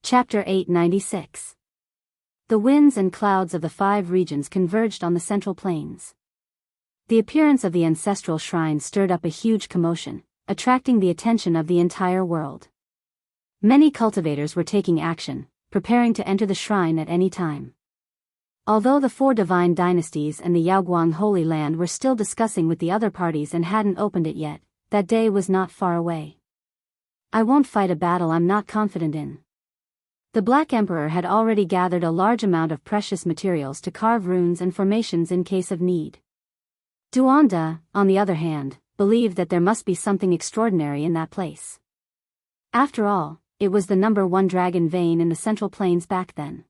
Chapter 896. The winds and clouds of the 5 regions converged on the central plains. The appearance of the ancestral shrine stirred up a huge commotion, attracting the attention of the entire world. Many cultivators were taking action, preparing to enter the shrine at any time. Although the 4 divine dynasties and the Yaoguang Holy Land were still discussing with the other parties and hadn't opened it yet, that day was not far away. I won't fight a battle I'm not confident in. The Black Emperor had already gathered a large amount of precious materials to carve runes and formations in case of need. Duanda, on the other hand, believed that there must be something extraordinary in that place. After all, it was the #1 dragon vein in the Central Plains back then.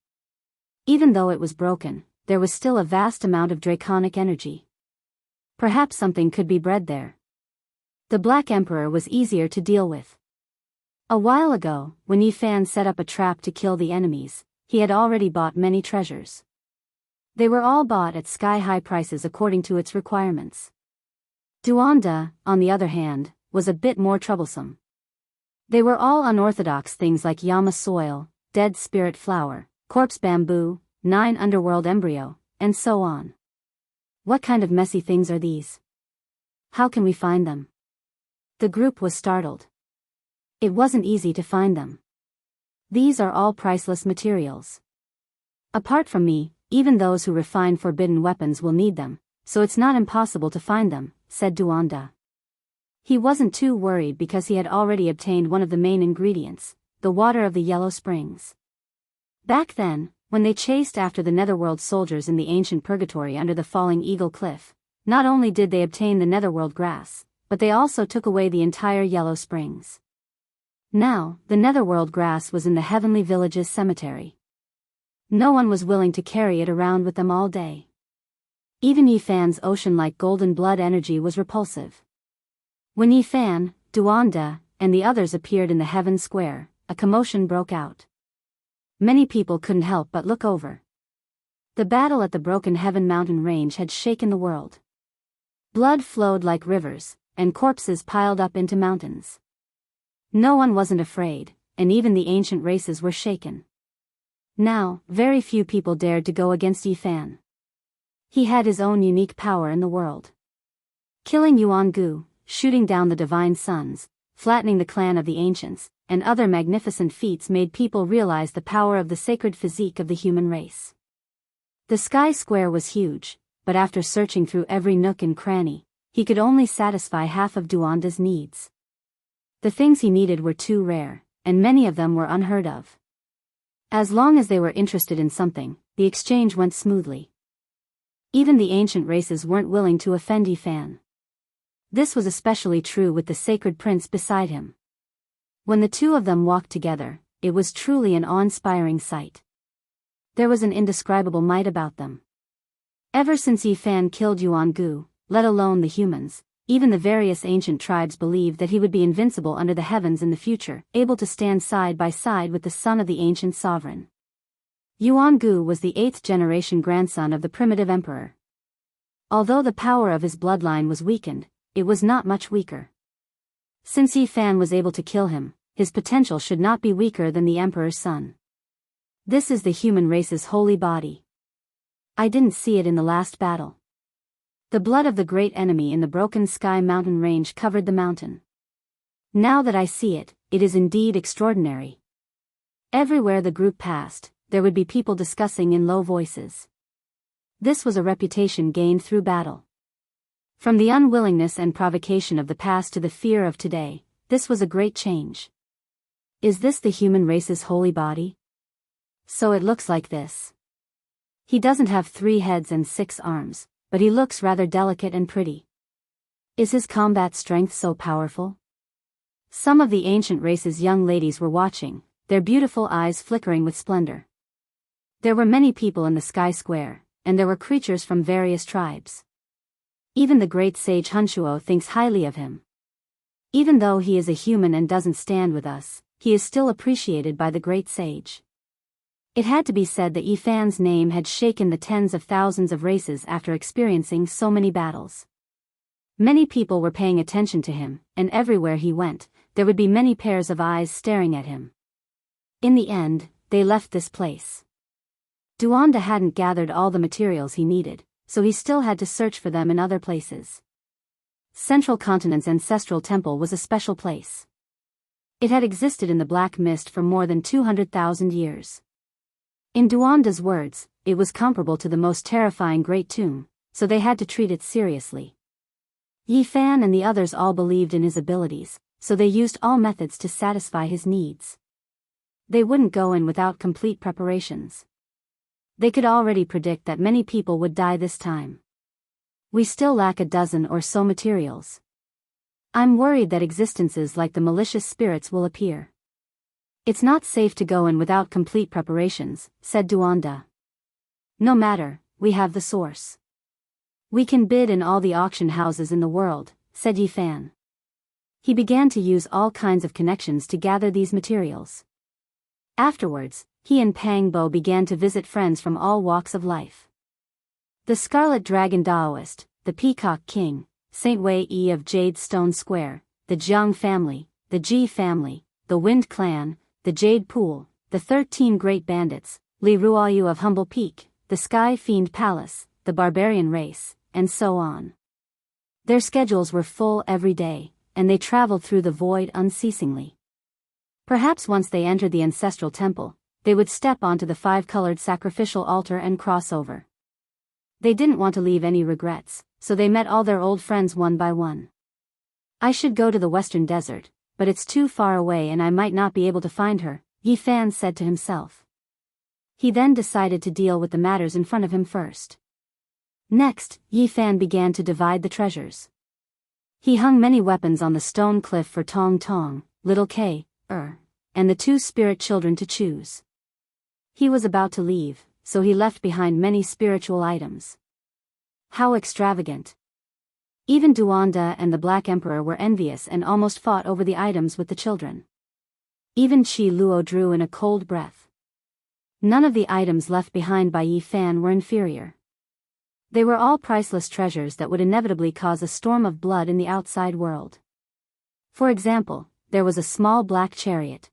Even though it was broken, there was still a vast amount of draconic energy. Perhaps something could be bred there. The Black Emperor was easier to deal with. A while ago, when Yifan set up a trap to kill the enemies, he had already bought many treasures. They were all bought at sky-high prices according to its requirements. Duanda, on the other hand, was a bit more troublesome. They were all unorthodox things like Yama soil, dead spirit flower, corpse bamboo, 9 underworld embryo, and so on. What kind of messy things are these? How can we find them? The group was startled. It wasn't easy to find them. These are all priceless materials. Apart from me, even those who refine forbidden weapons will need them, so it's not impossible to find them, said Duanda. He wasn't too worried because he had already obtained one of the main ingredients, the water of the Yellow Springs. Back then, when they chased after the Netherworld soldiers in the ancient purgatory under the falling Eagle Cliff, not only did they obtain the Netherworld grass, but they also took away the entire Yellow Springs. Now, the Netherworld grass was in the Heavenly Village's cemetery. No one was willing to carry it around with them all day. Even Yifan's ocean-like golden blood energy was repulsive. When Yifan, Duanda, and the others appeared in the Heaven Square, a commotion broke out. Many people couldn't help but look over. The battle at the Broken Heaven mountain range had shaken the world. Blood flowed like rivers, and corpses piled up into mountains. No one wasn't afraid, and even the ancient races were shaken. Now, very few people dared to go against Yifan. He had his own unique power in the world. Killing Yuan-gu, shooting down the divine sons, flattening the clan of the ancients, and other magnificent feats made people realize the power of the sacred physique of the human race. The sky square was huge, but after searching through every nook and cranny, he could only satisfy half of Duanda's needs. The things he needed were too rare, and many of them were unheard of. As long as they were interested in something, the exchange went smoothly. Even the ancient races weren't willing to offend Yifan. This was especially true with the sacred prince beside him. When the two of them walked together, it was truly an awe-inspiring sight. There was an indescribable might about them. Ever since Yifan killed Yuan-gu, let alone the humans, even the various ancient tribes believed that he would be invincible under the heavens in the future, able to stand side by side with the son of the ancient sovereign. Yuan-gu was the 8th-generation grandson of the primitive emperor. Although the power of his bloodline was weakened, it was not much weaker. Since Yifan was able to kill him, his potential should not be weaker than the emperor's son. This is the human race's holy body. I didn't see it in the last battle. The blood of the great enemy in the Broken Sky mountain range covered the mountain. Now that I see it, it is indeed extraordinary. Everywhere the group passed, there would be people discussing in low voices. This was a reputation gained through battle. From the unwillingness and provocation of the past to the fear of today, this was a great change. Is this the human race's holy body? So it looks like this. He doesn't have 3 heads and 6 arms, but he looks rather delicate and pretty. Is his combat strength so powerful? Some of the ancient race's young ladies were watching, their beautiful eyes flickering with splendor. There were many people in the sky square, and there were creatures from various tribes. Even the great sage Hunshuo thinks highly of him. Even though he is a human and doesn't stand with us, he is still appreciated by the great sage. It had to be said that Yifan's name had shaken the tens of thousands of races after experiencing so many battles. Many people were paying attention to him, and everywhere he went, there would be many pairs of eyes staring at him. In the end, they left this place. Duanda hadn't gathered all the materials he needed, so he still had to search for them in other places. Central Continent's ancestral temple was a special place. It had existed in the black mist for more than 200,000 years. In Duanda's words, it was comparable to the most terrifying great tomb, so they had to treat it seriously. Yi Fan and the others all believed in his abilities, so they used all methods to satisfy his needs. They wouldn't go in without complete preparations. They could already predict that many people would die this time. We still lack a dozen or so materials. I'm worried that existences like the malicious spirits will appear. It's not safe to go in without complete preparations, said Duanda. No matter, we have the source. We can bid in all the auction houses in the world, said Yi Fan. He began to use all kinds of connections to gather these materials. Afterwards, he and Pang Bo began to visit friends from all walks of life. The Scarlet Dragon Daoist, the Peacock King, Saint Wei Yi of Jade Stone Square, the Jiang family, the Ji family, the Wind Clan, the Jade Pool, the 13 Great Bandits, Li Ruoyu of Humble Peak, the Sky Fiend Palace, the Barbarian Race, and so on. Their schedules were full every day, and they traveled through the void unceasingly. Perhaps once they entered the ancestral temple, they would step onto the five-colored sacrificial altar and cross over. They didn't want to leave any regrets, so they met all their old friends one by one. I should go to the western desert, but it's too far away and I might not be able to find her, Yi Fan said to himself. He then decided to deal with the matters in front of him first. Next, Yi Fan began to divide the treasures. He hung many weapons on the stone cliff for Tong Tong, Little K, and the two spirit children to choose. He was about to leave, so he left behind many spiritual items. How extravagant! Even Duanda and the Black Emperor were envious and almost fought over the items with the children. Even Qi Luo drew in a cold breath. None of the items left behind by Yi Fan were inferior. They were all priceless treasures that would inevitably cause a storm of blood in the outside world. For example, there was a small black chariot.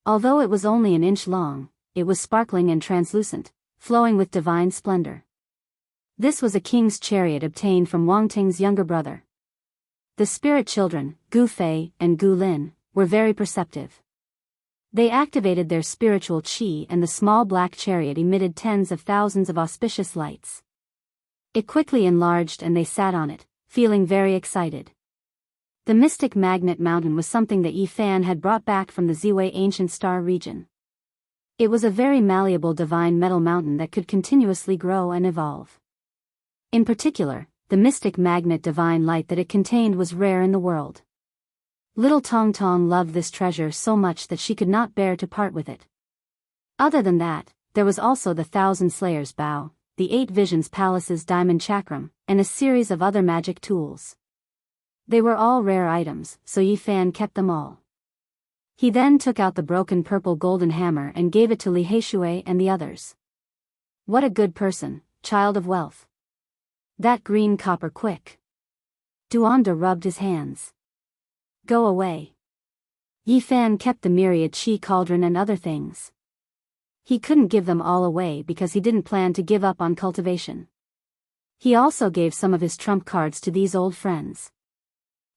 Although it was only an inch long, it was sparkling and translucent, flowing with divine splendor. This was a king's chariot obtained from Wang Ting's younger brother. The spirit children, Gu Fei and Gu Lin, were very perceptive. They activated their spiritual qi and the small black chariot emitted tens of thousands of auspicious lights. It quickly enlarged and they sat on it, feeling very excited. The mystic magnet mountain was something that Yi Fan had brought back from the Ziwei ancient star region. It was a very malleable divine metal mountain that could continuously grow and evolve. In particular, the mystic magnet divine light that it contained was rare in the world. Little Tong Tong loved this treasure so much that she could not bear to part with it. Other than that, there was also the Thousand Slayers Bow, the Eight Visions Palace's Diamond Chakram, and a series of other magic tools. They were all rare items, so Yi Fan kept them all. He then took out the broken purple golden hammer and gave it to Li Heishui and the others. What a good person, child of wealth. That green copper quick. Duanda rubbed his hands. Go away. Yi Fan kept the myriad qi cauldron and other things. He couldn't give them all away because he didn't plan to give up on cultivation. He also gave some of his trump cards to these old friends.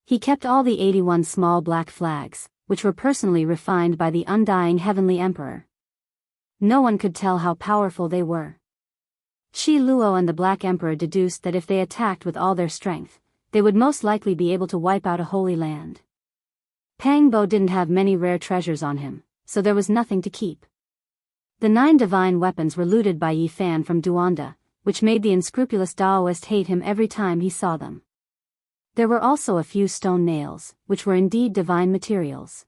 He kept all the 81 small black flags, which were personally refined by the undying heavenly emperor. No one could tell how powerful they were. Qi Luo and the Black Emperor deduced that if they attacked with all their strength, they would most likely be able to wipe out a holy land. Pang Bo didn't have many rare treasures on him, so there was nothing to keep. The 9 divine weapons were looted by Yi Fan from Duanda, which made the unscrupulous Daoist hate him every time he saw them. There were also a few stone nails, which were indeed divine materials.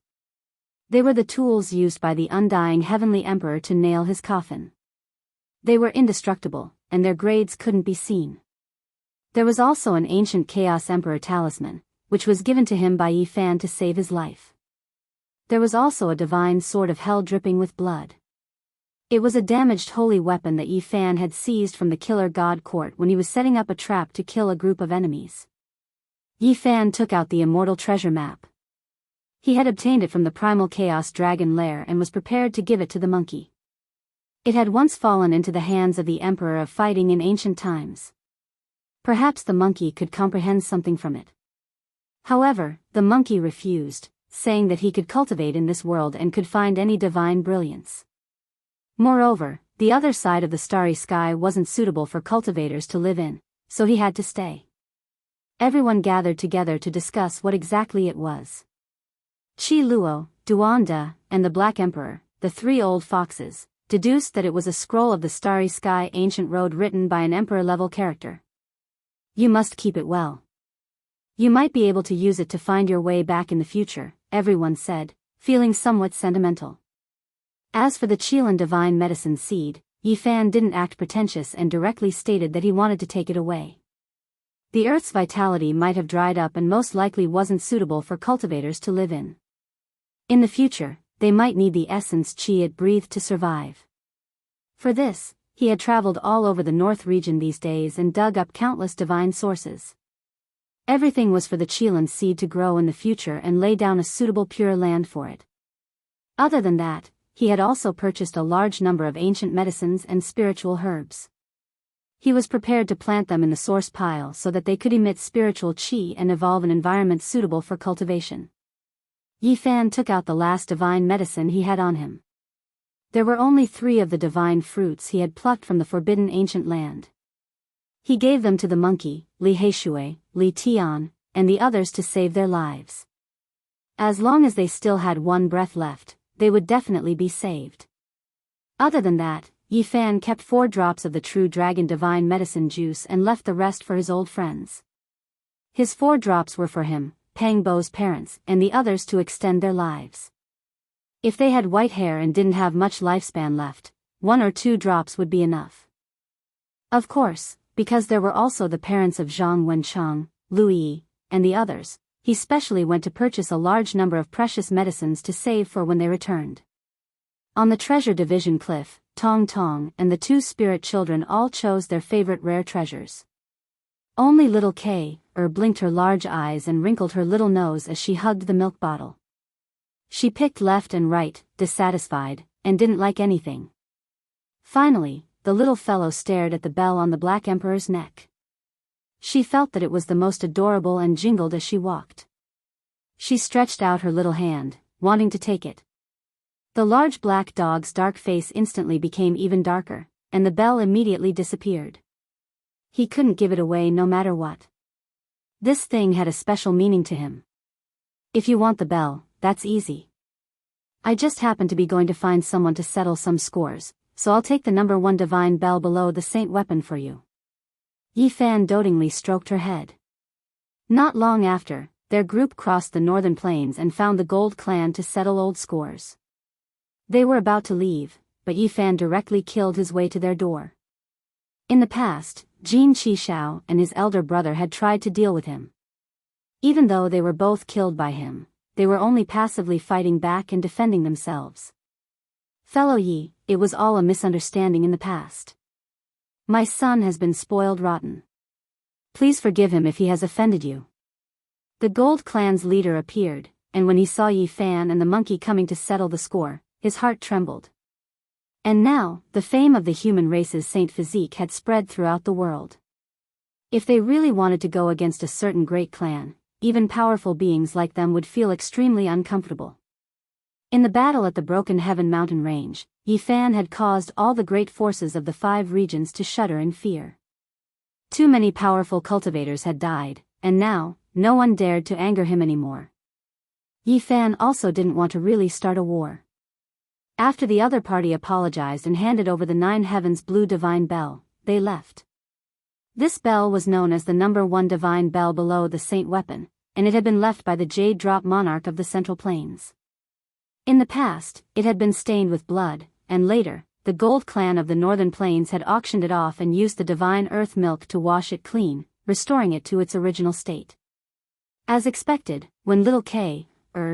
They were the tools used by the undying heavenly emperor to nail his coffin. They were indestructible, and their grades couldn't be seen. There was also an ancient Chaos Emperor talisman, which was given to him by Yi Fan to save his life. There was also a divine sword of hell dripping with blood. It was a damaged holy weapon that Yi Fan had seized from the killer god court when he was setting up a trap to kill a group of enemies. Yi Fan took out the immortal treasure map. He had obtained it from the primal chaos dragon lair and was prepared to give it to the monkey. It had once fallen into the hands of the Emperor of Fighting in ancient times. Perhaps the monkey could comprehend something from it. However, the monkey refused, saying that he could cultivate in this world and could find any divine brilliance. Moreover, the other side of the starry sky wasn't suitable for cultivators to live in, so he had to stay. Everyone gathered together to discuss what exactly it was. Chi Luo, Duanda, and the Black Emperor, the three old foxes, deduced that it was a scroll of the starry sky ancient road written by an emperor-level character. You must keep it well. You might be able to use it to find your way back in the future, everyone said, feeling somewhat sentimental. As for the Qilin divine medicine seed, Yi Fan didn't act pretentious and directly stated that he wanted to take it away. The earth's vitality might have dried up and most likely wasn't suitable for cultivators to live in. In the future, they might need the essence qi it breathed to survive. For this, he had traveled all over the North region these days and dug up countless divine sources. Everything was for the Qilin seed to grow in the future and lay down a suitable pure land for it. Other than that, he had also purchased a large number of ancient medicines and spiritual herbs. He was prepared to plant them in the source pile so that they could emit spiritual qi and evolve an environment suitable for cultivation. Yi Fan took out the last divine medicine he had on him. There were only 3 of the divine fruits he had plucked from the forbidden ancient land. He gave them to the monkey, Li Heishui, Li Tian, and the others to save their lives. As long as they still had 1 breath left, they would definitely be saved. Other than that, Yi Fan kept 4 drops of the true dragon divine medicine juice and left the rest for his old friends. His 4 drops were for him, Pang Bo's parents, and the others to extend their lives. If they had white hair and didn't have much lifespan left, 1 or 2 drops would be enough. Of course, because there were also the parents of Zhang Wenchang, Lu Yi, and the others, he specially went to purchase a large number of precious medicines to save for when they returned. On the treasure division cliff, Tong Tong and the 2 spirit children all chose their favorite rare treasures. Only little Kay blinked her large eyes and wrinkled her little nose as she hugged the milk bottle. She picked left and right, dissatisfied, and didn't like anything. Finally, the little fellow stared at the bell on the Black Emperor's neck. She felt that it was the most adorable and jingled as she walked. She stretched out her little hand, wanting to take it. The large black dog's dark face instantly became even darker, and the bell immediately disappeared. He couldn't give it away no matter what. This thing had a special meaning to him. If you want the bell, that's easy. I just happen to be going to find someone to settle some scores, so I'll take the number 1 divine bell below the saint weapon for you. Yi Fan dotingly stroked her head. Not long after, their group crossed the northern plains and found the Gold Clan to settle old scores. They were about to leave, but Yi Fan directly killed his way to their door. In the past, Jin Qishao and his elder brother had tried to deal with him. Even though they were both killed by him, they were only passively fighting back and defending themselves. Fellow Yi, it was all a misunderstanding in the past. My son has been spoiled rotten. Please forgive him if he has offended you. The Gold Clan's leader appeared, and when he saw Yi Fan and the monkey coming to settle the score, his heart trembled. And now, the fame of the human race's saint physique had spread throughout the world. If they really wanted to go against a certain great clan, even powerful beings like them would feel extremely uncomfortable. In the battle at the Broken Heaven mountain range, Yi Fan had caused all the great forces of the 5 regions to shudder in fear. Too many powerful cultivators had died, and now, no one dared to anger him anymore. Yi Fan also didn't want to really start a war. After the other party apologized and handed over the 9 Heavens blue divine bell, they left. This bell was known as the number 1 divine bell below the saint weapon, and it had been left by the Jade Drop monarch of the Central Plains. In the past, it had been stained with blood, and later, the Gold Clan of the Northern Plains had auctioned it off and used the divine earth milk to wash it clean, restoring it to its original state. As expected, when little Kay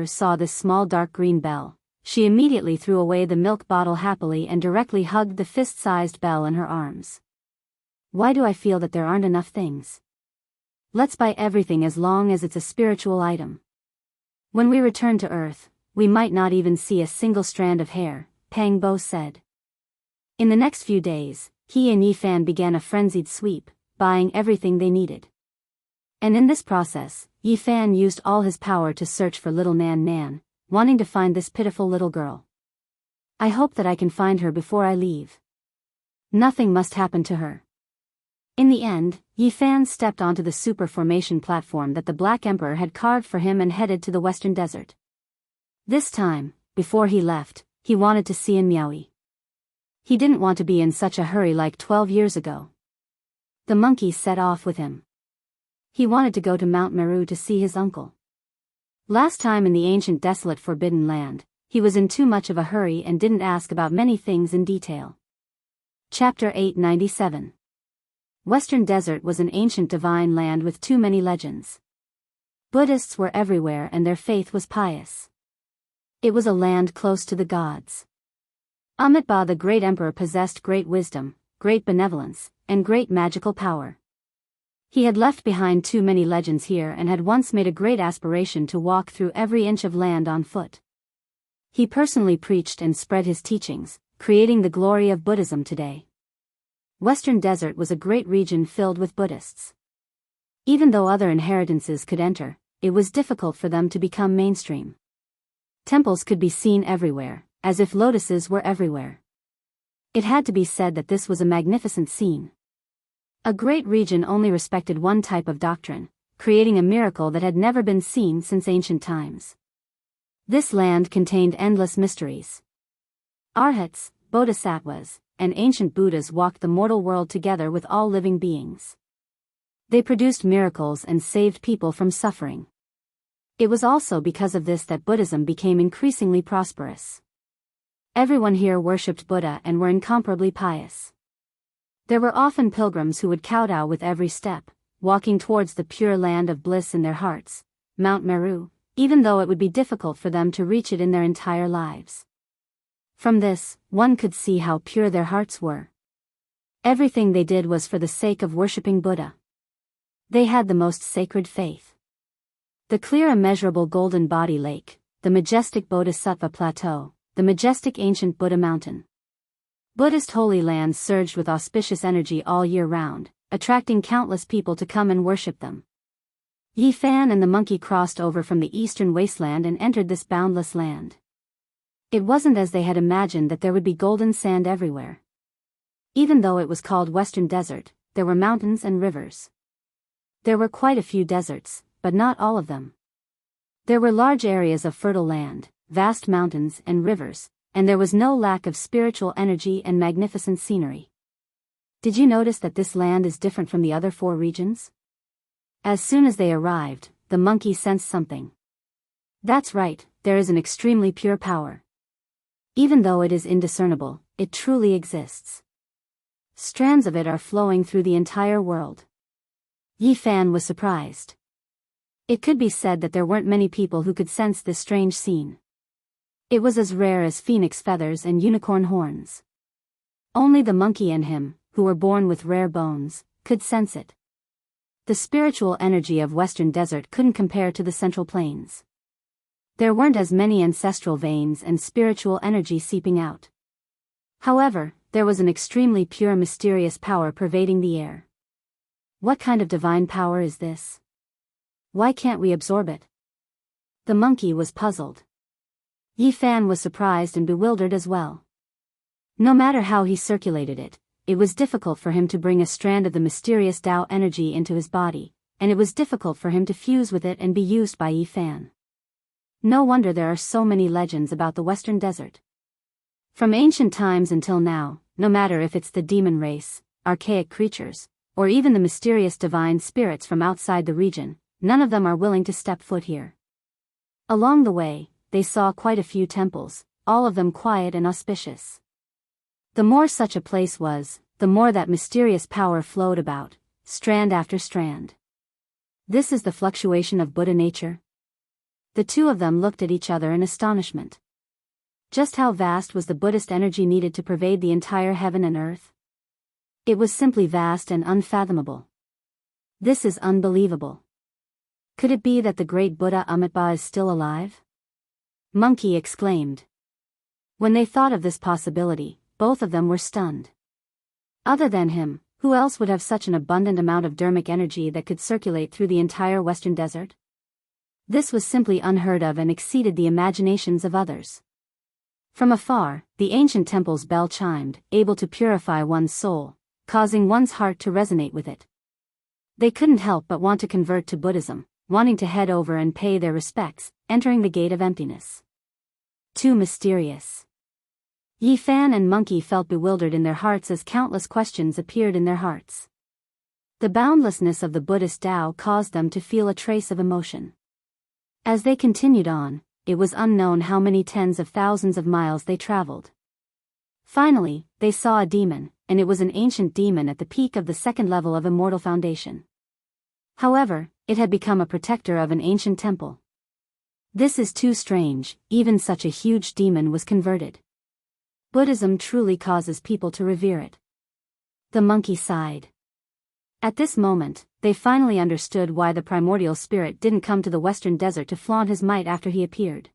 saw this small dark green bell, she immediately threw away the milk bottle happily and directly hugged the fist-sized bell in her arms. Why do I feel that there aren't enough things? Let's buy everything as long as it's a spiritual item. When we return to Earth, we might not even see a single strand of hair, Pang Bo said. In the next few days, he and Yi Fan began a frenzied sweep, buying everything they needed. And in this process, Yi Fan used all his power to search for little Nan Nan, wanting to find this pitiful little girl. I hope that I can find her before I leave. Nothing must happen to her. In the end, Yi Fan stepped onto the super formation platform that the Black Emperor had carved for him and headed to the Western Desert. This time, before he left, he wanted to see Miaoyi. He didn't want to be in such a hurry like 12 years ago. The monkey set off with him. He wanted to go to Mount Meru to see his uncle. Last time in the ancient desolate forbidden land, he was in too much of a hurry and didn't ask about many things in detail. Chapter 897. Western Desert was an ancient divine land with too many legends. Buddhists were everywhere and their faith was pious. It was a land close to the gods. Amitabha the great emperor possessed great wisdom, great benevolence, and great magical power. He had left behind too many legends here and had once made a great aspiration to walk through every inch of land on foot. He personally preached and spread his teachings, creating the glory of Buddhism today. Western Desert was a great region filled with Buddhists. Even though other inheritances could enter, it was difficult for them to become mainstream. Temples could be seen everywhere, as if lotuses were everywhere. It had to be said that this was a magnificent scene. A great region only respected one type of doctrine, creating a miracle that had never been seen since ancient times. This land contained endless mysteries. Arhats, bodhisattvas, and ancient Buddhas walked the mortal world together with all living beings. They produced miracles and saved people from suffering. It was also because of this that Buddhism became increasingly prosperous. Everyone here worshipped Buddha and were incomparably pious. There were often pilgrims who would kowtow with every step, walking towards the pure land of bliss in their hearts, Mount Meru, even though it would be difficult for them to reach it in their entire lives. From this, one could see how pure their hearts were. Everything they did was for the sake of worshipping Buddha. They had the most sacred faith. The clear immeasurable golden body lake, the majestic Bodhisattva plateau, the majestic ancient Buddha mountain. Buddhist holy lands surged with auspicious energy all year round, attracting countless people to come and worship them. Yi Fan and the monkey crossed over from the eastern wasteland and entered this boundless land. It wasn't as they had imagined that there would be golden sand everywhere. Even though it was called Western Desert, there were mountains and rivers. There were quite a few deserts, but not all of them. There were large areas of fertile land, vast mountains and rivers, and there was no lack of spiritual energy and magnificent scenery. Did you notice that this land is different from the other 4 regions? As soon as they arrived, the monkey sensed something. That's right, there is an extremely pure power. Even though it is indiscernible, it truly exists. Strands of it are flowing through the entire world. Yi Fan was surprised. It could be said that there weren't many people who could sense this strange scene. It was as rare as phoenix feathers and unicorn horns. Only the monkey and him, who were born with rare bones, could sense it. The spiritual energy of Western Desert couldn't compare to the Central Plains. There weren't as many ancestral veins and spiritual energy seeping out. However, there was an extremely pure mysterious power pervading the air. What kind of divine power is this? Why can't we absorb it? The monkey was puzzled. Yi Fan was surprised and bewildered as well. No matter how he circulated it, it was difficult for him to bring a strand of the mysterious Tao energy into his body, and it was difficult for him to fuse with it and be used by Yi Fan. No wonder there are so many legends about the Western Desert. From ancient times until now, no matter if it's the demon race, archaic creatures, or even the mysterious divine spirits from outside the region, none of them are willing to step foot here. Along the way, they saw quite a few temples, all of them quiet and auspicious. The more such a place was, the more that mysterious power flowed about, strand after strand. This is the fluctuation of Buddha nature? The two of them looked at each other in astonishment. Just how vast was the Buddhist energy needed to pervade the entire heaven and earth? It was simply vast and unfathomable. This is unbelievable. Could it be that the great Buddha Amitabha is still alive? Monkey exclaimed. When they thought of this possibility, both of them were stunned. Other than him, who else would have such an abundant amount of dermic energy that could circulate through the entire Western Desert? This was simply unheard of and exceeded the imaginations of others. From afar, the ancient temple's bell chimed, able to purify one's soul, causing one's heart to resonate with it. They couldn't help but want to convert to Buddhism, wanting to head over and pay their respects, entering the gate of emptiness. Too mysterious. Yi Fan and Monkey felt bewildered in their hearts as countless questions appeared in their hearts. The boundlessness of the Buddhist Tao caused them to feel a trace of emotion. As they continued on, it was unknown how many tens of thousands of miles they traveled. Finally, they saw a demon, and it was an ancient demon at the peak of the second level of Immortal Foundation. However, it had become a protector of an ancient temple. This is too strange, even such a huge demon was converted. Buddhism truly causes people to revere it. The monkey sighed. At this moment, they finally understood why the primordial spirit didn't come to the Western Desert to flaunt his might after he appeared.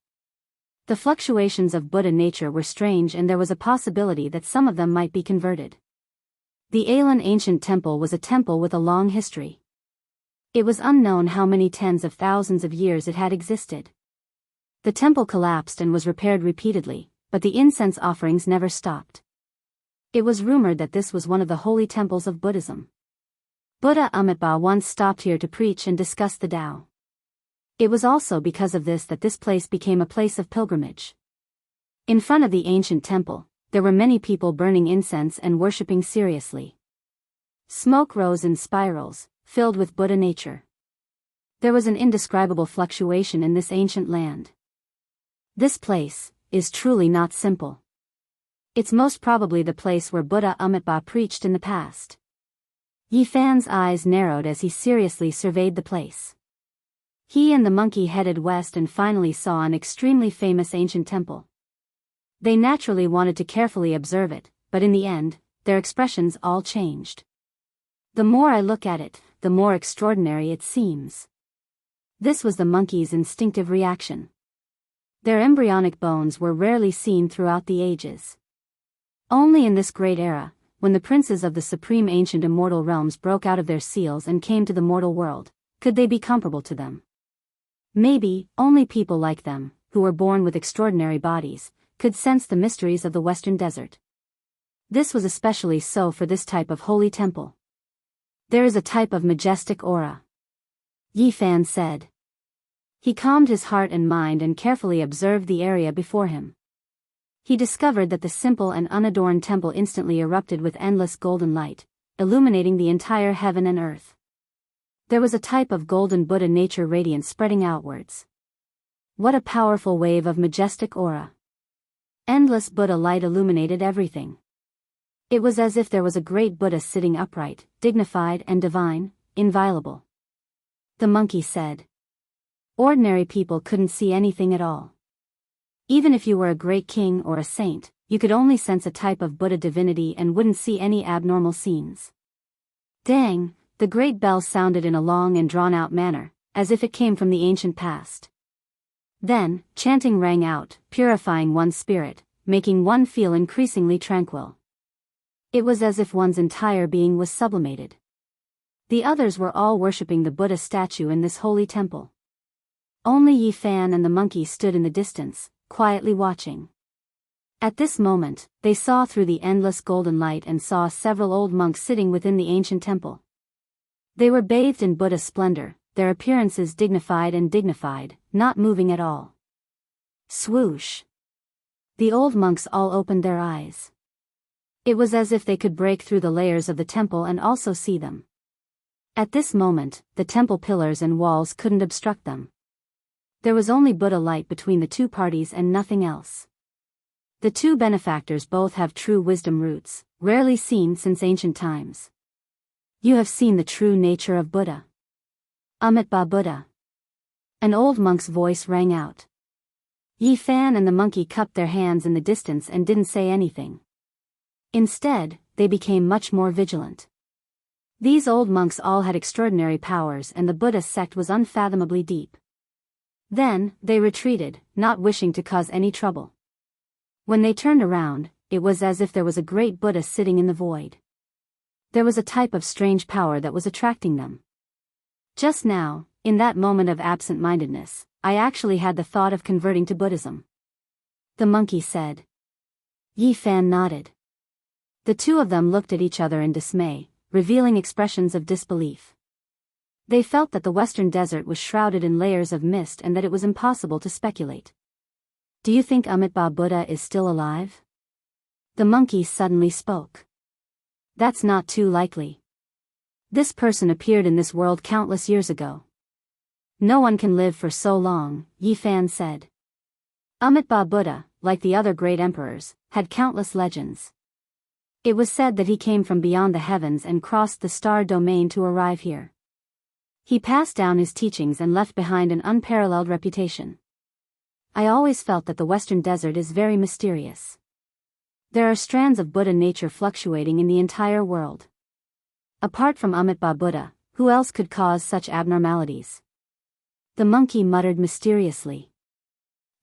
The fluctuations of Buddha nature were strange, and there was a possibility that some of them might be converted. The Alan ancient temple was a temple with a long history. It was unknown how many tens of thousands of years it had existed. The temple collapsed and was repaired repeatedly, but the incense offerings never stopped. It was rumored that this was one of the holy temples of Buddhism. Buddha Amitabha once stopped here to preach and discuss the Tao. It was also because of this that this place became a place of pilgrimage. In front of the ancient temple, there were many people burning incense and worshipping seriously. Smoke rose in spirals, filled with Buddha nature. There was an indescribable fluctuation in this ancient land. This place is truly not simple. It's most probably the place where Buddha Amitabha preached in the past. Yi Fan's eyes narrowed as he seriously surveyed the place. He and the monkey headed west and finally saw an extremely famous ancient temple. They naturally wanted to carefully observe it, but in the end, their expressions all changed. The more I look at it, the more extraordinary it seems. This was the monkey's instinctive reaction. Their embryonic bones were rarely seen throughout the ages. Only in this great era, when the princes of the supreme ancient immortal realms broke out of their seals and came to the mortal world, could they be comparable to them. Maybe, only people like them, who were born with extraordinary bodies, could sense the mysteries of the Western Desert. This was especially so for this type of holy temple. There is a type of majestic aura, Yi Fan said. He calmed his heart and mind and carefully observed the area before him. He discovered that the simple and unadorned temple instantly erupted with endless golden light, illuminating the entire heaven and earth. There was a type of golden Buddha nature radiance spreading outwards. What a powerful wave of majestic aura. Endless Buddha light illuminated everything. It was as if there was a great Buddha sitting upright, dignified and divine, inviolable. The monkey said. Ordinary people couldn't see anything at all. Even if you were a great king or a saint, you could only sense a type of Buddha divinity and wouldn't see any abnormal scenes. Dang, the great bell sounded in a long and drawn-out manner, as if it came from the ancient past. Then, chanting rang out, purifying one's spirit, making one feel increasingly tranquil. It was as if one's entire being was sublimated. The others were all worshipping the Buddha statue in this holy temple. Only Yi Fan and the monkey stood in the distance, quietly watching. At this moment, they saw through the endless golden light and saw several old monks sitting within the ancient temple. They were bathed in Buddha splendor, their appearances dignified, not moving at all. Swoosh! The old monks all opened their eyes. It was as if they could break through the layers of the temple and also see them. At this moment, the temple pillars and walls couldn't obstruct them. There was only Buddha light between the two parties and nothing else. The two benefactors both have true wisdom roots, rarely seen since ancient times. You have seen the true nature of Buddha. Amitabha Buddha. An old monk's voice rang out. Yi Fan and the monkey cupped their hands in the distance and didn't say anything. Instead, they became much more vigilant. These old monks all had extraordinary powers and the Buddhist sect was unfathomably deep. Then, they retreated, not wishing to cause any trouble. When they turned around, it was as if there was a great Buddha sitting in the void. There was a type of strange power that was attracting them. Just now, in that moment of absent-mindedness, I actually had the thought of converting to Buddhism. The monkey said. Yi Fan nodded. The two of them looked at each other in dismay, revealing expressions of disbelief. They felt that the Western Desert was shrouded in layers of mist and that it was impossible to speculate. Do you think Amitabha Buddha is still alive? The monkey suddenly spoke. That's not too likely. This person appeared in this world countless years ago. No one can live for so long, Yi Fan said. Amitabha Buddha, like the other great emperors, had countless legends. It was said that he came from beyond the heavens and crossed the star domain to arrive here. He passed down his teachings and left behind an unparalleled reputation. I always felt that the Western Desert is very mysterious. There are strands of Buddha nature fluctuating in the entire world. Apart from Amitabha Buddha, who else could cause such abnormalities? The monkey muttered mysteriously.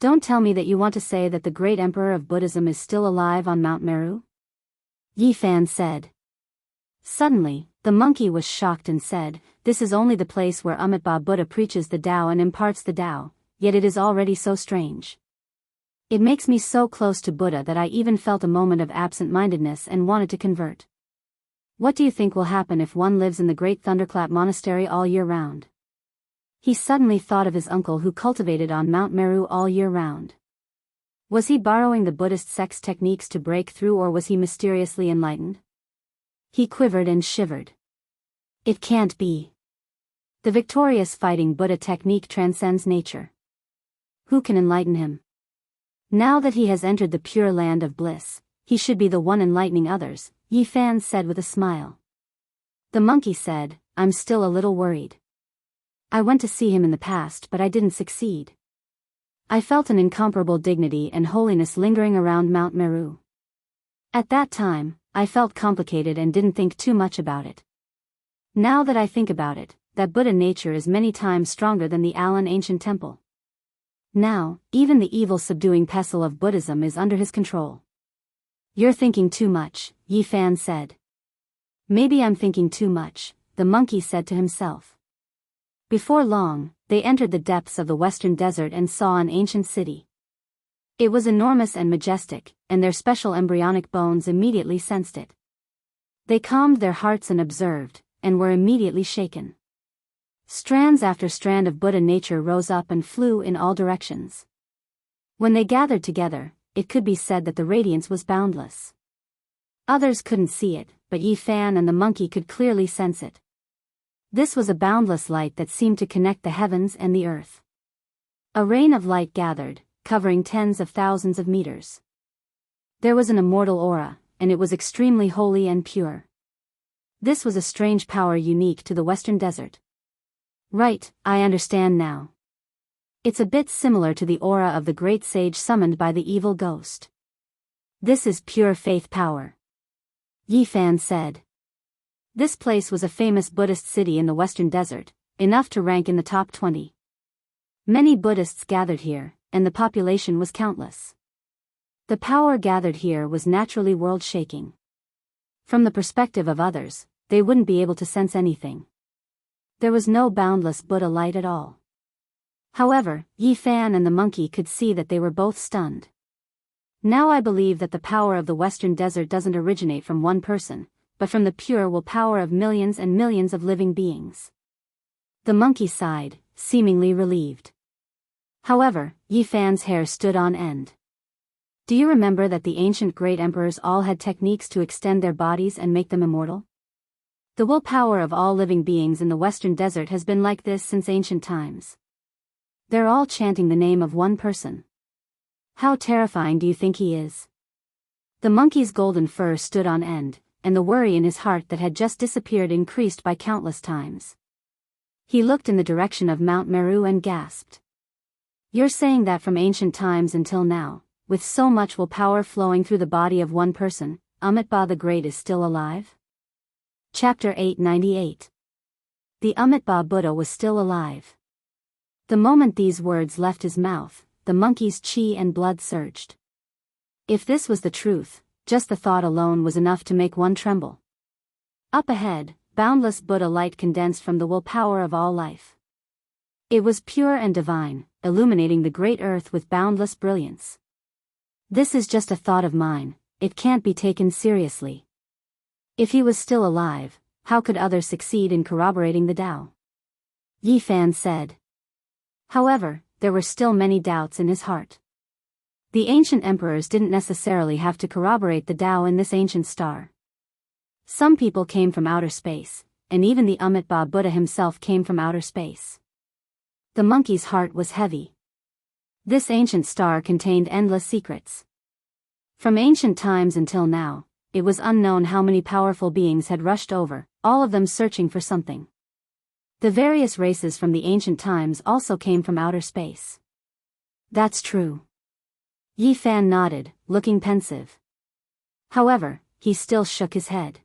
Don't tell me that you want to say that the great emperor of Buddhism is still alive on Mount Meru? Yi Fan said. Suddenly, the monkey was shocked and said, this is only the place where Amitabha Buddha preaches the Tao and imparts the Tao, yet it is already so strange. It makes me so close to Buddha that I even felt a moment of absent-mindedness and wanted to convert. What do you think will happen if one lives in the Great Thunderclap Monastery all year round? He suddenly thought of his uncle who cultivated on Mount Meru all year round. Was he borrowing the Buddhist sect's techniques to break through or was he mysteriously enlightened? He quivered and shivered. It can't be. The victorious fighting Buddha technique transcends nature. Who can enlighten him? Now that he has entered the pure land of bliss, he should be the one enlightening others, Yi Fan said with a smile. The monkey said, I'm still a little worried. I went to see him in the past but I didn't succeed. I felt an incomparable dignity and holiness lingering around Mount Meru. At that time, I felt complicated and didn't think too much about it. Now that I think about it, that Buddha nature is many times stronger than the Alan ancient temple. Now, even the evil subduing pestle of Buddhism is under his control. You're thinking too much, Yi Fan said. Maybe I'm thinking too much, the monkey said to himself. Before long, they entered the depths of the Western Desert and saw an ancient city. It was enormous and majestic, and their special embryonic bones immediately sensed it. They calmed their hearts and observed, and were immediately shaken. Strands after strand of Buddha nature rose up and flew in all directions. When they gathered together, it could be said that the radiance was boundless. Others couldn't see it, but Yi Fan and the monkey could clearly sense it. This was a boundless light that seemed to connect the heavens and the earth. A rain of light gathered, covering tens of thousands of meters. There was an immortal aura, and it was extremely holy and pure. This was a strange power unique to the Western Desert. Right, I understand now. It's a bit similar to the aura of the great sage summoned by the evil ghost. This is pure faith power. Yi Fan said. This place was a famous Buddhist city in the Western Desert, enough to rank in the top 20. Many Buddhists gathered here, and the population was countless. The power gathered here was naturally world-shaking. From the perspective of others, they wouldn't be able to sense anything. There was no boundless Buddha light at all. However, Yi Fan and the monkey could see that they were both stunned. Now I believe that the power of the Western Desert doesn't originate from one person, but from the pure will power of millions and millions of living beings. The monkey sighed, seemingly relieved. However, Yi Fan's hair stood on end. Do you remember that the ancient great emperors all had techniques to extend their bodies and make them immortal? The willpower of all living beings in the Western Desert has been like this since ancient times. They're all chanting the name of one person. How terrifying do you think he is? The monkey's golden fur stood on end, and the worry in his heart that had just disappeared increased by countless times. He looked in the direction of Mount Meru and gasped. You're saying that from ancient times until now, with so much willpower flowing through the body of one person, Amitabha the Great is still alive? Chapter 898. The Amitabha Buddha was still alive. The moment these words left his mouth, the monkey's chi and blood surged. If this was the truth, just the thought alone was enough to make one tremble. Up ahead, boundless Buddha light condensed from the willpower of all life. It was pure and divine, illuminating the great earth with boundless brilliance. This is just a thought of mine, it can't be taken seriously. If he was still alive, how could others succeed in corroborating the Tao? Yi Fan said. However, there were still many doubts in his heart. The ancient emperors didn't necessarily have to corroborate the Tao in this ancient star. Some people came from outer space, and even the Amitabha Buddha himself came from outer space. The monkey's heart was heavy. This ancient star contained endless secrets. From ancient times until now, it was unknown how many powerful beings had rushed over, all of them searching for something. The various races from the ancient times also came from outer space. That's true. Yi Fan nodded, looking pensive. However, he still shook his head.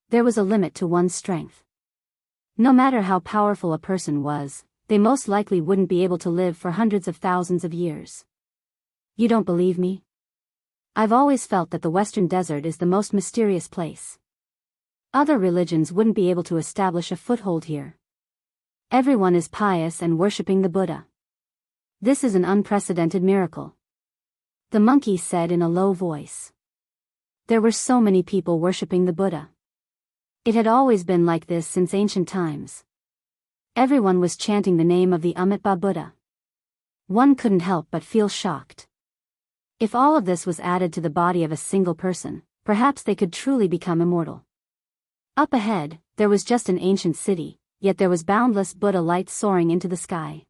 There was a limit to one's strength. No matter how powerful a person was, they most likely wouldn't be able to live for hundreds of thousands of years. You don't believe me? I've always felt that the Western Desert is the most mysterious place. Other religions wouldn't be able to establish a foothold here. Everyone is pious and worshipping the Buddha. This is an unprecedented miracle. The monkey said in a low voice. There were so many people worshipping the Buddha. It had always been like this since ancient times. Everyone was chanting the name of the Amitabha Buddha. One couldn't help but feel shocked. If all of this was added to the body of a single person, perhaps they could truly become immortal. Up ahead, there was just an ancient city, yet there was boundless Buddha light soaring into the sky.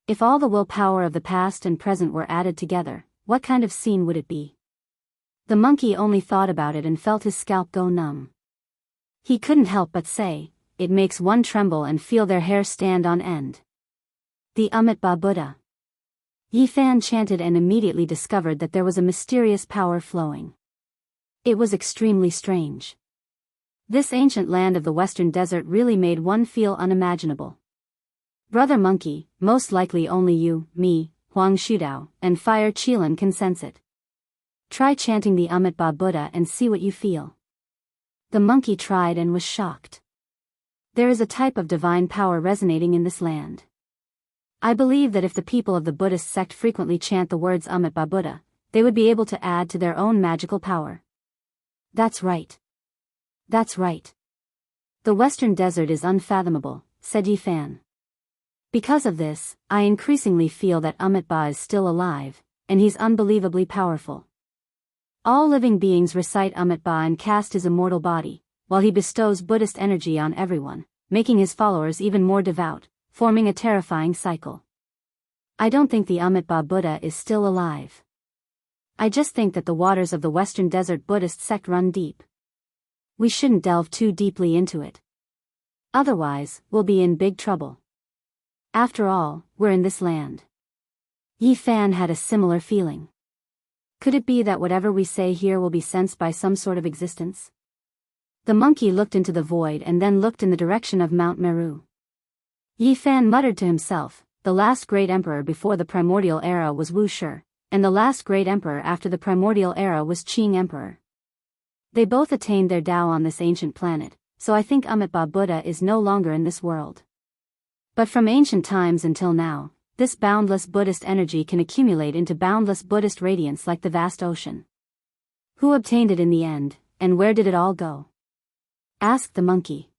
If all the willpower of the past and present were added together, what kind of scene would it be? The monkey only thought about it and felt his scalp go numb. He couldn't help but say, it makes one tremble and feel their hair stand on end. The Amitabha Buddha. Yi Fan chanted and immediately discovered that there was a mysterious power flowing. It was extremely strange. This ancient land of the Western Desert really made one feel unimaginable. Brother Monkey, most likely only you, me, Huang Shudao, and Fire Qilin can sense it. Try chanting the Amitabha Buddha and see what you feel. The monkey tried and was shocked. There is a type of divine power resonating in this land. I believe that if the people of the Buddhist sect frequently chant the words Amitabha Buddha, they would be able to add to their own magical power. That's right. That's right. The Western Desert is unfathomable, said Yi Fan. Because of this, I increasingly feel that Amitabha is still alive, and he's unbelievably powerful. All living beings recite Amitabha and cast his immortal body, while he bestows Buddhist energy on everyone, making his followers even more devout, forming a terrifying cycle. I don't think the Amitabha Buddha is still alive. I just think that the waters of the Western Desert Buddhist sect run deep. We shouldn't delve too deeply into it. Otherwise, we'll be in big trouble. After all, we're in this land. Yi Fan had a similar feeling. Could it be that whatever we say here will be sensed by some sort of existence? The monkey looked into the void and then looked in the direction of Mount Meru. Yi Fan muttered to himself, the last great emperor before the primordial era was Wu Shi, and the last great emperor after the primordial era was Qing Emperor. They both attained their Tao on this ancient planet, so I think Amitabha Buddha is no longer in this world. But from ancient times until now, this boundless Buddhist energy can accumulate into boundless Buddhist radiance like the vast ocean. Who obtained it in the end, and where did it all go? Asked the monkey.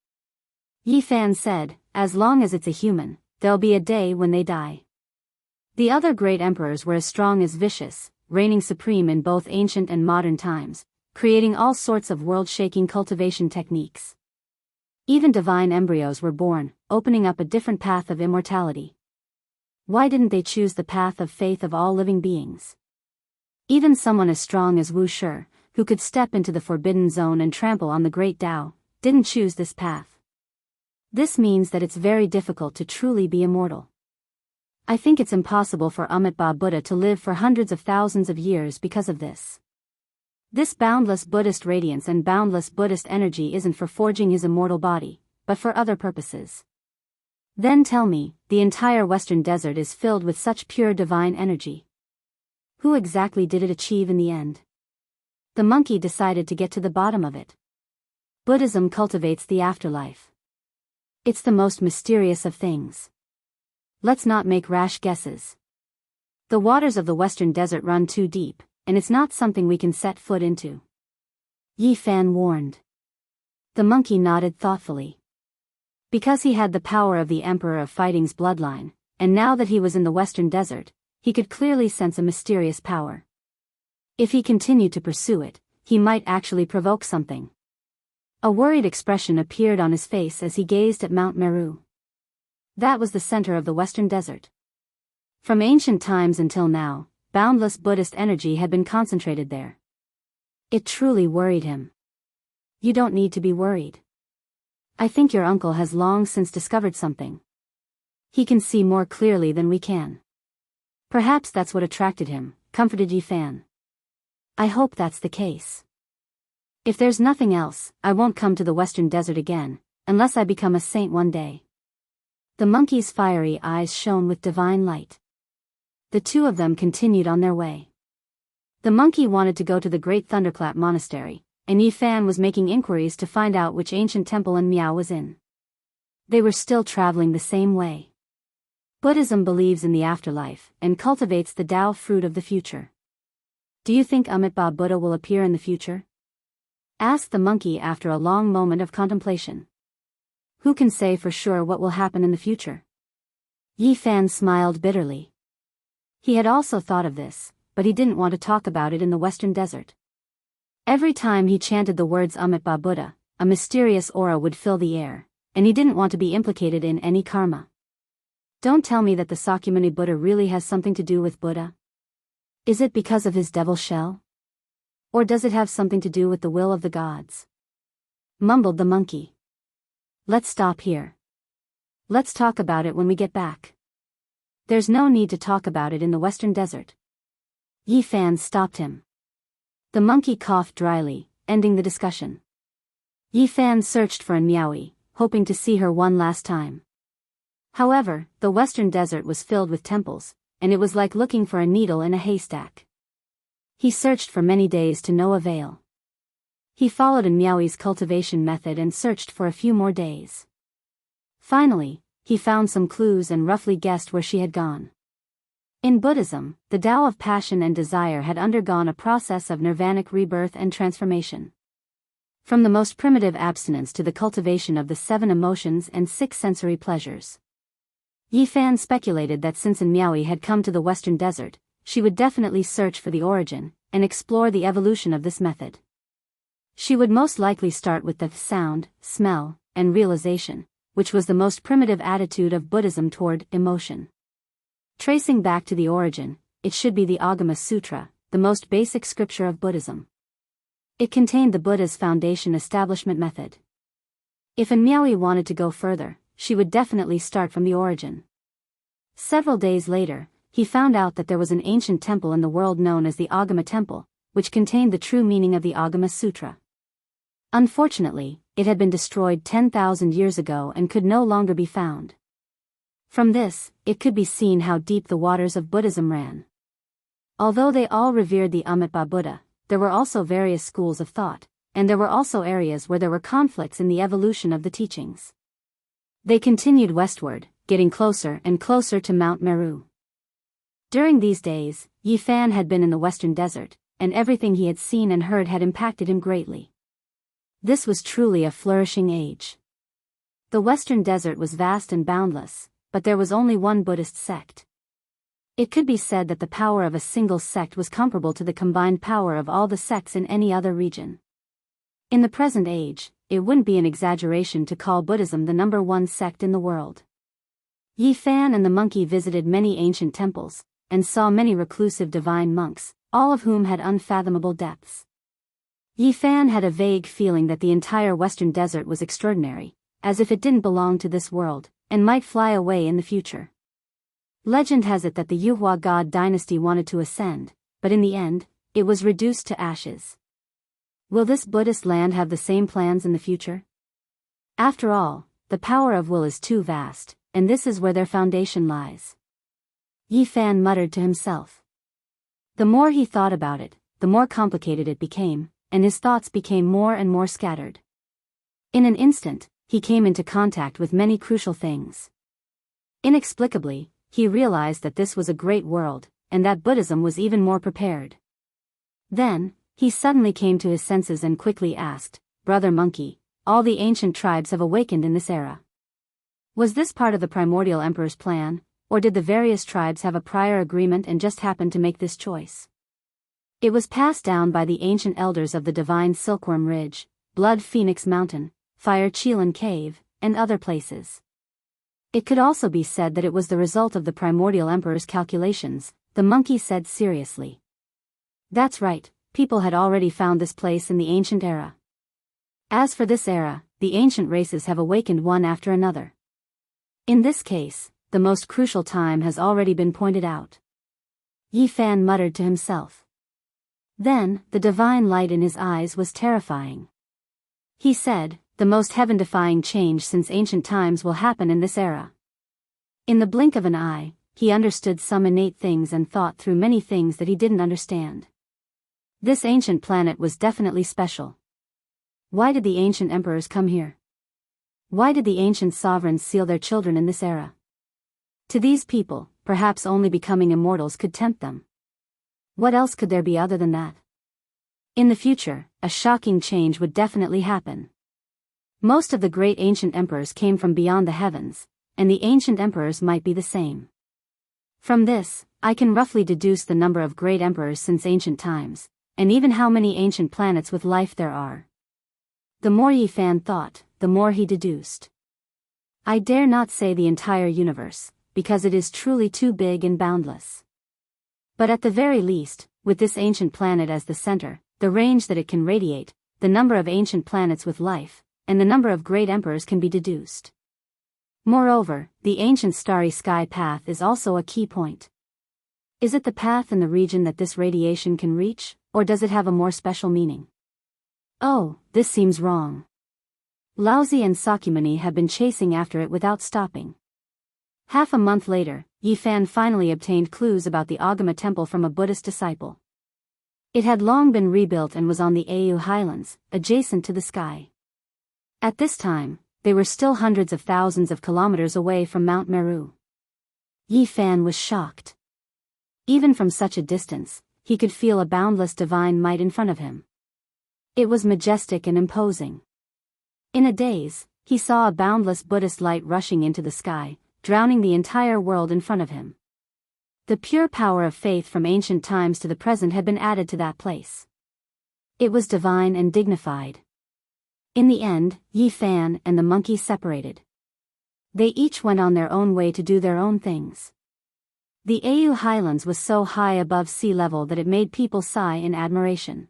Yi Fan said, as long as it's a human, there'll be a day when they die. The other great emperors were as strong as vicious, reigning supreme in both ancient and modern times, creating all sorts of world-shaking cultivation techniques. Even divine embryos were born, opening up a different path of immortality. Why didn't they choose the path of faith of all living beings? Even someone as strong as Wu Shi, who could step into the forbidden zone and trample on the great Tao, didn't choose this path. This means that it's very difficult to truly be immortal. I think it's impossible for Amitabha Buddha to live for hundreds of thousands of years because of this. This boundless Buddhist radiance and boundless Buddhist energy isn't for forging his immortal body, but for other purposes. Then tell me, the entire Western Desert is filled with such pure divine energy. Who exactly did it achieve in the end? The monkey decided to get to the bottom of it. Buddhism cultivates the afterlife. It's the most mysterious of things. Let's not make rash guesses. The waters of the Western Desert run too deep, and it's not something we can set foot into. Yi Fan warned. The monkey nodded thoughtfully. Because he had the power of the Emperor of Fighting's bloodline, and now that he was in the Western Desert, he could clearly sense a mysterious power. If he continued to pursue it, he might actually provoke something. A worried expression appeared on his face as he gazed at Mount Meru. That was the center of the Western Desert. From ancient times until now, boundless Buddhist energy had been concentrated there. It truly worried him. You don't need to be worried. I think your uncle has long since discovered something. He can see more clearly than we can. Perhaps that's what attracted him, comforted Yi Fan. I hope that's the case. If there's nothing else, I won't come to the Western Desert again, unless I become a saint one day. The monkey's fiery eyes shone with divine light. The two of them continued on their way. The monkey wanted to go to the Great Thunderclap Monastery, and Yi Fan was making inquiries to find out which ancient temple and Miao was in. They were still traveling the same way. Buddhism believes in the afterlife, and cultivates the Tao fruit of the future. Do you think Amitabha Buddha will appear in the future? Asked the monkey after a long moment of contemplation. Who can say for sure what will happen in the future? Yi Fan smiled bitterly. He had also thought of this, but he didn't want to talk about it in the Western Desert. Every time he chanted the words Amitabha Buddha, a mysterious aura would fill the air, and he didn't want to be implicated in any karma. Don't tell me that the Sakyamuni Buddha really has something to do with Buddha. Is it because of his devil shell? Or does it have something to do with the will of the gods? Mumbled the monkey. Let's stop here. Let's talk about it when we get back. There's no need to talk about it in the Western Desert. Yi Fan stopped him. The monkey coughed dryly, ending the discussion. Yi Fan searched for Miaoi, hoping to see her one last time. However, the Western Desert was filled with temples, and it was like looking for a needle in a haystack. He searched for many days to no avail. He followed Miaoi's cultivation method and searched for a few more days. Finally, he found some clues and roughly guessed where she had gone. In Buddhism, the Tao of passion and desire had undergone a process of nirvanic rebirth and transformation. From the most primitive abstinence to the cultivation of the 7 emotions and 6 sensory pleasures. Yi Fan speculated that since Miaoi had come to the Western Desert, she would definitely search for the origin, and explore the evolution of this method. She would most likely start with the sound, smell, and realization, which was the most primitive attitude of Buddhism toward emotion. Tracing back to the origin, it should be the Agama Sutra, the most basic scripture of Buddhism. It contained the Buddha's foundation establishment method. If Miaoi wanted to go further, she would definitely start from the origin. Several days later, he found out that there was an ancient temple in the world known as the Agama Temple, which contained the true meaning of the Agama Sutra. Unfortunately, it had been destroyed 10,000 years ago and could no longer be found. From this, it could be seen how deep the waters of Buddhism ran. Although they all revered the Amitabha Buddha, there were also various schools of thought, and there were also areas where there were conflicts in the evolution of the teachings. They continued westward, getting closer and closer to Mount Meru. During these days, Yi Fan had been in the Western Desert, and everything he had seen and heard had impacted him greatly. This was truly a flourishing age. The Western Desert was vast and boundless, but there was only one Buddhist sect. It could be said that the power of a single sect was comparable to the combined power of all the sects in any other region. In the present age, it wouldn't be an exaggeration to call Buddhism the #1 sect in the world. Yi Fan and the monkey visited many ancient temples, and saw many reclusive divine monks, all of whom had unfathomable depths. Yi Fan had a vague feeling that the entire Western Desert was extraordinary, as if it didn't belong to this world, and might fly away in the future. Legend has it that the Yuhua god dynasty wanted to ascend, but in the end, it was reduced to ashes. Will this Buddhist land have the same plans in the future? After all, the power of will is too vast, and this is where their foundation lies. Yi Fan muttered to himself. The more he thought about it, the more complicated it became, and his thoughts became more and more scattered. In an instant, he came into contact with many crucial things. Inexplicably, he realized that this was a great world, and that Buddhism was even more prepared. Then, he suddenly came to his senses and quickly asked, "Brother Monkey, all the ancient tribes have awakened in this era. Was this part of the primordial emperor's plan, or did the various tribes have a prior agreement and just happen to make this choice?" It was passed down by the ancient elders of the divine Silkworm Ridge, Blood Phoenix Mountain, Fire Chelan Cave, and other places. It could also be said that it was the result of the primordial emperor's calculations, the monkey said seriously. That's right, people had already found this place in the ancient era. As for this era, the ancient races have awakened one after another. In this case, the most crucial time has already been pointed out. Yi Fan muttered to himself. Then, the divine light in his eyes was terrifying. He said, "The most heaven-defying change since ancient times will happen in this era." In the blink of an eye, he understood some innate things and thought through many things that he didn't understand. This ancient planet was definitely special. Why did the ancient emperors come here? Why did the ancient sovereigns seal their children in this era? To these people, perhaps only becoming immortals could tempt them. What else could there be other than that? In the future, a shocking change would definitely happen. Most of the great ancient emperors came from beyond the heavens, and the ancient emperors might be the same. From this, I can roughly deduce the number of great emperors since ancient times, and even how many ancient planets with life there are. The more Yi Fan thought, the more he deduced. I dare not say the entire universe, because it is truly too big and boundless. But at the very least, with this ancient planet as the center, the range that it can radiate, the number of ancient planets with life, and the number of great emperors can be deduced. Moreover, the ancient starry sky path is also a key point. Is it the path in the region that this radiation can reach, or does it have a more special meaning? Oh, this seems wrong. Laozi and Sakyamuni have been chasing after it without stopping. Half a month later, Yi Fan finally obtained clues about the Agama temple from a Buddhist disciple. It had long been rebuilt and was on the Au Highlands, adjacent to the sky. At this time, they were still hundreds of thousands of kilometers away from Mount Meru. Yi Fan was shocked. Even from such a distance, he could feel a boundless divine might in front of him. It was majestic and imposing. In a daze, he saw a boundless Buddhist light rushing into the sky, drowning the entire world in front of him. The pure power of faith from ancient times to the present had been added to that place. It was divine and dignified. In the end, Yi Fan and the monkey separated. They each went on their own way to do their own things. The Au Highlands was so high above sea level that it made people sigh in admiration.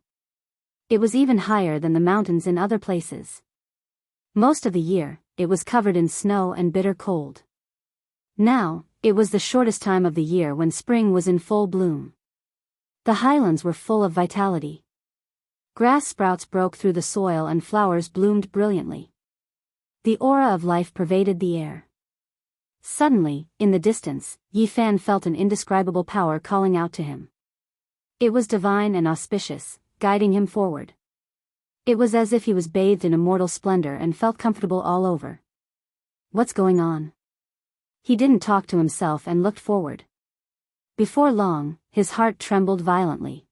It was even higher than the mountains in other places. Most of the year, it was covered in snow and bitter cold. Now, it was the shortest time of the year when spring was in full bloom. The highlands were full of vitality. Grass sprouts broke through the soil and flowers bloomed brilliantly. The aura of life pervaded the air. Suddenly, in the distance, Yi Fan felt an indescribable power calling out to him. It was divine and auspicious, guiding him forward. It was as if he was bathed in immortal splendor and felt comfortable all over. What's going on? He didn't talk to himself and looked forward. Before long, his heart trembled violently.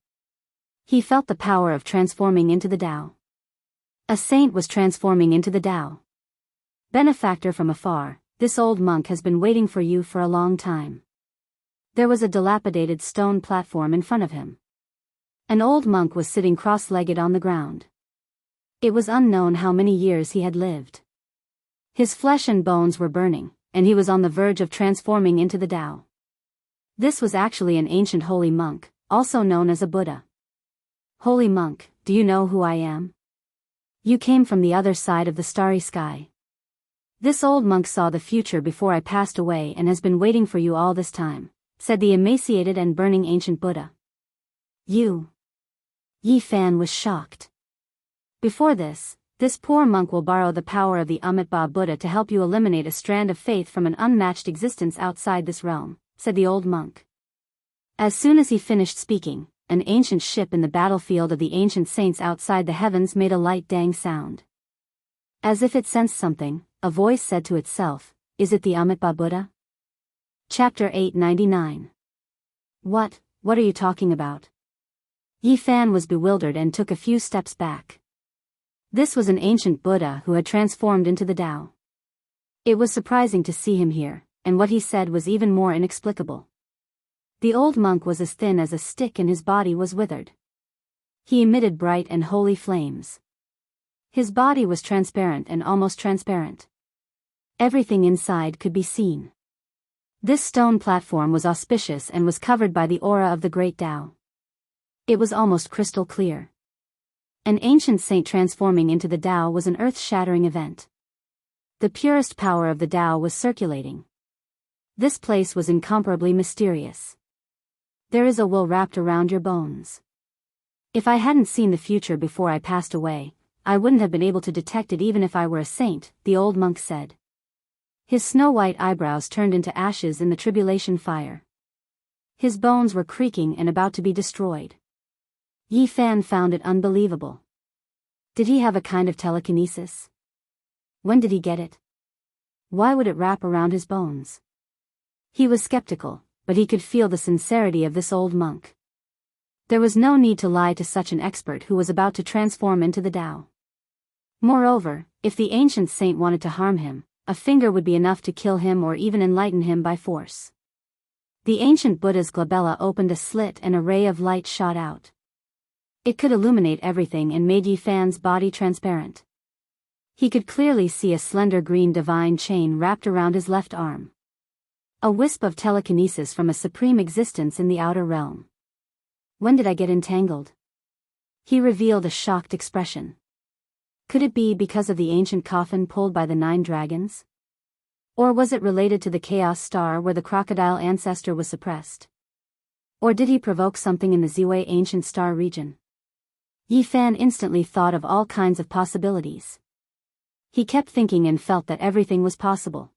He felt the power of transforming into the Tao. A saint was transforming into the Tao. Benefactor from afar, this old monk has been waiting for you for a long time. There was a dilapidated stone platform in front of him. An old monk was sitting cross-legged on the ground. It was unknown how many years he had lived. His flesh and bones were burning, and he was on the verge of transforming into the Tao. This was actually an ancient holy monk, also known as a Buddha. Holy monk, do you know who I am? You came from the other side of the starry sky. This old monk saw the future before I passed away and has been waiting for you all this time, said the emaciated and burning ancient Buddha. You. Yi Fan was shocked. Before this poor monk will borrow the power of the Amitabha Buddha to help you eliminate a strand of faith from an unmatched existence outside this realm, said the old monk. As soon as he finished speaking, an ancient ship in the battlefield of the ancient saints outside the heavens made a light dang sound. As if it sensed something, a voice said to itself, "Is it the Amitabha Buddha?" Chapter 899. What are you talking about? Yi Fan was bewildered and took a few steps back. This was an ancient Buddha who had transformed into the Tao. It was surprising to see him here, and what he said was even more inexplicable. The old monk was as thin as a stick and his body was withered. He emitted bright and holy flames. His body was transparent and almost transparent. Everything inside could be seen. This stone platform was auspicious and was covered by the aura of the great Tao. It was almost crystal clear. An ancient saint transforming into the Tao was an earth-shattering event. The purest power of the Tao was circulating. This place was incomparably mysterious. There is a will wrapped around your bones. If I hadn't seen the future before I passed away, I wouldn't have been able to detect it even if I were a saint, the old monk said. His snow-white eyebrows turned into ashes in the tribulation fire. His bones were creaking and about to be destroyed. Yi Fan found it unbelievable. Did he have a kind of telekinesis? When did he get it? Why would it wrap around his bones? He was skeptical, but he could feel the sincerity of this old monk. There was no need to lie to such an expert who was about to transform into the Tao. Moreover, if the ancient saint wanted to harm him, a finger would be enough to kill him or even enlighten him by force. The ancient Buddha's glabella opened a slit and a ray of light shot out. It could illuminate everything and made Yi Fan's body transparent. He could clearly see a slender green divine chain wrapped around his left arm. A wisp of telekinesis from a supreme existence in the outer realm. When did I get entangled? He revealed a shocked expression. Could it be because of the ancient coffin pulled by the 9 dragons? Or was it related to the chaos star where the crocodile ancestor was suppressed? Or did he provoke something in the Ziwei ancient star region? Yi Fan instantly thought of all kinds of possibilities. He kept thinking and felt that everything was possible.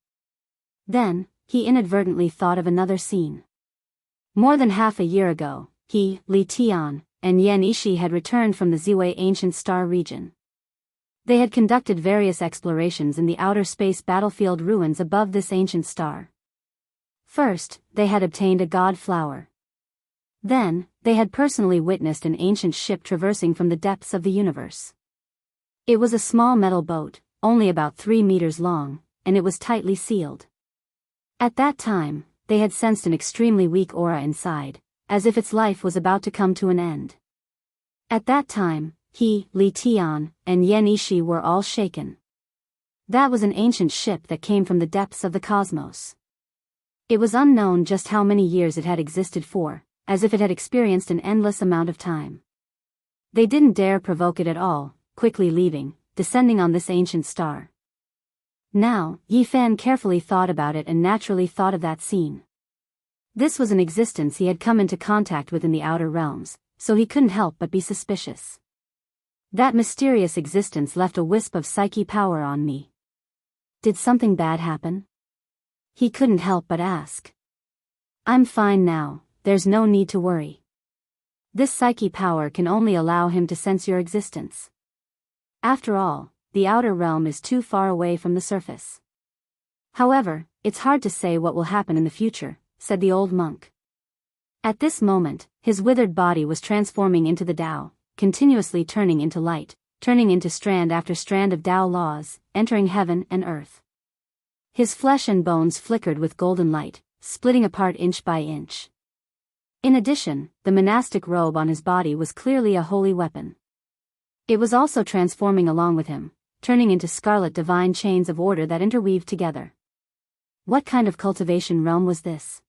Then, he inadvertently thought of another scene. More than half a year ago, he, Li Tian, and Yan Ishi had returned from the Ziwei ancient star region. They had conducted various explorations in the outer space battlefield ruins above this ancient star. First, they had obtained a god flower. Then, they had personally witnessed an ancient ship traversing from the depths of the universe. It was a small metal boat, only about 3 meters long, and it was tightly sealed. At that time, they had sensed an extremely weak aura inside, as if its life was about to come to an end. At that time, he, Li Tian, and Yan Ishi were all shaken. That was an ancient ship that came from the depths of the cosmos. It was unknown just how many years it had existed for, as if it had experienced an endless amount of time. They didn't dare provoke it at all, quickly leaving, descending on this ancient star. Now, Yi Fan carefully thought about it and naturally thought of that scene. This was an existence he had come into contact with in the outer realms, so he couldn't help but be suspicious. That mysterious existence left a wisp of psyche power on me. Did something bad happen? He couldn't help but ask. I'm fine now, there's no need to worry. This psyche power can only allow him to sense your existence. After all, the outer realm is too far away from the surface. However, it's hard to say what will happen in the future, said the old monk. At this moment, his withered body was transforming into the Tao, continuously turning into light, turning into strand after strand of Tao laws, entering heaven and earth. His flesh and bones flickered with golden light, splitting apart inch by inch. In addition, the monastic robe on his body was clearly a holy weapon. It was also transforming along with him, turning into scarlet divine chains of order that interweaved together. What kind of cultivation realm was this?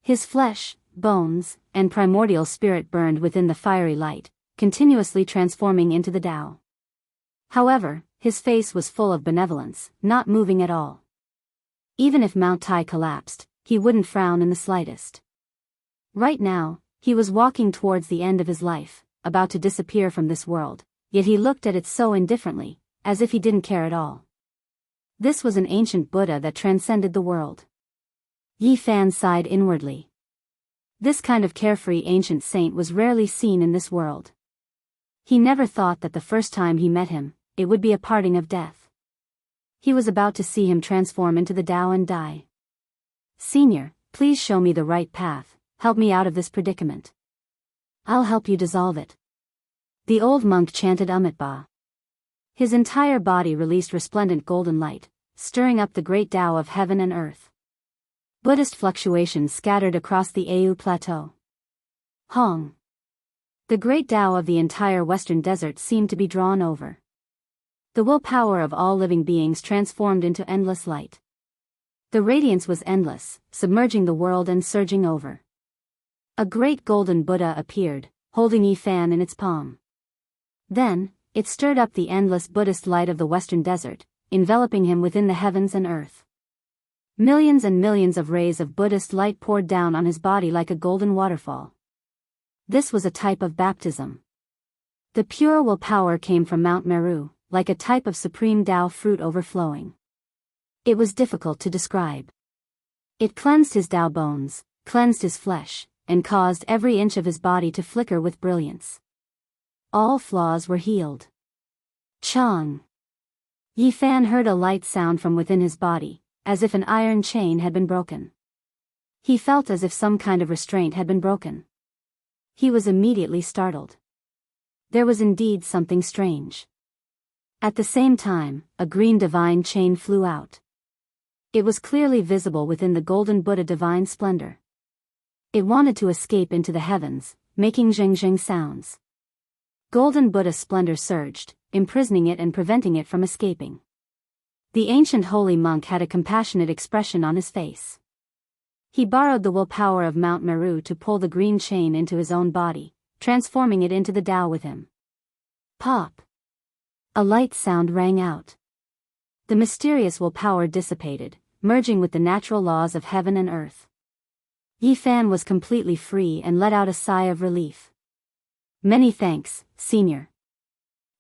His flesh, bones, and primordial spirit burned within the fiery light, continuously transforming into the Tao. However, his face was full of benevolence, not moving at all. Even if Mount Tai collapsed, he wouldn't frown in the slightest. Right now, he was walking towards the end of his life, about to disappear from this world, yet he looked at it so indifferently, as if he didn't care at all. This was an ancient Buddha that transcended the world. Yi Fan sighed inwardly. This kind of carefree ancient saint was rarely seen in this world. He never thought that the first time he met him, it would be a parting of death. He was about to see him transform into the Tao and die. "Senior, please show me the right path, help me out of this predicament. I'll help you dissolve it." The old monk chanted Amitabha. His entire body released resplendent golden light, stirring up the great Tao of heaven and earth. Buddhist fluctuations scattered across the Au Plateau. Hong. The great Tao of the entire western desert seemed to be drawn over. The willpower of all living beings transformed into endless light. The radiance was endless, submerging the world and surging over. A great golden Buddha appeared, holding Yi Fan in its palm. Then, it stirred up the endless Buddhist light of the western desert, enveloping him within the heavens and earth. Millions and millions of rays of Buddhist light poured down on his body like a golden waterfall. This was a type of baptism. The pure willpower came from Mount Meru, like a type of supreme Tao fruit overflowing. It was difficult to describe. It cleansed his Tao bones, cleansed his flesh, and caused every inch of his body to flicker with brilliance. All flaws were healed. Chang. Yi Fan heard a light sound from within his body, as if an iron chain had been broken. He felt as if some kind of restraint had been broken. He was immediately startled. There was indeed something strange. At the same time, a green divine chain flew out. It was clearly visible within the golden Buddha divine splendor. It wanted to escape into the heavens, making zheng-zheng sounds. Golden Buddha splendor surged, imprisoning it and preventing it from escaping. The ancient holy monk had a compassionate expression on his face. He borrowed the willpower of Mount Meru to pull the green chain into his own body, transforming it into the Tao with him. Pop! A light sound rang out. The mysterious willpower dissipated, merging with the natural laws of heaven and earth. Yi Fan was completely free and let out a sigh of relief. "Many thanks, Senior."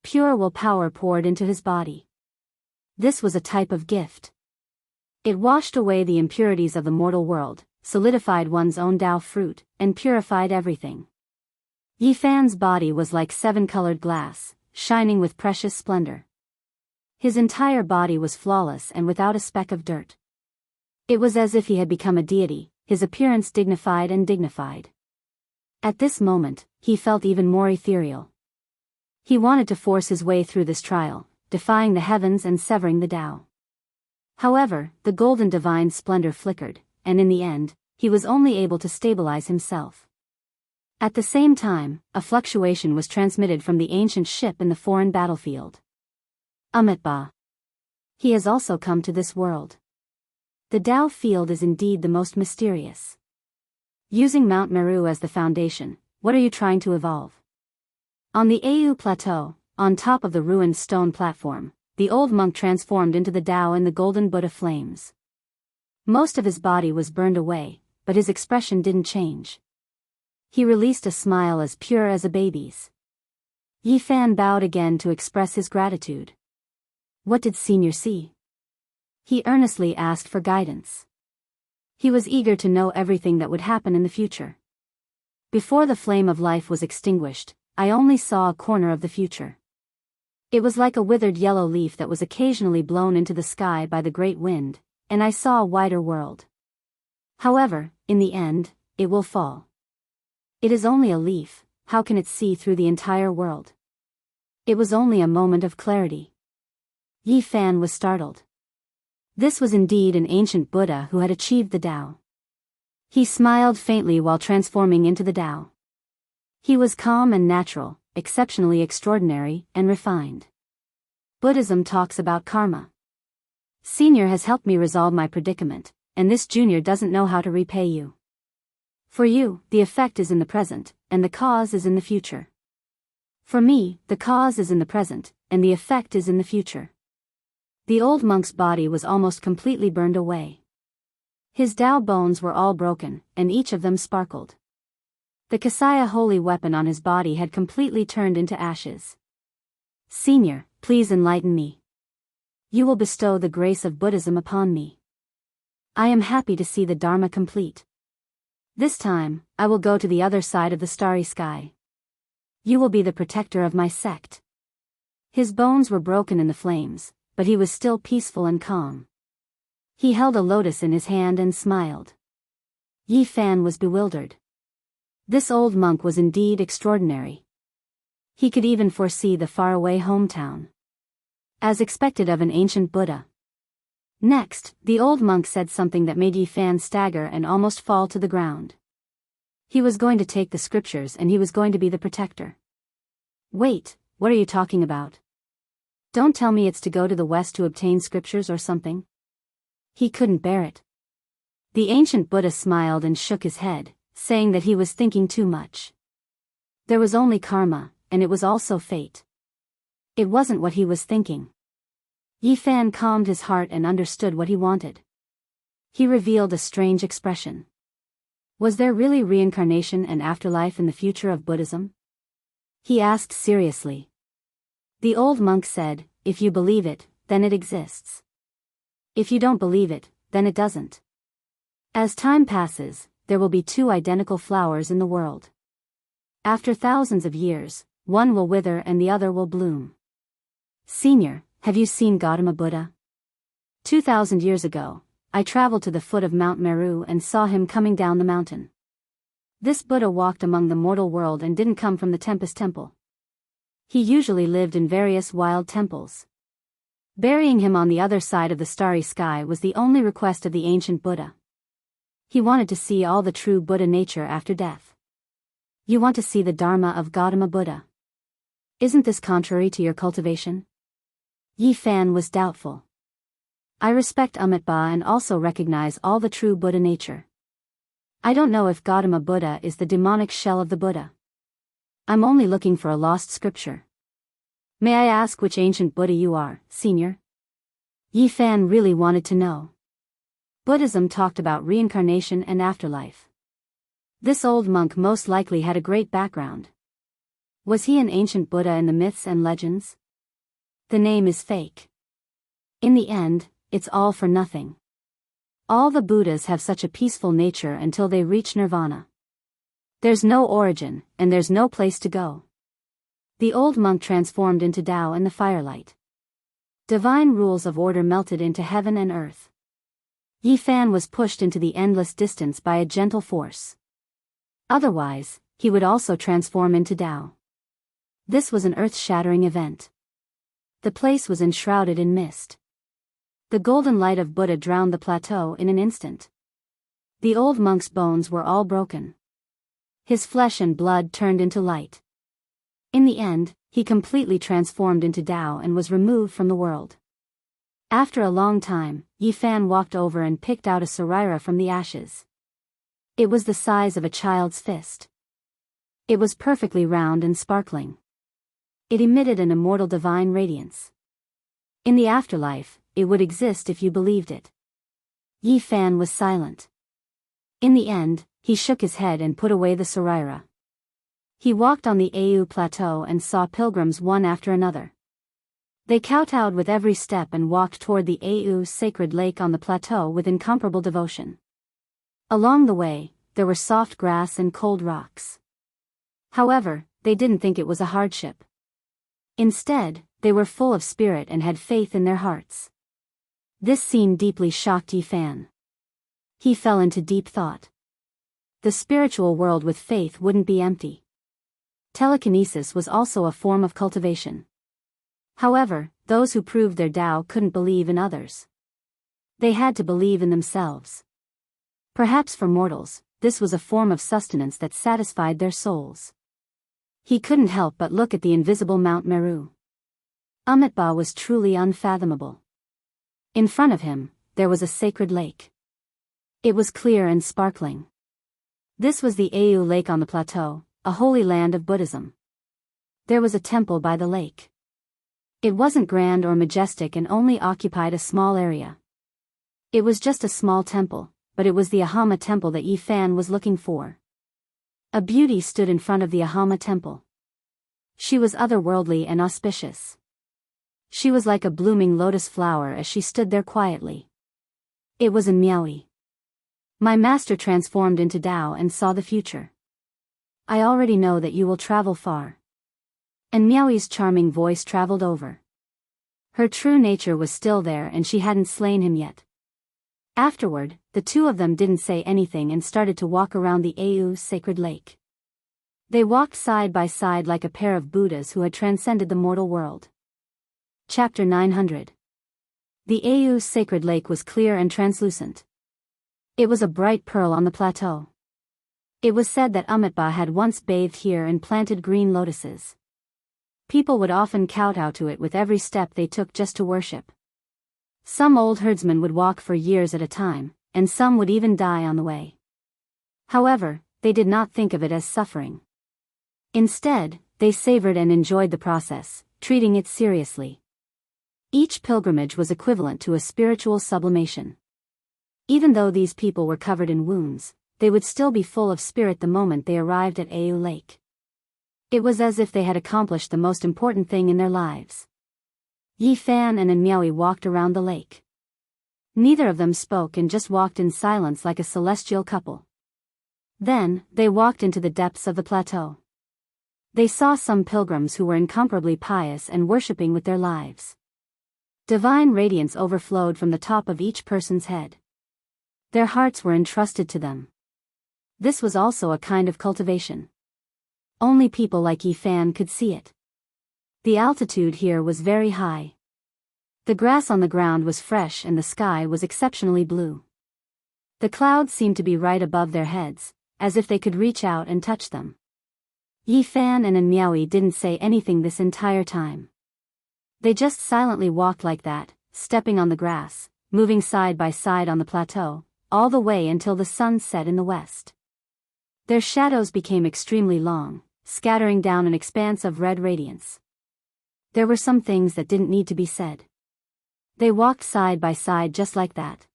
Pure willpower poured into his body. This was a type of gift. It washed away the impurities of the mortal world, solidified one's own Tao fruit, and purified everything. Yi Fan's body was like seven-colored glass, shining with precious splendor. His entire body was flawless and without a speck of dirt. It was as if he had become a deity, his appearance dignified and dignified. At this moment, he felt even more ethereal. He wanted to force his way through this trial, defying the heavens and severing the Tao. However, the golden divine splendor flickered, and in the end, he was only able to stabilize himself. At the same time, a fluctuation was transmitted from the ancient ship in the foreign battlefield. Amitabha. He has also come to this world. The Tao field is indeed the most mysterious. Using Mount Meru as the foundation, what are you trying to evolve? On the Au Plateau, on top of the ruined stone platform, the old monk transformed into the Tao in the golden Buddha flames. Most of his body was burned away, but his expression didn't change. He released a smile as pure as a baby's. Yi Fan bowed again to express his gratitude. What did Senior see? He earnestly asked for guidance. He was eager to know everything that would happen in the future. Before the flame of life was extinguished, I only saw a corner of the future. It was like a withered yellow leaf that was occasionally blown into the sky by the great wind, and I saw a wider world. However, in the end, it will fall. It is only a leaf, how can it see through the entire world? It was only a moment of clarity. Yi Fan was startled. This was indeed an ancient Buddha who had achieved the Tao. He smiled faintly while transforming into the Tao. He was calm and natural, exceptionally extraordinary and refined. Buddhism talks about karma. Senior has helped me resolve my predicament, and this junior doesn't know how to repay you. For you, the effect is in the present, and the cause is in the future. For me, the cause is in the present, and the effect is in the future. The old monk's body was almost completely burned away. His Tao bones were all broken, and each of them sparkled. The Kasaya holy weapon on his body had completely turned into ashes. Senior, please enlighten me. You will bestow the grace of Buddhism upon me. I am happy to see the Dharma complete. This time, I will go to the other side of the starry sky. You will be the protector of my sect. His bones were broken in the flames, but he was still peaceful and calm. He held a lotus in his hand and smiled. Yi Fan was bewildered. This old monk was indeed extraordinary. He could even foresee the faraway hometown, as expected of an ancient Buddha. Next, the old monk said something that made Yi Fan stagger and almost fall to the ground. He was going to take the scriptures and he was going to be the protector. Wait, what are you talking about? Don't tell me it's to go to the west to obtain scriptures or something. He couldn't bear it. The ancient Buddha smiled and shook his head, saying that he was thinking too much. There was only karma, and it was also fate. It wasn't what he was thinking. Yi Fan calmed his heart and understood what he wanted. He revealed a strange expression. Was there really reincarnation and afterlife in the future of Buddhism? He asked seriously. The old monk said, if you believe it, then it exists. If you don't believe it, then it doesn't. As time passes, there will be two identical flowers in the world. After thousands of years, one will wither and the other will bloom. Senior, have you seen Gautama Buddha? 2,000 years ago, I traveled to the foot of Mount Meru and saw him coming down the mountain. This Buddha walked among the mortal world and didn't come from the Tempest Temple. He usually lived in various wild temples. Burying him on the other side of the starry sky was the only request of the ancient Buddha. He wanted to see all the true Buddha nature after death. You want to see the Dharma of Gautama Buddha. Isn't this contrary to your cultivation? Yi Fan was doubtful. I respect Amitabha and also recognize all the true Buddha nature. I don't know if Gautama Buddha is the demonic shell of the Buddha. I'm only looking for a lost scripture. May I ask which ancient Buddha you are, Senior? Yi Fan really wanted to know. Buddhism talked about reincarnation and afterlife. This old monk most likely had a great background. Was he an ancient Buddha in the myths and legends? The name is fake. In the end, it's all for nothing. All the Buddhas have such a peaceful nature until they reach nirvana. There's no origin, and there's no place to go. The old monk transformed into Tao in the firelight. Divine rules of order melted into heaven and earth. Yi Fan was pushed into the endless distance by a gentle force. Otherwise, he would also transform into Tao. This was an earth-shattering event. The place was enshrouded in mist. The golden light of Buddha drowned the plateau in an instant. The old monk's bones were all broken. His flesh and blood turned into light. In the end, he completely transformed into Tao and was removed from the world. After a long time, Yi Fan walked over and picked out a sarira from the ashes. It was the size of a child's fist. It was perfectly round and sparkling. It emitted an immortal divine radiance. In the afterlife, it would exist if you believed it. Yi Fan was silent. In the end, he shook his head and put away the sarira. He walked on the Au plateau and saw pilgrims one after another. They kowtowed with every step and walked toward the Au sacred lake on the plateau with incomparable devotion. Along the way, there were soft grass and cold rocks. However, they didn't think it was a hardship. Instead, they were full of spirit and had faith in their hearts. This scene deeply shocked Yi Fan. He fell into deep thought. The spiritual world with faith wouldn't be empty. Telekinesis was also a form of cultivation. However, those who proved their Tao couldn't believe in others. They had to believe in themselves. Perhaps for mortals, this was a form of sustenance that satisfied their souls. He couldn't help but look at the invisible Mount Meru. Amitabha was truly unfathomable. In front of him, there was a sacred lake. It was clear and sparkling. This was the Au lake on the plateau, a holy land of Buddhism. There was a temple by the lake. It wasn't grand or majestic and only occupied a small area. It was just a small temple, but it was the Ahama temple that Yi Fan was looking for. A beauty stood in front of the Ahama temple. She was otherworldly and auspicious. She was like a blooming lotus flower as she stood there quietly. It was in Miaoi. My master transformed into Tao and saw the future. I already know that you will travel far. And Miaoi's charming voice traveled over. Her true nature was still there and she hadn't slain him yet. Afterward, the two of them didn't say anything and started to walk around the Au sacred lake. They walked side by side like a pair of Buddhas who had transcended the mortal world. Chapter 900. The Au sacred lake was clear and translucent. It was a bright pearl on the plateau. It was said that Amitabha had once bathed here and planted green lotuses. People would often kowtow to it with every step they took just to worship. Some old herdsmen would walk for years at a time, and some would even die on the way. However, they did not think of it as suffering. Instead, they savored and enjoyed the process, treating it seriously. Each pilgrimage was equivalent to a spiritual sublimation. Even though these people were covered in wounds, they would still be full of spirit the moment they arrived at Au Lake. It was as if they had accomplished the most important thing in their lives. Yi Fan and Miaoi walked around the lake. Neither of them spoke and just walked in silence like a celestial couple. Then, they walked into the depths of the plateau. They saw some pilgrims who were incomparably pious and worshipping with their lives. Divine radiance overflowed from the top of each person's head. Their hearts were entrusted to them. This was also a kind of cultivation. Only people like Yi Fan could see it. The altitude here was very high. The grass on the ground was fresh and the sky was exceptionally blue. The clouds seemed to be right above their heads, as if they could reach out and touch them. Yi Fan and Miaoi didn't say anything this entire time. They just silently walked like that, stepping on the grass, moving side by side on the plateau, all the way until the sun set in the west. Their shadows became extremely long, scattering down an expanse of red radiance. There were some things that didn't need to be said. They walked side by side just like that.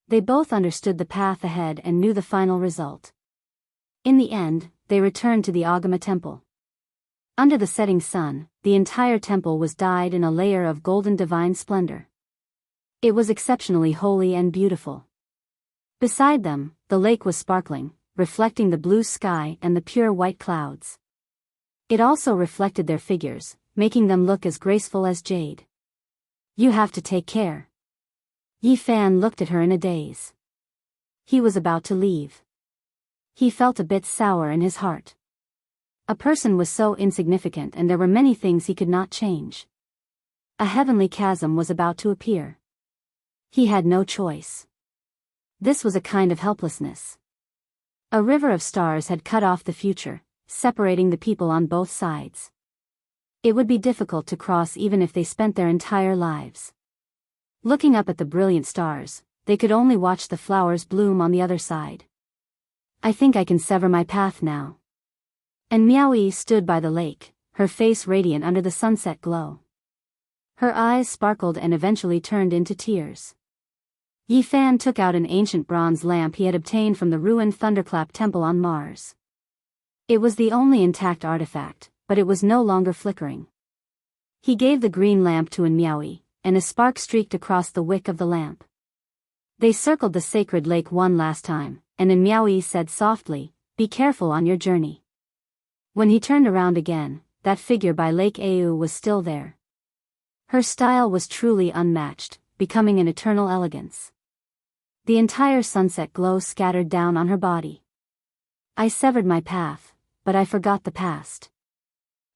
They both understood the path ahead and knew the final result. In the end, they returned to the Agama temple. Under the setting sun, the entire temple was dyed in a layer of golden divine splendor. It was exceptionally holy and beautiful. Beside them, the lake was sparkling, reflecting the blue sky and the pure white clouds. It also reflected their figures, making them look as graceful as jade. You have to take care. Yi Fan looked at her in a daze. He was about to leave. He felt a bit sour in his heart. A person was so insignificant and there were many things he could not change. A heavenly chasm was about to appear. He had no choice. This was a kind of helplessness. A river of stars had cut off the future, separating the people on both sides. It would be difficult to cross even if they spent their entire lives. Looking up at the brilliant stars, they could only watch the flowers bloom on the other side. I think I can sever my path now. And Miaoi stood by the lake, her face radiant under the sunset glow. Her eyes sparkled and eventually turned into tears. Yi Fan took out an ancient bronze lamp he had obtained from the ruined Thunderclap Temple on Mars. It was the only intact artifact, but it was no longer flickering. He gave the green lamp to Miaoi, and a spark streaked across the wick of the lamp. They circled the sacred lake one last time, and Miaoi said softly, "Be careful on your journey." When he turned around again, that figure by Lake Au was still there. Her style was truly unmatched, becoming an eternal elegance. The entire sunset glow scattered down on her body. I severed my path, but I forgot the past.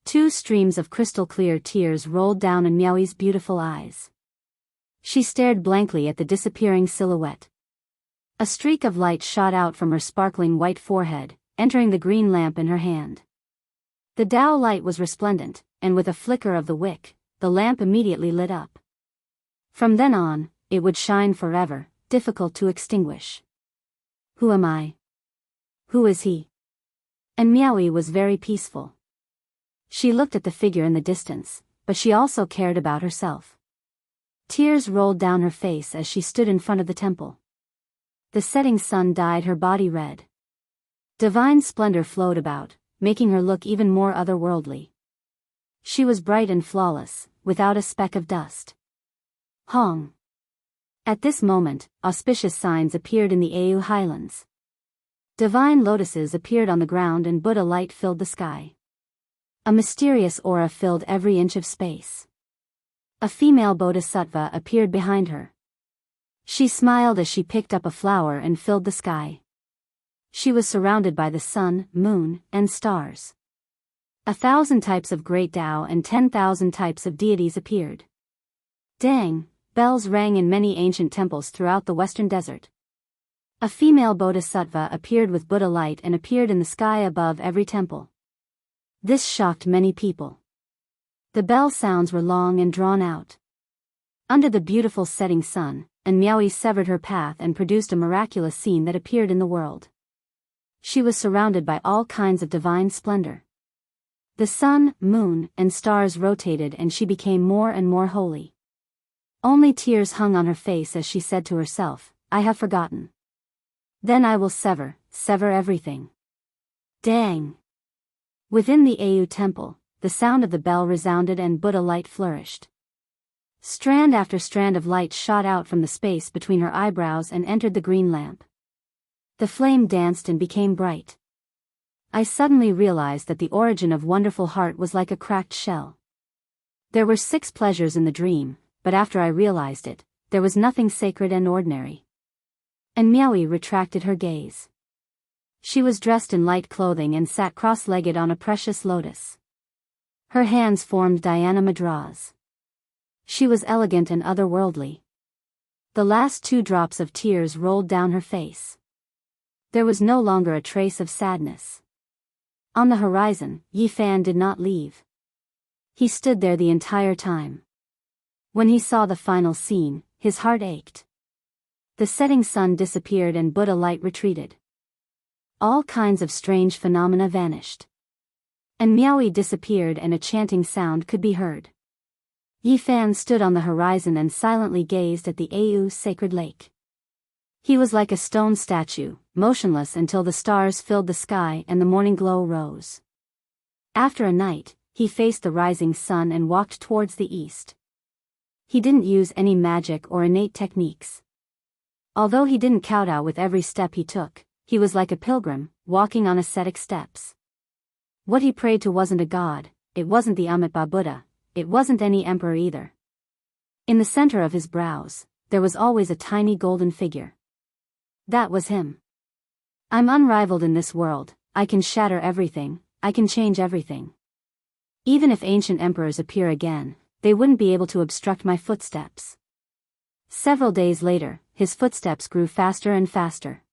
Two streams of crystal-clear tears rolled down in Miaoi's beautiful eyes. She stared blankly at the disappearing silhouette. A streak of light shot out from her sparkling white forehead, entering the green lamp in her hand. The Tao light was resplendent, and with a flicker of the wick, the lamp immediately lit up. From then on, it would shine forever, difficult to extinguish. Who am I? Who is he? And Miaoi was very peaceful. She looked at the figure in the distance, but she also cared about herself. Tears rolled down her face as she stood in front of the temple. The setting sun dyed her body red. Divine splendor flowed about, making her look even more otherworldly. She was bright and flawless, without a speck of dust. Hong. At this moment, auspicious signs appeared in the Au highlands. Divine lotuses appeared on the ground and Buddha light filled the sky. A mysterious aura filled every inch of space. A female bodhisattva appeared behind her. She smiled as she picked up a flower and filled the sky. She was surrounded by the sun, moon, and stars. 1,000 types of great Tao and 10,000 types of deities appeared. Dang, bells rang in many ancient temples throughout the western desert. A female bodhisattva appeared with Buddha light and appeared in the sky above every temple. This shocked many people. The bell sounds were long and drawn out. Under the beautiful setting sun, and Miaoi severed her path and produced a miraculous scene that appeared in the world. She was surrounded by all kinds of divine splendor. The sun, moon, and stars rotated and she became more and more holy. Only tears hung on her face as she said to herself, "I have forgotten. Then I will sever everything." Dang! Within the Au temple, the sound of the bell resounded and Buddha light flourished. Strand after strand of light shot out from the space between her eyebrows and entered the green lamp. The flame danced and became bright. I suddenly realized that the origin of Wonderful Heart was like a cracked shell. There were 6 pleasures in the dream, but after I realized it, there was nothing sacred and ordinary. And Miaoi retracted her gaze. She was dressed in light clothing and sat cross-legged on a precious lotus. Her hands formed dhyana mudras. She was elegant and otherworldly. The last 2 drops of tears rolled down her face. There was no longer a trace of sadness. On the horizon, Yi Fan did not leave. He stood there the entire time. When he saw the final scene, his heart ached. The setting sun disappeared and Buddha light retreated. All kinds of strange phenomena vanished. And Miaoi disappeared and a chanting sound could be heard. Yi Fan stood on the horizon and silently gazed at the Au sacred lake. He was like a stone statue, motionless until the stars filled the sky and the morning glow rose. After a night, he faced the rising sun and walked towards the east. He didn't use any magic or innate techniques. Although he didn't kowtow with every step he took, he was like a pilgrim, walking on ascetic steps. What he prayed to wasn't a god, it wasn't the Amitabha Buddha, it wasn't any emperor either. In the center of his brows, there was always a tiny golden figure. That was him. I'm unrivaled in this world, I can shatter everything, I can change everything. Even if ancient emperors appear again, they wouldn't be able to obstruct my footsteps. Several days later, his footsteps grew faster and faster.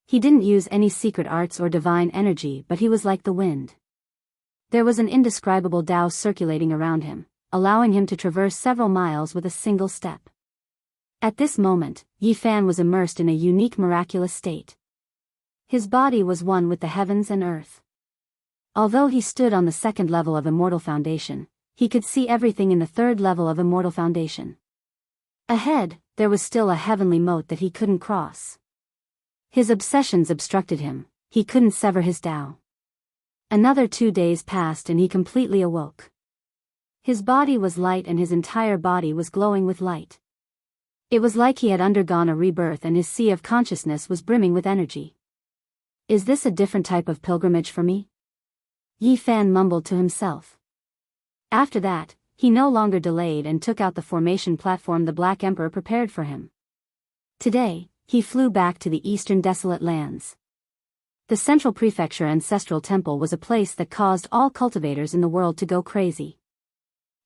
He didn't use any secret arts or divine energy, but he was like the wind. There was an indescribable Tao circulating around him, allowing him to traverse several miles with a single step. At this moment, Yi Fan was immersed in a unique miraculous state. His body was one with the heavens and earth. Although he stood on the 2nd level of Immortal Foundation, he could see everything in the 3rd level of Immortal Foundation. Ahead, there was still a heavenly moat that he couldn't cross. His obsessions obstructed him, he couldn't sever his Tao. Another 2 days passed and he completely awoke. His body was light and his entire body was glowing with light. It was like he had undergone a rebirth and his sea of consciousness was brimming with energy. Is this a different type of pilgrimage for me? Yi Fan mumbled to himself. After that, he no longer delayed and took out the formation platform the Black Emperor prepared for him. Today, he flew back to the eastern desolate lands. The Central Prefecture Ancestral Temple was a place that caused all cultivators in the world to go crazy.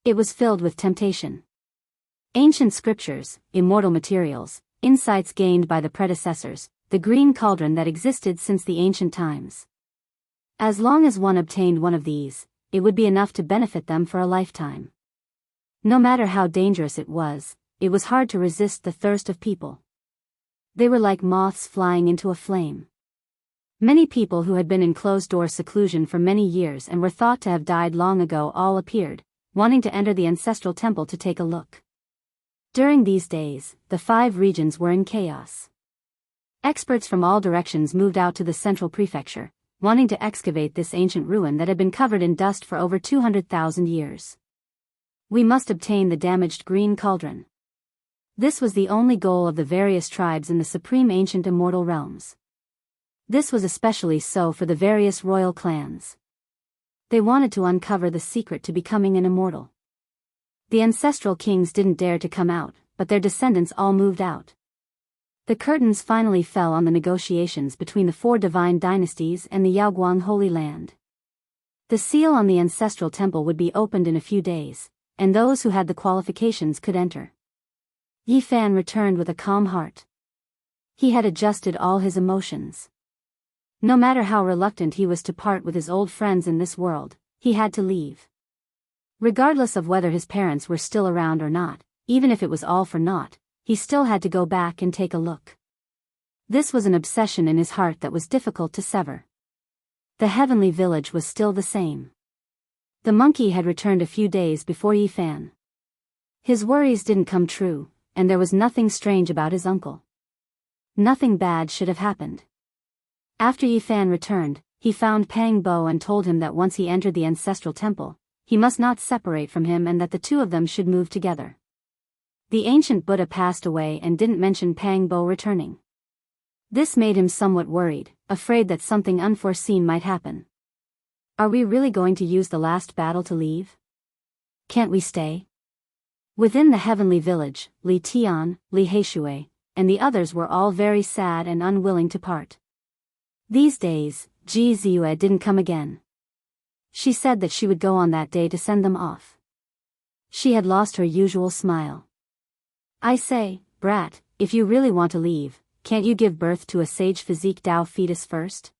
It was filled with temptation. Ancient scriptures, immortal materials, insights gained by the predecessors, the green cauldron that existed since the ancient times. As long as one obtained one of these, it would be enough to benefit them for a lifetime. No matter how dangerous it was hard to resist the thirst of people. They were like moths flying into a flame. Many people who had been in closed-door seclusion for many years and were thought to have died long ago all appeared, wanting to enter the ancestral temple to take a look. During these days, the 5 regions were in chaos. Experts from all directions moved out to the central prefecture, wanting to excavate this ancient ruin that had been covered in dust for over 200,000 years. We must obtain the damaged green cauldron. This was the only goal of the various tribes in the supreme ancient immortal realms. This was especially so for the various royal clans. They wanted to uncover the secret to becoming an immortal. The ancestral kings didn't dare to come out, but their descendants all moved out. The curtains finally fell on the negotiations between the four divine dynasties and the Yaoguang Holy Land. The seal on the ancestral temple would be opened in a few days, and those who had the qualifications could enter. Yi Fan returned with a calm heart. He had adjusted all his emotions. No matter how reluctant he was to part with his old friends in this world, he had to leave. Regardless of whether his parents were still around or not, even if it was all for naught, he still had to go back and take a look. This was an obsession in his heart that was difficult to sever. The heavenly village was still the same. The monkey had returned a few days before Yi Fan. His worries didn't come true, and there was nothing strange about his uncle. Nothing bad should have happened. After Yi Fan returned, he found Pang Bo and told him that once he entered the ancestral temple, he must not separate from him and that the two of them should move together. The ancient Buddha passed away and didn't mention Pang Bo returning. This made him somewhat worried, afraid that something unforeseen might happen. Are we really going to use the last battle to leave? Can't we stay? Within the heavenly village, Li Tian, Li Heishui, and the others were all very sad and unwilling to part. These days, Ji Ziyue didn't come again. She said that she would go on that day to send them off. She had lost her usual smile. I say, brat, if you really want to leave, can't you give birth to a sage physique Dao fetus first?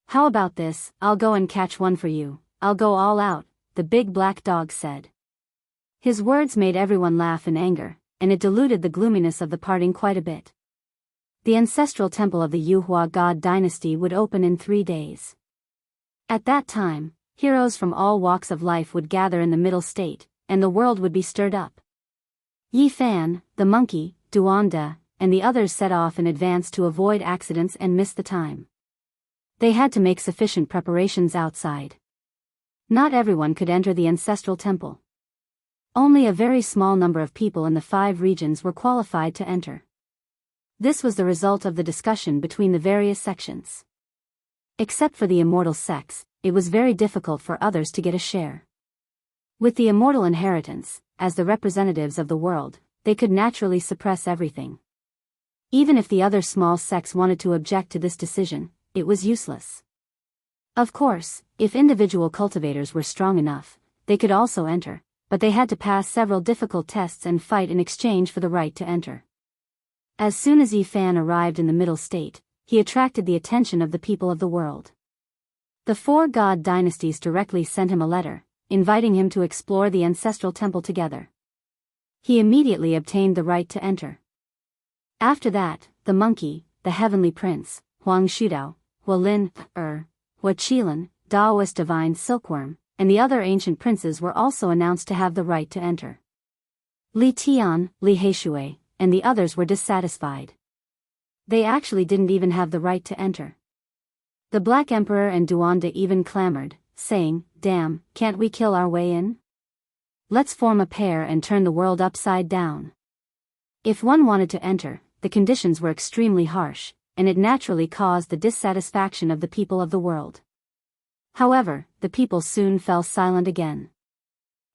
How about this, I'll go and catch one for you, I'll go all out, the big black dog said. His words made everyone laugh in anger, and it diluted the gloominess of the parting quite a bit. The ancestral temple of the Yuhua God dynasty would open in 3 days. At that time, heroes from all walks of life would gather in the middle state, and the world would be stirred up. Yi Fan, the monkey, Duanda, and the others set off in advance to avoid accidents and miss the time. They had to make sufficient preparations outside. Not everyone could enter the ancestral temple. Only a very small number of people in the 5 regions were qualified to enter. This was the result of the discussion between the various sections. Except for the immortal sects, it was very difficult for others to get a share. With the immortal inheritance, as the representatives of the world, they could naturally suppress everything. Even if the other small sects wanted to object to this decision, it was useless. Of course, if individual cultivators were strong enough, they could also enter, but they had to pass several difficult tests and fight in exchange for the right to enter. As soon as Yi Fan arrived in the middle state, he attracted the attention of the people of the world. The 4 god dynasties directly sent him a letter, inviting him to explore the ancestral temple together. He immediately obtained the right to enter. After that, the monkey, the heavenly prince, Huang Shudao, Hua Lin, Hua Qilin, Daoist divine silkworm, and the other ancient princes were also announced to have the right to enter. Li Tian, Li Heishui, and the others were dissatisfied. They actually didn't even have the right to enter. The Black Emperor and Duanda even clamored, saying, "Damn, can't we kill our way in? Let's form a pair and turn the world upside down." If one wanted to enter, the conditions were extremely harsh, and it naturally caused the dissatisfaction of the people of the world. However, the people soon fell silent again.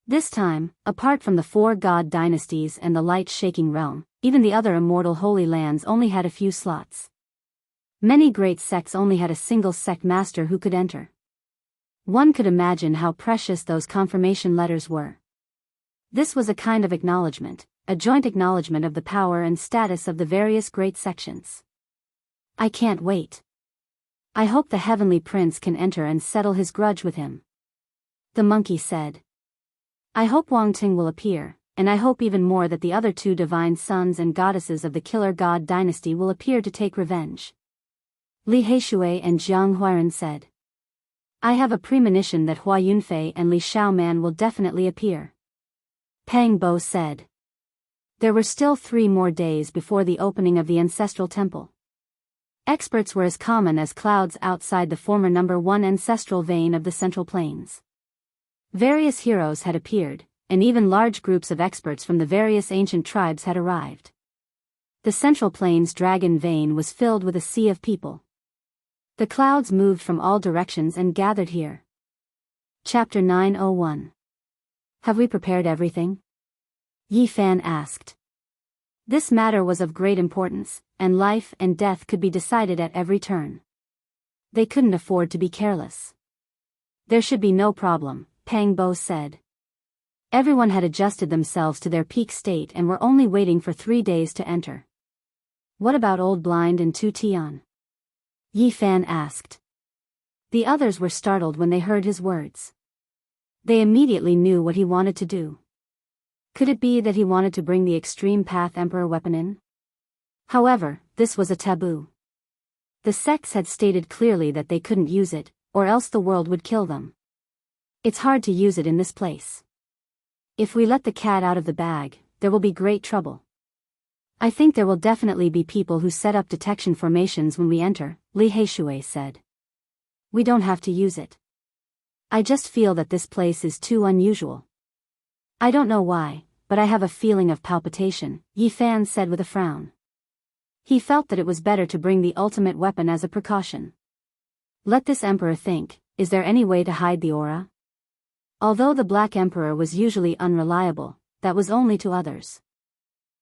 This time, apart from the 4 god dynasties and the light-shaking realm, even the other immortal holy lands only had a few slots. Many great sects only had a single sect master who could enter. One could imagine how precious those confirmation letters were. This was a kind of acknowledgement, a joint acknowledgement of the power and status of the various great sections. I can't wait. I hope the heavenly prince can enter and settle his grudge with him. The monkey said. I hope Wang Ting will appear, and I hope even more that the other 2 divine sons and goddesses of the killer god dynasty will appear to take revenge. Li Heishui and Jiang Huiran said. I have a premonition that Hua Yunfei and Li Xiaoman will definitely appear. Pang Bo said. There were still 3 more days before the opening of the ancestral temple. Experts were as common as clouds outside the former number 1 ancestral vein of the Central Plains. Various heroes had appeared, and even large groups of experts from the various ancient tribes had arrived. The Central Plains dragon vein was filled with a sea of people. The clouds moved from all directions and gathered here. Chapter 901. Have we prepared everything? Yi Fan asked. This matter was of great importance, and life and death could be decided at every turn. They couldn't afford to be careless. There should be no problem, Pang Bo said. Everyone had adjusted themselves to their peak state and were only waiting for 3 days to enter. What about Old Blind and Tu Tian? Yi Fan asked. The others were startled when they heard his words. They immediately knew what he wanted to do. Could it be that he wanted to bring the Extreme Path Emperor weapon in? However, this was a taboo. The sects had stated clearly that they couldn't use it, or else the world would kill them. It's hard to use it in this place. If we let the cat out of the bag, there will be great trouble. I think there will definitely be people who set up detection formations when we enter, Li Heishui said. We don't have to use it. I just feel that this place is too unusual. I don't know why, but I have a feeling of palpitation, Yi Fan said with a frown. He felt that it was better to bring the ultimate weapon as a precaution. Let this emperor think, is there any way to hide the aura? Although the Black Emperor was usually unreliable, that was only to others.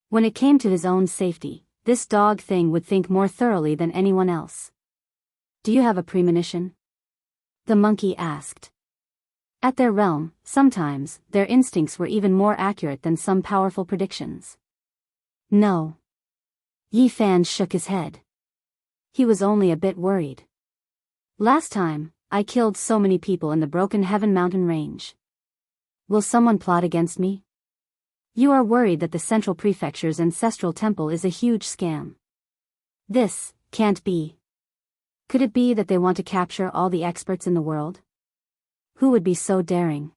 When it came to his own safety, this dog thing would think more thoroughly than anyone else. Do you have a premonition? The monkey asked. At their realm, sometimes, their instincts were even more accurate than some powerful predictions. No. Yi Fan shook his head. He was only a bit worried. Last time, I killed so many people in the Broken Heaven mountain range. Will someone plot against me? You are worried that the Central Prefecture's ancestral temple is a huge scam. This can't be. Could it be that they want to capture all the experts in the world? Who would be so daring?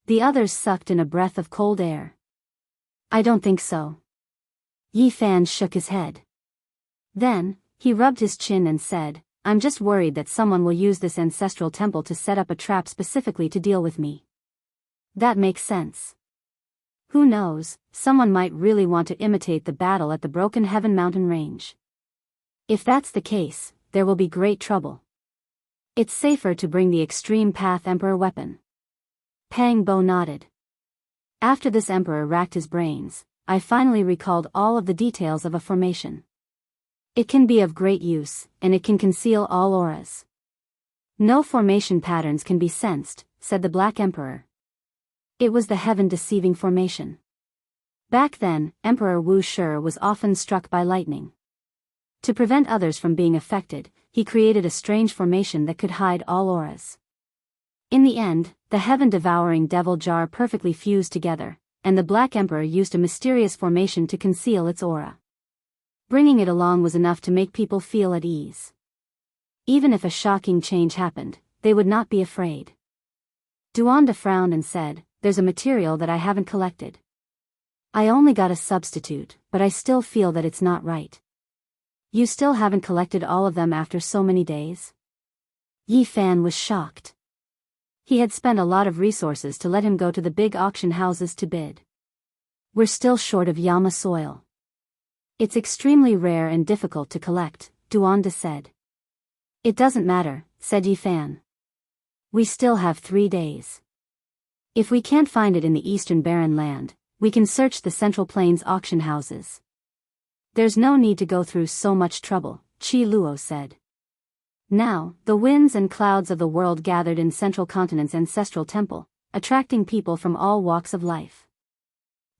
The others sucked in a breath of cold air. I don't think so. Yi Fan shook his head. Then, he rubbed his chin and said, I'm just worried that someone will use this ancestral temple to set up a trap specifically to deal with me. That makes sense. Who knows, someone might really want to imitate the battle at the Broken Heaven mountain range. If that's the case, there will be great trouble. It's safer to bring the Extreme Path Emperor weapon. Pang Bo nodded. After this emperor racked his brains, I finally recalled all of the details of a formation. It can be of great use, and it can conceal all auras. No formation patterns can be sensed, said the Black Emperor. It was the heaven-deceiving formation. Back then, Emperor Wu Shi was often struck by lightning. To prevent others from being affected, he created a strange formation that could hide all auras. In the end, the heaven-devouring devil jar perfectly fused together, and the Black Emperor used a mysterious formation to conceal its aura. Bringing it along was enough to make people feel at ease. Even if a shocking change happened, they would not be afraid. Duanda frowned and said, There's a material that I haven't collected. I only got a substitute, but I still feel that it's not right. You still haven't collected all of them after so many days? Yi Fan was shocked. He had spent a lot of resources to let him go to the big auction houses to bid. We're still short of Yama soil. It's extremely rare and difficult to collect, Duanda said. It doesn't matter, said Yi Fan. We still have 3 days. If we can't find it in the eastern barren land, we can search the Central Plains auction houses. There's no need to go through so much trouble, Qi Luo said. Now, the winds and clouds of the world gathered in Central Continent's ancestral temple, attracting people from all walks of life.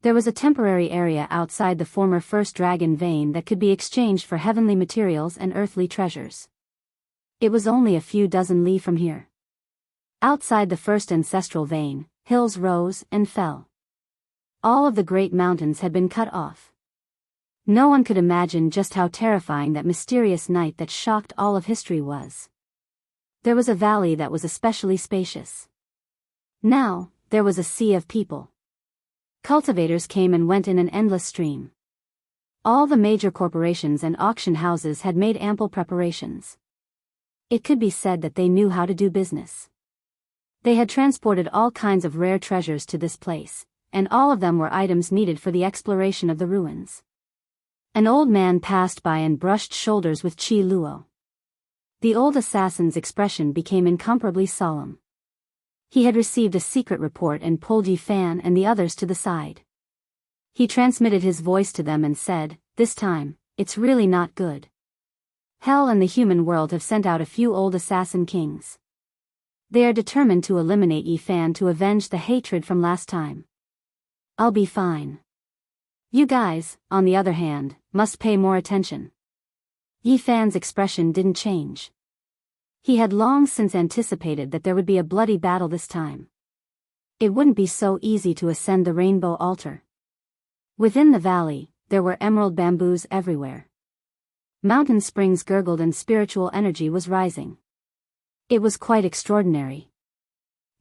There was a temporary area outside the former First Dragon Vein that could be exchanged for heavenly materials and earthly treasures. It was only a few dozen li from here. Outside the First Ancestral Vein, hills rose and fell. All of the great mountains had been cut off. No one could imagine just how terrifying that mysterious night that shocked all of history was. There was a valley that was especially spacious. Now, there was a sea of people. Cultivators came and went in an endless stream. All the major corporations and auction houses had made ample preparations. It could be said that they knew how to do business. They had transported all kinds of rare treasures to this place, and all of them were items needed for the exploration of the ruins. An old man passed by and brushed shoulders with Chi Luo. The old assassin's expression became incomparably solemn. He had received a secret report and pulled Yi Fan and the others to the side. He transmitted his voice to them and said, "This time, it's really not good. Hell and the human world have sent out a few old assassin kings. They are determined to eliminate Yi Fan to avenge the hatred from last time. I'll be fine. You guys, on the other hand, must pay more attention." Yi Fan's expression didn't change. He had long since anticipated that there would be a bloody battle this time. It wouldn't be so easy to ascend the rainbow altar. Within the valley, there were emerald bamboos everywhere. Mountain springs gurgled and spiritual energy was rising. It was quite extraordinary.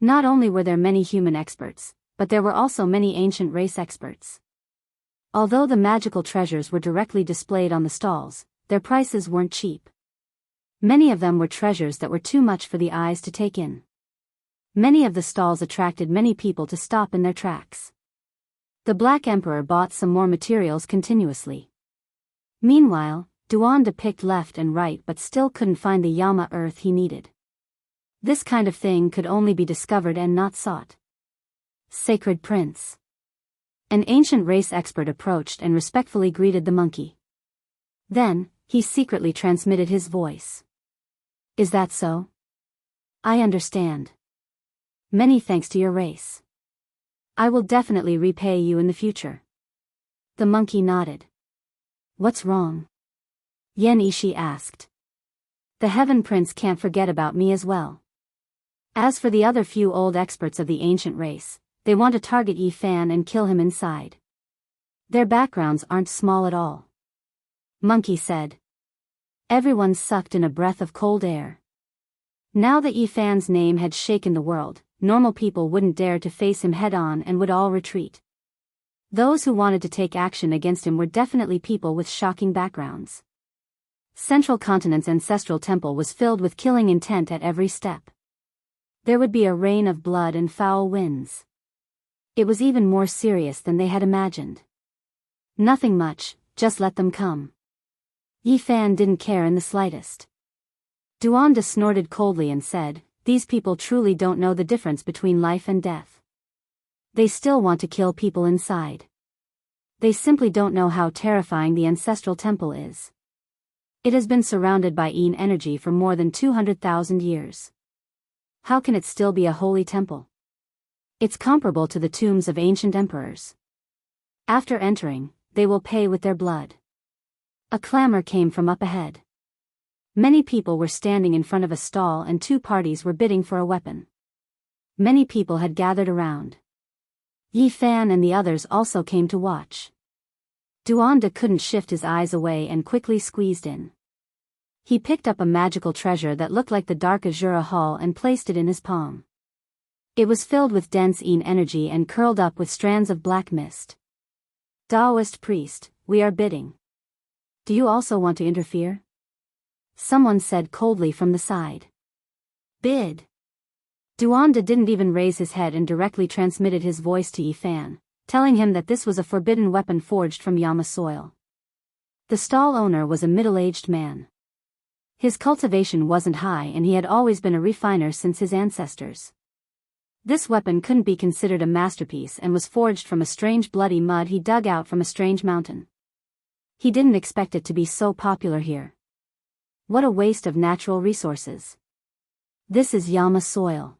Not only were there many human experts, but there were also many ancient race experts. Although the magical treasures were directly displayed on the stalls, their prices weren't cheap. Many of them were treasures that were too much for the eyes to take in. Many of the stalls attracted many people to stop in their tracks. The Black Emperor bought some more materials continuously. Meanwhile, Duanda picked left and right but still couldn't find the Yama earth he needed. This kind of thing could only be discovered and not sought. Sacred Prince. An ancient race expert approached and respectfully greeted the monkey. Then, he secretly transmitted his voice. "Is that so? I understand. Many thanks to your race. I will definitely repay you in the future." The monkey nodded. "What's wrong?" Yen Ishi asked. "The Heaven Prince can't forget about me as well. As for the other few old experts of the ancient race, they want to target Yi Fan and kill him inside. Their backgrounds aren't small at all." Monkey said. Everyone sucked in a breath of cold air. Now that Yi Fan's name had shaken the world, normal people wouldn't dare to face him head-on and would all retreat. Those who wanted to take action against him were definitely people with shocking backgrounds. Central Continent's ancestral temple was filled with killing intent at every step. There would be a rain of blood and foul winds. It was even more serious than they had imagined. Nothing much, just let them come. Yi Fan didn't care in the slightest. Duanda snorted coldly and said, "These people truly don't know the difference between life and death. They still want to kill people inside. They simply don't know how terrifying the ancestral temple is. It has been surrounded by Yin energy for more than 200,000 years. How can it still be a holy temple? It's comparable to the tombs of ancient emperors. After entering, they will pay with their blood." A clamor came from up ahead. Many people were standing in front of a stall and two parties were bidding for a weapon. Many people had gathered around. Yi Fan and the others also came to watch. Duanda couldn't shift his eyes away and quickly squeezed in. He picked up a magical treasure that looked like the dark azure hull and placed it in his palm. It was filled with dense Yin energy and curled up with strands of black mist. "Taoist priest, we are bidding. Do you also want to interfere?" Someone said coldly from the side. "Bid." Duanda didn't even raise his head and directly transmitted his voice to Yi Fan, telling him that this was a forbidden weapon forged from Yama soil. The stall owner was a middle-aged man. His cultivation wasn't high and he had always been a refiner since his ancestors. This weapon couldn't be considered a masterpiece and was forged from a strange bloody mud he dug out from a strange mountain. He didn't expect it to be so popular here. What a waste of natural resources. This is Yama soil.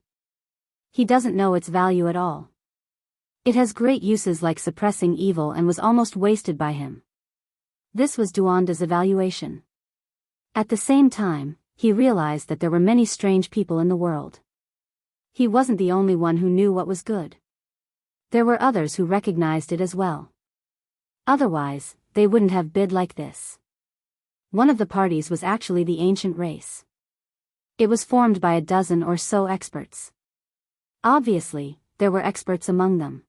He doesn't know its value at all. It has great uses like suppressing evil and was almost wasted by him. This was Duanda's evaluation. At the same time, he realized that there were many strange people in the world. He wasn't the only one who knew what was good. There were others who recognized it as well. Otherwise, they wouldn't have bid like this. One of the parties was actually the ancient race. It was formed by a dozen or so experts. Obviously, there were experts among them.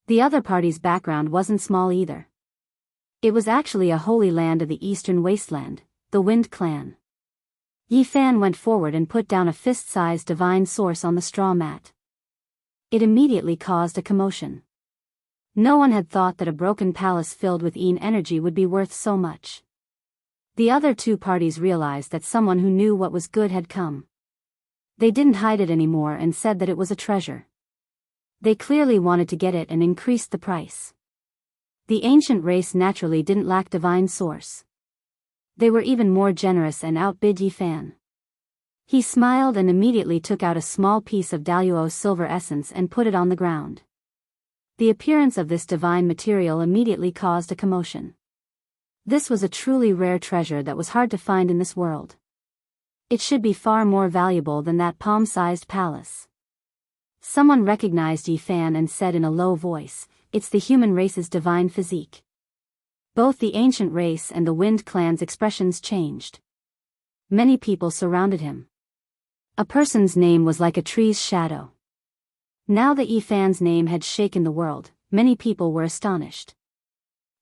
The other party's background wasn't small either. It was actually a holy land of the eastern wasteland, the Wind Clan. Yi Fan went forward and put down a fist-sized divine source on the straw mat. It immediately caused a commotion. No one had thought that a broken palace filled with Yin energy would be worth so much. The other two parties realized that someone who knew what was good had come. They didn't hide it anymore and said that it was a treasure. They clearly wanted to get it and increased the price. The ancient race naturally didn't lack divine source. They were even more generous and outbid Yi Fan. He smiled and immediately took out a small piece of Daluo silver essence and put it on the ground. The appearance of this divine material immediately caused a commotion. This was a truly rare treasure that was hard to find in this world. It should be far more valuable than that palm-sized palace. Someone recognized Yi Fan and said in a low voice, "It's the human race's divine physique." Both the ancient race and the Wind Clan's expressions changed. Many people surrounded him. A person's name was like a tree's shadow. Now that Yi Fan's name had shaken the world, many people were astonished.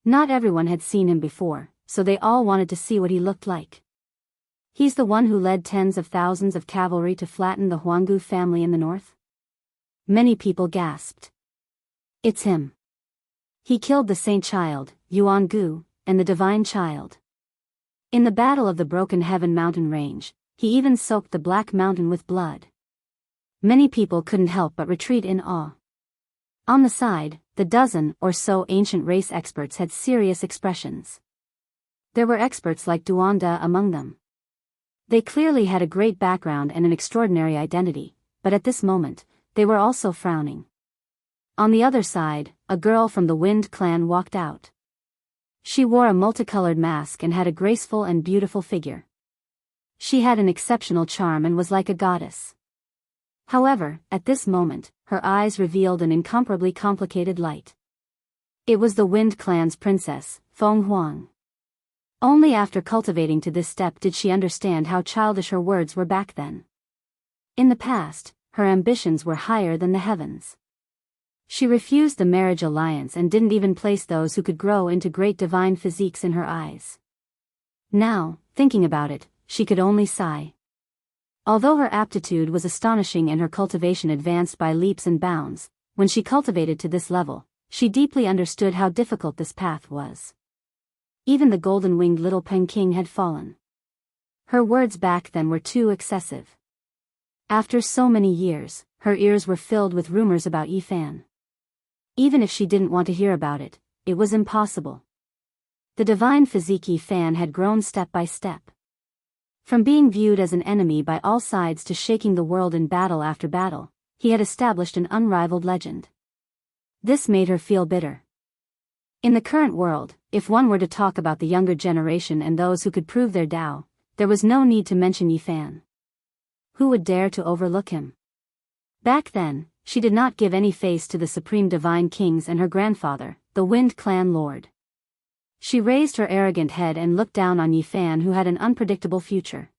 Not everyone had seen him before, so they all wanted to see what he looked like. He's the one who led tens of thousands of cavalry to flatten the Huanggu family in the north? Many people gasped. It's him. He killed the Saint Child, Yuan Gu, and the Divine Child. In the Battle of the Broken Heaven mountain range, he even soaked the Black Mountain with blood. Many people couldn't help but retreat in awe. On the side, the dozen or so ancient race experts had serious expressions. There were experts like Duanda among them. They clearly had a great background and an extraordinary identity, but at this moment, they were also frowning. On the other side, a girl from the Wind Clan walked out. She wore a multicolored mask and had a graceful and beautiful figure. She had an exceptional charm and was like a goddess. However, at this moment, her eyes revealed an incomparably complicated light. It was the Wind Clan's princess, Feng Huang. Only after cultivating to this step did she understand how childish her words were back then. In the past, her ambitions were higher than the heavens. She refused the marriage alliance and didn't even place those who could grow into great divine physiques in her eyes. Now, thinking about it, she could only sigh. Although her aptitude was astonishing and her cultivation advanced by leaps and bounds, when she cultivated to this level, she deeply understood how difficult this path was. Even the golden-winged little Peking had fallen. Her words back then were too excessive. After so many years, her ears were filled with rumors about Yi Fan. Even if she didn't want to hear about it, it was impossible. The divine physique Yi Fan had grown step by step. From being viewed as an enemy by all sides to shaking the world in battle after battle, he had established an unrivaled legend. This made her feel bitter. In the current world, if one were to talk about the younger generation and those who could prove their Tao, there was no need to mention Yi Fan. Who would dare to overlook him? Back then, she did not give any face to the supreme divine kings and her grandfather, the Wind Clan Lord. She raised her arrogant head and looked down on Yi Fan, who had an unpredictable future.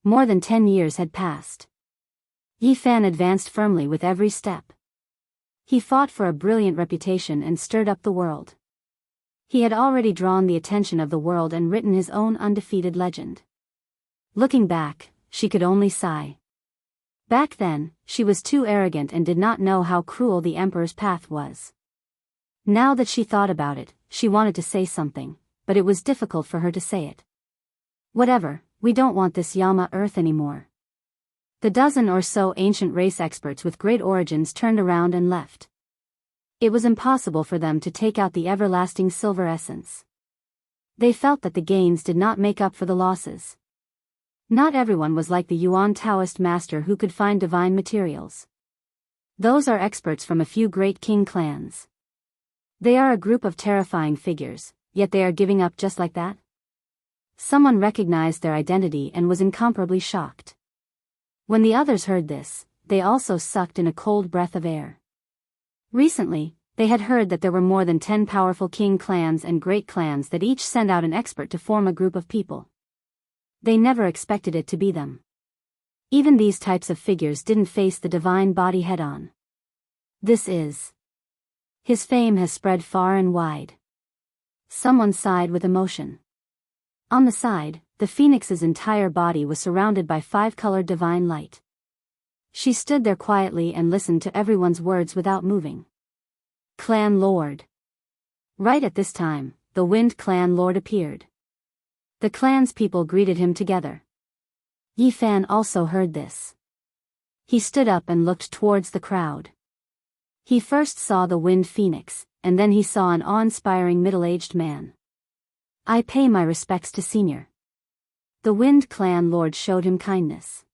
More than 10 years had passed. Yi Fan advanced firmly with every step. He fought for a brilliant reputation and stirred up the world. He had already drawn the attention of the world and written his own undefeated legend. Looking back, she could only sigh. Back then, she was too arrogant and did not know how cruel the Emperor's path was. Now that she thought about it, she wanted to say something, but it was difficult for her to say it. Whatever, we don't want this Yama Earth anymore. The dozen or so ancient race experts with great origins turned around and left. It was impossible for them to take out the everlasting silver essence. They felt that the gains did not make up for the losses. Not everyone was like the Yuan Taoist master who could find divine materials. Those are experts from a few great king clans. They are a group of terrifying figures, yet they are giving up just like that? Someone recognized their identity and was incomparably shocked. When the others heard this, they also sucked in a cold breath of air. Recently, they had heard that there were more than 10 powerful king clans and great clans that each send out an expert to form a group of people. They never expected it to be them. Even these types of figures didn't face the divine body head-on. This is. His fame has spread far and wide. Someone sighed with emotion. On the side, the phoenix's entire body was surrounded by 5-colored divine light. She stood there quietly and listened to everyone's words without moving. Clan Lord. Right at this time, the Wind Clan Lord appeared. The clan's people greeted him together. Yi Fan also heard this. He stood up and looked towards the crowd. He first saw the Wind Phoenix, and then he saw an awe-inspiring middle-aged man. I pay my respects to Senior. The Wind Clan Lord showed him kindness.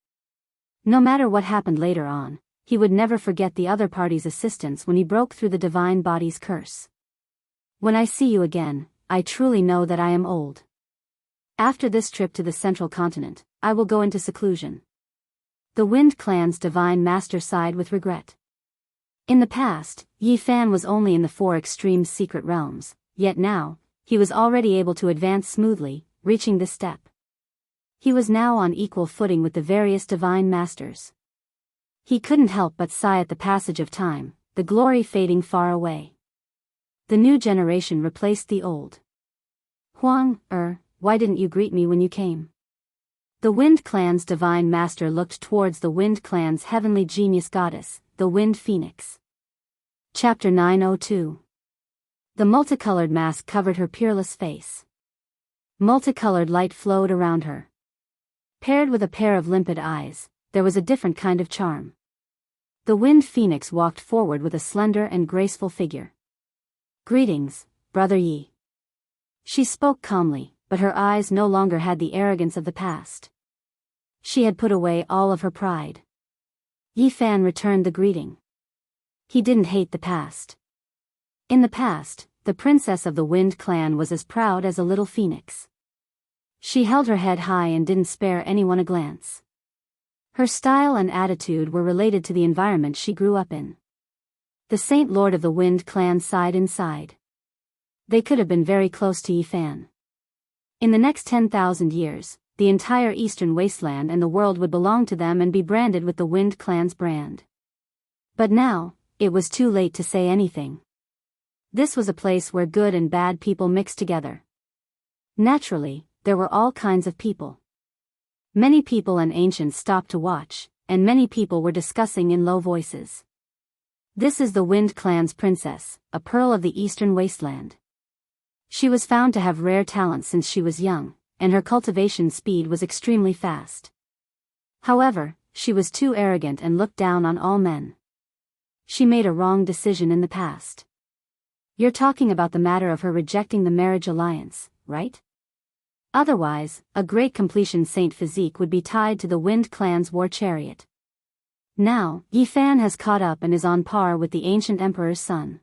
No matter what happened later on, he would never forget the other party's assistance when he broke through the divine body's curse. When I see you again, I truly know that I am old. After this trip to the central continent, I will go into seclusion. The Wind Clan's divine master sighed with regret. In the past, Yi Fan was only in the 4 extreme secret realms, yet now, he was already able to advance smoothly, reaching this step. He was now on equal footing with the various divine masters. He couldn't help but sigh at the passage of time, the glory fading far away. The new generation replaced the old. Huang, why didn't you greet me when you came? The Wind Clan's divine master looked towards the Wind Clan's heavenly genius goddess, the Wind Phoenix. Chapter 902. The multicolored mask covered her peerless face. Multicolored light flowed around her. Paired with a pair of limpid eyes, there was a different kind of charm. The Wind Phoenix walked forward with a slender and graceful figure. Greetings, Brother Yi. She spoke calmly, but her eyes no longer had the arrogance of the past. She had put away all of her pride. Yi Fan returned the greeting. He didn't hate the past. In the past, the princess of the Wind Clan was as proud as a little phoenix. She held her head high and didn't spare anyone a glance. Her style and attitude were related to the environment she grew up in. The Saint Lord of the Wind Clan sighed inside. They could have been very close to Yi Fan. In the next 10,000 years, the entire eastern wasteland and the world would belong to them and be branded with the Wind Clan's brand. But now, it was too late to say anything. This was a place where good and bad people mixed together. Naturally, there were all kinds of people. Many people and ancients stopped to watch, and many people were discussing in low voices. This is the Wind Clan's princess, a pearl of the eastern wasteland. She was found to have rare talent since she was young, and her cultivation speed was extremely fast. However, she was too arrogant and looked down on all men. She made a wrong decision in the past. You're talking about the matter of her rejecting the marriage alliance, right? Otherwise, a great completion saint physique would be tied to the Wind Clan's war chariot. Now, Yi Fan has caught up and is on par with the ancient emperor's son.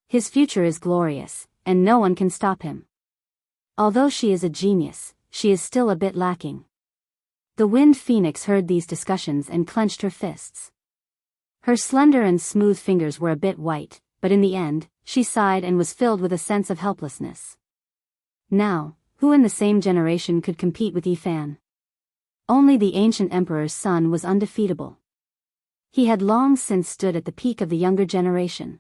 His future is glorious, and no one can stop him. Although she is a genius, she is still a bit lacking. The Wind Phoenix heard these discussions and clenched her fists. Her slender and smooth fingers were a bit white, but in the end, she sighed and was filled with a sense of helplessness. Now, who in the same generation could compete with Yi Fan? Only the ancient emperor's son was undefeatable. He had long since stood at the peak of the younger generation.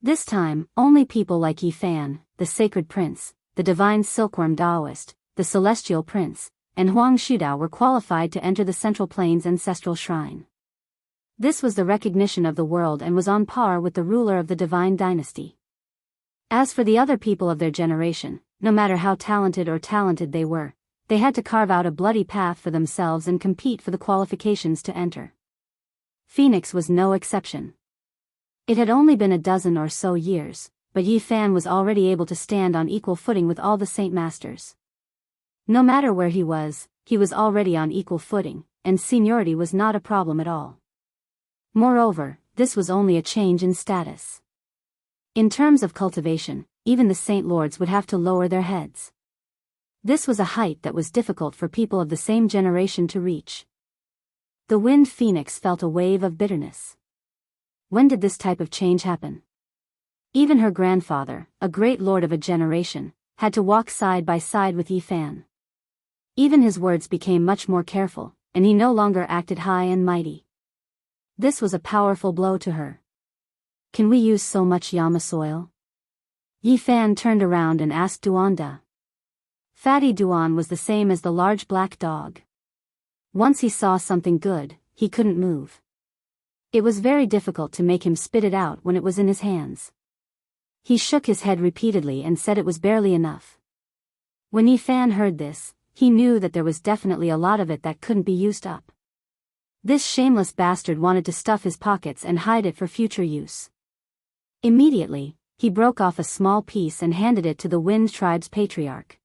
This time, only people like Yi Fan, the sacred prince, the divine silkworm Taoist, the celestial prince, and Huang Shudao were qualified to enter the Central Plains ancestral shrine. This was the recognition of the world and was on par with the ruler of the divine dynasty. As for the other people of their generation, no matter how talented they were, they had to carve out a bloody path for themselves and compete for the qualifications to enter. Phoenix was no exception. It had only been a dozen or so years, but Yi Fan was already able to stand on equal footing with all the Saint Masters. No matter where he was already on equal footing, and seniority was not a problem at all. Moreover, this was only a change in status. In terms of cultivation, even the Saint Lords would have to lower their heads. This was a height that was difficult for people of the same generation to reach. The Wind Phoenix felt a wave of bitterness. When did this type of change happen? Even her grandfather, a great lord of a generation, had to walk side by side with Yi Fan. Even his words became much more careful, and he no longer acted high and mighty. This was a powerful blow to her. Can we use so much Yama soil? Yi Fan turned around and asked Duanda. Fatty Duan was the same as the large black dog. Once he saw something good, he couldn't move. It was very difficult to make him spit it out when it was in his hands. He shook his head repeatedly and said it was barely enough. When Yi Fan heard this, he knew that there was definitely a lot of it that couldn't be used up. This shameless bastard wanted to stuff his pockets and hide it for future use. Immediately, he broke off a small piece and handed it to the Wind Tribe's patriarch.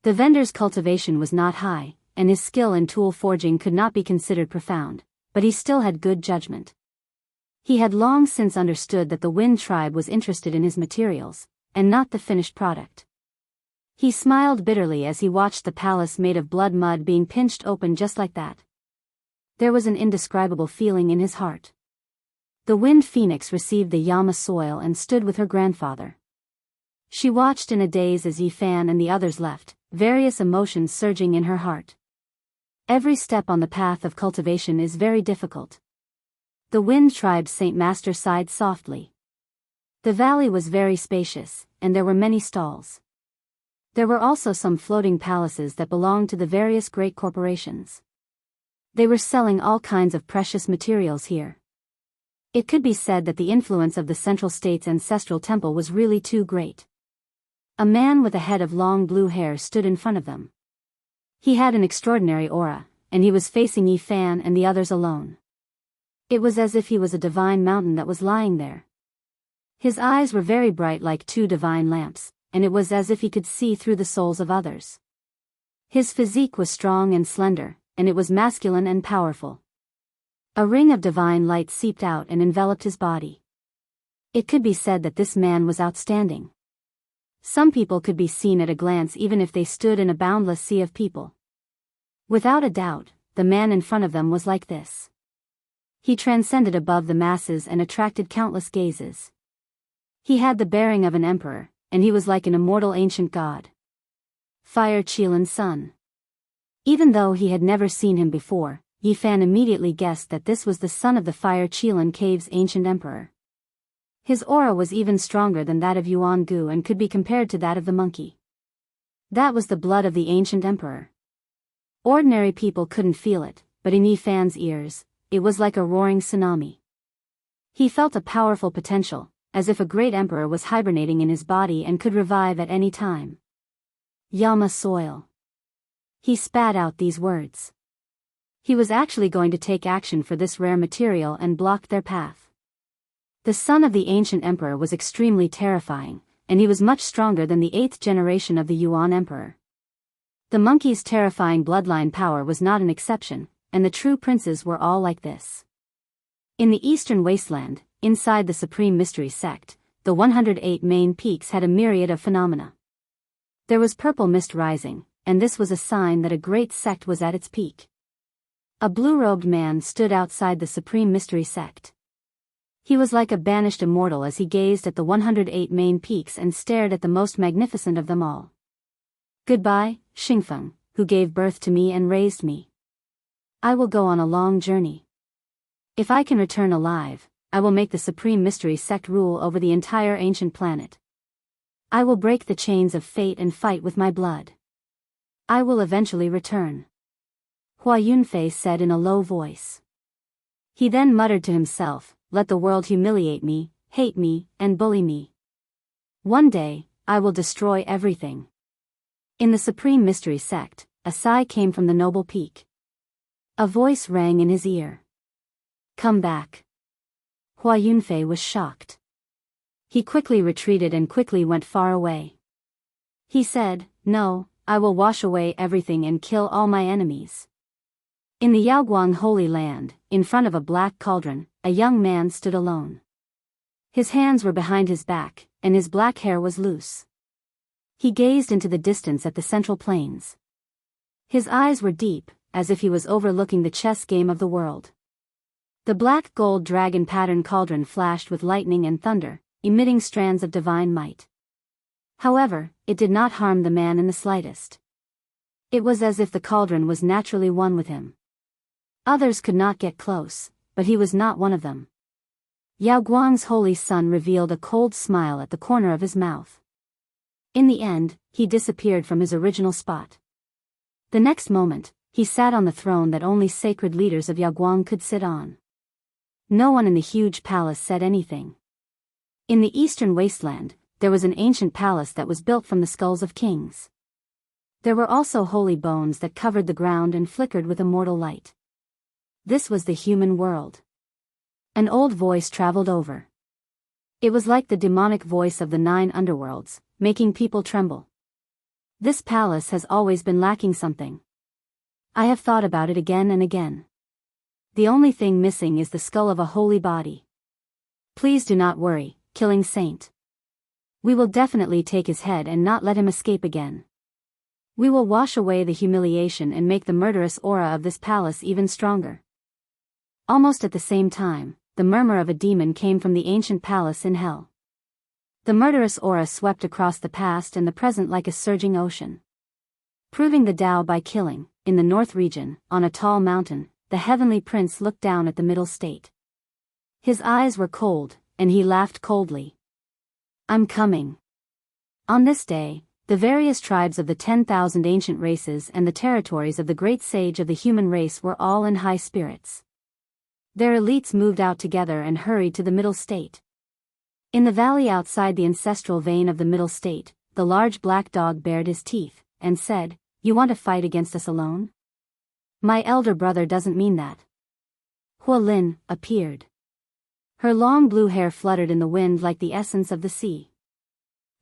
The vendor's cultivation was not high, and his skill in tool forging could not be considered profound, but he still had good judgment. He had long since understood that the Wind Tribe was interested in his materials, and not the finished product. He smiled bitterly as he watched the palace made of blood mud being pinched open just like that. There was an indescribable feeling in his heart. The Wind Phoenix received the Yama soil and stood with her grandfather. She watched in a daze as Yi Fan and the others left, various emotions surging in her heart. Every step on the path of cultivation is very difficult. The Wind Tribe's Saint Master sighed softly. The valley was very spacious, and there were many stalls. There were also some floating palaces that belonged to the various great corporations. They were selling all kinds of precious materials here. It could be said that the influence of the Central State's ancestral temple was really too great. A man with a head of long blue hair stood in front of them. He had an extraordinary aura, and he was facing Yi Fan and the others alone. It was as if he was a divine mountain that was lying there. His eyes were very bright like two divine lamps, and it was as if he could see through the souls of others. His physique was strong and slender, and it was masculine and powerful. A ring of divine light seeped out and enveloped his body. It could be said that this man was outstanding. Some people could be seen at a glance even if they stood in a boundless sea of people. Without a doubt, the man in front of them was like this. He transcended above the masses and attracted countless gazes. He had the bearing of an emperor, and he was like an immortal ancient god. Fire Qilin's son. Even though he had never seen him before, Yi Fan immediately guessed that this was the son of the Fire Qilin Cave's ancient emperor. His aura was even stronger than that of Yuan Gu and could be compared to that of the monkey. That was the blood of the ancient emperor. Ordinary people couldn't feel it, but in Yi Fan's ears, it was like a roaring tsunami. He felt a powerful potential, as if a great emperor was hibernating in his body and could revive at any time. Yama soil. He spat out these words. He was actually going to take action for this rare material and blocked their path. The son of the ancient emperor was extremely terrifying, and he was much stronger than the 8th generation of the Yuan emperor. The monkey's terrifying bloodline power was not an exception, and the true princes were all like this. In the eastern wasteland, inside the Supreme Mystery Sect, the 108 main peaks had a myriad of phenomena. There was purple mist rising, and this was a sign that a great sect was at its peak. A blue-robed man stood outside the Supreme Mystery Sect. He was like a banished immortal as he gazed at the 108 main peaks and stared at the most magnificent of them all. Goodbye, Xingfeng, who gave birth to me and raised me. I will go on a long journey. If I can return alive, I will make the Supreme Mystery Sect rule over the entire ancient planet. I will break the chains of fate and fight with my blood. I will eventually return. Hua Yunfei said in a low voice. He then muttered to himself, let the world humiliate me, hate me, and bully me. One day, I will destroy everything. In the Supreme Mystery Sect, a sigh came from the noble peak. A voice rang in his ear. Come back. Hua Yunfei was shocked. He quickly retreated and quickly went far away. He said, no, I will wash away everything and kill all my enemies. In the Yaoguang Holy Land, in front of a black cauldron, a young man stood alone. His hands were behind his back, and his black hair was loose. He gazed into the distance at the central plains. His eyes were deep, as if he was overlooking the chess game of the world. The black gold dragon pattern cauldron flashed with lightning and thunder, emitting strands of divine might. However, it did not harm the man in the slightest. It was as if the cauldron was naturally one with him. Others could not get close, but he was not one of them. Yao Guang's holy son revealed a cold smile at the corner of his mouth. In the end, he disappeared from his original spot. The next moment, he sat on the throne that only sacred leaders of Yao Guang could sit on. No one in the huge palace said anything. In the eastern wasteland, there was an ancient palace that was built from the skulls of kings. There were also holy bones that covered the ground and flickered with immortal light. This was the human world. An old voice traveled over. It was like the demonic voice of the 9 underworlds, making people tremble. This palace has always been lacking something. I have thought about it again and again. The only thing missing is the skull of a holy body. Please do not worry, killing saint. We will definitely take his head and not let him escape again. We will wash away the humiliation and make the murderous aura of this palace even stronger. Almost at the same time, the murmur of a demon came from the ancient palace in hell. The murderous aura swept across the past and the present like a surging ocean. Proving the Tao by killing, in the north region, on a tall mountain, the heavenly prince looked down at the middle state. His eyes were cold, and he laughed coldly. I'm coming. On this day, the various tribes of the 10,000 ancient races and the territories of the great sage of the human race were all in high spirits. Their elites moved out together and hurried to the middle state. In the valley outside the ancestral vein of the middle state, the large black dog bared his teeth, and said, "You want to fight against us alone? My elder brother doesn't mean that." Hua Lin appeared. Her long blue hair fluttered in the wind like the essence of the sea.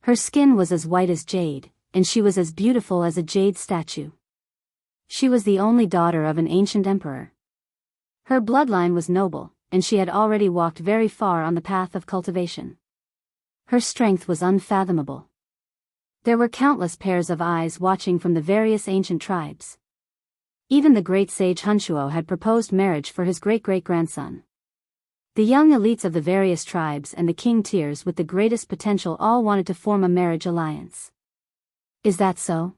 Her skin was as white as jade, and she was as beautiful as a jade statue. She was the only daughter of an ancient emperor. Her bloodline was noble, and she had already walked very far on the path of cultivation. Her strength was unfathomable. There were countless pairs of eyes watching from the various ancient tribes. Even the great sage Hunshuo had proposed marriage for his great-great-grandson. The young elites of the various tribes and the king tiers with the greatest potential all wanted to form a marriage alliance. Is that so?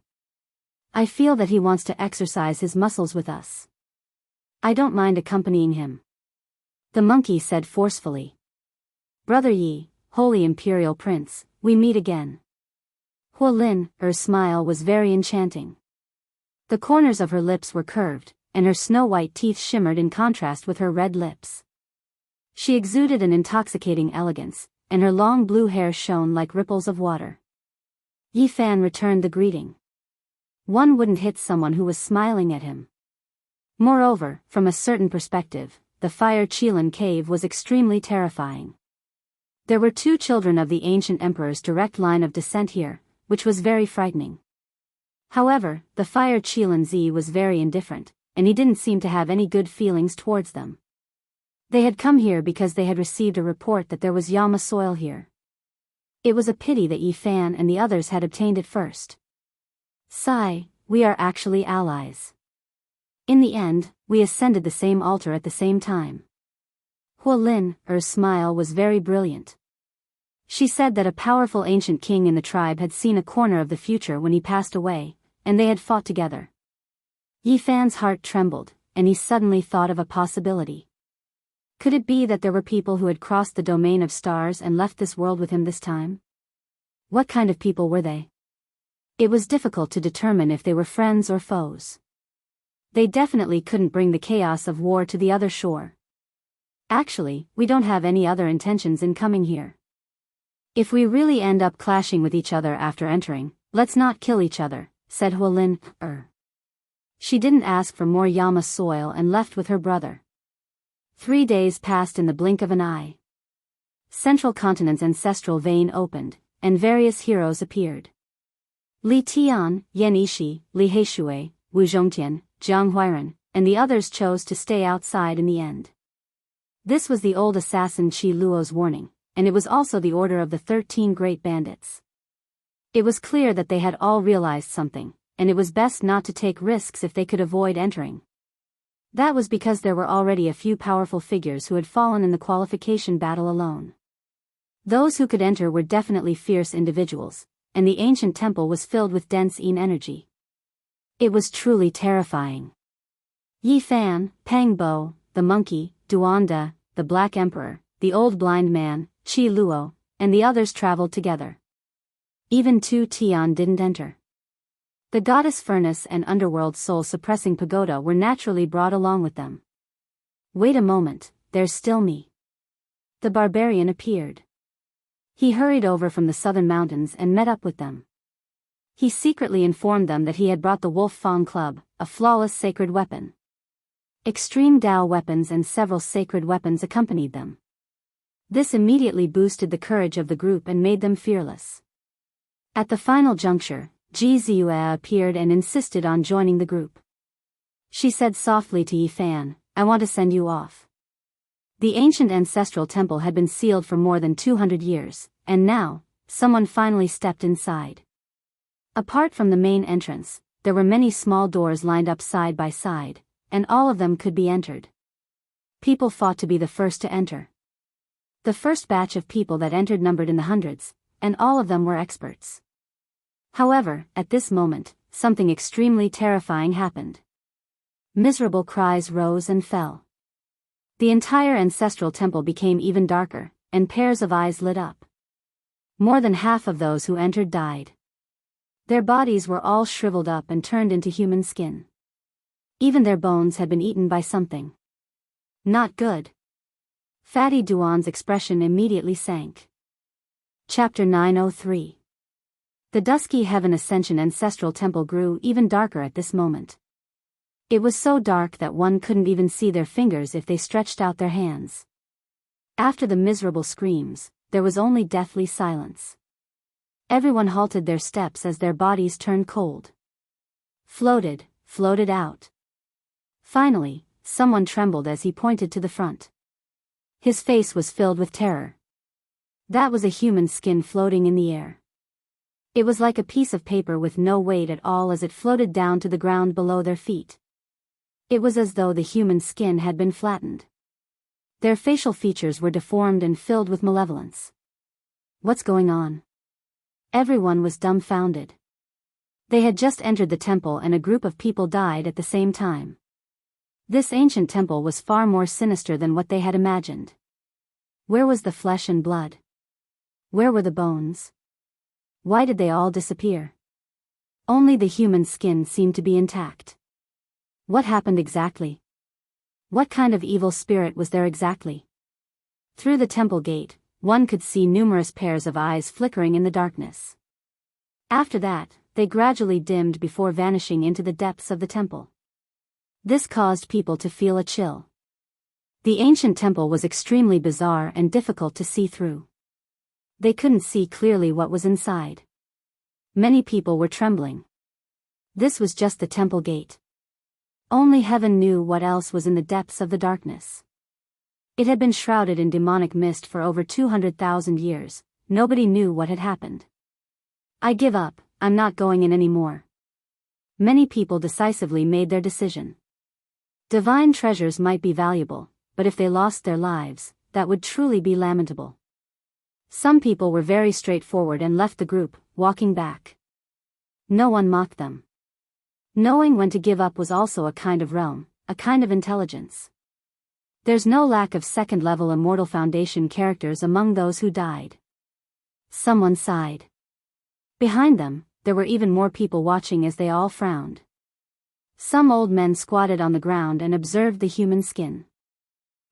I feel that he wants to exercise his muscles with us. I don't mind accompanying him. The monkey said forcefully. Brother Yi, holy imperial prince, we meet again. Hua Lin's smile was very enchanting. The corners of her lips were curved, and her snow-white teeth shimmered in contrast with her red lips. She exuded an intoxicating elegance, and her long blue hair shone like ripples of water. Yi Fan returned the greeting. One wouldn't hit someone who was smiling at him. Moreover, from a certain perspective, the Fire Qilin cave was extremely terrifying. There were 2 children of the ancient emperor's direct line of descent here, which was very frightening. However, the Fire Qilin Z was very indifferent, and he didn't seem to have any good feelings towards them. They had come here because they had received a report that there was Yama soil here. It was a pity that Yi Fan and the others had obtained it first. Sigh, we are actually allies. In the end, we ascended the same altar at the same time. Hua Lin's smile was very brilliant. She said that a powerful ancient king in the tribe had seen a corner of the future when he passed away, and they had fought together. Yi Fan's heart trembled, and he suddenly thought of a possibility. Could it be that there were people who had crossed the domain of stars and left this world with him this time? What kind of people were they? It was difficult to determine if they were friends or foes. They definitely couldn't bring the chaos of war to the other shore. Actually, we don't have any other intentions in coming here. If we really end up clashing with each other after entering, let's not kill each other, said Hua Lin. She didn't ask for more Yama soil and left with her brother. 3 days passed in the blink of an eye. Central Continent's ancestral vein opened, and various heroes appeared. Li Tian, Yan Yishi, Li Heishui, Wu Zhongtian, Jiang Huiran, and the others chose to stay outside in the end. This was the old assassin Qi Luo's warning, and it was also the order of the 13 great bandits. It was clear that they had all realized something, and it was best not to take risks if they could avoid entering. That was because there were already a few powerful figures who had fallen in the qualification battle alone. Those who could enter were definitely fierce individuals, and the ancient temple was filled with dense yin energy. It was truly terrifying. Yi Fan, Pang Bo, the monkey, Duanda, the Black Emperor, the old blind man, Chi Luo, and the others traveled together. Even Tu Tian didn't enter. The goddess furnace and underworld soul-suppressing pagoda were naturally brought along with them. Wait a moment, there's still me. The barbarian appeared. He hurried over from the southern mountains and met up with them. He secretly informed them that he had brought the Wolf Fang Club, a flawless sacred weapon. Extreme Dao weapons and several sacred weapons accompanied them. This immediately boosted the courage of the group and made them fearless. At the final juncture, Ji Ziyue appeared and insisted on joining the group. She said softly to Yi Fan, "I want to send you off." The ancient ancestral temple had been sealed for more than 200 years, and now, someone finally stepped inside. Apart from the main entrance, there were many small doors lined up side by side, and all of them could be entered. People fought to be the first to enter. The first batch of people that entered numbered in the hundreds, and all of them were experts. However, at this moment, something extremely terrifying happened. Miserable cries rose and fell. The entire ancestral temple became even darker, and pairs of eyes lit up. More than half of those who entered died. Their bodies were all shriveled up and turned into human skin. Even their bones had been eaten by something. Not good. Fatty Duan's expression immediately sank. Chapter 903. The dusky heaven ascension ancestral temple grew even darker at this moment. It was so dark that one couldn't even see their fingers if they stretched out their hands. After the miserable screams, there was only deathly silence. Everyone halted their steps as their bodies turned cold. Floated out. Finally, someone trembled as he pointed to the front. His face was filled with terror. That was a human skin floating in the air. It was like a piece of paper with no weight at all as it floated down to the ground below their feet. It was as though the human skin had been flattened. Their facial features were deformed and filled with malevolence. What's going on? Everyone was dumbfounded. They had just entered the temple and a group of people died at the same time. This ancient temple was far more sinister than what they had imagined. Where was the flesh and blood? Where were the bones? Why did they all disappear? Only the human skin seemed to be intact. What happened exactly? What kind of evil spirit was there exactly? Through the temple gate, one could see numerous pairs of eyes flickering in the darkness. After that, they gradually dimmed before vanishing into the depths of the temple. This caused people to feel a chill. The ancient temple was extremely bizarre and difficult to see through. They couldn't see clearly what was inside. Many people were trembling. This was just the temple gate. Only heaven knew what else was in the depths of the darkness. It had been shrouded in demonic mist for over 200,000 years, nobody knew what had happened. I give up, I'm not going in anymore. Many people decisively made their decision. Divine treasures might be valuable, but if they lost their lives, that would truly be lamentable. Some people were very straightforward and left the group, walking back. No one mocked them. Knowing when to give up was also a kind of realm, a kind of intelligence. There's no lack of second-level Immortal Foundation characters among those who died. Someone sighed. Behind them, there were even more people watching as they all frowned. Some old men squatted on the ground and observed the human skin.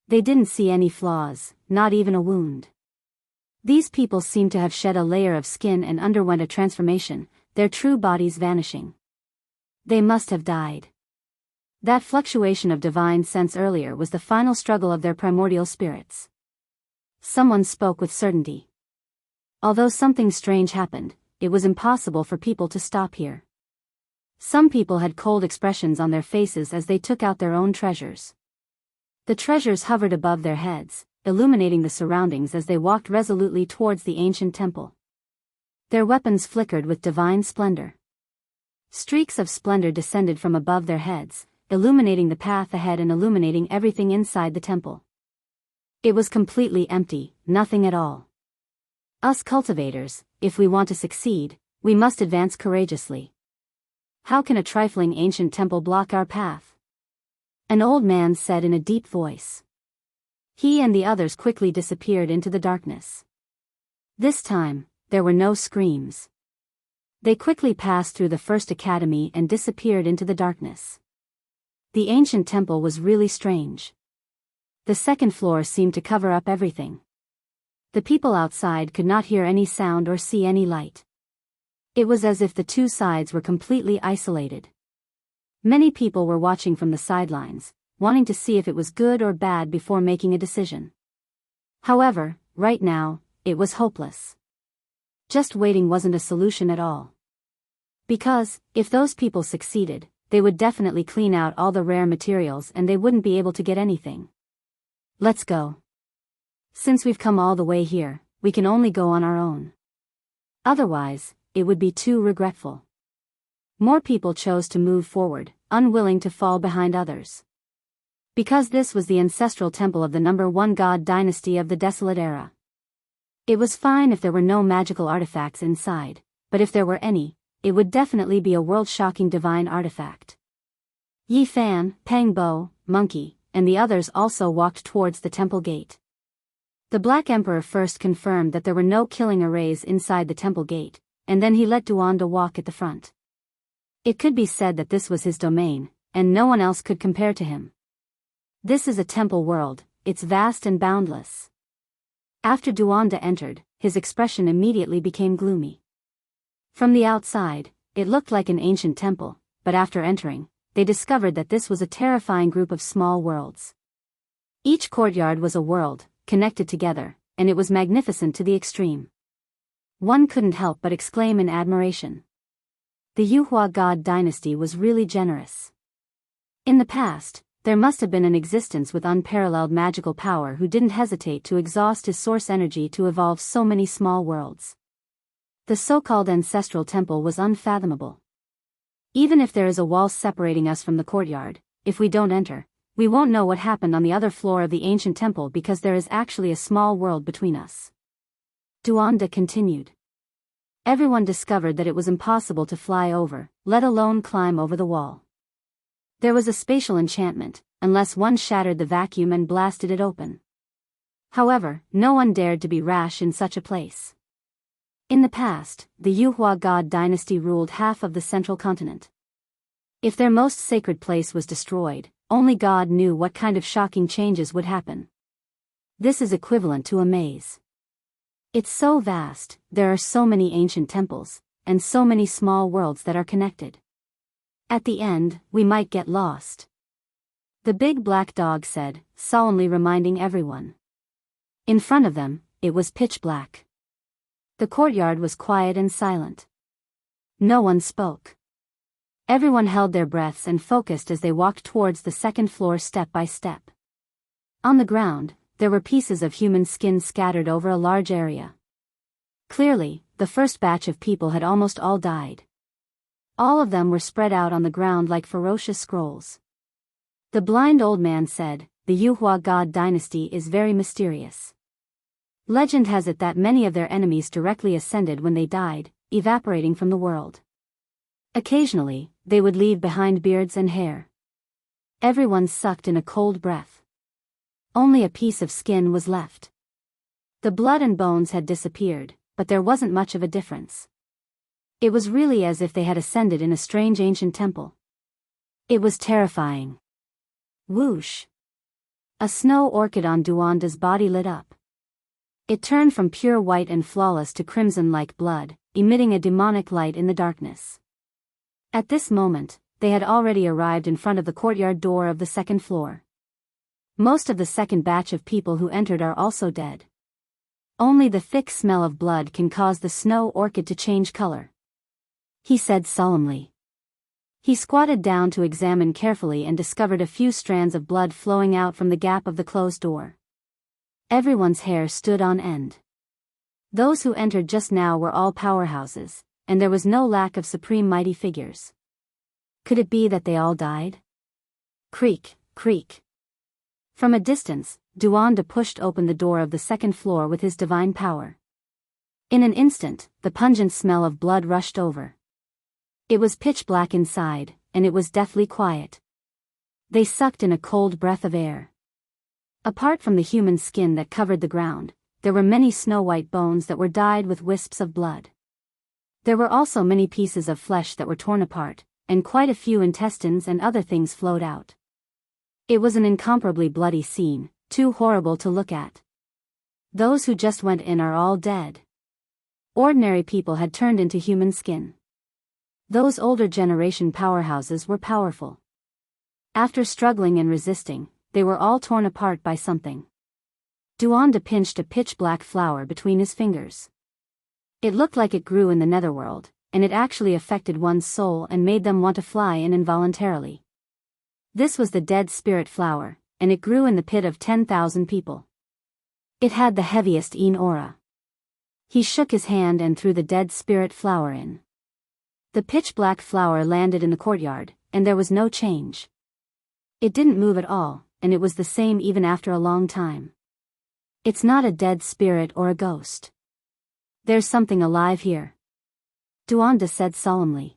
They didn't see any flaws, not even a wound. These people seemed to have shed a layer of skin and underwent a transformation, their true bodies vanishing. They must have died. That fluctuation of divine sense earlier was the final struggle of their primordial spirits. Someone spoke with certainty. Although something strange happened, it was impossible for people to stop here. Some people had cold expressions on their faces as they took out their own treasures. The treasures hovered above their heads, illuminating the surroundings as they walked resolutely towards the ancient temple. Their weapons flickered with divine splendor. Streaks of splendor descended from above their heads, illuminating the path ahead and illuminating everything inside the temple. It was completely empty, nothing at all. Us cultivators, if we want to succeed, we must advance courageously. How can a trifling ancient temple block our path? An old man said in a deep voice. He and the others quickly disappeared into the darkness. This time, there were no screams. They quickly passed through the first academy and disappeared into the darkness. The ancient temple was really strange. The second floor seemed to cover up everything. The people outside could not hear any sound or see any light. It was as if the two sides were completely isolated. Many people were watching from the sidelines, wanting to see if it was good or bad before making a decision. However, right now, it was hopeless. Just waiting wasn't a solution at all. Because, if those people succeeded, they would definitely clean out all the rare materials and they wouldn't be able to get anything. Let's go. Since we've come all the way here, we can only go on our own. Otherwise, it would be too regretful. More people chose to move forward, unwilling to fall behind others. Because this was the ancestral temple of the number 1 god dynasty of the Desolate Era. It was fine if there were no magical artifacts inside, but if there were any, it would definitely be a world-shocking divine artifact. Yi Fan, Pang Bo, Monkey, and the others also walked towards the temple gate. The Black Emperor first confirmed that there were no killing arrays inside the temple gate, and then he let Duanda walk at the front. It could be said that this was his domain, and no one else could compare to him. This is a temple world, it's vast and boundless. After Duanda entered, his expression immediately became gloomy. From the outside, it looked like an ancient temple, but after entering, they discovered that this was a terrifying group of small worlds. Each courtyard was a world, connected together, and it was magnificent to the extreme. One couldn't help but exclaim in admiration. The Yuhua god dynasty was really generous. In the past, there must have been an existence with unparalleled magical power who didn't hesitate to exhaust his source energy to evolve so many small worlds. The so-called ancestral temple was unfathomable. Even if there is a wall separating us from the courtyard, if we don't enter, we won't know what happened on the other floor of the ancient temple because there is actually a small world between us. Duanda continued. Everyone discovered that it was impossible to fly over, let alone climb over the wall. There was a spatial enchantment, unless one shattered the vacuum and blasted it open. However, no one dared to be rash in such a place. In the past, the Yuhua god dynasty ruled half of the central continent. If their most sacred place was destroyed, only God knew what kind of shocking changes would happen. This is equivalent to a maze. It's so vast, there are so many ancient temples, and so many small worlds that are connected. At the end, we might get lost. The big black dog said, solemnly reminding everyone. In front of them, it was pitch black. The courtyard was quiet and silent. No one spoke. Everyone held their breaths and focused as they walked towards the second floor step by step. On the ground, there were pieces of human skin scattered over a large area. Clearly, the first batch of people had almost all died. All of them were spread out on the ground like ferocious scrolls. The blind old man said, the Yuhua god dynasty is very mysterious. Legend has it that many of their enemies directly ascended when they died, evaporating from the world. Occasionally, they would leave behind beards and hair. Everyone sucked in a cold breath. Only a piece of skin was left. The blood and bones had disappeared, but there wasn't much of a difference. It was really as if they had ascended in a strange ancient temple. It was terrifying. Whoosh! A snow orchid on Duanda's body lit up. It turned from pure white and flawless to crimson like blood, emitting a demonic light in the darkness. At this moment, they had already arrived in front of the courtyard door of the second floor. Most of the second batch of people who entered are also dead. Only the thick smell of blood can cause the snow orchid to change color. He said solemnly. He squatted down to examine carefully and discovered a few strands of blood flowing out from the gap of the closed door. Everyone's hair stood on end. Those who entered just now were all powerhouses, and there was no lack of supreme mighty figures. Could it be that they all died? Creak, creak. From a distance, Duanda pushed open the door of the second floor with his divine power. In an instant, the pungent smell of blood rushed over. It was pitch black inside, and it was deathly quiet. They sucked in a cold breath of air. Apart from the human skin that covered the ground, there were many snow-white bones that were dyed with wisps of blood. There were also many pieces of flesh that were torn apart, and quite a few intestines and other things flowed out. It was an incomparably bloody scene, too horrible to look at. Those who just went in are all dead. Ordinary people had turned into human skin. Those older generation powerhouses were powerful. After struggling and resisting, they were all torn apart by something. Duanda pinched a pitch-black flower between his fingers. It looked like it grew in the netherworld, and it actually affected one's soul and made them want to fly in involuntarily. This was the dead spirit flower, and it grew in the pit of 10,000 people. It had the heaviest aura. He shook his hand and threw the dead spirit flower in. The pitch-black flower landed in the courtyard, and there was no change. It didn't move at all, and it was the same even after a long time. It's not a dead spirit or a ghost. There's something alive here, Duanda said solemnly.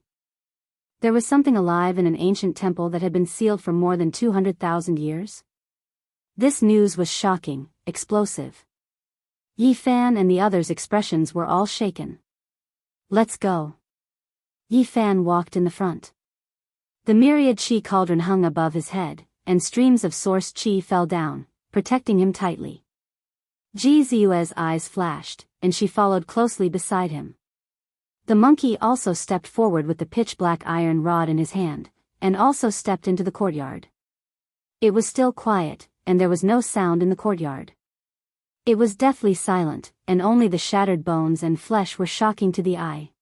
There was something alive in an ancient temple that had been sealed for more than 200,000 years? This news was shocking, explosive. Yi Fan and the others' expressions were all shaken. Let's go. Yi Fan walked in the front. The myriad chi cauldron hung above his head, and streams of source chi fell down, protecting him tightly. Ji Ziue's eyes flashed, and she followed closely beside him. The monkey also stepped forward with the pitch-black iron rod in his hand, and also stepped into the courtyard. It was still quiet, and there was no sound in the courtyard. It was deathly silent, and only the shattered bones and flesh were shocking to the eye.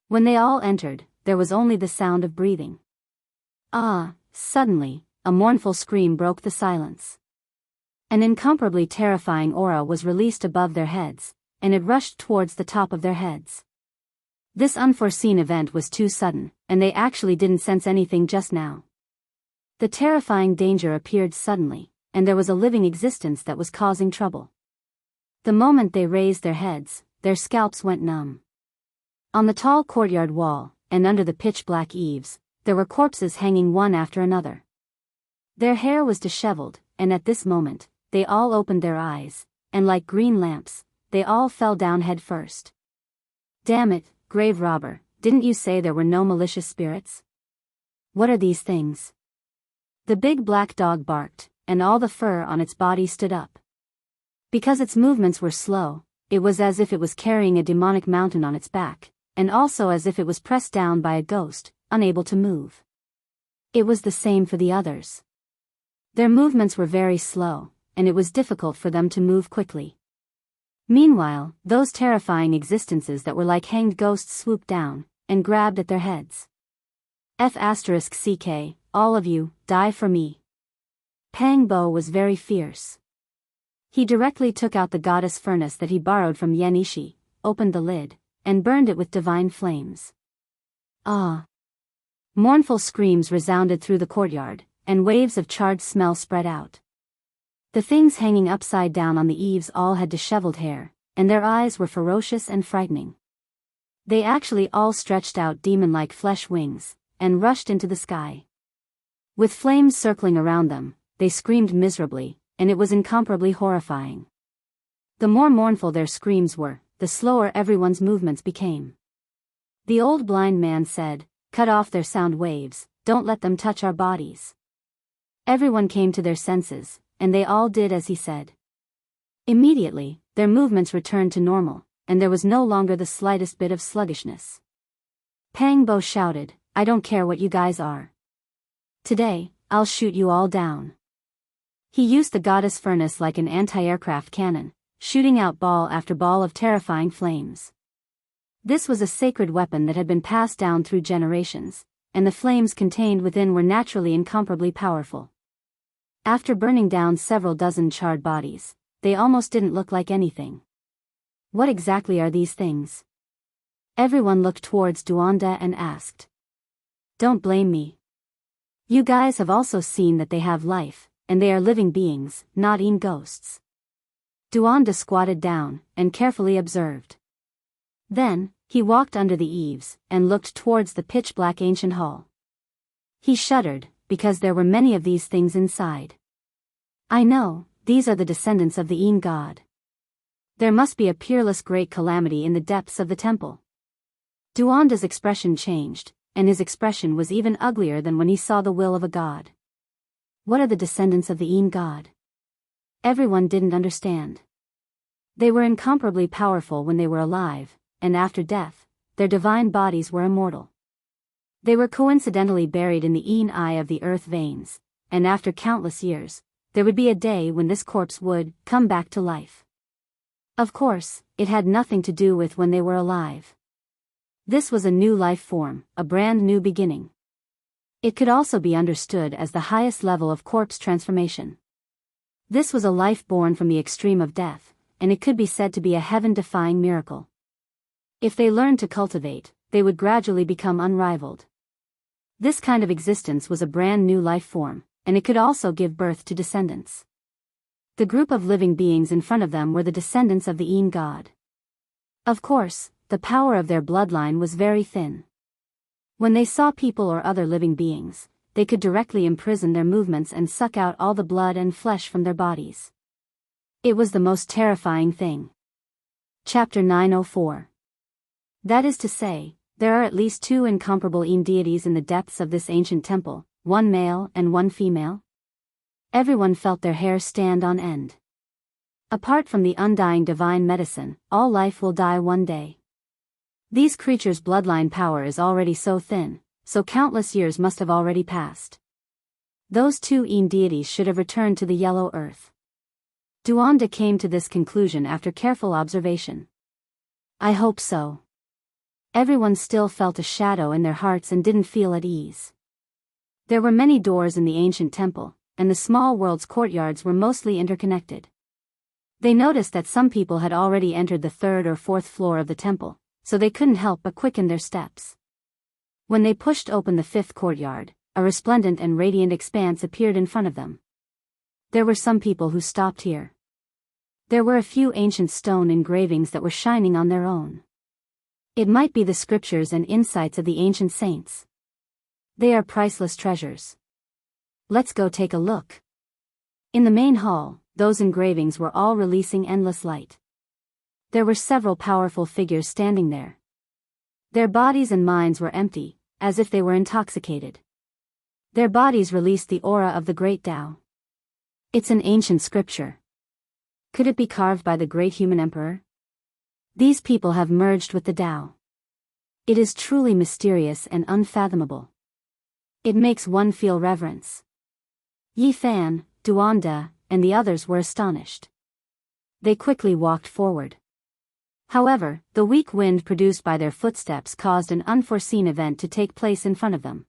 When they all entered, there was only the sound of breathing. Suddenly, a mournful scream broke the silence. An incomparably terrifying aura was released above their heads, and it rushed towards the top of their heads. This unforeseen event was too sudden, and they actually didn't sense anything just now. The terrifying danger appeared suddenly, and there was a living existence that was causing trouble. The moment they raised their heads, their scalps went numb. On the tall courtyard wall, and under the pitch-black eaves, there were corpses hanging one after another. Their hair was disheveled, and at this moment, they all opened their eyes, and like green lamps, they all fell down head first. Damn it, grave robber, didn't you say there were no malicious spirits? What are these things? The big black dog barked, and all the fur on its body stood up. Because its movements were slow, it was as if it was carrying a demonic mountain on its back, and also as if it was pressed down by a ghost, unable to move. It was the same for the others. Their movements were very slow, and it was difficult for them to move quickly. Meanwhile, those terrifying existences that were like hanged ghosts swooped down, and grabbed at their heads. F***ck, all of you, die for me. Pang Bo was very fierce. He directly took out the goddess furnace that he borrowed from Yen Ishi, opened the lid, and burned it with divine flames. Mournful screams resounded through the courtyard, and waves of charred smell spread out. The things hanging upside down on the eaves all had disheveled hair, and their eyes were ferocious and frightening. They actually all stretched out demon-like flesh wings, and rushed into the sky. With flames circling around them, they screamed miserably, and it was incomparably horrifying. The more mournful their screams were, the slower everyone's movements became. The old blind man said, "Cut off their sound waves, don't let them touch our bodies." Everyone came to their senses, and they all did as he said. Immediately, their movements returned to normal, and there was no longer the slightest bit of sluggishness. Pang Bo shouted, "I don't care what you guys are. Today, I'll shoot you all down." He used the goddess furnace like an anti-aircraft cannon, shooting out ball after ball of terrifying flames. This was a sacred weapon that had been passed down through generations, and the flames contained within were naturally incomparably powerful. After burning down several dozen charred bodies, they almost didn't look like anything. What exactly are these things? Everyone looked towards Duanda and asked. Don't blame me. You guys have also seen that they have life, and they are living beings, not ghosts. Duanda squatted down, and carefully observed. Then, he walked under the eaves, and looked towards the pitch-black ancient hall. He shuddered, because there were many of these things inside. I know, these are the descendants of the Een god. There must be a peerless great calamity in the depths of the temple. Duanda's expression changed, and his expression was even uglier than when he saw the will of a god. What are the descendants of the Een god? Everyone didn't understand. They were incomparably powerful when they were alive, and after death, their divine bodies were immortal. They were coincidentally buried in the Een eye of the earth veins, and after countless years, there would be a day when this corpse would come back to life. Of course, it had nothing to do with when they were alive. This was a new life form, a brand new beginning. It could also be understood as the highest level of corpse transformation. This was a life born from the extreme of death, and it could be said to be a heaven-defying miracle. If they learned to cultivate, they would gradually become unrivaled. This kind of existence was a brand new life form, and it could also give birth to descendants. The group of living beings in front of them were the descendants of the Een god. Of course, the power of their bloodline was very thin. When they saw people or other living beings, they could directly imprison their movements and suck out all the blood and flesh from their bodies. It was the most terrifying thing. Chapter 904. That is to say, there are at least 2 incomparable Een deities in the depths of this ancient temple, one male and one female? Everyone felt their hair stand on end. Apart from the undying divine medicine, all life will die one day. These creatures' bloodline power is already so thin, so countless years must have already passed. Those 2 Een deities should have returned to the yellow earth. Duanda came to this conclusion after careful observation. I hope so. Everyone still felt a shadow in their hearts and didn't feel at ease. There were many doors in the ancient temple, and the small world's courtyards were mostly interconnected. They noticed that some people had already entered the 3rd or 4th floor of the temple, so they couldn't help but quicken their steps. When they pushed open the 5th courtyard, a resplendent and radiant expanse appeared in front of them. There were some people who stopped here. There were a few ancient stone engravings that were shining on their own. It might be the scriptures and insights of the ancient saints. They are priceless treasures. Let's go take a look. In the main hall, those engravings were all releasing endless light. There were several powerful figures standing there. Their bodies and minds were empty, as if they were intoxicated. Their bodies released the aura of the great Tao. It's an ancient scripture. Could it be carved by the great human emperor? These people have merged with the Tao. It is truly mysterious and unfathomable. It makes one feel reverence. Yi Fan, Duanda, and the others were astonished. They quickly walked forward. However, the weak wind produced by their footsteps caused an unforeseen event to take place in front of them.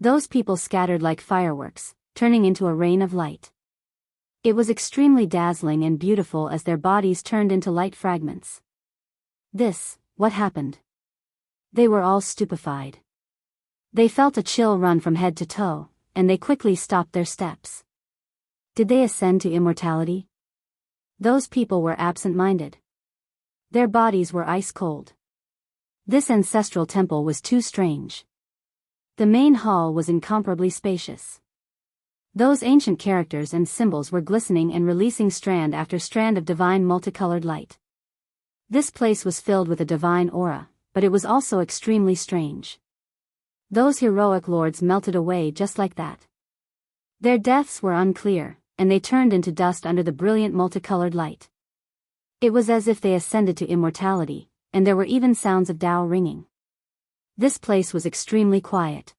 Those people scattered like fireworks, turning into a rain of light. It was extremely dazzling and beautiful as their bodies turned into light fragments. What happened? They were all stupefied. They felt a chill run from head to toe, and they quickly stopped their steps. Did they ascend to immortality? Those people were absent-minded. Their bodies were ice-cold. This ancestral temple was too strange. The main hall was incomparably spacious. Those ancient characters and symbols were glistening and releasing strand after strand of divine multicolored light. This place was filled with a divine aura, but it was also extremely strange. Those heroic lords melted away just like that. Their deaths were unclear, and they turned into dust under the brilliant multicolored light. It was as if they ascended to immortality, and there were even sounds of Tao ringing. This place was extremely quiet.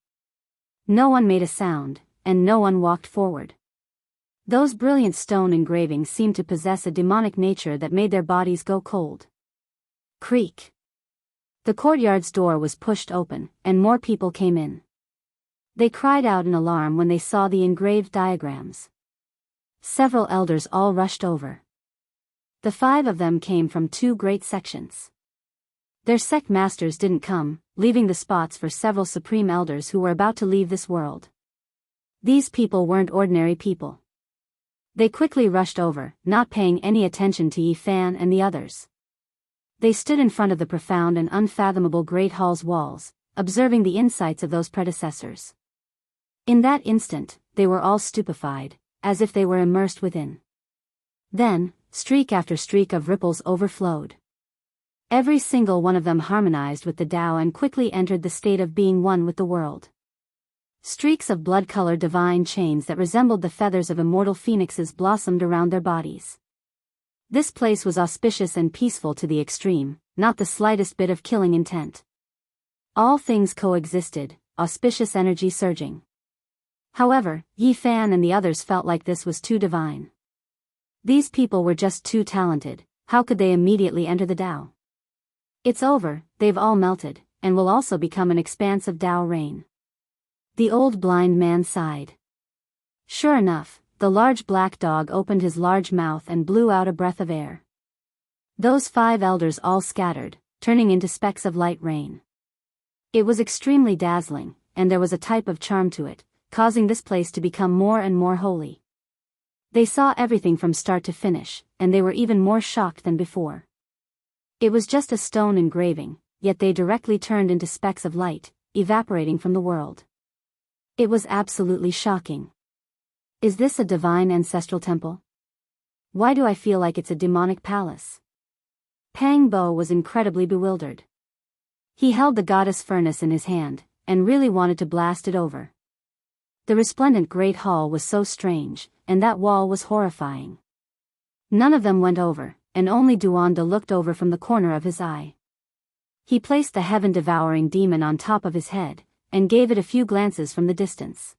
No one made a sound, and no one walked forward. Those brilliant stone engravings seemed to possess a demonic nature that made their bodies go cold. Creak. The courtyard's door was pushed open, and more people came in. They cried out in alarm when they saw the engraved diagrams. Several elders all rushed over. The 5 of them came from 2 great sections. Their sect masters didn't come, leaving the spots for several supreme elders who were about to leave this world. These people weren't ordinary people. They quickly rushed over, not paying any attention to Yi Fan and the others. They stood in front of the profound and unfathomable Great Hall's walls, observing the insights of those predecessors. In that instant, they were all stupefied, as if they were immersed within. Then, streak after streak of ripples overflowed. Every single one of them harmonized with the Tao and quickly entered the state of being one with the world. Streaks of blood-colored divine chains that resembled the feathers of immortal phoenixes blossomed around their bodies. This place was auspicious and peaceful to the extreme, not the slightest bit of killing intent. All things coexisted, auspicious energy surging. However, Yi Fan and the others felt like this was too divine. These people were just too talented. How could they immediately enter the Tao? It's over, they've all melted, and will also become an expanse of Tao rain. The old blind man sighed. Sure enough, the large black dog opened his large mouth and blew out a breath of air. Those 5 elders all scattered, turning into specks of light rain. It was extremely dazzling, and there was a type of charm to it, causing this place to become more and more holy. They saw everything from start to finish, and they were even more shocked than before. It was just a stone engraving, yet they directly turned into specks of light, evaporating from the world. It was absolutely shocking. Is this a divine ancestral temple? Why do I feel like it's a demonic palace? Pang Bo was incredibly bewildered. He held the goddess furnace in his hand, and really wanted to blast it over. The resplendent great hall was so strange, and that wall was horrifying. None of them went over, and only Duanda looked over from the corner of his eye. He placed the heaven-devouring demon on top of his head, and gave it a few glances from the distance.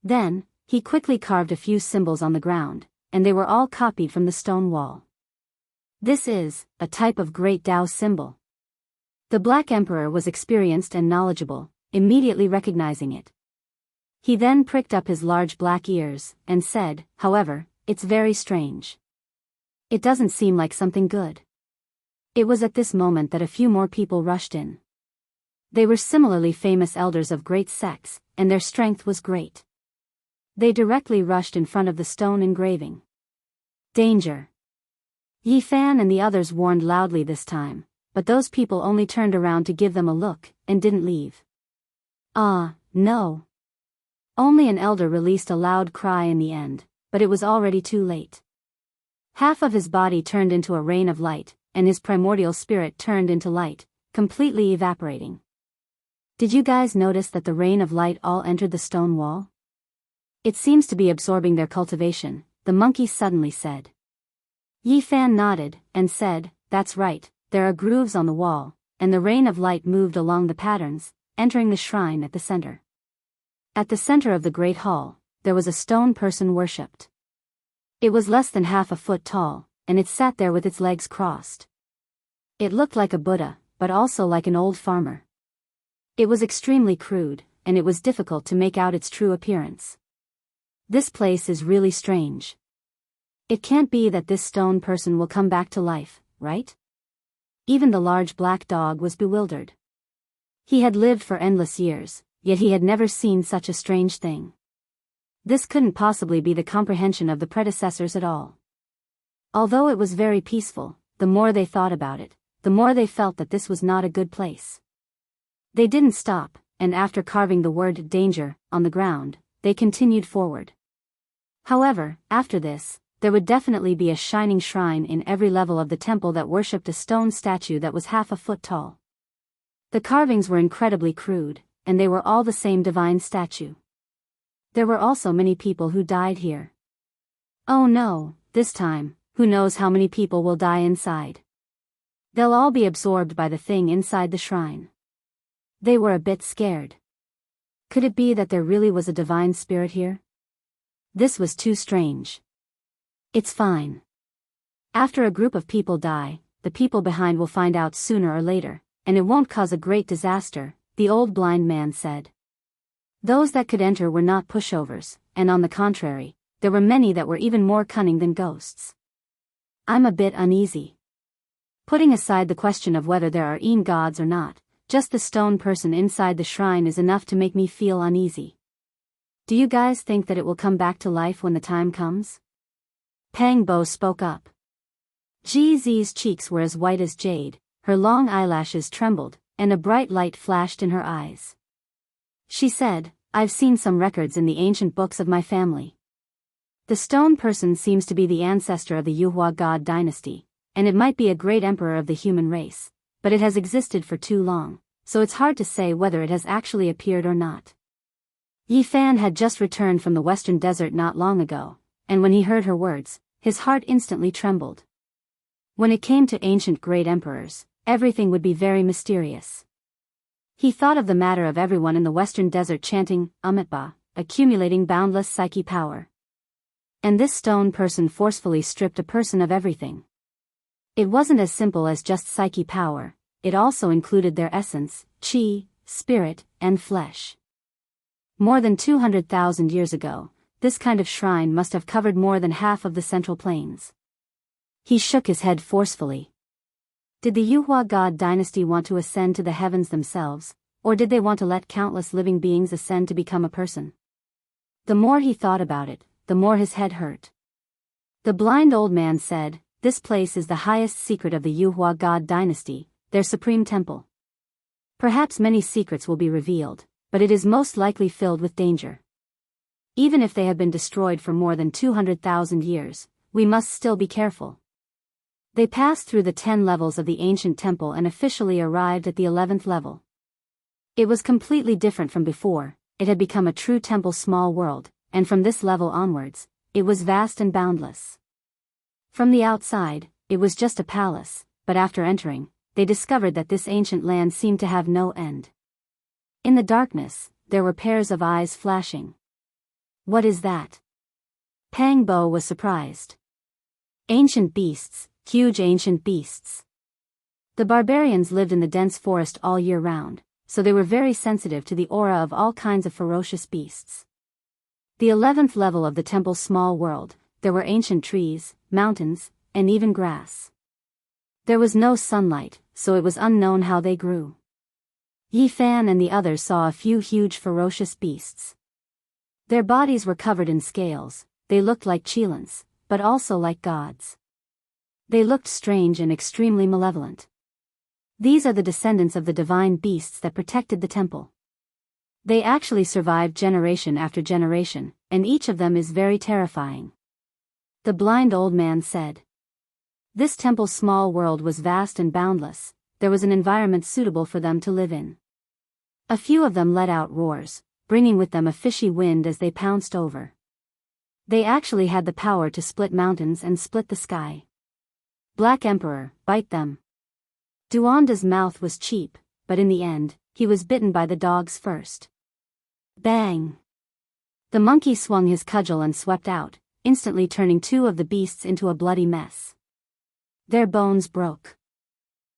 Then, he quickly carved a few symbols on the ground, and they were all copied from the stone wall. This is a type of great Tao symbol. The Black Emperor was experienced and knowledgeable, immediately recognizing it. He then pricked up his large black ears, and said, however, it's very strange. It doesn't seem like something good. It was at this moment that a few more people rushed in. They were similarly famous elders of great sects, and their strength was great. They directly rushed in front of the stone engraving. Danger! Yi Fan and the others warned loudly this time, but those people only turned around to give them a look, and didn't leave. Ah, no. Only an elder released a loud cry in the end, but it was already too late. Half of his body turned into a rain of light, and his primordial spirit turned into light, completely evaporating. Did you guys notice that the rain of light all entered the stone wall? It seems to be absorbing their cultivation, the monkey suddenly said. Yi Fan nodded, and said, that's right, there are grooves on the wall, and the rain of light moved along the patterns, entering the shrine at the center. At the center of the great hall, there was a stone person worshipped. It was less than half a foot tall, and it sat there with its legs crossed. It looked like a Buddha, but also like an old farmer. It was extremely crude, and it was difficult to make out its true appearance. This place is really strange. It can't be that this stone person will come back to life, right? Even the large black dog was bewildered. He had lived for endless years, yet he had never seen such a strange thing. This couldn't possibly be the comprehension of the predecessors at all. Although it was very peaceful, the more they thought about it, the more they felt that this was not a good place. They didn't stop, and after carving the word danger on the ground, they continued forward. However, after this, there would definitely be a shining shrine in every level of the temple that worshipped a stone statue that was half a foot tall. The carvings were incredibly crude, and they were all the same divine statue. There were also many people who died here. Oh no, this time, who knows how many people will die inside. They'll all be absorbed by the thing inside the shrine. They were a bit scared. Could it be that there really was a divine spirit here? This was too strange. It's fine. After a group of people die, the people behind will find out sooner or later, and it won't cause a great disaster, the old blind man said. Those that could enter were not pushovers, and on the contrary, there were many that were even more cunning than ghosts. I'm a bit uneasy. Putting aside the question of whether there are gods or not, just the stone person inside the shrine is enough to make me feel uneasy. Do you guys think that it will come back to life when the time comes? Pang Bo spoke up. GZ's cheeks were as white as jade, her long eyelashes trembled, and a bright light flashed in her eyes. She said, I've seen some records in the ancient books of my family. The stone person seems to be the ancestor of the Yuhua god dynasty, and it might be a great emperor of the human race, but it has existed for too long, so it's hard to say whether it has actually appeared or not. Yi Fan had just returned from the western desert not long ago, and when he heard her words, his heart instantly trembled. When it came to ancient great emperors, everything would be very mysterious. He thought of the matter of everyone in the western desert chanting, Amitabha, accumulating boundless psyche power. And this stone person forcefully stripped a person of everything. It wasn't as simple as just psyche power, it also included their essence, chi, spirit, and flesh. More than 200,000 years ago, this kind of shrine must have covered more than half of the Central Plains. He shook his head forcefully. Did the Yuhua god dynasty want to ascend to the heavens themselves, or did they want to let countless living beings ascend to become a person? The more he thought about it, the more his head hurt. The blind old man said, "This place is the highest secret of the Yuhua god dynasty, their supreme temple. Perhaps many secrets will be revealed, but it is most likely filled with danger. Even if they have been destroyed for more than 200,000 years, we must still be careful." They passed through the 10 levels of the ancient temple and officially arrived at the 11th level. It was completely different from before, it had become a true temple small world, and from this level onwards, it was vast and boundless. From the outside, it was just a palace, but after entering, they discovered that this ancient land seemed to have no end. In the darkness, there were pairs of eyes flashing. "What is that?" Pang Bo was surprised. "Ancient beasts, huge ancient beasts." The barbarians lived in the dense forest all year round, so they were very sensitive to the aura of all kinds of ferocious beasts. The 11th level of the temple's small world, there were ancient trees, mountains, and even grass. There was no sunlight, so it was unknown how they grew. Yi Fan and the others saw a few huge ferocious beasts. Their bodies were covered in scales, they looked like Chilans, but also like gods. They looked strange and extremely malevolent. These are the descendants of the divine beasts that protected the temple. They actually survived generation after generation, and each of them is very terrifying. The blind old man said. This temple's small world was vast and boundless, there was an environment suitable for them to live in. A few of them let out roars, bringing with them a fishy wind as they pounced over. They actually had the power to split mountains and split the sky. Black Emperor, bite them. Duanda's mouth was cheap, but in the end, he was bitten by the dogs first. Bang! The monkey swung his cudgel and swept out, instantly turning 2 of the beasts into a bloody mess. Their bones broke.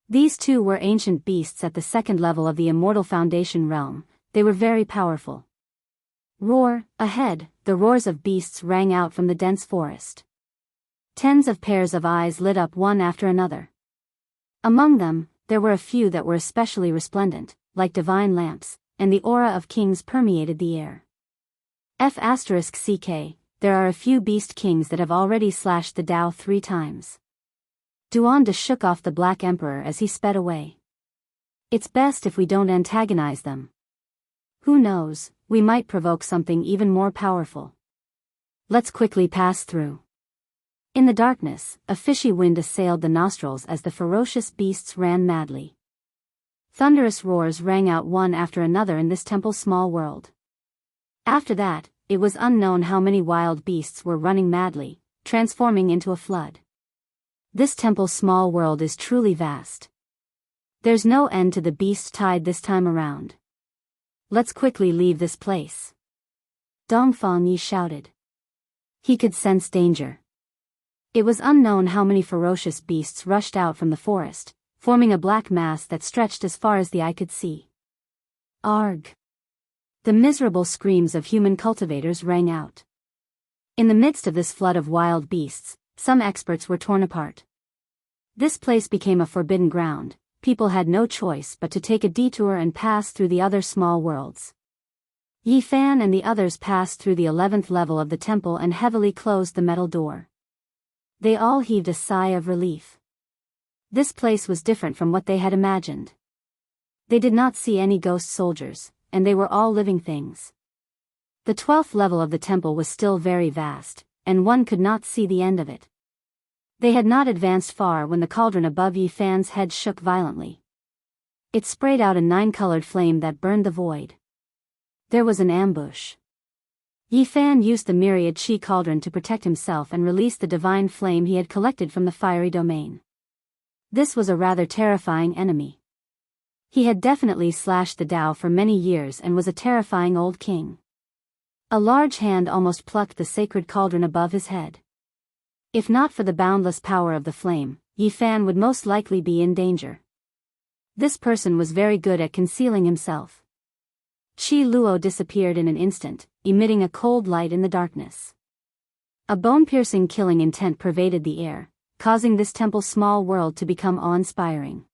These 2 were ancient beasts at the 2nd level of the Immortal Foundation realm, they were very powerful. Roar, ahead, the roars of beasts rang out from the dense forest. Tens of pairs of eyes lit up one after another. Among them, there were a few that were especially resplendent, like divine lamps, and the aura of kings permeated the air. F*CK, there are a few beast kings that have already slashed the Tao 3 times. Duanda shook off the Black Emperor as he sped away. It's best if we don't antagonize them. Who knows, we might provoke something even more powerful. Let's quickly pass through. In the darkness, a fishy wind assailed the nostrils as the ferocious beasts ran madly. Thunderous roars rang out one after another in this temple's small world. After that, it was unknown how many wild beasts were running madly, transforming into a flood. This temple's small world is truly vast. There's no end to the beast tide this time around. Let's quickly leave this place. Dongfang Yi shouted. He could sense danger. It was unknown how many ferocious beasts rushed out from the forest, forming a black mass that stretched as far as the eye could see. Arg! The miserable screams of human cultivators rang out. In the midst of this flood of wild beasts, some experts were torn apart. This place became a forbidden ground, people had no choice but to take a detour and pass through the other small worlds. Yi Fan and the others passed through the 11th level of the temple and heavily closed the metal door. They all heaved a sigh of relief. This place was different from what they had imagined. They did not see any ghost soldiers, and they were all living things. The 12th level of the temple was still very vast, and one could not see the end of it. They had not advanced far when the cauldron above Yi Fan's head shook violently. It sprayed out a 9-colored flame that burned the void. There was an ambush. Yi Fan used the myriad Qi cauldron to protect himself and release the divine flame he had collected from the fiery domain. This was a rather terrifying enemy. He had definitely slashed the Tao for many years and was a terrifying old king. A large hand almost plucked the sacred cauldron above his head. If not for the boundless power of the flame, Yi Fan would most likely be in danger. This person was very good at concealing himself. Qi Luo disappeared in an instant, emitting a cold light in the darkness. A bone-piercing killing intent pervaded the air, causing this temple's small world to become awe-inspiring.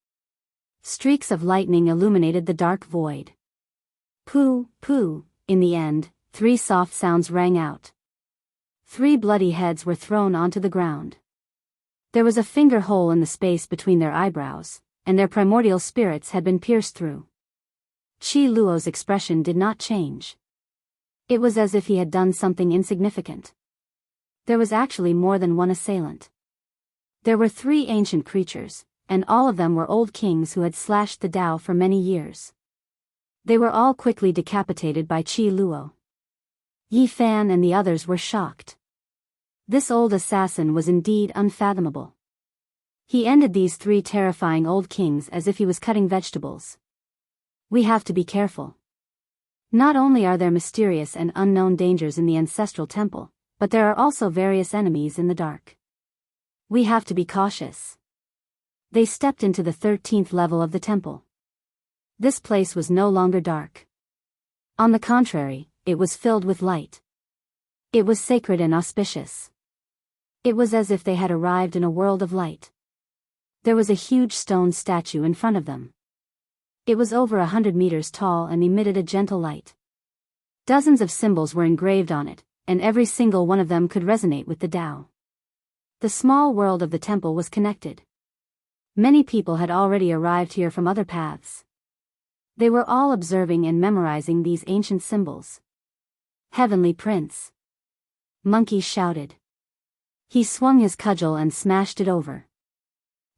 Streaks of lightning illuminated the dark void. Pooh, pooh, in the end, 3 soft sounds rang out. 3 bloody heads were thrown onto the ground. There was a finger hole in the space between their eyebrows, and their primordial spirits had been pierced through. Qi Luo's expression did not change. It was as if he had done something insignificant. There was actually more than one assailant. There were 3 ancient creatures, and all of them were old kings who had slashed the Tao for many years. They were all quickly decapitated by Qi Luo. Yi Fan and the others were shocked. This old assassin was indeed unfathomable. He ended these 3 terrifying old kings as if he was cutting vegetables. We have to be careful. Not only are there mysterious and unknown dangers in the ancestral temple, but there are also various enemies in the dark. We have to be cautious. They stepped into the 13th level of the temple. This place was no longer dark. On the contrary, it was filled with light. It was sacred and auspicious. It was as if they had arrived in a world of light. There was a huge stone statue in front of them. It was over 100 meters tall and emitted a gentle light. Dozens of symbols were engraved on it, and every single one of them could resonate with the Tao. The small world of the temple was connected. Many people had already arrived here from other paths. They were all observing and memorizing these ancient symbols. Heavenly Prince! Monkey shouted. He swung his cudgel and smashed it over.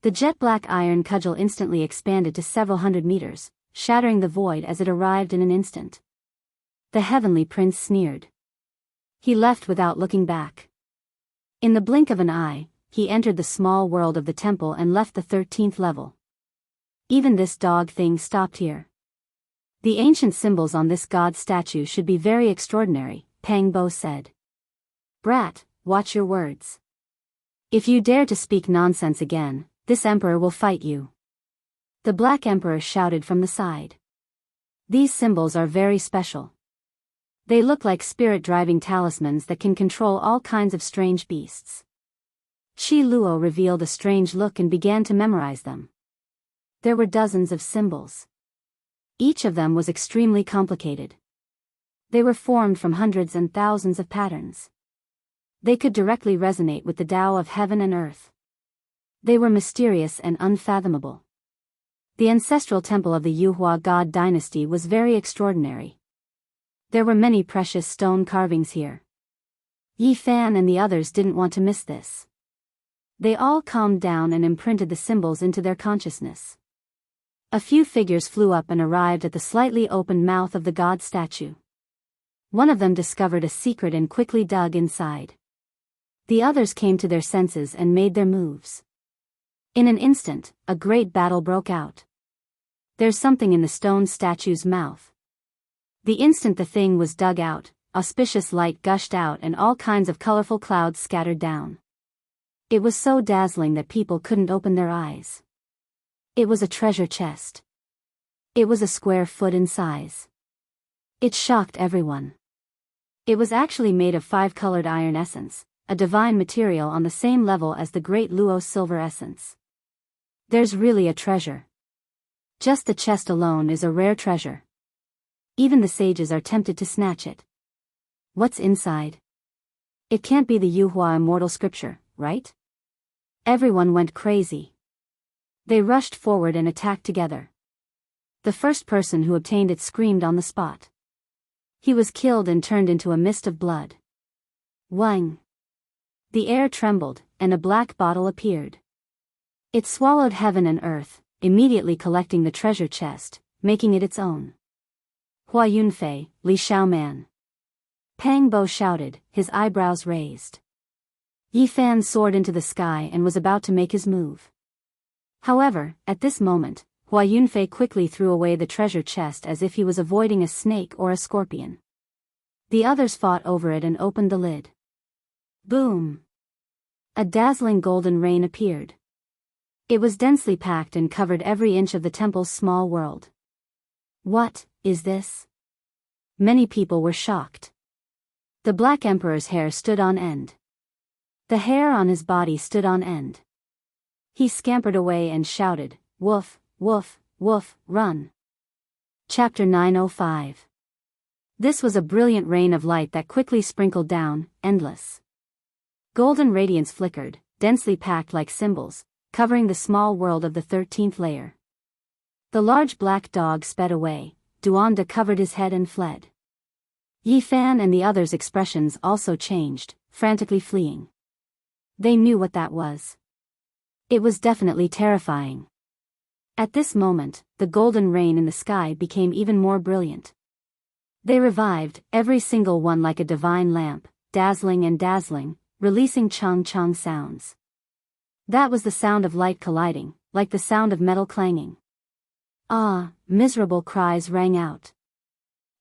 The jet-black iron cudgel instantly expanded to several hundred meters, shattering the void as it arrived in an instant. The Heavenly Prince sneered. He left without looking back. In the blink of an eye, he entered the small world of the temple and left the 13th level. Even this dog thing stopped here. The ancient symbols on this god statue should be very extraordinary, Pang Bo said. Brat, watch your words. If you dare to speak nonsense again, this emperor will fight you. The Black Emperor shouted from the side. These symbols are very special. They look like spirit-driving talismans that can control all kinds of strange beasts. Qi Luo revealed a strange look and began to memorize them. There were dozens of symbols. Each of them was extremely complicated. They were formed from hundreds and thousands of patterns. They could directly resonate with the Tao of heaven and earth. They were mysterious and unfathomable. The ancestral temple of the Yuhua God dynasty was very extraordinary. There were many precious stone carvings here. Yi Fan and the others didn't want to miss this. They all calmed down and imprinted the symbols into their consciousness. A few figures flew up and arrived at the slightly opened mouth of the god statue. One of them discovered a secret and quickly dug inside. The others came to their senses and made their moves. In an instant, a great battle broke out. There's something in the stone statue's mouth. The instant the thing was dug out, auspicious light gushed out and all kinds of colorful clouds scattered down. It was so dazzling that people couldn't open their eyes. It was a treasure chest. It was a square foot in size. It shocked everyone. It was actually made of 5-colored iron essence, a divine material on the same level as the great Luo silver essence. There's really a treasure. Just the chest alone is a rare treasure. Even the sages are tempted to snatch it. What's inside? It can't be the Yuhua immortal scripture, right? Everyone went crazy. They rushed forward and attacked together. The first person who obtained it screamed on the spot. He was killed and turned into a mist of blood. Wang! The air trembled, and a black bottle appeared. It swallowed heaven and earth, immediately collecting the treasure chest, making it its own. Hua Yunfei, Li Xiaoman. Pang Bo shouted, his eyebrows raised. Yi Fan soared into the sky and was about to make his move. However, at this moment, Hua Yunfei quickly threw away the treasure chest as if he was avoiding a snake or a scorpion. The others fought over it and opened the lid. Boom! A dazzling golden rain appeared. It was densely packed and covered every inch of the temple's small world. What is this? Many people were shocked. The Black Emperor's hair stood on end. The hair on his body stood on end. He scampered away and shouted, "Woof, woof, woof, run." Chapter 905. This was a brilliant rain of light that quickly sprinkled down, endless. Golden radiance flickered, densely packed like symbols, covering the small world of the 13th layer. The large black dog sped away, Duanda covered his head and fled. Yi Fan and the others' expressions also changed, frantically fleeing. They knew what that was. It was definitely terrifying. At this moment, the golden rain in the sky became even more brilliant. They revived, every single one like a divine lamp, dazzling and dazzling, releasing chang-chang sounds. That was the sound of light colliding, like the sound of metal clanging. Ah, miserable cries rang out.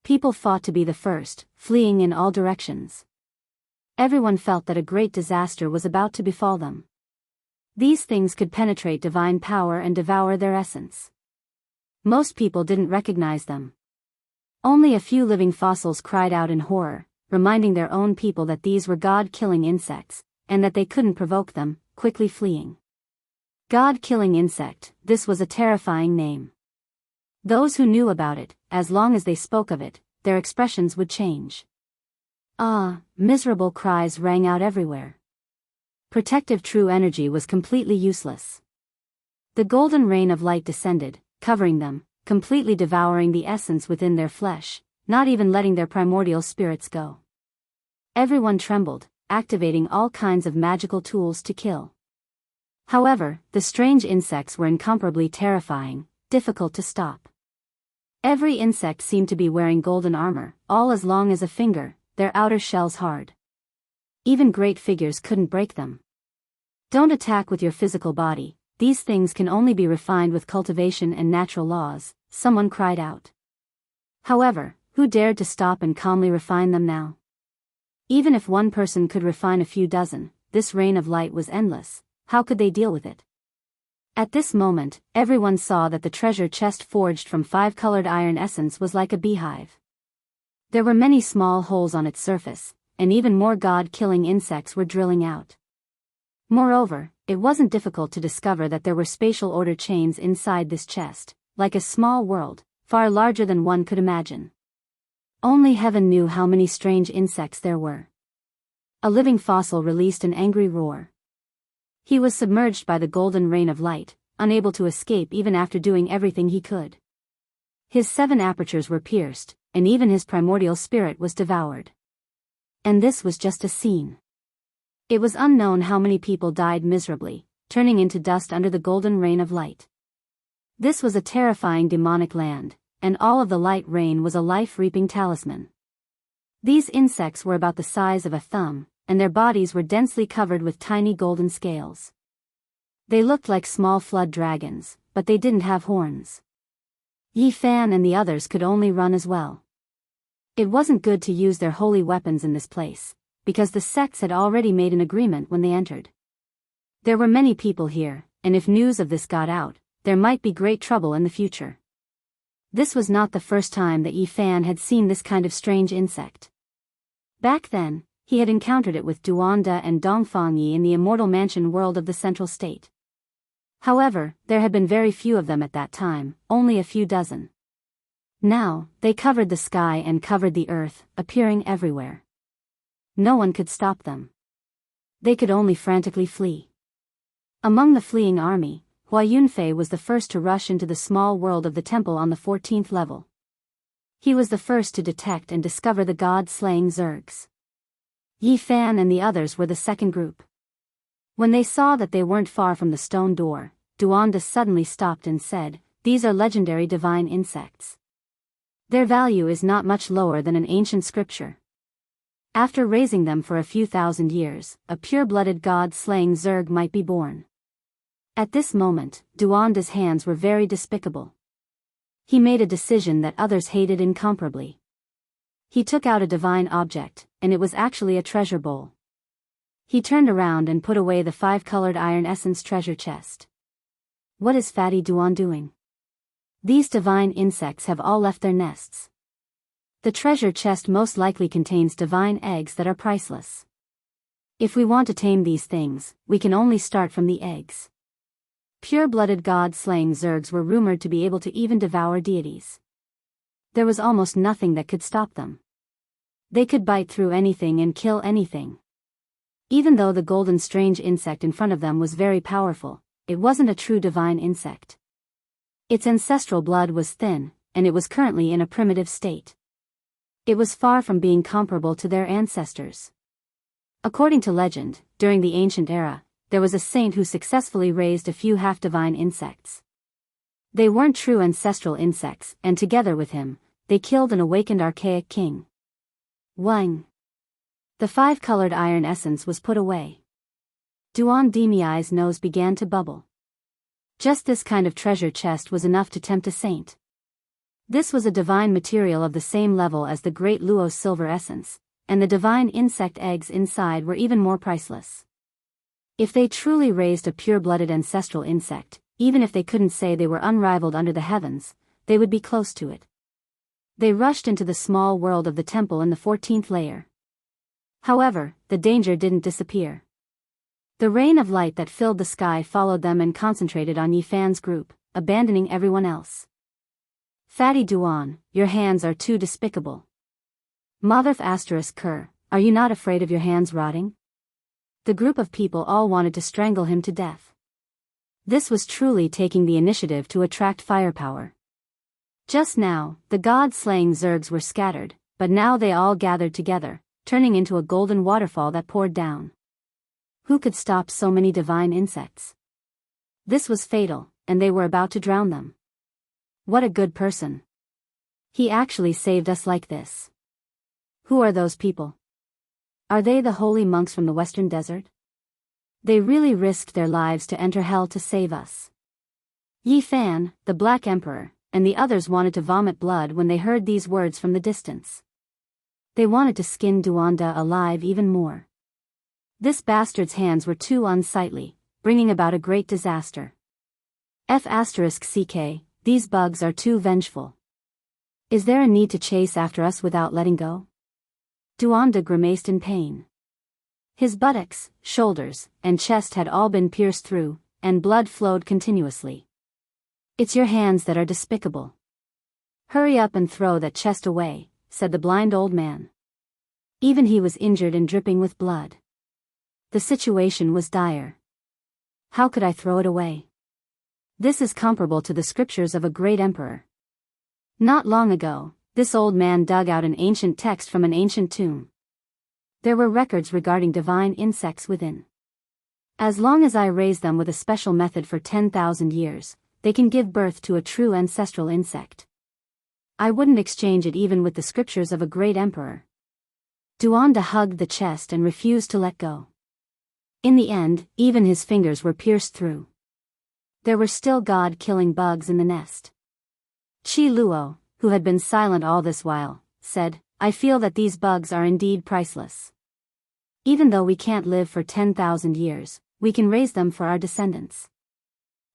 People fought to be the first, fleeing in all directions. Everyone felt that a great disaster was about to befall them. These things could penetrate divine power and devour their essence. Most people didn't recognize them. Only a few living fossils cried out in horror, reminding their own people that these were God-killing insects, and that they couldn't provoke them, quickly fleeing. God-killing insect, this was a terrifying name. Those who knew about it, as long as they spoke of it, their expressions would change. Ah, miserable cries rang out everywhere. Protective true energy was completely useless. The golden rain of light descended, covering them, completely devouring the essence within their flesh, not even letting their primordial spirits go. Everyone trembled, activating all kinds of magical tools to kill. However, the strange insects were incomparably terrifying, difficult to stop. Every insect seemed to be wearing golden armor, all as long as a finger, their outer shells hard. Even great figures couldn't break them. Don't attack with your physical body, these things can only be refined with cultivation and natural laws, someone cried out. However, who dared to stop and calmly refine them now? Even if one person could refine a few dozen, this rain of light was endless, how could they deal with it? At this moment, everyone saw that the treasure chest forged from 5-colored iron essence was like a beehive. There were many small holes on its surface, and even more god-killing insects were drilling out. Moreover, it wasn't difficult to discover that there were spatial order chains inside this chest, like a small world, far larger than one could imagine. Only heaven knew how many strange insects there were. A living fossil released an angry roar. He was submerged by the golden rain of light, unable to escape even after doing everything he could. His 7 apertures were pierced, and even his primordial spirit was devoured. And this was just a scene. It was unknown how many people died miserably, turning into dust under the golden rain of light. This was a terrifying demonic land, and all of the light rain was a life-reaping talisman. These insects were about the size of a thumb, and their bodies were densely covered with tiny golden scales. They looked like small flood dragons, but they didn't have horns. Yi Fan and the others could only run as well. It wasn't good to use their holy weapons in this place, because the sects had already made an agreement when they entered. There were many people here, and if news of this got out, there might be great trouble in the future. This was not the first time that Yi Fan had seen this kind of strange insect. Back then, he had encountered it with Duanda and Dongfang Yi in the immortal mansion world of the central state. However, there had been very few of them at that time, only a few dozen. Now, they covered the sky and covered the earth, appearing everywhere. No one could stop them. They could only frantically flee. Among the fleeing army, Hua Yunfei was the first to rush into the small world of the temple on the 14th level. He was the first to detect and discover the god-slaying zergs. Yi Fan and the others were the second group. When they saw that they weren't far from the stone door, Duanda suddenly stopped and said, "These are legendary divine insects. Their value is not much lower than an ancient scripture. After raising them for a few thousand years, a pure-blooded god-slaying Zerg might be born." At this moment, Duanda's hands were very despicable. He made a decision that others hated incomparably. He took out a divine object, and it was actually a treasure bowl. He turned around and put away the 5-colored iron essence treasure chest. What is Fatty Duan doing? These divine insects have all left their nests. The treasure chest most likely contains divine eggs that are priceless. If we want to tame these things, we can only start from the eggs. Pure-blooded god-slaying Zergs were rumored to be able to even devour deities. There was almost nothing that could stop them. They could bite through anything and kill anything. Even though the golden strange insect in front of them was very powerful, it wasn't a true divine insect. Its ancestral blood was thin, and it was currently in a primitive state. It was far from being comparable to their ancestors. According to legend, during the ancient era, there was a saint who successfully raised a few half-divine insects. They weren't true ancestral insects, and together with him, they killed an awakened archaic king. Wang. The 5-colored iron essence was put away. Duan Demi's nose began to bubble. Just this kind of treasure chest was enough to tempt a saint. This was a divine material of the same level as the Great Luo's silver essence, and the divine insect eggs inside were even more priceless. If they truly raised a pure-blooded ancestral insect, even if they couldn't say they were unrivaled under the heavens, they would be close to it. They rushed into the small world of the temple in the 14th layer. However, the danger didn't disappear. The rain of light that filled the sky followed them and concentrated on Yi Fan's group, abandoning everyone else. Fatty Duan, your hands are too despicable. Motherf ****, are you not afraid of your hands rotting? The group of people all wanted to strangle him to death. This was truly taking the initiative to attract firepower. Just now, the god-slaying Zergs were scattered, but now they all gathered together, turning into a golden waterfall that poured down. Who could stop so many divine insects? This was fatal, and they were about to drown them. What a good person. He actually saved us like this. Who are those people? Are they the holy monks from the Western Desert? They really risked their lives to enter hell to save us. Yi Fan, the Black Emperor, and the others wanted to vomit blood when they heard these words from the distance. They wanted to skin Duanda alive even more. This bastard's hands were too unsightly, bringing about a great disaster. ****, these bugs are too vengeful. Is there a need to chase after us without letting go? Duanda grimaced in pain. His buttocks, shoulders, and chest had all been pierced through, and blood flowed continuously. It's your hands that are despicable. Hurry up and throw that chest away, said the blind old man. Even he was injured and dripping with blood. The situation was dire. How could I throw it away? This is comparable to the scriptures of a great emperor. Not long ago, this old man dug out an ancient text from an ancient tomb. There were records regarding divine insects within. As long as I raise them with a special method for 10,000 years, they can give birth to a true ancestral insect. I wouldn't exchange it even with the scriptures of a great emperor. Duanda hugged the chest and refused to let go. In the end, even his fingers were pierced through. There were still god-killing bugs in the nest. Qi Luo, who had been silent all this while, said, I feel that these bugs are indeed priceless. Even though we can't live for 10,000 years, we can raise them for our descendants.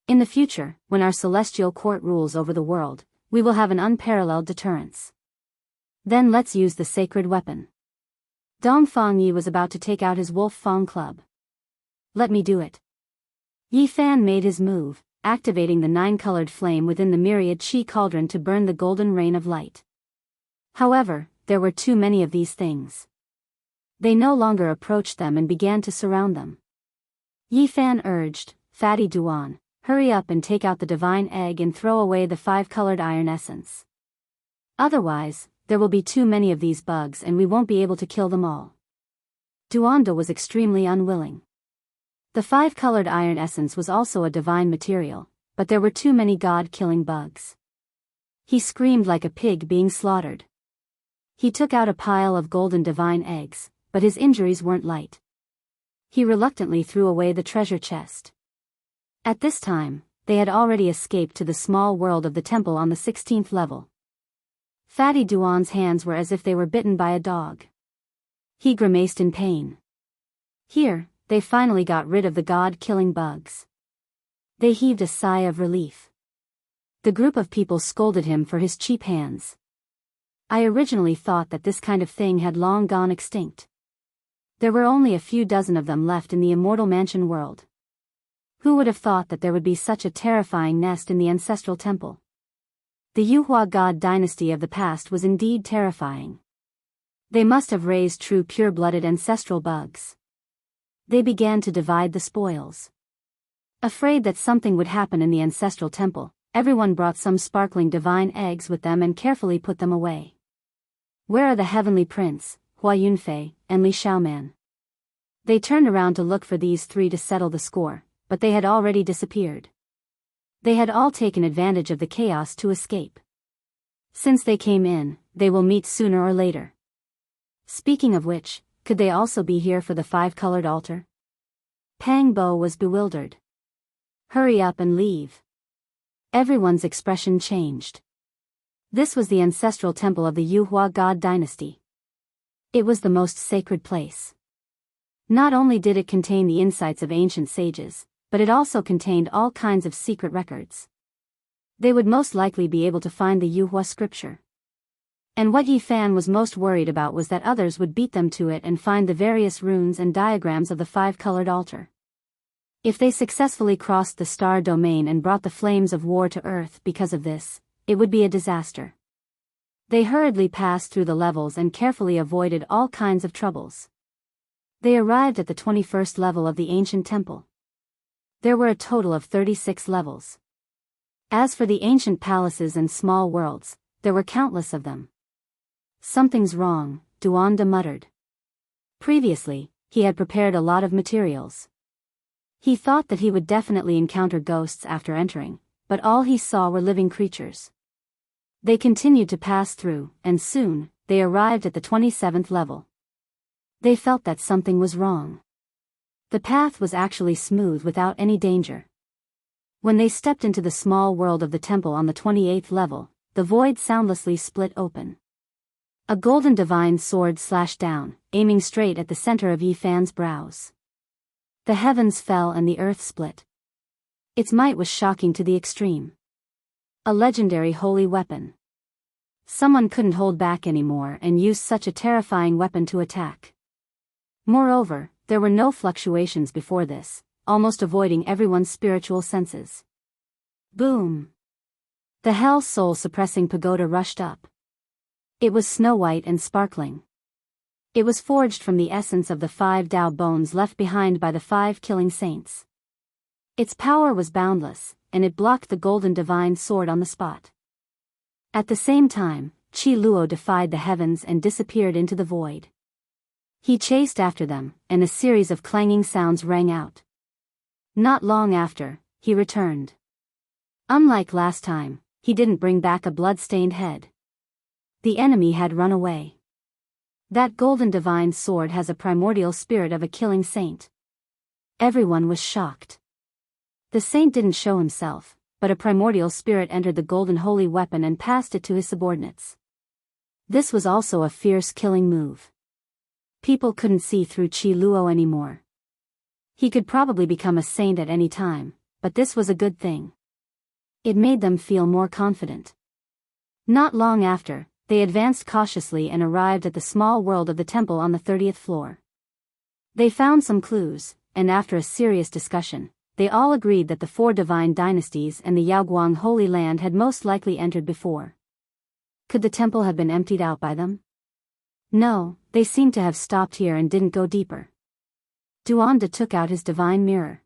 In the future, when our celestial court rules over the world, we will have an unparalleled deterrence. Then let's use the sacred weapon. Dong Fangyi was about to take out his Wolf Fang club. Let me do it. Yi Fan made his move, activating the 9-colored flame within the myriad Qi cauldron to burn the golden rain of light. However, there were too many of these things. They no longer approached them and began to surround them. Yi Fan urged, Fatty Duan, hurry up and take out the divine egg and throw away the 5-colored iron essence. Otherwise, there will be too many of these bugs and we won't be able to kill them all. Duanda was extremely unwilling. The five-colored iron essence was also a divine material, but there were too many god-killing bugs. He screamed like a pig being slaughtered. He took out a pile of golden divine eggs, but his injuries weren't light. He reluctantly threw away the treasure chest. At this time, they had already escaped to the small world of the temple on the 16th level. Fatty Duan's hands were as if they were bitten by a dog. He grimaced in pain. Here, they finally got rid of the god-killing bugs. They heaved a sigh of relief. The group of people scolded him for his cheap hands. I originally thought that this kind of thing had long gone extinct. There were only a few dozen of them left in the immortal mansion world. Who would have thought that there would be such a terrifying nest in the ancestral temple? The Yuhua god dynasty of the past was indeed terrifying. They must have raised true pure-blooded ancestral bugs. They began to divide the spoils. Afraid that something would happen in the ancestral temple, everyone brought some sparkling divine eggs with them and carefully put them away. Where are the heavenly prince, Hua Yunfei, and Li Xiaoman? They turned around to look for these three to settle the score, but they had already disappeared. They had all taken advantage of the chaos to escape. Since they came in, they will meet sooner or later. Speaking of which, could they also be here for the five-colored altar? Pang Bo was bewildered. Hurry up and leave. Everyone's expression changed. This was the ancestral temple of the Yuhua god dynasty. It was the most sacred place. Not only did it contain the insights of ancient sages, but it also contained all kinds of secret records. They would most likely be able to find the Yuhua scripture. And what Yi Fan was most worried about was that others would beat them to it and find the various runes and diagrams of the five-colored altar. If they successfully crossed the star domain and brought the flames of war to Earth because of this, it would be a disaster. They hurriedly passed through the levels and carefully avoided all kinds of troubles. They arrived at the 21st level of the ancient temple. There were a total of 36 levels. As for the ancient palaces and small worlds, there were countless of them. Something's wrong, Duanda muttered. Previously, he had prepared a lot of materials. He thought that he would definitely encounter ghosts after entering, but all he saw were living creatures. They continued to pass through, and soon, they arrived at the 27th level. They felt that something was wrong. The path was actually smooth without any danger. When they stepped into the small world of the temple on the 28th level, the void soundlessly split open. A golden divine sword slashed down, aiming straight at the center of Yi Fan's brows. The heavens fell and the earth split. Its might was shocking to the extreme. A legendary holy weapon. Someone couldn't hold back anymore and used such a terrifying weapon to attack. Moreover, there were no fluctuations before this, almost avoiding everyone's spiritual senses. Boom! The hell soul-suppressing pagoda rushed up. It was snow-white and sparkling. It was forged from the essence of the 5 Tao bones left behind by the 5 killing saints. Its power was boundless, and it blocked the golden divine sword on the spot. At the same time, Qi Luo defied the heavens and disappeared into the void. He chased after them, and a series of clanging sounds rang out. Not long after, he returned. Unlike last time, he didn't bring back a blood-stained head. The enemy had run away. That golden divine sword has a primordial spirit of a killing saint. Everyone was shocked. The saint didn't show himself, but a primordial spirit entered the golden holy weapon and passed it to his subordinates. This was also a fierce killing move. People couldn't see through Qi Luo anymore. He could probably become a saint at any time, but this was a good thing. It made them feel more confident. Not long after, they advanced cautiously and arrived at the small world of the temple on the 30th floor. They found some clues, and after a serious discussion, they all agreed that the 4 divine dynasties and the Yaoguang Holy Land had most likely entered before. Could the temple have been emptied out by them? No, they seemed to have stopped here and didn't go deeper. Duanda took out his divine mirror.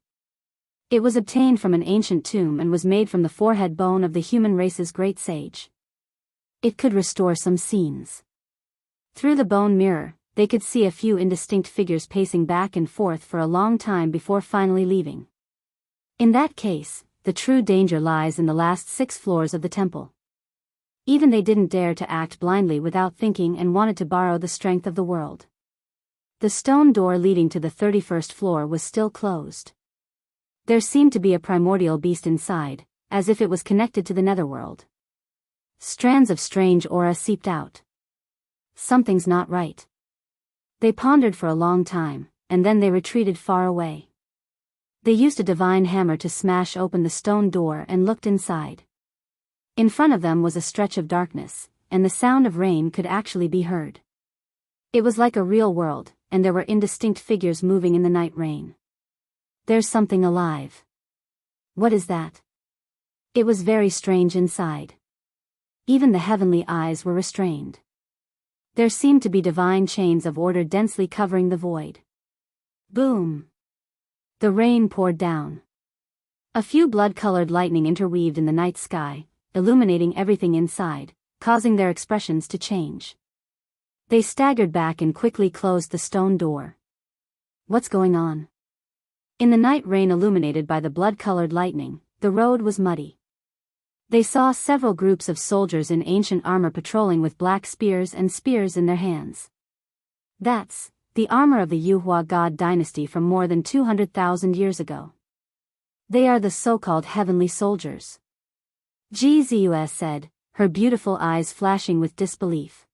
It was obtained from an ancient tomb and was made from the forehead bone of the human race's great sage. It could restore some scenes. Through the bone mirror, they could see a few indistinct figures pacing back and forth for a long time before finally leaving. In that case, the true danger lies in the last 6 floors of the temple. Even they didn't dare to act blindly without thinking and wanted to borrow the strength of the world. The stone door leading to the 31st floor was still closed. There seemed to be a primordial beast inside, as if it was connected to the netherworld. Strands of strange aura seeped out. Something's not right. They pondered for a long time, and then they retreated far away. They used a divine hammer to smash open the stone door and looked inside. In front of them was a stretch of darkness, and the sound of rain could actually be heard. It was like a real world, and there were indistinct figures moving in the night rain. There's something alive. What is that? It was very strange inside. Even the heavenly eyes were restrained. There seemed to be divine chains of order densely covering the void. Boom! The rain poured down. A few blood-colored lightning interweaved in the night sky, illuminating everything inside, causing their expressions to change. They staggered back and quickly closed the stone door. What's going on? In the night rain illuminated by the blood-colored lightning, the road was muddy. They saw several groups of soldiers in ancient armor patrolling with black spears and spears in their hands. That's the armor of the Yuhua god dynasty from more than 200,000 years ago. They are the so-called heavenly soldiers. Gzus said, her beautiful eyes flashing with disbelief.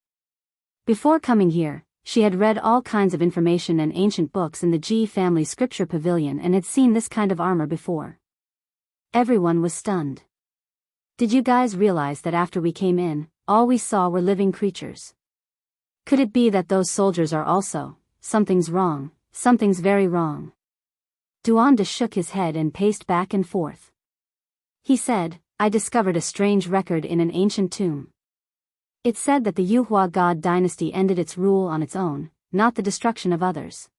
Before coming here, she had read all kinds of information and ancient books in the Ji family scripture pavilion and had seen this kind of armor before. Everyone was stunned. Did you guys realize that after we came in, all we saw were living creatures? Could it be that those soldiers are also, something's wrong, something's very wrong? Duanda shook his head and paced back and forth. He said, I discovered a strange record in an ancient tomb. It said that the Yuhua god dynasty ended its rule on its own, not the destruction of others.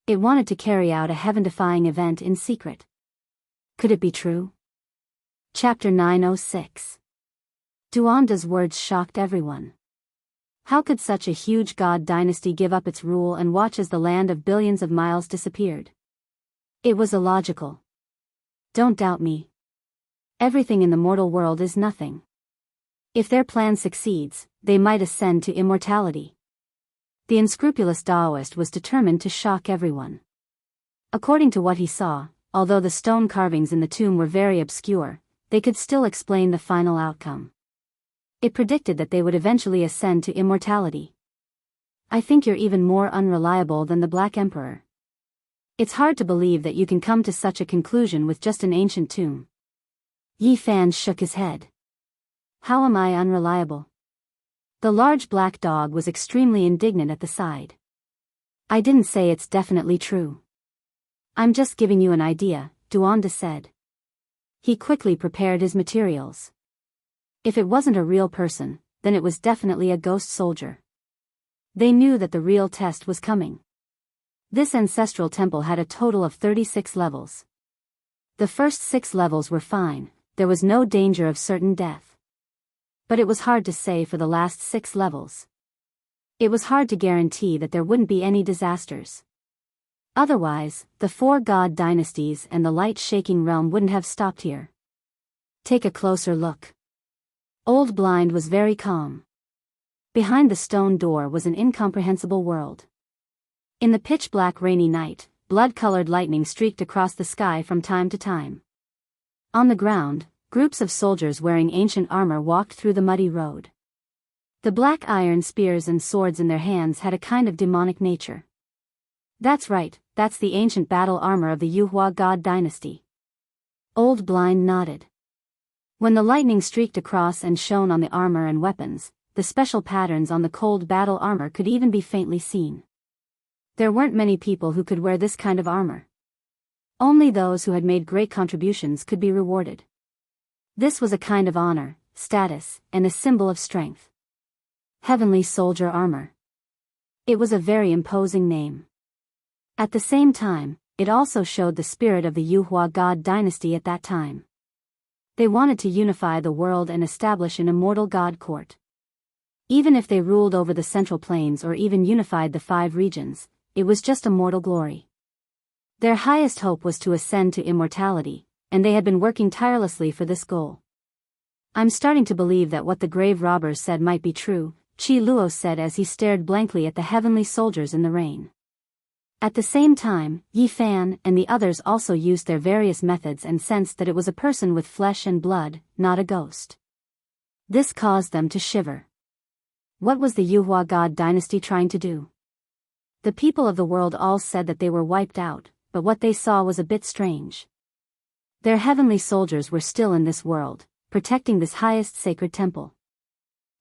It wanted to carry out a heaven-defying event in secret. Could it be true? Chapter 906. Duanda's words shocked everyone. How could such a huge god dynasty give up its rule and watch as the land of billions of miles disappeared? It was illogical. Don't doubt me. Everything in the mortal world is nothing. If their plan succeeds, they might ascend to immortality. The unscrupulous Taoist was determined to shock everyone. According to what he saw, although the stone carvings in the tomb were very obscure, they could still explain the final outcome. It predicted that they would eventually ascend to immortality. I think you're even more unreliable than the Black Emperor. It's hard to believe that you can come to such a conclusion with just an ancient tomb. Yi Fan shook his head. How am I unreliable? The large black dog was extremely indignant at the side. I didn't say it's definitely true. I'm just giving you an idea, Duanda said. He quickly prepared his materials. If it wasn't a real person, then it was definitely a ghost soldier. They knew that the real test was coming. This ancestral temple had a total of 36 levels. The first 6 levels were fine, there was no danger of certain death. But it was hard to say for the last 6 levels. It was hard to guarantee that there wouldn't be any disasters. Otherwise, the 4 god dynasties and the light-shaking realm wouldn't have stopped here. Take a closer look. Old Blind was very calm. Behind the stone door was an incomprehensible world. In the pitch-black rainy night, blood-colored lightning streaked across the sky from time to time. On the ground, groups of soldiers wearing ancient armor walked through the muddy road. The black iron spears and swords in their hands had a kind of demonic nature. That's right, that's the ancient battle armor of the Yuhua god dynasty. Old Blind nodded. When the lightning streaked across and shone on the armor and weapons, the special patterns on the cold battle armor could even be faintly seen. There weren't many people who could wear this kind of armor. Only those who had made great contributions could be rewarded. This was a kind of honor, status, and a symbol of strength. Heavenly Soldier Armor. It was a very imposing name. At the same time, it also showed the spirit of the Yuhua god dynasty at that time. They wanted to unify the world and establish an immortal god court. Even if they ruled over the central plains or even unified the 5 regions, it was just a mortal glory. Their highest hope was to ascend to immortality, and they had been working tirelessly for this goal. "I'm starting to believe that what the grave robbers said might be true," Qi Luo said as he stared blankly at the heavenly soldiers in the rain. At the same time, Yi Fan and the others also used their various methods and sensed that it was a person with flesh and blood, not a ghost. This caused them to shiver. What was the Yuhua God dynasty trying to do? The people of the world all said that they were wiped out, but what they saw was a bit strange. Their heavenly soldiers were still in this world, protecting this highest sacred temple.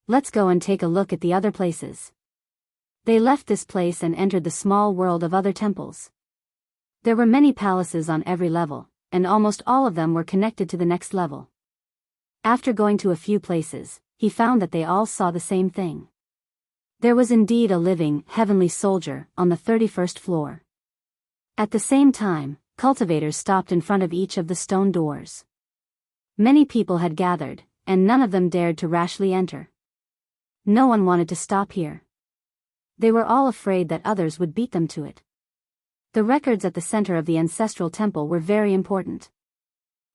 "Let's go and take a look at the other places." They left this place and entered the small world of other temples. There were many palaces on every level, and almost all of them were connected to the next level. After going to a few places, he found that they all saw the same thing. There was indeed a living, heavenly soldier on the 31st floor. At the same time, cultivators stopped in front of each of the stone doors. Many people had gathered, and none of them dared to rashly enter. No one wanted to stop here. They were all afraid that others would beat them to it. The records at the center of the ancestral temple were very important.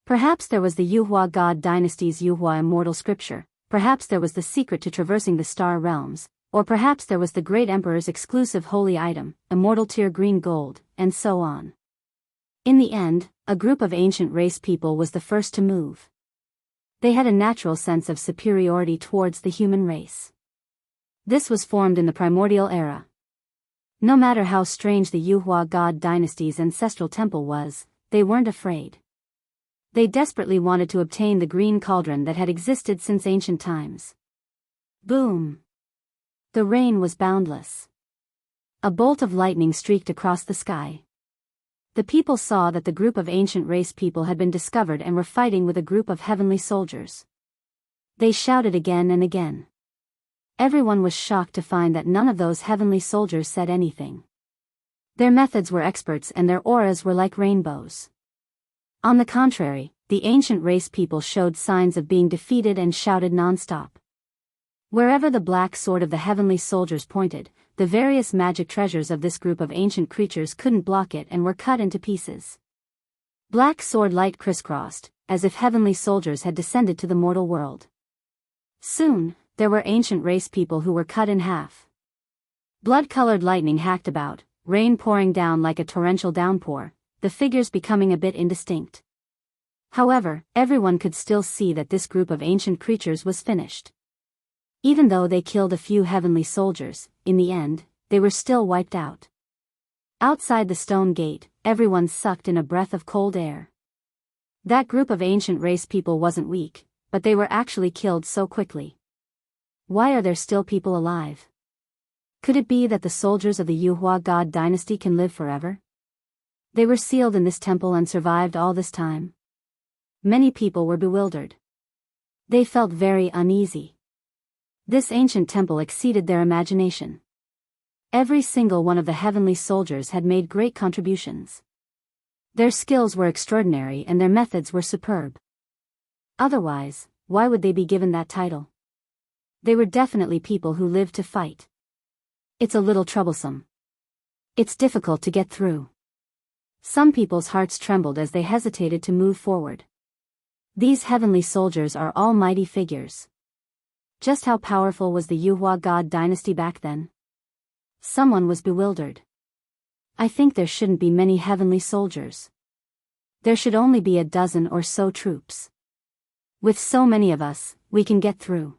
Perhaps there was the Yuhua God dynasty's Yuhua immortal scripture, perhaps there was the secret to traversing the star realms, or perhaps there was the great emperor's exclusive holy item, immortal tier green gold, and so on. In the end, a group of ancient race people was the first to move. They had a natural sense of superiority towards the human race. This was formed in the primordial era. No matter how strange the Yuhua God dynasty's ancestral temple was, they weren't afraid. They desperately wanted to obtain the green cauldron that had existed since ancient times. Boom! The rain was boundless. A bolt of lightning streaked across the sky. The people saw that the group of ancient race people had been discovered and were fighting with a group of heavenly soldiers. They shouted again and again. Everyone was shocked to find that none of those heavenly soldiers said anything. Their methods were experts and their auras were like rainbows. On the contrary, the ancient race people showed signs of being defeated and shouted non-stop. Wherever the black sword of the heavenly soldiers pointed, the various magic treasures of this group of ancient creatures couldn't block it and were cut into pieces. Black sword light crisscrossed, as if heavenly soldiers had descended to the mortal world. Soon, there were ancient race people who were cut in half. Blood-colored lightning hacked about, rain pouring down like a torrential downpour, the figures becoming a bit indistinct. However, everyone could still see that this group of ancient creatures was finished. Even though they killed a few heavenly soldiers, in the end, they were still wiped out. Outside the stone gate, everyone sucked in a breath of cold air. That group of ancient race people wasn't weak, but they were actually killed so quickly. Why are there still people alive? Could it be that the soldiers of the Yuhua God dynasty can live forever? They were sealed in this temple and survived all this time. Many people were bewildered. They felt very uneasy. This ancient temple exceeded their imagination. Every single one of the heavenly soldiers had made great contributions. Their skills were extraordinary and their methods were superb. Otherwise, why would they be given that title? They were definitely people who lived to fight. It's a little troublesome. It's difficult to get through. Some people's hearts trembled as they hesitated to move forward. These heavenly soldiers are almighty figures. Just how powerful was the Yuhua God dynasty back then? Someone was bewildered. I think there shouldn't be many heavenly soldiers. There should only be a dozen or so troops. With so many of us, we can get through.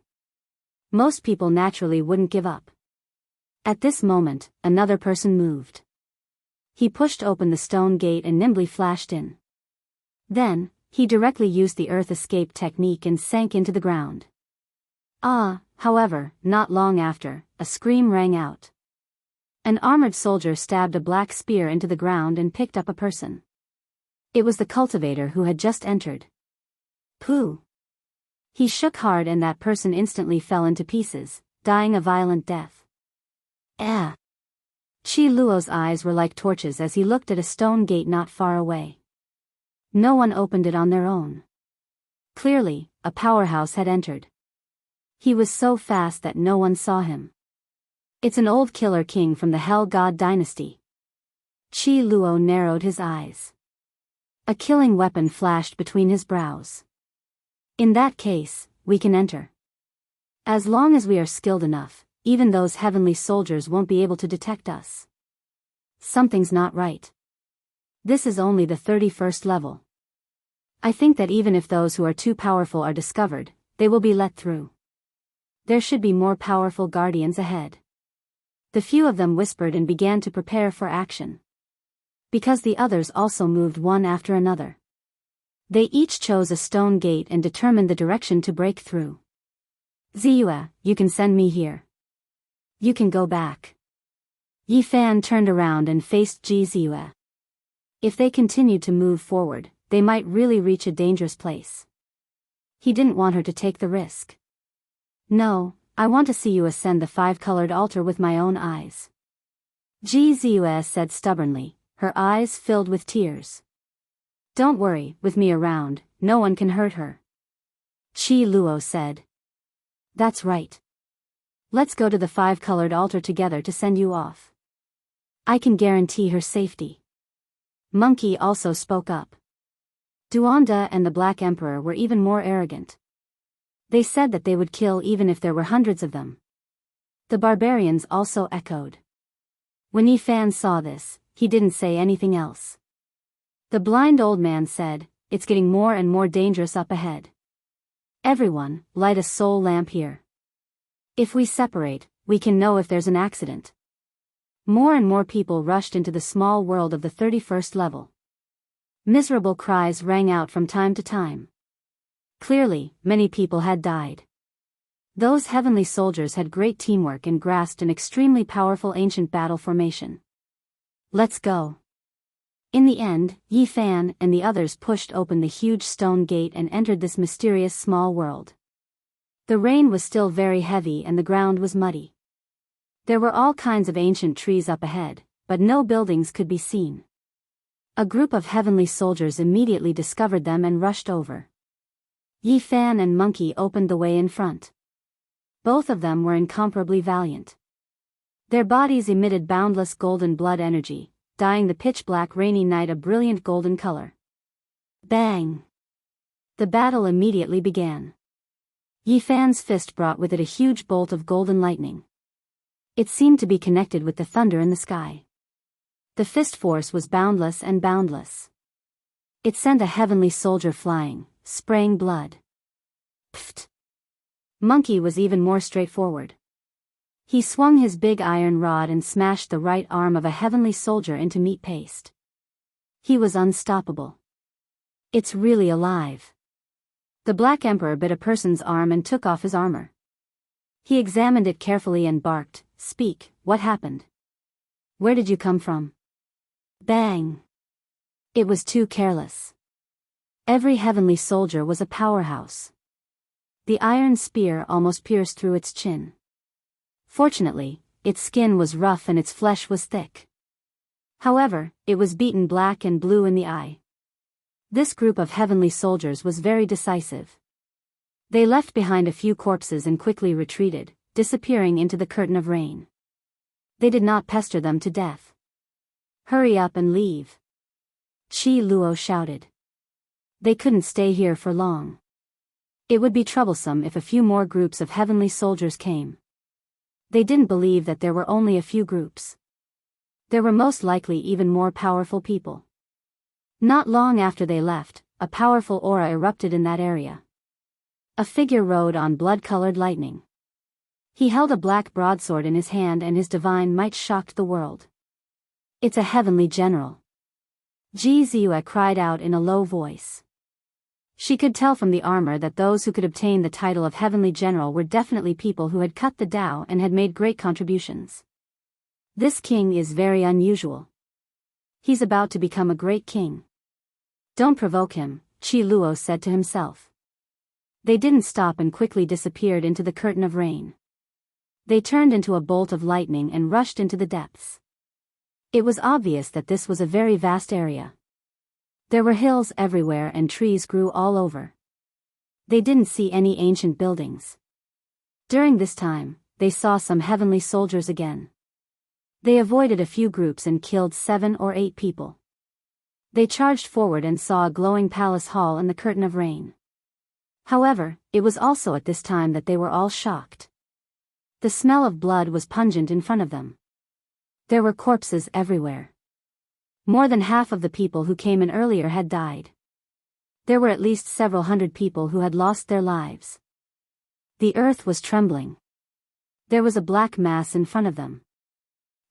Most people naturally wouldn't give up. At this moment, another person moved. He pushed open the stone gate and nimbly flashed in. Then, he directly used the earth escape technique and sank into the ground. However, not long after, a scream rang out. An armored soldier stabbed a black spear into the ground and picked up a person. It was the cultivator who had just entered. Pooh! He shook hard and that person instantly fell into pieces, dying a violent death. Qi Luo's eyes were like torches as he looked at a stone gate not far away. No one opened it on their own. Clearly, a powerhouse had entered. He was so fast that no one saw him. It's an old killer king from the Hell God dynasty. Qi Luo narrowed his eyes. A killing weapon flashed between his brows. In that case, we can enter. As long as we are skilled enough, even those heavenly soldiers won't be able to detect us. Something's not right. This is only the 31st level. I think that even if those who are too powerful are discovered, they will be let through. There should be more powerful guardians ahead. The few of them whispered and began to prepare for action. Because the others also moved one after another. They each chose a stone gate and determined the direction to break through. Ziyue, you can send me here. You can go back. Yi Fan turned around and faced Ji Ziyue. If they continued to move forward, they might really reach a dangerous place. He didn't want her to take the risk. No, I want to see you ascend the 5-colored altar with my own eyes. Ji Ziyue said stubbornly, her eyes filled with tears. Don't worry, with me around, no one can hurt her. Qi Luo said. That's right. Let's go to the 5-colored altar together to send you off. I can guarantee her safety. Monkey also spoke up. Duanda and the Black Emperor were even more arrogant. They said that they would kill even if there were hundreds of them. The barbarians also echoed. When Yi Fan saw this, he didn't say anything else. The blind old man said, it's getting more and more dangerous up ahead. Everyone, light a soul lamp here. If we separate, we can know if there's an accident. More and more people rushed into the small world of the 31st level. Miserable cries rang out from time to time. Clearly, many people had died. Those heavenly soldiers had great teamwork and grasped an extremely powerful ancient battle formation. Let's go. In the end, Yi Fan and the others pushed open the huge stone gate and entered this mysterious small world. The rain was still very heavy and the ground was muddy. There were all kinds of ancient trees up ahead, but no buildings could be seen. A group of heavenly soldiers immediately discovered them and rushed over. Yi Fan and Monkey opened the way in front. Both of them were incomparably valiant. Their bodies emitted boundless golden blood energy, dyeing the pitch-black rainy night a brilliant golden color. Bang! The battle immediately began. Yi Fan's fist brought with it a huge bolt of golden lightning. It seemed to be connected with the thunder in the sky. The fist force was boundless and boundless. It sent a heavenly soldier flying, spraying blood. Pfft! Monkey was even more straightforward. He swung his big iron rod and smashed the right arm of a heavenly soldier into meat paste. He was unstoppable. It's really alive. The Black Emperor bit a person's arm and took off his armor. He examined it carefully and barked, "Speak, what happened? Where did you come from?" Bang! It was too careless. Every heavenly soldier was a powerhouse. The iron spear almost pierced through its chin. Fortunately, its skin was rough and its flesh was thick. However, it was beaten black and blue in the eye. This group of heavenly soldiers was very decisive. They left behind a few corpses and quickly retreated, disappearing into the curtain of rain. They did not pester them to death. Hurry up and leave. Qi Luo shouted. They couldn't stay here for long. It would be troublesome if a few more groups of heavenly soldiers came. They didn't believe that there were only a few groups. There were most likely even more powerful people. Not long after they left, a powerful aura erupted in that area. A figure rode on blood-colored lightning. He held a black broadsword in his hand and his divine might shocked the world. It's a heavenly general. Ji Ziyue cried out in a low voice. She could tell from the armor that those who could obtain the title of heavenly general were definitely people who had cut the Tao and had made great contributions. This king is very unusual. He's about to become a great king. Don't provoke him, Qi Luo said to himself. They didn't stop and quickly disappeared into the curtain of rain. They turned into a bolt of lightning and rushed into the depths. It was obvious that this was a very vast area. There were hills everywhere and trees grew all over. They didn't see any ancient buildings. During this time, they saw some heavenly soldiers again. They avoided a few groups and killed 7 or 8 people. They charged forward and saw a glowing palace hall and the curtain of rain. However, it was also at this time that they were all shocked. The smell of blood was pungent in front of them. There were corpses everywhere. More than half of the people who came in earlier had died. There were at least several hundred people who had lost their lives. The earth was trembling. There was a black mass in front of them.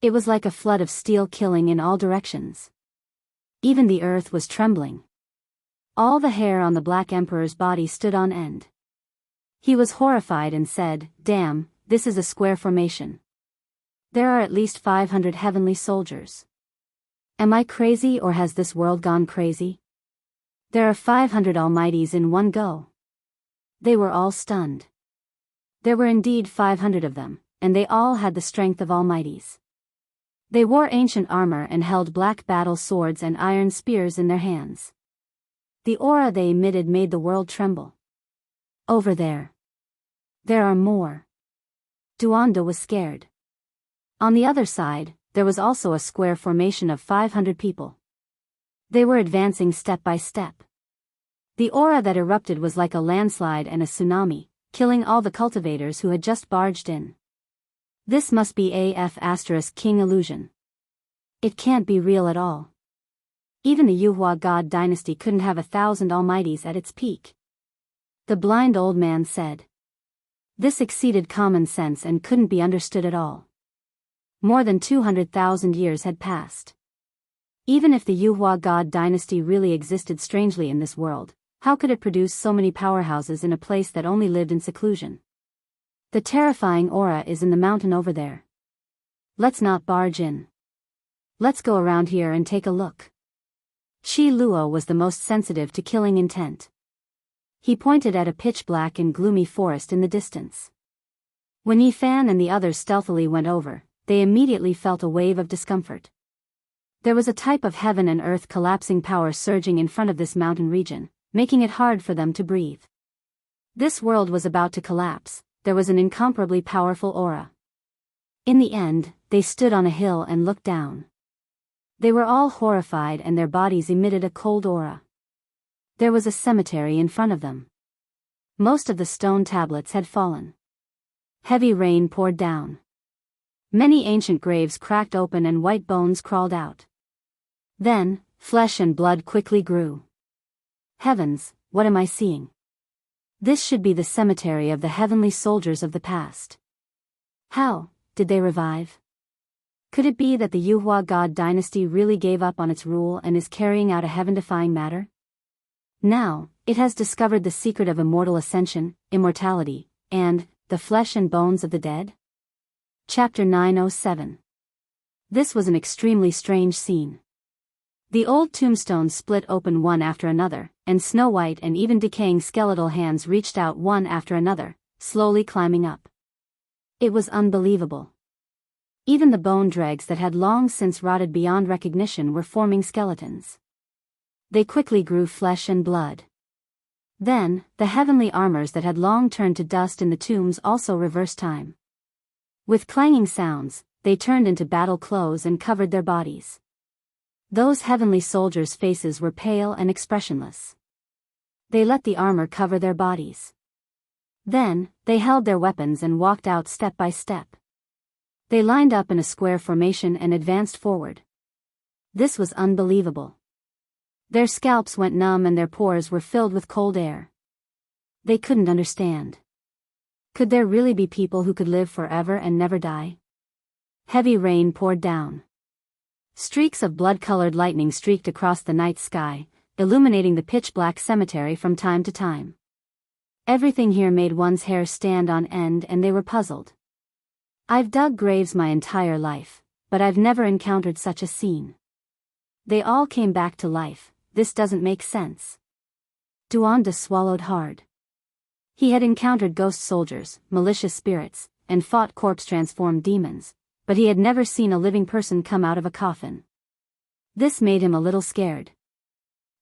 It was like a flood of steel killing in all directions. Even the earth was trembling. All the hair on the Black Emperor's body stood on end. He was horrified and said, "Damn, this is a square formation. There are at least 500 heavenly soldiers. Am I crazy or has this world gone crazy? There are 500 almighties in one go." They were all stunned. There were indeed 500 of them, and they all had the strength of almighties. They wore ancient armor and held black battle swords and iron spears in their hands. The aura they emitted made the world tremble. "Over there. There are more." Duanda was scared. On the other side, there was also a square formation of 500 people. They were advancing step by step. The aura that erupted was like a landslide and a tsunami, killing all the cultivators who had just barged in. This must be King illusion. It can't be real at all. Even the Yuhua god dynasty couldn't have 1,000 almighties at its peak. The blind old man said. This exceeded common sense and couldn't be understood at all. More than 200,000 years had passed. Even if the Yuhua god dynasty really existed strangely in this world, how could it produce so many powerhouses in a place that only lived in seclusion? The terrifying aura is in the mountain over there. Let's not barge in. Let's go around here and take a look. Shi Luo was the most sensitive to killing intent. He pointed at a pitch-black and gloomy forest in the distance. When Yifan and the others stealthily went over, they immediately felt a wave of discomfort. There was a type of heaven and earth collapsing power surging in front of this mountain region, making it hard for them to breathe. This world was about to collapse. There was an incomparably powerful aura. In the end, they stood on a hill and looked down. They were all horrified and their bodies emitted a cold aura. There was a cemetery in front of them. Most of the stone tablets had fallen. Heavy rain poured down. Many ancient graves cracked open and white bones crawled out. Then, flesh and blood quickly grew. Heavens, what am I seeing? This should be the cemetery of the heavenly soldiers of the past. How did they revive? Could it be that the Yuhua god dynasty really gave up on its rule and is carrying out a heaven-defying matter? Now, it has discovered the secret of immortal ascension, immortality, and the flesh and bones of the dead? Chapter 907. This was an extremely strange scene. The old tombstones split open one after another, and snow-white and even decaying skeletal hands reached out one after another, slowly climbing up. It was unbelievable. Even the bone dregs that had long since rotted beyond recognition were forming skeletons. They quickly grew flesh and blood. Then, the heavenly armors that had long turned to dust in the tombs also reversed time. With clanging sounds, they turned into battle clothes and covered their bodies. Those heavenly soldiers' faces were pale and expressionless. They let the armor cover their bodies. Then, they held their weapons and walked out step by step. They lined up in a square formation and advanced forward. This was unbelievable. Their scalps went numb and their pores were filled with cold air. They couldn't understand. Could there really be people who could live forever and never die? Heavy rain poured down. Streaks of blood-colored lightning streaked across the night sky, illuminating the pitch-black cemetery from time to time. Everything here made one's hair stand on end and they were puzzled. I've dug graves my entire life, but I've never encountered such a scene. They all came back to life. This doesn't make sense. Duanda swallowed hard. He had encountered ghost soldiers, malicious spirits, and fought corpse-transformed demons, but he had never seen a living person come out of a coffin. This made him a little scared.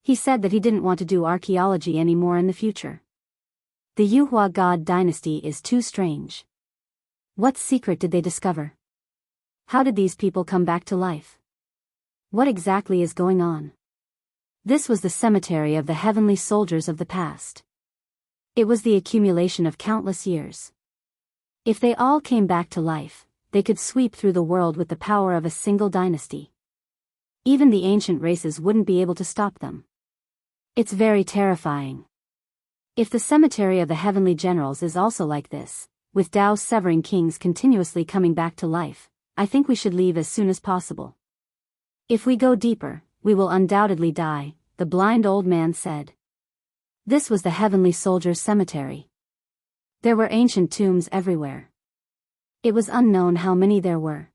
He said that he didn't want to do archaeology anymore in the future. The Yuhua God dynasty is too strange. What secret did they discover? How did these people come back to life? What exactly is going on? This was the cemetery of the heavenly soldiers of the past. It was the accumulation of countless years. If they all came back to life, they could sweep through the world with the power of a single dynasty. Even the ancient races wouldn't be able to stop them. It's very terrifying. If the cemetery of the heavenly generals is also like this, with Tao's severing kings continuously coming back to life, I think we should leave as soon as possible. If we go deeper, we will undoubtedly die, the blind old man said. This was the heavenly soldiers' cemetery. There were ancient tombs everywhere. It was unknown how many there were.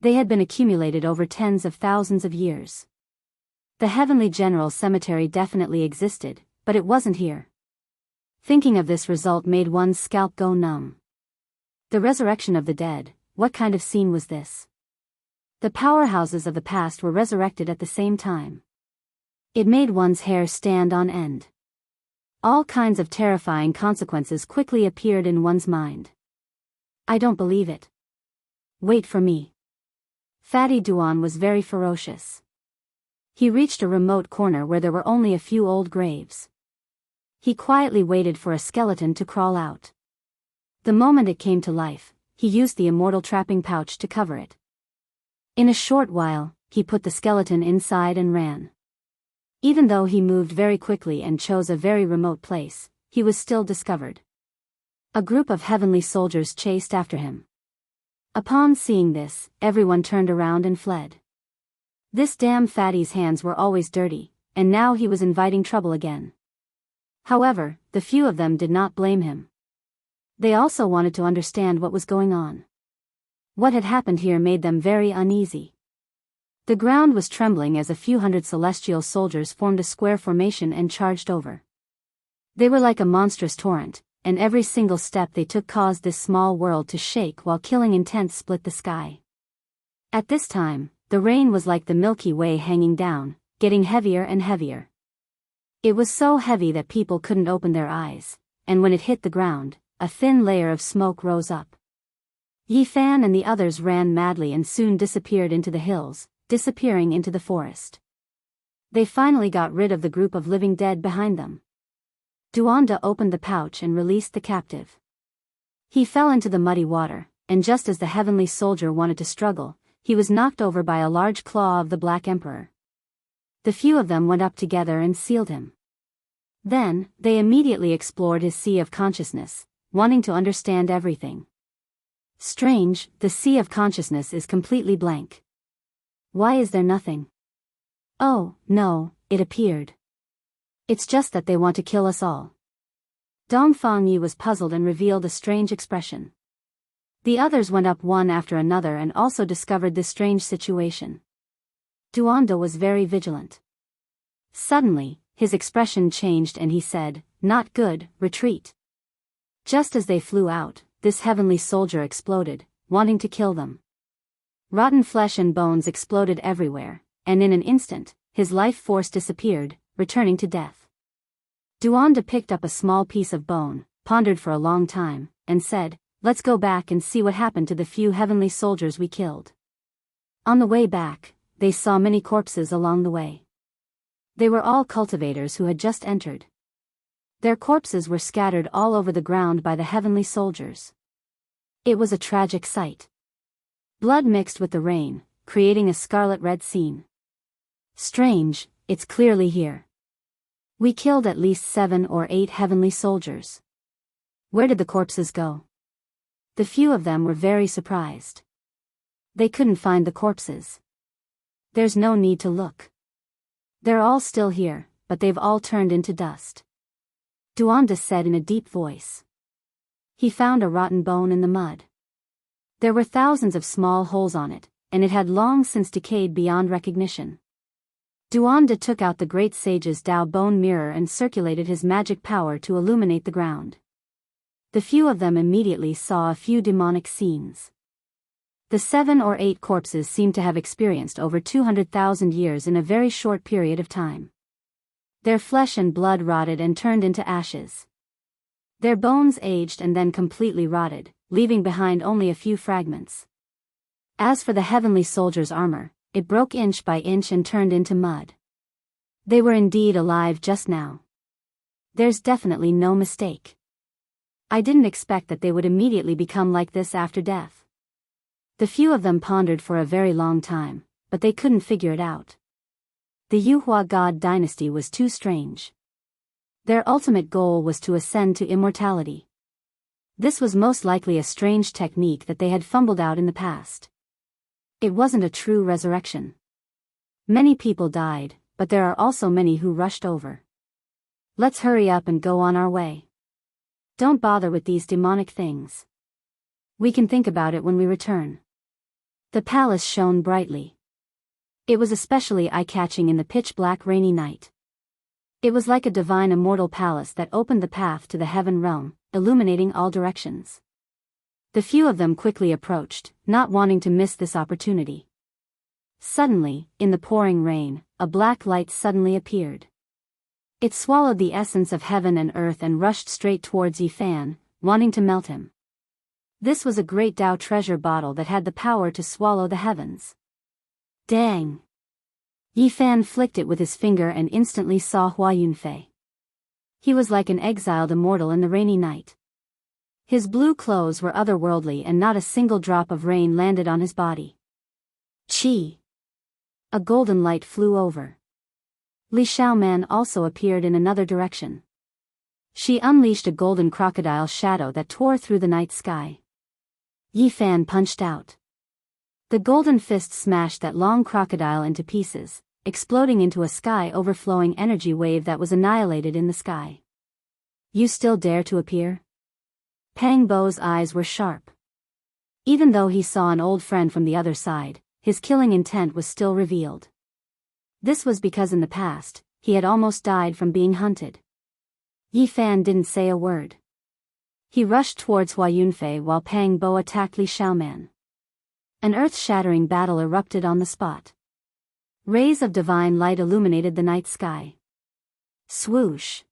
They had been accumulated over tens of thousands of years. The heavenly general cemetery definitely existed, but it wasn't here. Thinking of this result made one's scalp go numb. The resurrection of the dead, what kind of scene was this? The powerhouses of the past were resurrected at the same time. It made one's hair stand on end. All kinds of terrifying consequences quickly appeared in one's mind. I don't believe it. Wait for me. Fatty Duan was very ferocious. He reached a remote corner where there were only a few old graves. He quietly waited for a skeleton to crawl out. The moment it came to life, he used the immortal trapping pouch to cover it. In a short while, he put the skeleton inside and ran. Even though he moved very quickly and chose a very remote place, he was still discovered. A group of heavenly soldiers chased after him. Upon seeing this, everyone turned around and fled. This damn fatty's hands were always dirty, and now he was inviting trouble again. However, the few of them did not blame him. They also wanted to understand what was going on. What had happened here made them very uneasy. The ground was trembling as a few hundred celestial soldiers formed a square formation and charged over. They were like a monstrous torrent, and every single step they took caused this small world to shake while killing intent split the sky. At this time, the rain was like the Milky Way hanging down, getting heavier and heavier. It was so heavy that people couldn't open their eyes, and when it hit the ground, a thin layer of smoke rose up. Yi Fan and the others ran madly and soon disappeared into the hills, disappearing into the forest. They finally got rid of the group of living dead behind them. Duanda opened the pouch and released the captive. He fell into the muddy water, and just as the heavenly soldier wanted to struggle, he was knocked over by a large claw of the Black Emperor. The few of them went up together and sealed him. Then, they immediately explored his sea of consciousness, wanting to understand everything. Strange, the sea of consciousness is completely blank. Why is there nothing? Oh, no, it appeared. It's just that they want to kill us all. Dongfang Yi was puzzled and revealed a strange expression. The others went up one after another and also discovered this strange situation. Duanda was very vigilant. Suddenly, his expression changed and he said, "Not good, retreat." Just as they flew out, this heavenly soldier exploded, wanting to kill them. Rotten flesh and bones exploded everywhere, and in an instant, his life force disappeared, returning to death. Duanda picked up a small piece of bone, pondered for a long time, and said, "Let's go back and see what happened to the few heavenly soldiers we killed." On the way back, they saw many corpses along the way. They were all cultivators who had just entered. Their corpses were scattered all over the ground by the heavenly soldiers. It was a tragic sight. Blood mixed with the rain, creating a scarlet-red scene. Strange, it's clearly here. We killed at least 7 or 8 heavenly soldiers. Where did the corpses go? The few of them were very surprised. They couldn't find the corpses. There's no need to look. They're all still here, but they've all turned into dust. Duanda said in a deep voice. He found a rotten bone in the mud. There were thousands of small holes on it, and it had long since decayed beyond recognition. Duanda took out the great sage's Tao bone mirror and circulated his magic power to illuminate the ground. The few of them immediately saw a few demonic scenes. The 7 or 8 corpses seemed to have experienced over 200,000 years in a very short period of time. Their flesh and blood rotted and turned into ashes. Their bones aged and then completely rotted, leaving behind only a few fragments. As for the heavenly soldiers' armor, it broke inch by inch and turned into mud. They were indeed alive just now. There's definitely no mistake. I didn't expect that they would immediately become like this after death. The few of them pondered for a very long time, but they couldn't figure it out. The Yuhua god dynasty was too strange. Their ultimate goal was to ascend to immortality. This was most likely a strange technique that they had fumbled out in the past. It wasn't a true resurrection. Many people died, but there are also many who rushed over. Let's hurry up and go on our way. Don't bother with these demonic things. We can think about it when we return. The palace shone brightly. It was especially eye-catching in the pitch-black rainy night. It was like a divine immortal palace that opened the path to the heaven realm, illuminating all directions. The few of them quickly approached, not wanting to miss this opportunity. Suddenly, in the pouring rain, a black light suddenly appeared. It swallowed the essence of heaven and earth and rushed straight towards Yifan, wanting to melt him. This was a great Dao treasure bottle that had the power to swallow the heavens. Dang! Yifan flicked it with his finger and instantly saw Hua Yunfei. He was like an exiled immortal in the rainy night. His blue clothes were otherworldly and not a single drop of rain landed on his body. Chi! A golden light flew over. Li Xiaoman also appeared in another direction. She unleashed a golden crocodile shadow that tore through the night sky. Yifan punched out. The golden fist smashed that long crocodile into pieces, exploding into a sky-overflowing energy wave that was annihilated in the sky. You still dare to appear? Pang Bo's eyes were sharp. Even though he saw an old friend from the other side, his killing intent was still revealed. This was because in the past, he had almost died from being hunted. Yifan didn't say a word. He rushed towards Hua Yunfei while Pang Bo attacked Li Xiaoman. An earth-shattering battle erupted on the spot. Rays of divine light illuminated the night sky. Swoosh!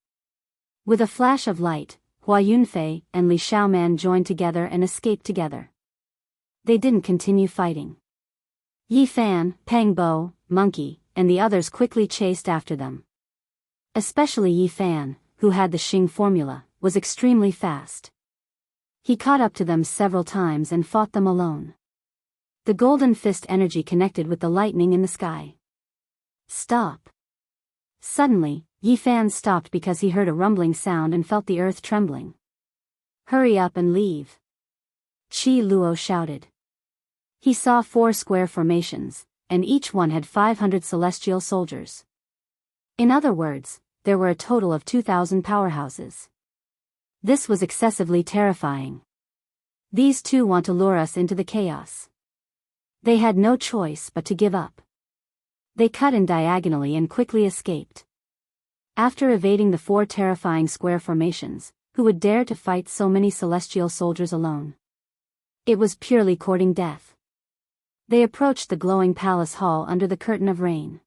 With a flash of light, Hua Yunfei and Li Xiaoman joined together and escaped together. They didn't continue fighting. Yifan, Pang Bo, Monkey, and the others quickly chased after them. Especially Yifan, who had the Xing formula, was extremely fast. He caught up to them several times and fought them alone. The golden fist energy connected with the lightning in the sky. Stop! Suddenly, Yifan stopped because he heard a rumbling sound and felt the earth trembling. Hurry up and leave! Qi Luo shouted. He saw 4 square formations, and each one had 500 celestial soldiers. In other words, there were a total of 2,000 powerhouses. This was excessively terrifying. These two want to lure us into the chaos. They had no choice but to give up. They cut in diagonally and quickly escaped. After evading the 4 terrifying square formations, who would dare to fight so many celestial soldiers alone? It was purely courting death. They approached the glowing palace hall under the curtain of rain.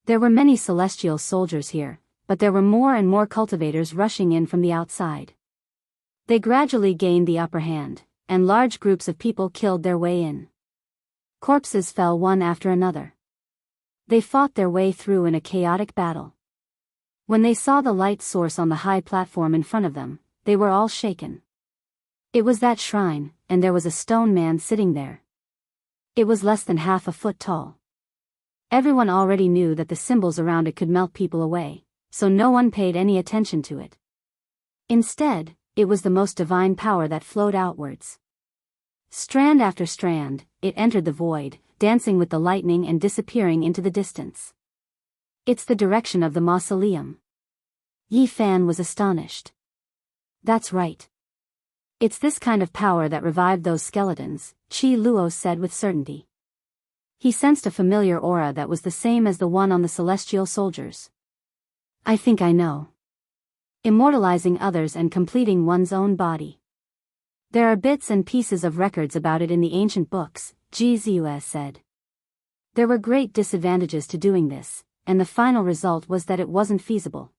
There were many celestial soldiers here, but there were more and more cultivators rushing in from the outside. They gradually gained the upper hand, and large groups of people killed their way in. Corpses fell one after another. They fought their way through in a chaotic battle. When they saw the light source on the high platform in front of them, they were all shaken. It was that shrine, and there was a stone man sitting there. It was less than half a foot tall. Everyone already knew that the symbols around it could melt people away, so no one paid any attention to it. Instead, it was the most divine power that flowed outwards. Strand after strand, it entered the void, dancing with the lightning and disappearing into the distance. It's the direction of the mausoleum. Yifan was astonished. That's right. It's this kind of power that revived those skeletons, Qi Luo said with certainty. He sensed a familiar aura that was the same as the one on the celestial soldiers. I think I know. Immortalizing others and completing one's own body. There are bits and pieces of records about it in the ancient books, Ji Ziue said. There were great disadvantages to doing this, and the final result was that it wasn't feasible.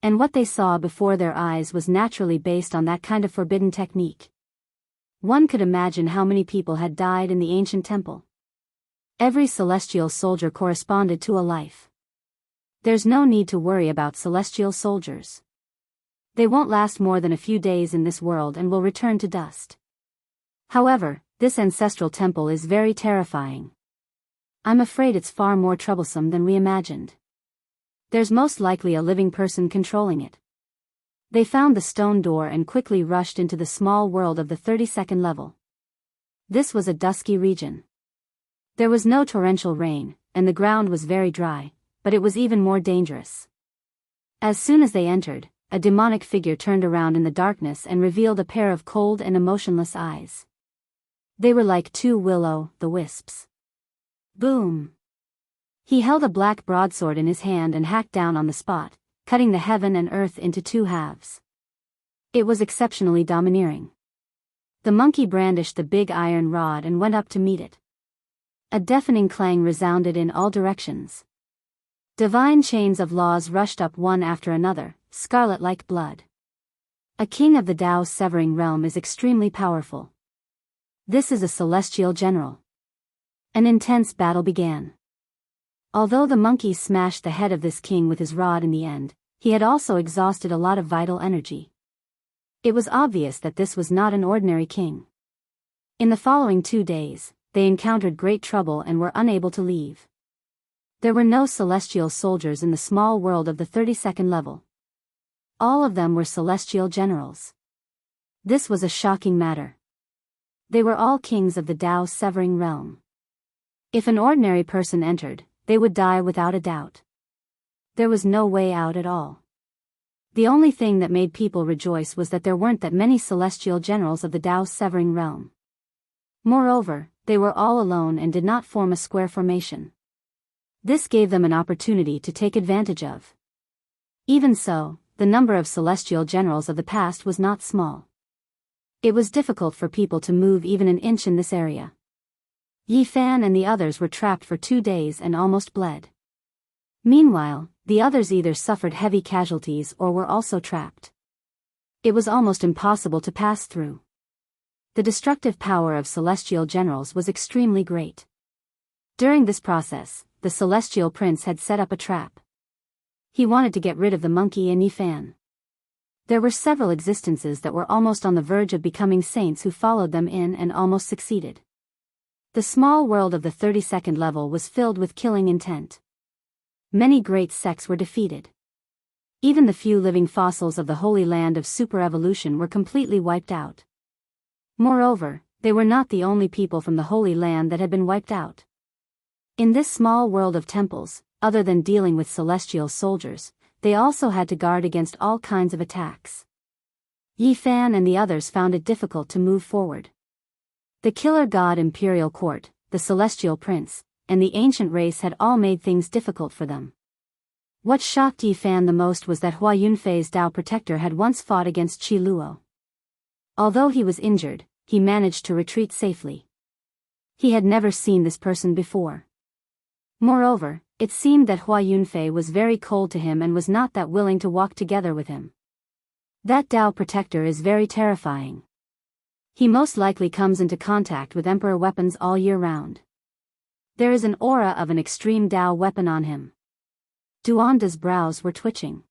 And what they saw before their eyes was naturally based on that kind of forbidden technique. One could imagine how many people had died in the ancient temple. Every celestial soldier corresponded to a life. There's no need to worry about celestial soldiers. They won't last more than a few days in this world and will return to dust. However, this ancestral temple is very terrifying. I'm afraid it's far more troublesome than we imagined. There's most likely a living person controlling it. They found the stone door and quickly rushed into the small world of the 32nd level. This was a dusky region. There was no torrential rain, and the ground was very dry, but it was even more dangerous. As soon as they entered, a demonic figure turned around in the darkness and revealed a pair of cold and emotionless eyes. They were like two will-o'-the-wisps. Boom! He held a black broadsword in his hand and hacked down on the spot, cutting the heaven and earth into two halves. It was exceptionally domineering. The monkey brandished the big iron rod and went up to meet it. A deafening clang resounded in all directions. Divine chains of laws rushed up one after another, scarlet like blood. A king of the Tao's severing realm is extremely powerful. This is a celestial general. An intense battle began. Although the monkey smashed the head of this king with his rod in the end, he had also exhausted a lot of vital energy. It was obvious that this was not an ordinary king. In the following 2 days, they encountered great trouble and were unable to leave. There were no celestial soldiers in the small world of the 32nd level. All of them were celestial generals. This was a shocking matter. They were all kings of the Tao's severing realm. If an ordinary person entered, they would die without a doubt. There was no way out at all. The only thing that made people rejoice was that there weren't that many celestial generals of the Tao's severing realm. Moreover, they were all alone and did not form a square formation. This gave them an opportunity to take advantage of. Even so, the number of celestial generals of the past was not small. It was difficult for people to move even an inch in this area. Yi Fan and the others were trapped for 2 days and almost bled. Meanwhile, the others either suffered heavy casualties or were also trapped. It was almost impossible to pass through. The destructive power of celestial generals was extremely great. During this process, the celestial prince had set up a trap. He wanted to get rid of the monkey and Yi Fan. There were several existences that were almost on the verge of becoming saints who followed them in and almost succeeded. The small world of the 32nd level was filled with killing intent. Many great sects were defeated. Even the few living fossils of the Holy Land of Super-Evolution were completely wiped out. Moreover, they were not the only people from the Holy Land that had been wiped out. In this small world of temples, other than dealing with celestial soldiers, they also had to guard against all kinds of attacks. Yi Fan and the others found it difficult to move forward. The Killer God Imperial Court, the Celestial Prince, and the ancient race had all made things difficult for them. What shocked Yi Fan the most was that Hua Yunfei's Tao protector had once fought against Qi Luo. Although he was injured, he managed to retreat safely. He had never seen this person before. Moreover, it seemed that Hua Yunfei was very cold to him and was not that willing to walk together with him. That Tao protector is very terrifying. He most likely comes into contact with Emperor weapons all year round. There is an aura of an extreme Tao weapon on him. Duanda's brows were twitching.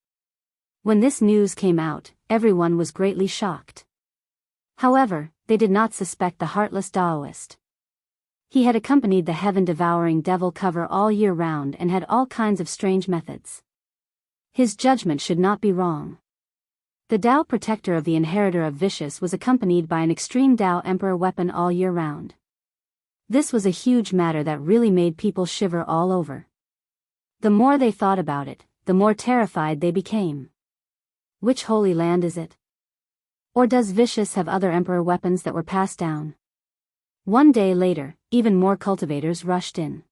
When this news came out, everyone was greatly shocked. However, they did not suspect the heartless Taoist. He had accompanied the heaven-devouring devil cover all year round and had all kinds of strange methods. His judgment should not be wrong. The Tao protector of the inheritor of Vicious was accompanied by an extreme Tao emperor weapon all year round. This was a huge matter that really made people shiver all over. The more they thought about it, the more terrified they became. Which holy land is it? Or does Vicious have other emperor weapons that were passed down? 1 day later, even more cultivators rushed in.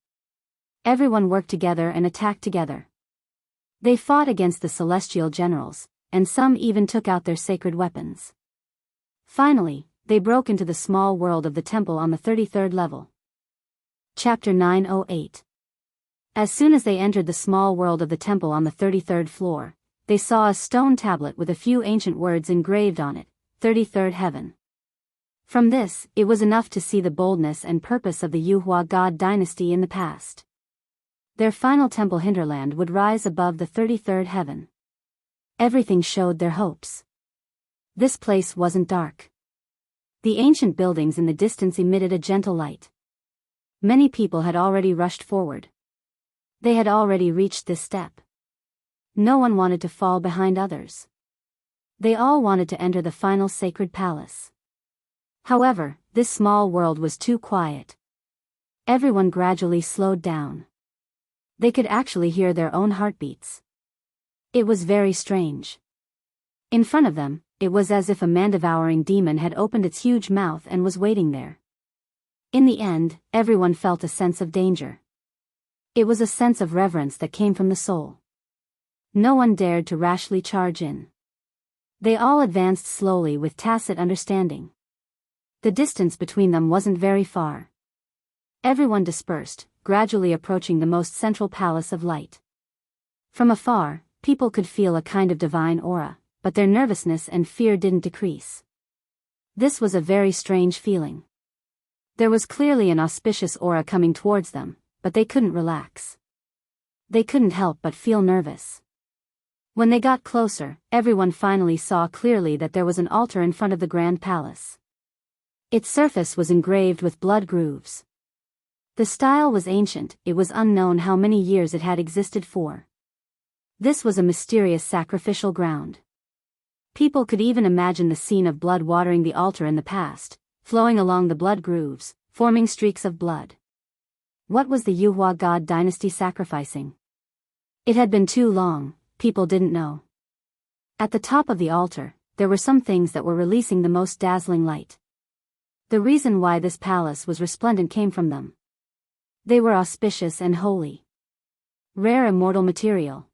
Everyone worked together and attacked together. They fought against the celestial generals, and some even took out their sacred weapons. Finally, they broke into the small world of the temple on the 33rd level. Chapter 908. As soon as they entered the small world of the temple on the 33rd floor, they saw a stone tablet with a few ancient words engraved on it, 33rd Heaven. From this, it was enough to see the boldness and purpose of the Yuhua god dynasty in the past. Their final temple hinterland would rise above the 33rd heaven. Everything showed their hopes. This place wasn't dark. The ancient buildings in the distance emitted a gentle light. Many people had already rushed forward. They had already reached this step. No one wanted to fall behind others. They all wanted to enter the final sacred palace. However, this small world was too quiet. Everyone gradually slowed down. They could actually hear their own heartbeats. It was very strange. In front of them, it was as if a man-devouring demon had opened its huge mouth and was waiting there. In the end, everyone felt a sense of danger. It was a sense of reverence that came from the soul. No one dared to rashly charge in. They all advanced slowly with tacit understanding. The distance between them wasn't very far. Everyone dispersed, gradually approaching the most central palace of light. From afar, people could feel a kind of divine aura, but their nervousness and fear didn't decrease. This was a very strange feeling. There was clearly an auspicious aura coming towards them, but they couldn't relax. They couldn't help but feel nervous. When they got closer, everyone finally saw clearly that there was an altar in front of the grand palace. Its surface was engraved with blood grooves. The style was ancient, it was unknown how many years it had existed for. This was a mysterious sacrificial ground. People could even imagine the scene of blood watering the altar in the past, flowing along the blood grooves, forming streaks of blood. What was the Yuhua god dynasty sacrificing? It had been too long, people didn't know. At the top of the altar, there were some things that were releasing the most dazzling light. The reason why this palace was resplendent came from them. They were auspicious and holy. Rare immortal material.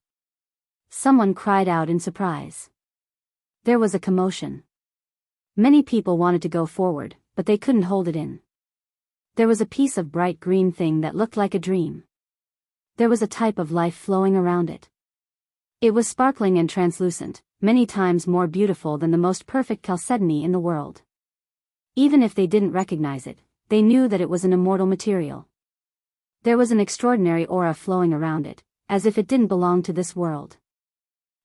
Someone cried out in surprise. There was a commotion. Many people wanted to go forward, but they couldn't hold it in. There was a piece of bright green thing that looked like a dream. There was a type of life flowing around it. It was sparkling and translucent, many times more beautiful than the most perfect chalcedony in the world. Even if they didn't recognize it, they knew that it was an immortal material. There was an extraordinary aura flowing around it, as if it didn't belong to this world.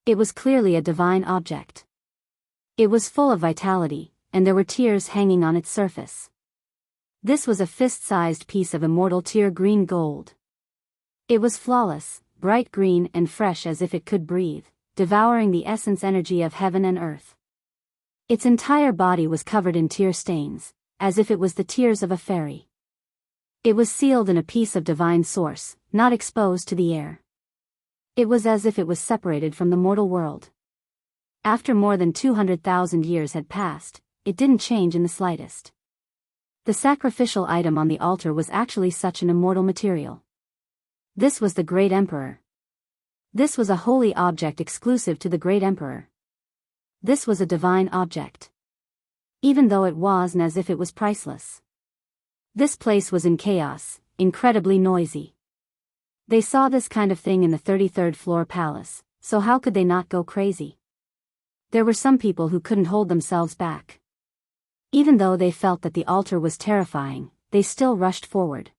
It was clearly a divine object. It was full of vitality, and there were tears hanging on its surface. This was a fist-sized piece of immortal tear green gold. It was flawless, bright green and fresh as if it could breathe, devouring the essence energy of heaven and earth. Its entire body was covered in tear stains, as if it was the tears of a fairy. It was sealed in a piece of divine source, not exposed to the air. It was as if it was separated from the mortal world. After more than 200,000 years had passed, it didn't change in the slightest. The sacrificial item on the altar was actually such an immortal material. This was the Great Emperor. This was a holy object exclusive to the Great Emperor. This was a divine object. Even though it wasn't as if it was priceless. This place was in chaos, incredibly noisy. They saw this kind of thing in the 33rd floor palace, so how could they not go crazy? There were some people who couldn't hold themselves back. Even though they felt that the altar was terrifying, they still rushed forward.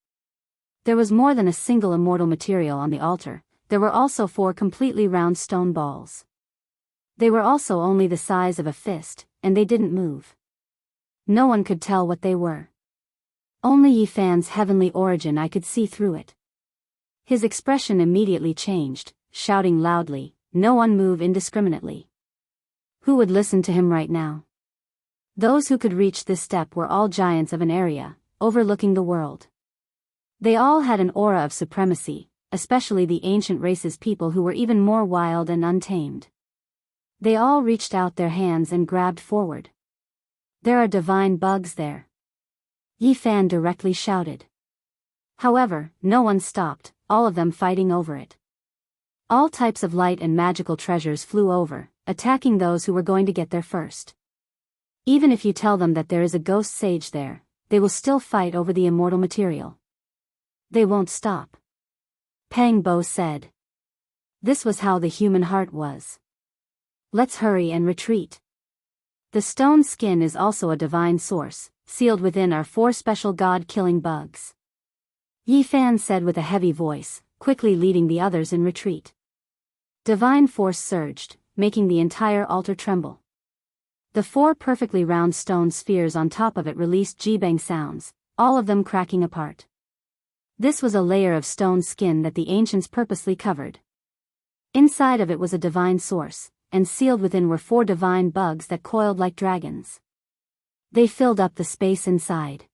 There was more than a single immortal material on the altar, there were also 4 completely round stone balls. They were also only the size of a fist, and they didn't move. No one could tell what they were. Only Yifan's heavenly origin I could see through it. His expression immediately changed, shouting loudly, "No one move indiscriminately." Who would listen to him right now? Those who could reach this step were all giants of an area, overlooking the world. They all had an aura of supremacy, especially the ancient race's people who were even more wild and untamed. They all reached out their hands and grabbed forward. "There are divine bugs there," Yifan directly shouted. However, no one stopped, all of them fighting over it. All types of light and magical treasures flew over, attacking those who were going to get there first. Even if you tell them that there is a ghost sage there, they will still fight over the immortal material. They won't stop. Pang Bo said. This was how the human heart was. Let's hurry and retreat. The stone skin is also a divine source, sealed within are 4 special god-killing bugs. Yi Fan said with a heavy voice, quickly leading the others in retreat. Divine force surged, making the entire altar tremble. The 4 perfectly round stone spheres on top of it released jibang sounds, all of them cracking apart. This was a layer of stone skin that the ancients purposely covered. Inside of it was a divine source, and sealed within were 4 divine bugs that coiled like dragons. They filled up the space inside.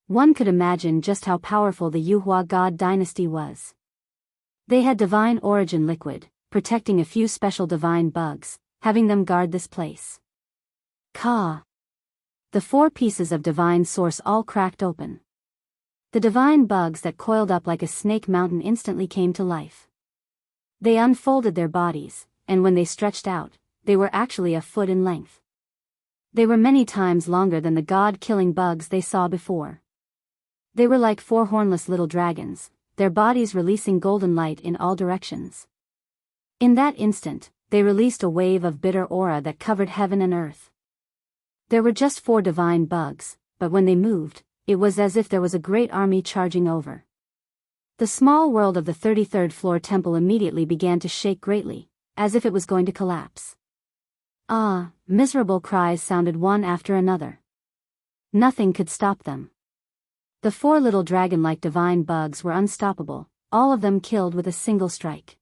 One could imagine just how powerful the Yuhua god dynasty was. They had divine origin liquid, protecting a few special divine bugs, having them guard this place. Ka! The 4 pieces of divine source all cracked open. The divine bugs that coiled up like a snake mountain instantly came to life. They unfolded their bodies, and when they stretched out, they were actually a foot in length. They were many times longer than the god-killing bugs they saw before. They were like 4 hornless little dragons, their bodies releasing golden light in all directions. In that instant, they released a wave of bitter aura that covered heaven and earth. There were just 4 divine bugs, but when they moved, it was as if there was a great army charging over. The small world of the 33rd floor temple immediately began to shake greatly, as if it was going to collapse. Ah, miserable cries sounded one after another. Nothing could stop them. The 4 little dragon-like divine bugs were unstoppable, all of them killed with a single strike.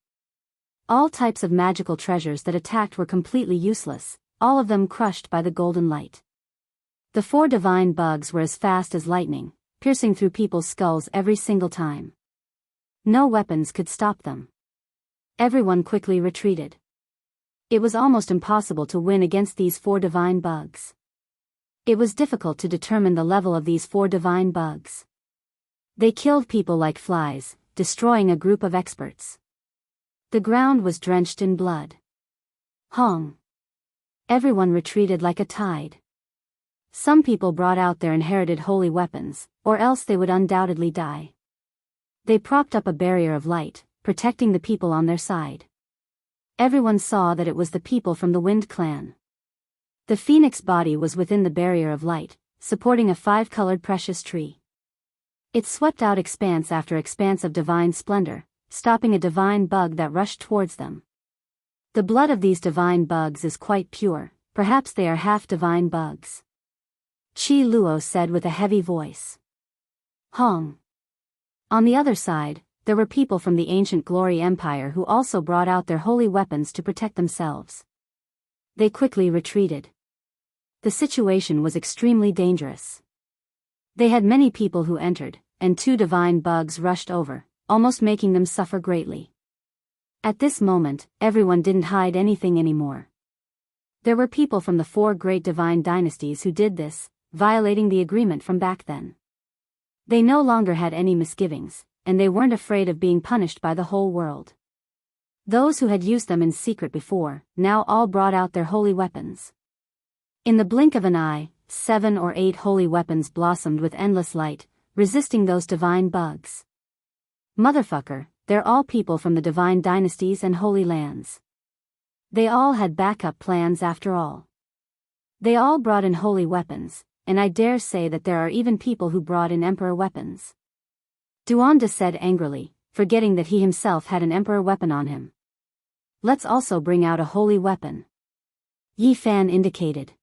All types of magical treasures that attacked were completely useless, all of them crushed by the golden light. The 4 divine bugs were as fast as lightning, piercing through people's skulls every single time. No weapons could stop them. Everyone quickly retreated. It was almost impossible to win against these 4 divine bugs. It was difficult to determine the level of these 4 divine bugs. They killed people like flies, destroying a group of experts. The ground was drenched in blood. Hong! Everyone retreated like a tide. Some people brought out their inherited holy weapons, or else they would undoubtedly die. They propped up a barrier of light, protecting the people on their side. Everyone saw that it was the people from the Wind Clan. The phoenix body was within the barrier of light, supporting a 5-colored precious tree. It swept out expanse after expanse of divine splendor, stopping a divine bug that rushed towards them. The blood of these divine bugs is quite pure, perhaps they are half divine bugs. Qi Luo said with a heavy voice. Hong! On the other side, there were people from the ancient Glory Empire who also brought out their holy weapons to protect themselves. They quickly retreated. The situation was extremely dangerous. They had many people who entered, and 2 divine bugs rushed over, almost making them suffer greatly. At this moment, everyone didn't hide anything anymore. There were people from the 4 great divine dynasties who did this, violating the agreement from back then. They no longer had any misgivings, and they weren't afraid of being punished by the whole world. Those who had used them in secret before, now all brought out their holy weapons. In the blink of an eye, 7 or 8 holy weapons blossomed with endless light, resisting those divine bugs. Motherfucker, they're all people from the divine dynasties and holy lands. They all had backup plans after all. They all brought in holy weapons, and I dare say that there are even people who brought in emperor weapons. Duanda said angrily, forgetting that he himself had an emperor weapon on him. Let's also bring out a holy weapon. Yi Fan indicated.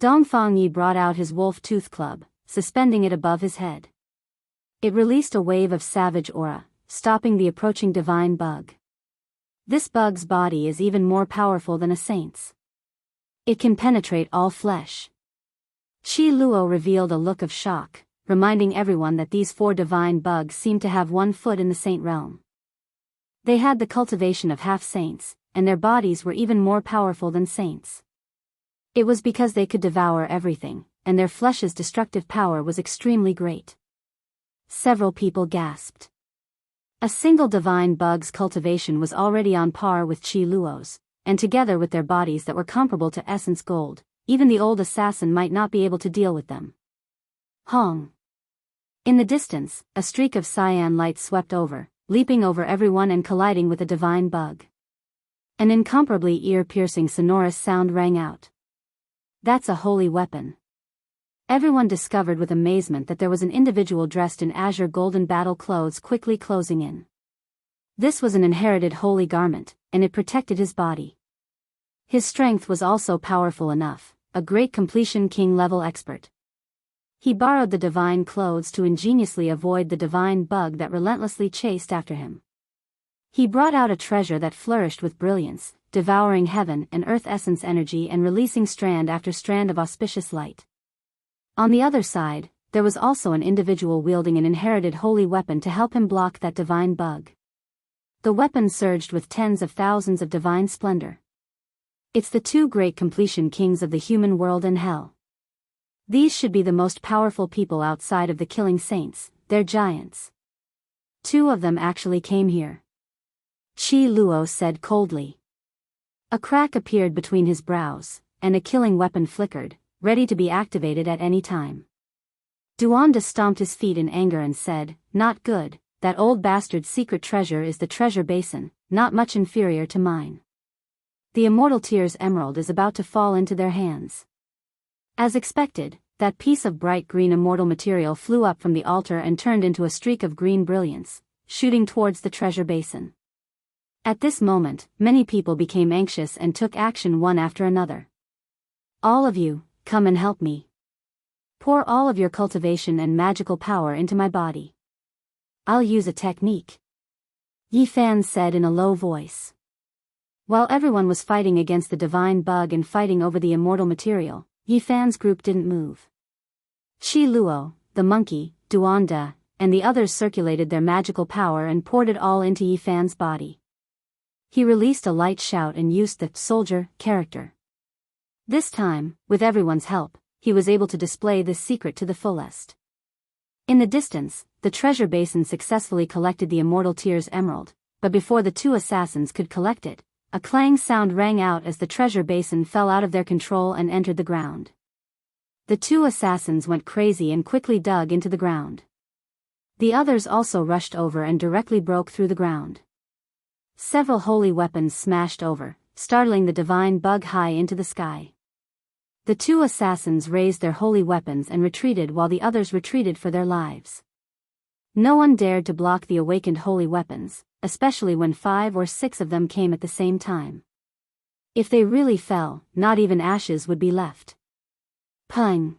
Dongfang Yi brought out his wolf tooth club, suspending it above his head. It released a wave of savage aura, stopping the approaching divine bug. This bug's body is even more powerful than a saint's. It can penetrate all flesh. Qi Luo revealed a look of shock, reminding everyone that these 4 divine bugs seemed to have 1 foot in the saint realm. They had the cultivation of half-saints, and their bodies were even more powerful than saints. It was because they could devour everything, and their flesh's destructive power was extremely great. Several people gasped. A single divine bug's cultivation was already on par with Qi Luo's, and together with their bodies that were comparable to essence gold, even the old assassin might not be able to deal with them. Hong! In the distance, a streak of cyan light swept over, leaping over everyone and colliding with a divine bug. An incomparably ear-piercing sonorous sound rang out. That's a holy weapon. Everyone discovered with amazement that there was an individual dressed in azure golden battle clothes quickly closing in. This was an inherited holy garment, and it protected his body. His strength was also powerful enough, a great completion king-level expert. He borrowed the divine clothes to ingeniously avoid the divine bug that relentlessly chased after him. He brought out a treasure that flourished with brilliance, devouring heaven and earth essence energy and releasing strand after strand of auspicious light. On the other side, there was also an individual wielding an inherited holy weapon to help him block that divine bug. The weapon surged with tens of thousands of divine splendor. It's the two great completion kings of the human world and hell. These should be the most powerful people outside of the killing saints, they're giants. Two of them actually came here. Chi Luo said coldly. A crack appeared between his brows, and a killing weapon flickered, ready to be activated at any time. Duanda stomped his feet in anger and said, "Not good, that old bastard's secret treasure is the treasure basin, not much inferior to mine. The immortal tear's emerald is about to fall into their hands." As expected, that piece of bright green immortal material flew up from the altar and turned into a streak of green brilliance, shooting towards the treasure basin. At this moment, many people became anxious and took action one after another. "All of you, come and help me. Pour all of your cultivation and magical power into my body. I'll use a technique," Yi Fan said in a low voice. While everyone was fighting against the divine bug and fighting over the immortal material, Yi Fan's group didn't move. Chi Luo, the monkey, Duanda, and the others circulated their magical power and poured it all into Yi Fan's body. He released a light shout and used the soldier character. This time, with everyone's help, he was able to display this secret to the fullest. In the distance, the treasure basin successfully collected the immortal tear's emerald, but before the two assassins could collect it, a clang sound rang out as the treasure basin fell out of their control and entered the ground. The two assassins went crazy and quickly dug into the ground. The others also rushed over and directly broke through the ground. Several holy weapons smashed over, startling the divine bug high into the sky. The two assassins raised their holy weapons and retreated while the others retreated for their lives. No one dared to block the awakened holy weapons, especially when 5 or 6 of them came at the same time. If they really fell, not even ashes would be left. Pung!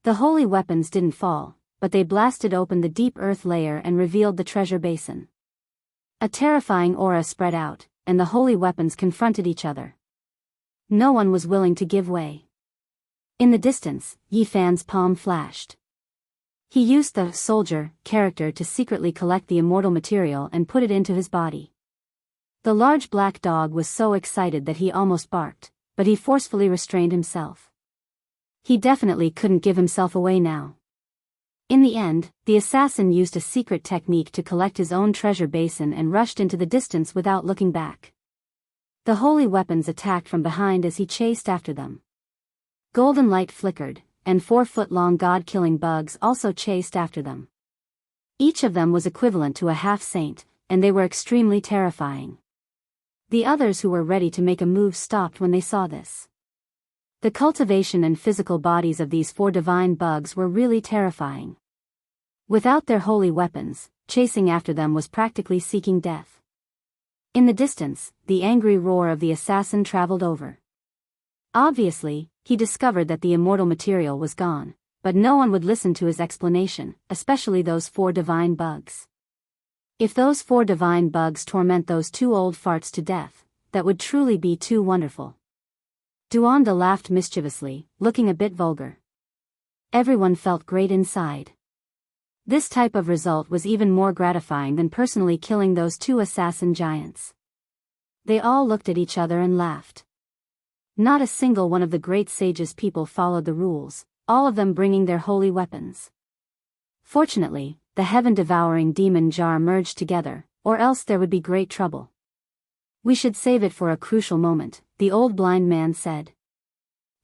The holy weapons didn't fall, but they blasted open the deep earth layer and revealed the treasure basin. A terrifying aura spread out, and the holy weapons confronted each other. No one was willing to give way. In the distance, Yi Fan's palm flashed. He used the soldier character to secretly collect the immortal material and put it into his body. The large black dog was so excited that he almost barked, but he forcefully restrained himself. He definitely couldn't give himself away now. In the end, the assassin used a secret technique to collect his own treasure basin and rushed into the distance without looking back. The holy weapons attacked from behind as he chased after them. Golden light flickered, and 4-foot-long god-killing bugs also chased after them. Each of them was equivalent to a half-saint, and they were extremely terrifying. The others who were ready to make a move stopped when they saw this. The cultivation and physical bodies of these 4 divine bugs were really terrifying. Without their holy weapons, chasing after them was practically seeking death. In the distance, the angry roar of the assassin traveled over. Obviously, he discovered that the immortal material was gone, but no one would listen to his explanation, especially those 4 divine bugs. If those 4 divine bugs torment those 2 old farts to death, that would truly be too wonderful. Duanda laughed mischievously, looking a bit vulgar. Everyone felt great inside. This type of result was even more gratifying than personally killing those 2 assassin giants. They all looked at each other and laughed. Not a single one of the great sage's people followed the rules, all of them bringing their holy weapons. Fortunately, the heaven-devouring demon jar merged together, or else there would be great trouble. "We should save it for a crucial moment," the old blind man said.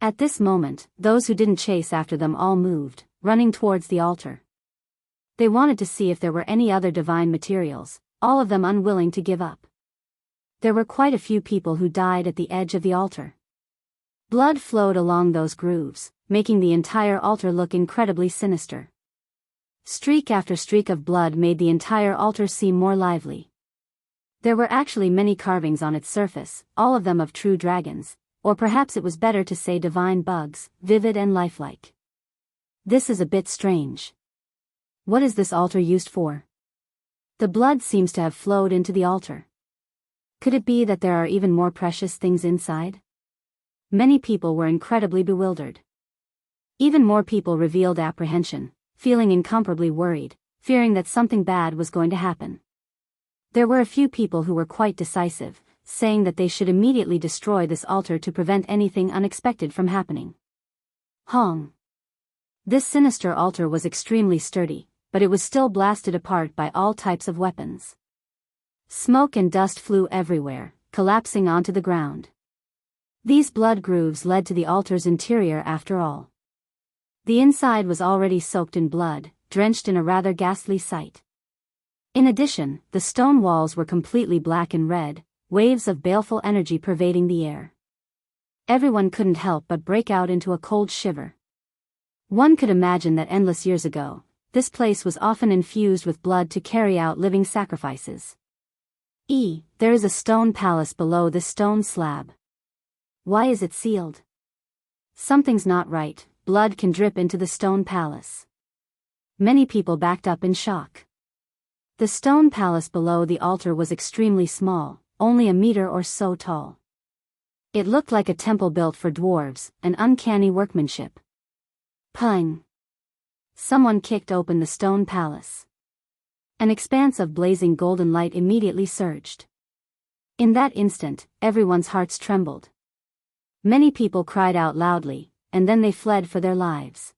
At this moment, those who didn't chase after them all moved, running towards the altar. They wanted to see if there were any other divine materials, all of them unwilling to give up. There were quite a few people who died at the edge of the altar. Blood flowed along those grooves, making the entire altar look incredibly sinister. Streak after streak of blood made the entire altar seem more lively. There were actually many carvings on its surface, all of them of true dragons, or perhaps it was better to say divine bugs, vivid and lifelike. This is a bit strange. What is this altar used for? The blood seems to have flowed into the altar. Could it be that there are even more precious things inside? Many people were incredibly bewildered. Even more people revealed apprehension, feeling incomparably worried, fearing that something bad was going to happen. There were a few people who were quite decisive, saying that they should immediately destroy this altar to prevent anything unexpected from happening. Hong. This sinister altar was extremely sturdy, but it was still blasted apart by all types of weapons. Smoke and dust flew everywhere, collapsing onto the ground. These blood grooves led to the altar's interior after all. The inside was already soaked in blood, drenched in a rather ghastly sight. In addition, the stone walls were completely black and red, waves of baleful energy pervading the air. Everyone couldn't help but break out into a cold shiver. One could imagine that endless years ago, this place was often infused with blood to carry out living sacrifices. There is a stone palace below this stone slab. Why is it sealed? Something's not right. Blood can drip into the stone palace. Many people backed up in shock. The stone palace below the altar was extremely small, only a meter or so tall. It looked like a temple built for dwarves, an uncanny workmanship. Pung! Someone kicked open the stone palace. An expanse of blazing golden light immediately surged. In that instant, everyone's hearts trembled. Many people cried out loudly, and then they fled for their lives.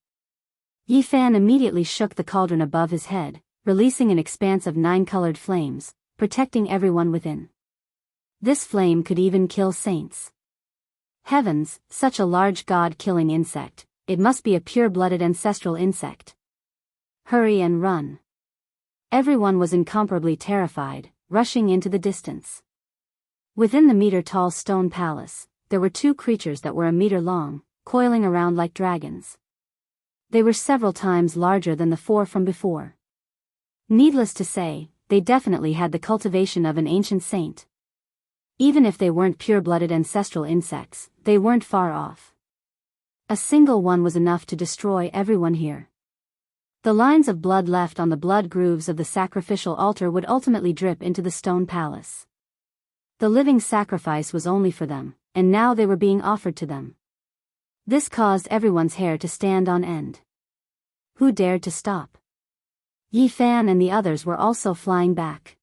Yi Fan immediately shook the cauldron above his head, releasing an expanse of 9-colored flames, protecting everyone within. This flame could even kill saints. Heavens, such a large god-killing insect, it must be a pure-blooded ancestral insect. Hurry and run. Everyone was incomparably terrified, rushing into the distance. Within the meter-tall stone palace, there were 2 creatures that were a meter long, coiling around like dragons. They were several times larger than the 4 from before. Needless to say, they definitely had the cultivation of an ancient saint. Even if they weren't pure-blooded ancestral insects, they weren't far off. A single one was enough to destroy everyone here. The lines of blood left on the blood grooves of the sacrificial altar would ultimately drip into the stone palace. The living sacrifice was only for them, and now they were being offered to them. This caused everyone's hair to stand on end. Who dared to stop? Yi Fan and the others were also flying back.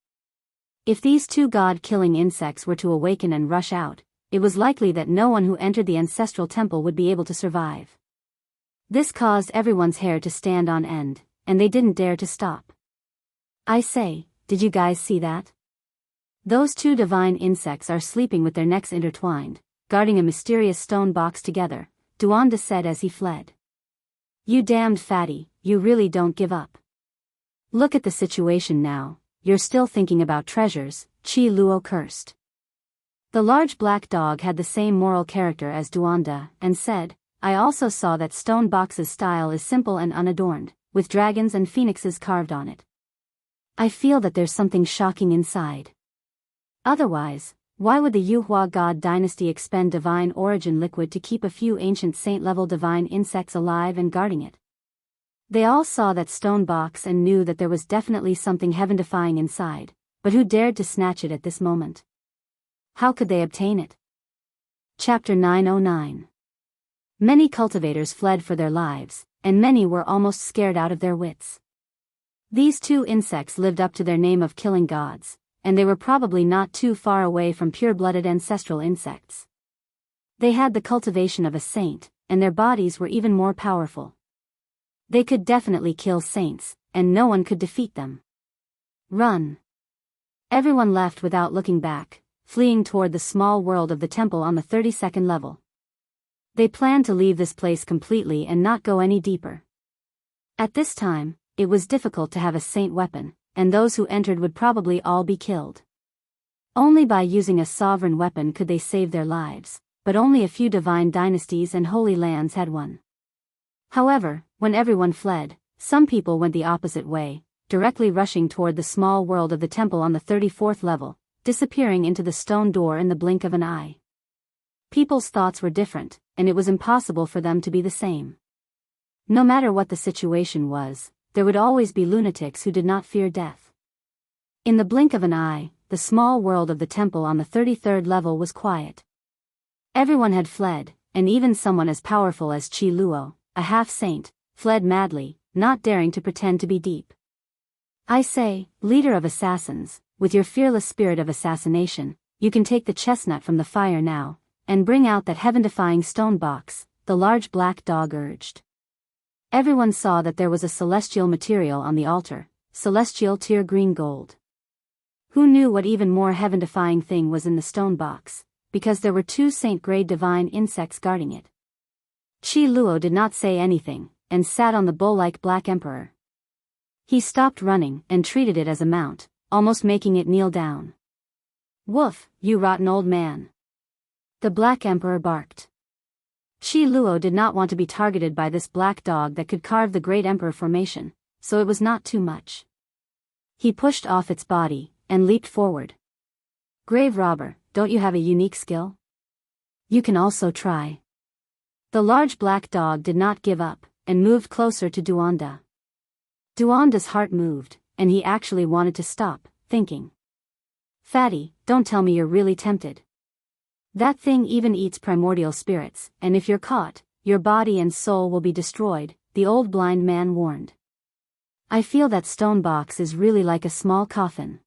If these 2 god-killing insects were to awaken and rush out, it was likely that no one who entered the ancestral temple would be able to survive. This caused everyone's hair to stand on end, and they didn't dare to stop. I say, did you guys see that? Those 2 divine insects are sleeping with their necks intertwined, guarding a mysterious stone box together, Duanda said as he fled. You damned fatty, you really don't give up. Look at the situation now, you're still thinking about treasures, Chi Luo cursed. The large black dog had the same moral character as Duanda, and said, I also saw that stone box's style is simple and unadorned, with dragons and phoenixes carved on it. I feel that there's something shocking inside. Otherwise, why would the Yuhua god dynasty expend divine origin liquid to keep a few ancient saint-level divine insects alive and guarding it? They all saw that stone box and knew that there was definitely something heaven-defying inside, but who dared to snatch it at this moment? How could they obtain it? Chapter 909. Many cultivators fled for their lives, and many were almost scared out of their wits. These 2 insects lived up to their name of killing gods, and they were probably not too far away from pure-blooded ancestral insects. They had the cultivation of a saint, and their bodies were even more powerful. They could definitely kill saints, and no one could defeat them. Run. Everyone left without looking back, fleeing toward the small world of the temple on the 32nd level. They planned to leave this place completely and not go any deeper. At this time, it was difficult to have a saint weapon, and those who entered would probably all be killed. Only by using a sovereign weapon could they save their lives, but only a few divine dynasties and holy lands had one. However, when everyone fled, some people went the opposite way, directly rushing toward the small world of the temple on the 34th level, disappearing into the stone door in the blink of an eye. People's thoughts were different, and it was impossible for them to be the same. No matter what the situation was, there would always be lunatics who did not fear death. In the blink of an eye, the small world of the temple on the 33rd level was quiet. Everyone had fled, and even someone as powerful as Qi Luo, a half-saint, fled madly, not daring to pretend to be deep. I say, leader of assassins, with your fearless spirit of assassination, you can take the chestnut from the fire now, and bring out that heaven-defying stone box, the large black dog urged. Everyone saw that there was a celestial material on the altar, celestial tear green gold. Who knew what even more heaven-defying thing was in the stone box, because there were 2 saint-grade divine insects guarding it. Qi Luo did not say anything, and sat on the bull-like black emperor. He stopped running and treated it as a mount, almost making it kneel down. "Woof, you rotten old man," the black emperor barked. Qi Luo did not want to be targeted by this black dog that could carve the great emperor formation, so it was not too much. He pushed off its body, and leaped forward. "Grave robber, don't you have a unique skill? You can also try." The large black dog did not give up, and moved closer to Duanda. Duanda's heart moved, and he actually wanted to stop, thinking. "Fatty, don't tell me you're really tempted. That thing even eats primordial spirits, and if you're caught, your body and soul will be destroyed," the old blind man warned. "I feel that stone box is really like a small coffin.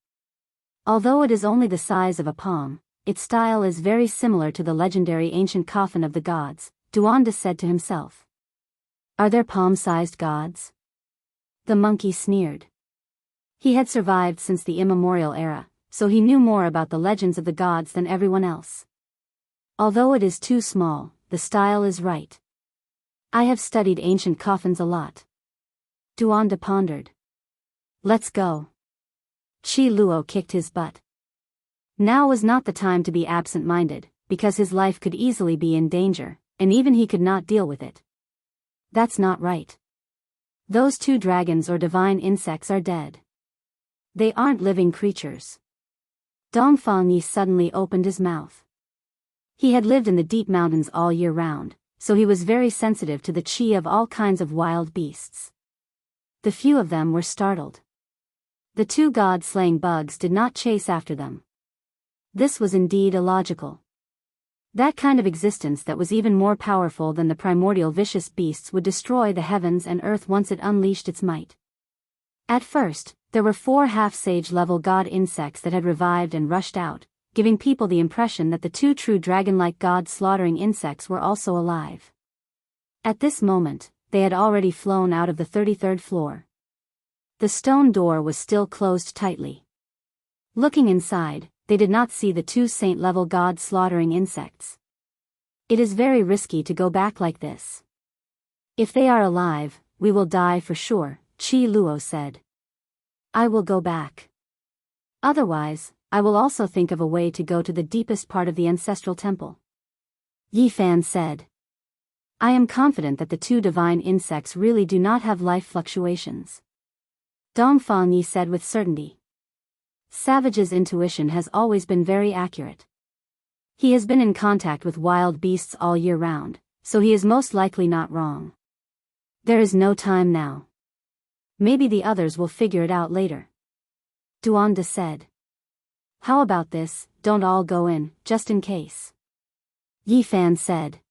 Although it is only the size of a palm, its style is very similar to the legendary ancient coffin of the gods," Duanda said to himself. "Are there palm-sized gods?" The monkey sneered. He had survived since the immemorial era, so he knew more about the legends of the gods than everyone else. "Although it is too small, the style is right. I have studied ancient coffins a lot." Duanda pondered. "Let's go." Qi Luo kicked his butt. Now was not the time to be absent-minded, because his life could easily be in danger, and even he could not deal with it. "That's not right. Those 2 dragons or divine insects are dead. They aren't living creatures." Dongfang Yi suddenly opened his mouth. He had lived in the deep mountains all year round, so he was very sensitive to the qi of all kinds of wild beasts. The few of them were startled. The 2 god-slaying bugs did not chase after them. This was indeed illogical. That kind of existence that was even more powerful than the primordial vicious beasts would destroy the heavens and earth once it unleashed its might. At first, there were 4 half-sage level god insects that had revived and rushed out, giving people the impression that the 2 true dragon-like god-slaughtering insects were also alive. At this moment, they had already flown out of the 33rd floor. The stone door was still closed tightly. Looking inside, they did not see the 2 saint-level god-slaughtering insects. "It is very risky to go back like this. If they are alive, we will die for sure," Qi Luo said. "I will go back. Otherwise, I will also think of a way to go to the deepest part of the ancestral temple." Yi Fan said. "I am confident that the 2 divine insects really do not have life fluctuations." Dongfang Yi said with certainty. Savage's intuition has always been very accurate. He has been in contact with wild beasts all year round, so he is most likely not wrong. There is no time now. Maybe the others will figure it out later. Duanda said. "How about this, don't all go in, just in case?" Yi Fan said.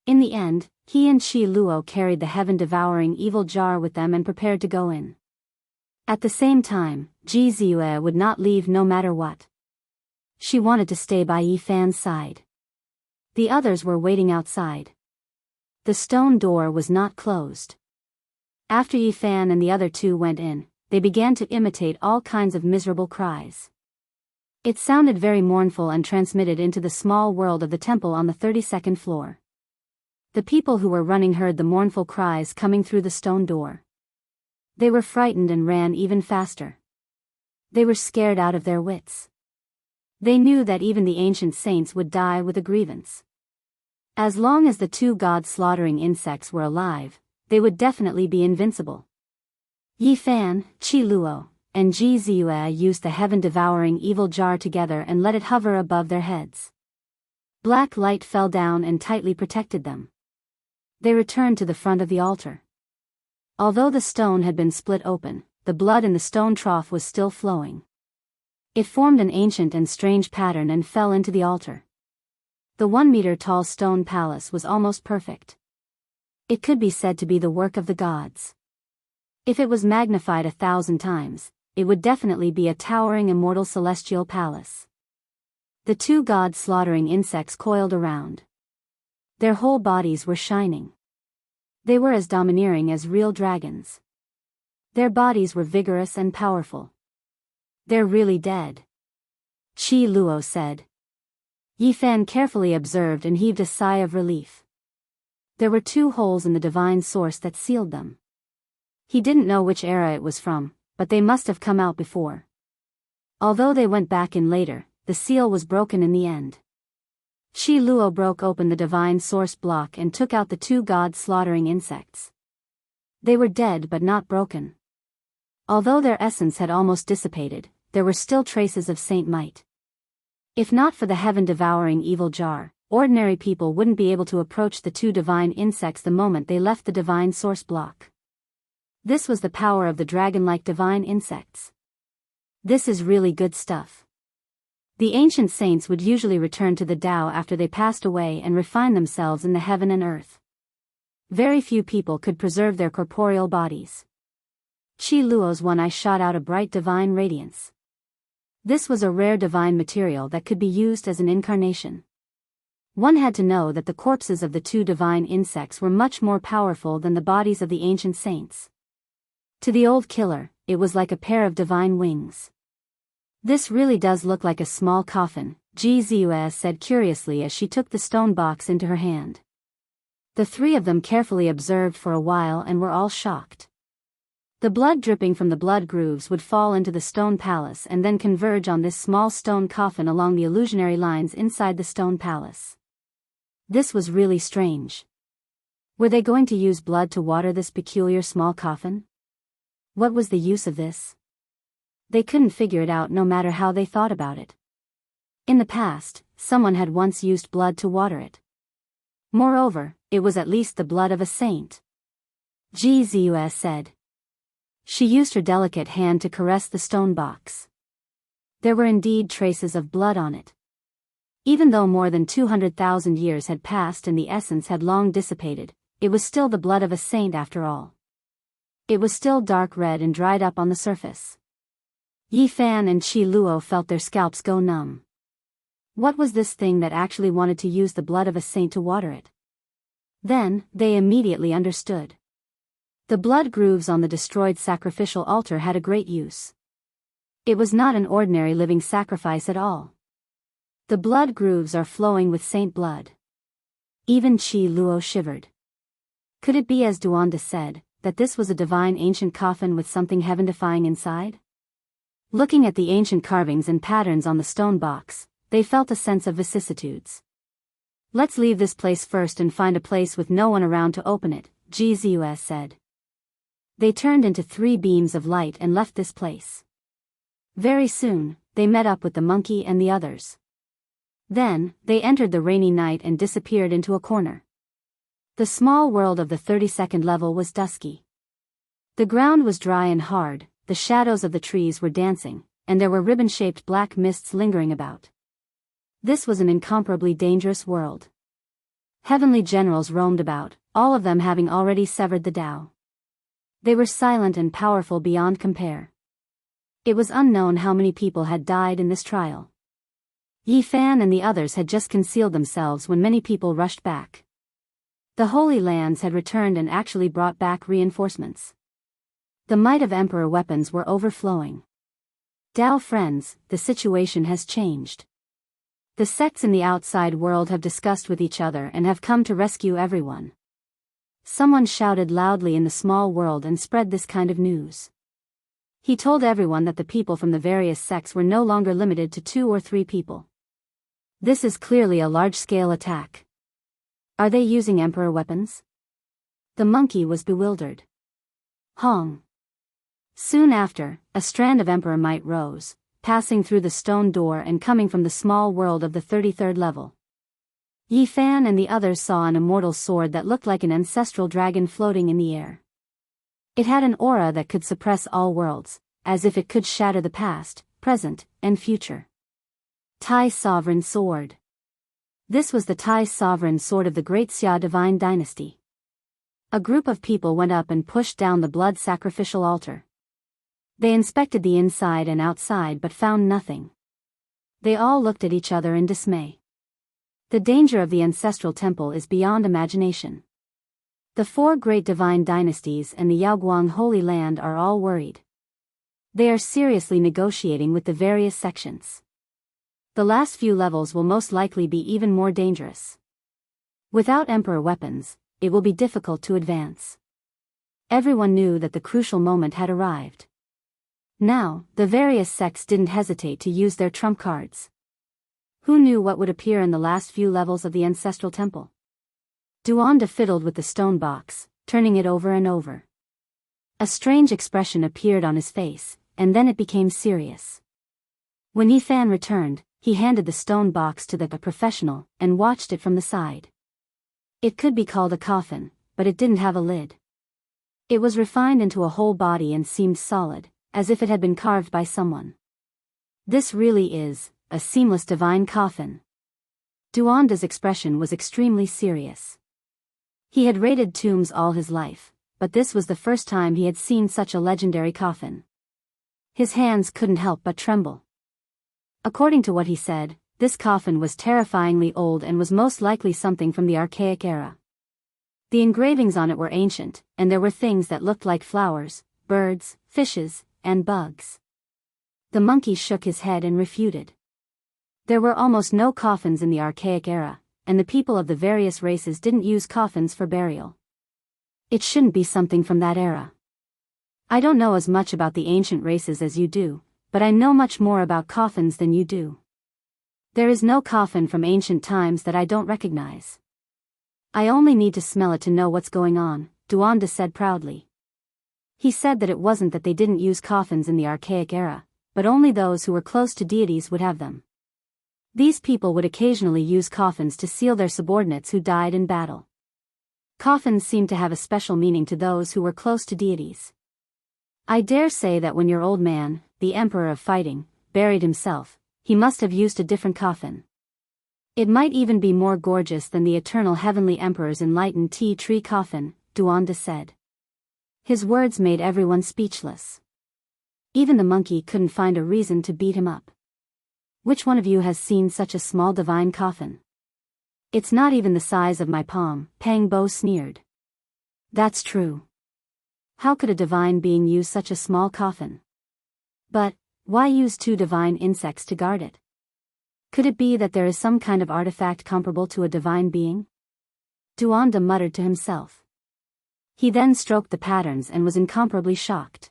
In the end, he and Qi Luo carried the heaven-devouring evil jar with them and prepared to go in. At the same time, Ji Ziyue would not leave no matter what. She wanted to stay by Yi Fan's side. The others were waiting outside. The stone door was not closed. After Yi Fan and the other 2 went in, they began to imitate all kinds of miserable cries. It sounded very mournful and transmitted into the small world of the temple on the 32nd floor. The people who were running heard the mournful cries coming through the stone door. They were frightened and ran even faster. They were scared out of their wits. They knew that even the ancient saints would die with a grievance. As long as the two god-slaughtering insects were alive, they would definitely be invincible. Yi Fan, Qi Luo, and Ji Ziyue used the heaven-devouring evil jar together and let it hover above their heads. Black light fell down and tightly protected them. They returned to the front of the altar. Although the stone had been split open, the blood in the stone trough was still flowing. It formed an ancient and strange pattern and fell into the altar. The 1-meter-tall stone palace was almost perfect. It could be said to be the work of the gods. If it was magnified 1,000 times, it would definitely be a towering immortal celestial palace. The two god-slaughtering insects coiled around. Their whole bodies were shining. They were as domineering as real dragons. Their bodies were vigorous and powerful. They're really dead, Qi Luo said. Yi Fan carefully observed and heaved a sigh of relief. There were 2 holes in the divine source that sealed them. He didn't know which era it was from, but they must have come out before. Although they went back in later, the seal was broken in the end. Qi Luo broke open the divine source block and took out the 2 god-slaughtering insects. They were dead but not broken. Although their essence had almost dissipated, there were still traces of saint might. If not for the heaven-devouring evil jar, ordinary people wouldn't be able to approach the 2 divine insects the moment they left the divine source block. This was the power of the dragon-like divine insects. This is really good stuff. The ancient saints would usually return to the Tao after they passed away and refine themselves in the heaven and earth. Very few people could preserve their corporeal bodies. Qi Luo's one eye shot out a bright divine radiance. This was a rare divine material that could be used as an incarnation. One had to know that the corpses of the 2 divine insects were much more powerful than the bodies of the ancient saints. To the old killer, it was like a pair of divine wings. This really does look like a small coffin, Ji Ziyue said curiously as she took the stone box into her hand. The 3 of them carefully observed for a while and were all shocked. The blood dripping from the blood grooves would fall into the stone palace and then converge on this small stone coffin along the illusionary lines inside the stone palace. This was really strange. Were they going to use blood to water this peculiar small coffin? What was the use of this? They couldn't figure it out no matter how they thought about it. In the past, someone had once used blood to water it. Moreover, it was at least the blood of a saint. Ji Ziyue said. She used her delicate hand to caress the stone box. There were indeed traces of blood on it. Even though more than 200,000 years had passed and the essence had long dissipated, it was still the blood of a saint after all. It was still dark red and dried up on the surface. Yi Fan and Qi Luo felt their scalps go numb. What was this thing that actually wanted to use the blood of a saint to water it? Then, they immediately understood. The blood grooves on the destroyed sacrificial altar had a great use. It was not an ordinary living sacrifice at all. The blood grooves are flowing with saint blood. Even Qi Luo shivered. Could it be, as Duanda said, that this was a divine ancient coffin with something heaven-defying inside? Looking at the ancient carvings and patterns on the stone box, they felt a sense of vicissitudes. Let's leave this place first and find a place with no one around to open it, Ji Ziyue said. They turned into 3 beams of light and left this place. Very soon, they met up with the monkey and the others. Then, they entered the rainy night and disappeared into a corner. The small world of the 32nd level was dusky. The ground was dry and hard, the shadows of the trees were dancing, and there were ribbon-shaped black mists lingering about. This was an incomparably dangerous world. Heavenly generals roamed about, all of them having already severed the Tao. They were silent and powerful beyond compare. It was unknown how many people had died in this trial. Yi Fan and the others had just concealed themselves when many people rushed back. The Holy Lands had returned and actually brought back reinforcements. The might of Emperor weapons were overflowing. Tao friends, the situation has changed. The sects in the outside world have discussed with each other and have come to rescue everyone. Someone shouted loudly in the small world and spread this kind of news. He told everyone that the people from the various sects were no longer limited to 2 or 3 people. This is clearly a large-scale attack. Are they using emperor weapons? The monkey was bewildered. Hong. Soon after, a strand of emperor might rose, passing through the stone door and coming from the small world of the 33rd level. Yi Fan and the others saw an immortal sword that looked like an ancestral dragon floating in the air. It had an aura that could suppress all worlds, as if it could shatter the past, present, and future. Tai Sovereign Sword. This was the Tai Sovereign Sword of the Great Xia Divine Dynasty. A group of people went up and pushed down the blood sacrificial altar. They inspected the inside and outside but found nothing. They all looked at each other in dismay. The danger of the ancestral temple is beyond imagination. The 4 great divine dynasties and the Yaoguang Holy Land are all worried. They are seriously negotiating with the various sections. The last few levels will most likely be even more dangerous. Without emperor weapons, it will be difficult to advance. Everyone knew that the crucial moment had arrived. Now, the various sects didn't hesitate to use their trump cards. Who knew what would appear in the last few levels of the ancestral temple? Duanda fiddled with the stone box, turning it over and over. A strange expression appeared on his face, and then it became serious. When Yi Fan returned, he handed the stone box to the professional and watched it from the side. It could be called a coffin, but it didn't have a lid. It was refined into a whole body and seemed solid, as if it had been carved by someone. This really is a seamless divine coffin. Duanda's expression was extremely serious. He had raided tombs all his life, but this was the first time he had seen such a legendary coffin. His hands couldn't help but tremble. According to what he said, this coffin was terrifyingly old and was most likely something from the archaic era. The engravings on it were ancient, and there were things that looked like flowers, birds, fishes, and bugs. The monkey shook his head and refuted. There were almost no coffins in the archaic era, and the people of the various races didn't use coffins for burial. It shouldn't be something from that era. I don't know as much about the ancient races as you do, but I know much more about coffins than you do. There is no coffin from ancient times that I don't recognize. I only need to smell it to know what's going on, Duanda said proudly. He said that it wasn't that they didn't use coffins in the archaic era, but only those who were close to deities would have them. These people would occasionally use coffins to seal their subordinates who died in battle. Coffins seemed to have a special meaning to those who were close to deities. I dare say that when your old man, the Emperor of Fighting, buried himself, he must have used a different coffin. It might even be more gorgeous than the eternal heavenly emperor's enlightened tea tree coffin, Duanda said. His words made everyone speechless. Even the monkey couldn't find a reason to beat him up. Which one of you has seen such a small divine coffin? It's not even the size of my palm, Pang Bo sneered. That's true. How could a divine being use such a small coffin? But, why use 2 divine insects to guard it? Could it be that there is some kind of artifact comparable to a divine being? Duanda muttered to himself. He then stroked the patterns and was incomparably shocked.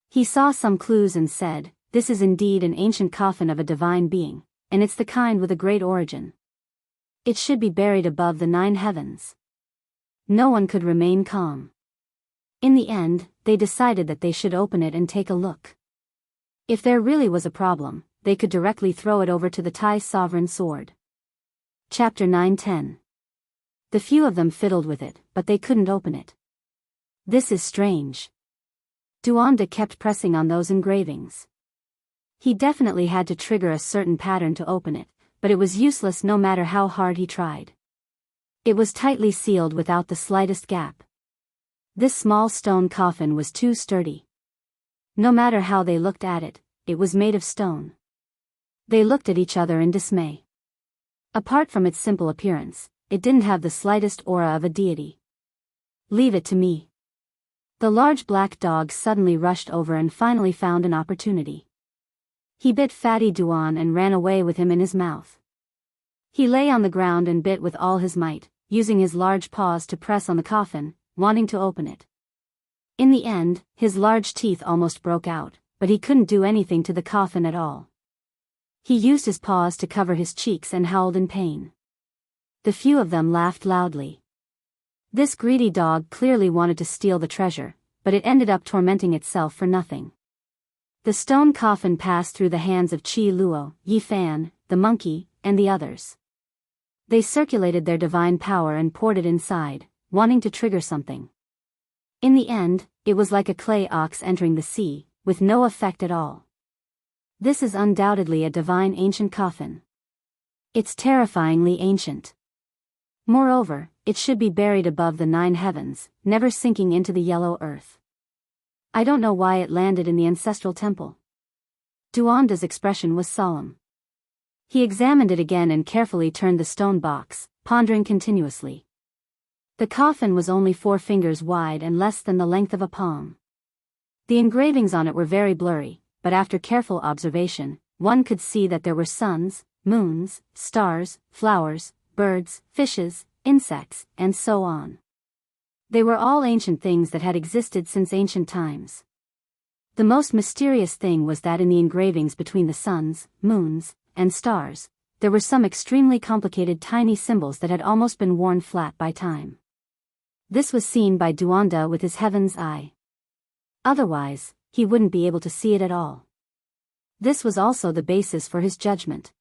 He saw some clues and said, "This is indeed an ancient coffin of a divine being, and it's the kind with a great origin. It should be buried above the 9 heavens." No one could remain calm. In the end, they decided that they should open it and take a look. If there really was a problem, they could directly throw it over to the Tai Sovereign Sword. Chapter 9-10. The few of them fiddled with it, but they couldn't open it. This is strange. Duanda kept pressing on those engravings. He definitely had to trigger a certain pattern to open it, but it was useless no matter how hard he tried. It was tightly sealed without the slightest gap. This small stone coffin was too sturdy. No matter how they looked at it, it was made of stone. They looked at each other in dismay. Apart from its simple appearance, it didn't have the slightest aura of a deity. "Leave it to me." The large black dog suddenly rushed over and finally found an opportunity. He bit Fatty Duan and ran away with him in his mouth. He lay on the ground and bit with all his might, using his large paws to press on the coffin, wanting to open it. In the end, his large teeth almost broke out, but he couldn't do anything to the coffin at all. He used his paws to cover his cheeks and howled in pain. The few of them laughed loudly. This greedy dog clearly wanted to steal the treasure, but it ended up tormenting itself for nothing. The stone coffin passed through the hands of Qi Luo, Yi Fan, the monkey, and the others. They circulated their divine power and poured it inside, wanting to trigger something. In the end, it was like a clay ox entering the sea, with no effect at all. This is undoubtedly a divine ancient coffin. It's terrifyingly ancient. Moreover, it should be buried above the 9 heavens, never sinking into the yellow earth. I don't know why it landed in the ancestral temple. Duanda's expression was solemn. He examined it again and carefully turned the stone box, pondering continuously. The coffin was only 4 fingers wide and less than the length of a palm. The engravings on it were very blurry, but after careful observation, one could see that there were suns, moons, stars, flowers, birds, fishes, insects, and so on. They were all ancient things that had existed since ancient times. The most mysterious thing was that in the engravings between the suns, moons, and stars, there were some extremely complicated tiny symbols that had almost been worn flat by time. This was seen by Duanda with his heaven's eye. Otherwise, he wouldn't be able to see it at all. This was also the basis for his judgment.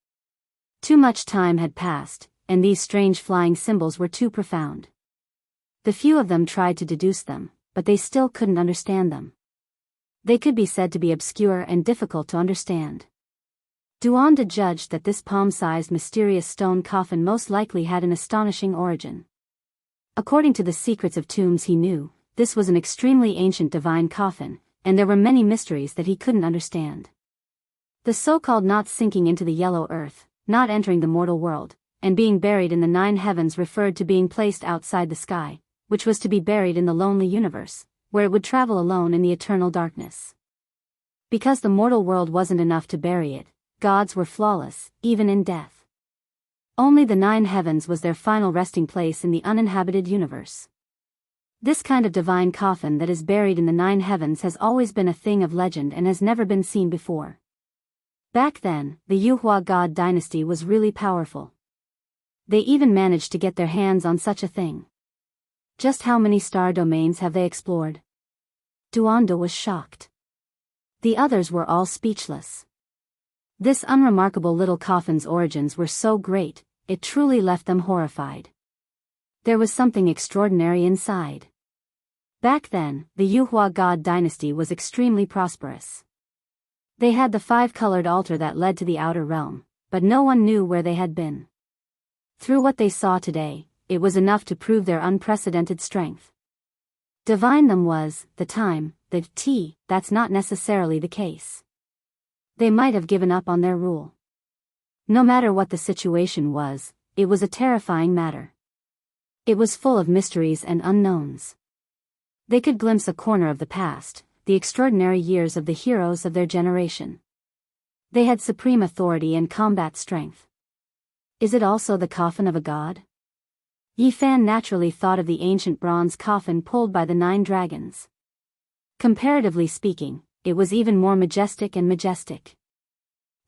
Too much time had passed, and these strange flying symbols were too profound. The few of them tried to deduce them, but they still couldn't understand them. They could be said to be obscure and difficult to understand. Duanda judged that this palm-sized mysterious stone coffin most likely had an astonishing origin. According to the secrets of tombs he knew, this was an extremely ancient divine coffin, and there were many mysteries that he couldn't understand. The so-called not sinking into the yellow earth, not entering the mortal world, and being buried in the 9 heavens referred to being placed outside the sky, which was to be buried in the lonely universe, where it would travel alone in the eternal darkness. Because the mortal world wasn't enough to bury it, gods were flawless, even in death. Only the 9 heavens was their final resting place in the uninhabited universe. This kind of divine coffin that is buried in the 9 heavens has always been a thing of legend and has never been seen before. Back then, the Yuhua god dynasty was really powerful. They even managed to get their hands on such a thing. Just how many star domains have they explored? Duanda was shocked. The others were all speechless. This unremarkable little coffin's origins were so great, it truly left them horrified. There was something extraordinary inside. Back then, the Yuhua god dynasty was extremely prosperous. They had the 5-colored altar that led to the outer realm, but no one knew where they had been. Through what they saw today, it was enough to prove their unprecedented strength. Divine them was, the time, the tea, that's not necessarily the case. They might have given up on their rule. No matter what the situation was, it was a terrifying matter. It was full of mysteries and unknowns. They could glimpse a corner of the past, the extraordinary years of the heroes of their generation. They had supreme authority and combat strength. Is it also the coffin of a god? Yi Fan naturally thought of the ancient bronze coffin pulled by the 9 dragons. Comparatively speaking, it was even more majestic and majestic.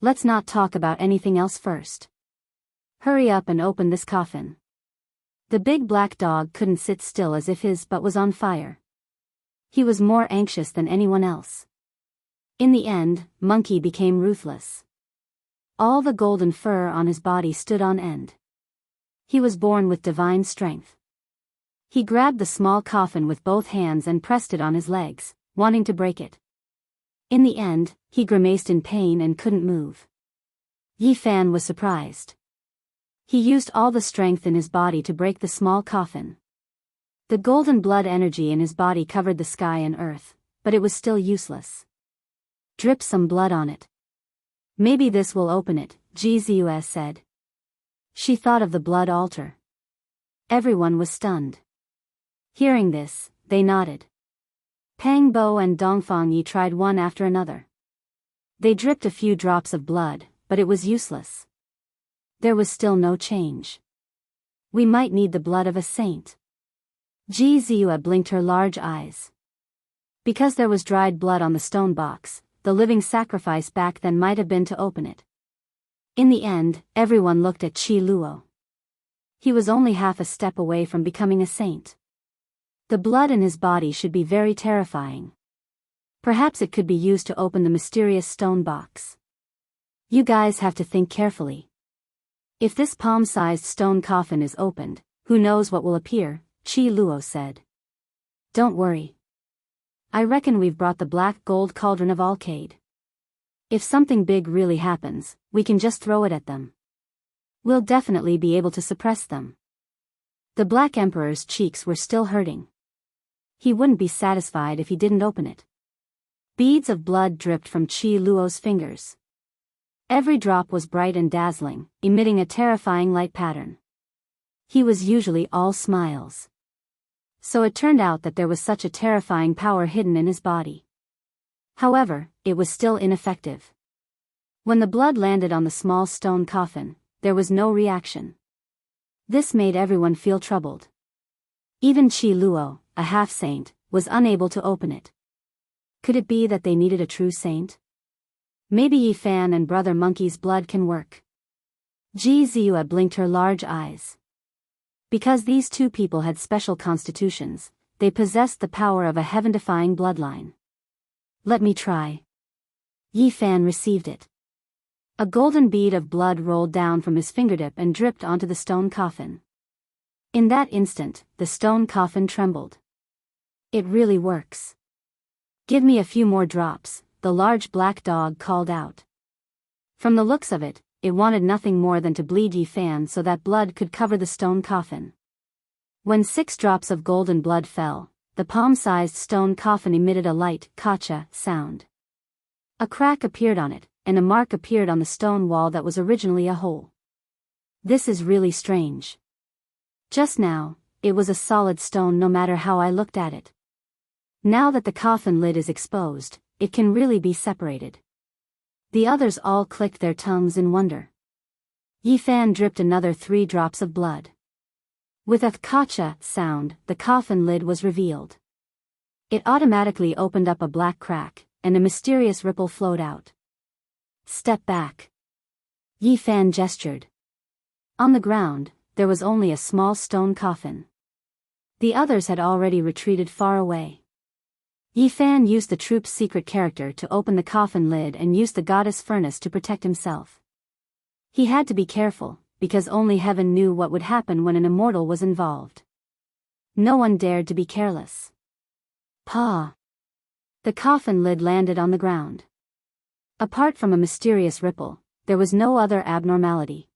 Let's not talk about anything else first. Hurry up and open this coffin. The big black dog couldn't sit still as if his butt was on fire. He was more anxious than anyone else. In the end, Monkey became ruthless. All the golden fur on his body stood on end. He was born with divine strength. He grabbed the small coffin with both hands and pressed it on his legs, wanting to break it. In the end, he grimaced in pain and couldn't move. Yi Fan was surprised. He used all the strength in his body to break the small coffin. The golden blood energy in his body covered the sky and earth, but it was still useless. Drip some blood on it. Maybe this will open it, Gzus said. She thought of the blood altar. Everyone was stunned. Hearing this, they nodded. Pang Bo and Dongfang Yi tried one after another. They dripped a few drops of blood, but it was useless. There was still no change. We might need the blood of a saint. Gzua blinked her large eyes. Because there was dried blood on the stone box, the living sacrifice back then might have been to open it. In the end, everyone looked at Qi Luo. He was only half a step away from becoming a saint. The blood in his body should be very terrifying. Perhaps it could be used to open the mysterious stone box. You guys have to think carefully. If this palm-sized stone coffin is opened, who knows what will appear, Qi Luo said. Don't worry. I reckon we've brought the black gold cauldron of Alcade. If something big really happens, we can just throw it at them. We'll definitely be able to suppress them. The Black Emperor's cheeks were still hurting. He wouldn't be satisfied if he didn't open it. Beads of blood dripped from Qi Luo's fingers. Every drop was bright and dazzling, emitting a terrifying light pattern. He was usually all smiles. So it turned out that there was such a terrifying power hidden in his body. However, it was still ineffective. When the blood landed on the small stone coffin, there was no reaction. This made everyone feel troubled. Even Qi Luo, a half-saint, was unable to open it. Could it be that they needed a true saint? Maybe Yi Fan and Brother Monkey's blood can work. Ji Ziyue blinked her large eyes. Because these two people had special constitutions, they possessed the power of a heaven-defying bloodline. Let me try. Yi Fan received it. A golden bead of blood rolled down from his fingertip and dripped onto the stone coffin. In that instant, the stone coffin trembled. It really works. Give me a few more drops, the large black dog called out. From the looks of it, it wanted nothing more than to bleed Yi Fan so that blood could cover the stone coffin. When 6 drops of golden blood fell, the palm-sized stone coffin emitted a light, kacha, sound. A crack appeared on it, and a mark appeared on the stone wall that was originally a hole. This is really strange. Just now, it was a solid stone no matter how I looked at it. Now that the coffin lid is exposed, it can really be separated. The others all clicked their tongues in wonder. Yi Fan dripped another 3 drops of blood. With a kacha sound, the coffin lid was revealed. It automatically opened up a black crack, and a mysterious ripple flowed out. Step back. Yi Fan gestured. On the ground, there was only a small stone coffin. The others had already retreated far away. Yi Fan used the troupe's secret character to open the coffin lid and used the goddess furnace to protect himself. He had to be careful, because only heaven knew what would happen when an immortal was involved. No one dared to be careless. Pa! The coffin lid landed on the ground. Apart from a mysterious ripple, there was no other abnormality.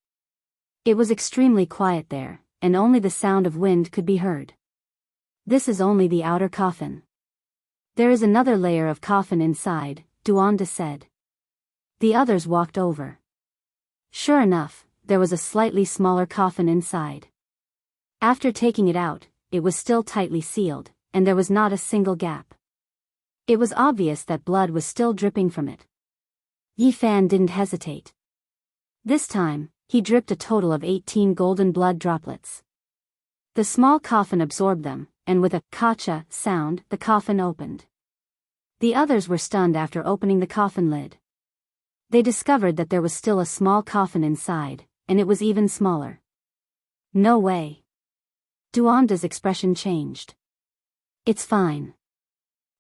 It was extremely quiet there, and only the sound of wind could be heard. This is only the outer coffin. There is another layer of coffin inside, Duanda said. The others walked over. Sure enough, there was a slightly smaller coffin inside. After taking it out, it was still tightly sealed, and there was not a single gap. It was obvious that blood was still dripping from it. Yi Fan didn't hesitate. This time, he dripped a total of 18 golden blood droplets. The small coffin absorbed them, and with a kacha sound, the coffin opened. The others were stunned after opening the coffin lid. They discovered that there was still a small coffin inside, and it was even smaller. No way. Duanda's expression changed. It's fine.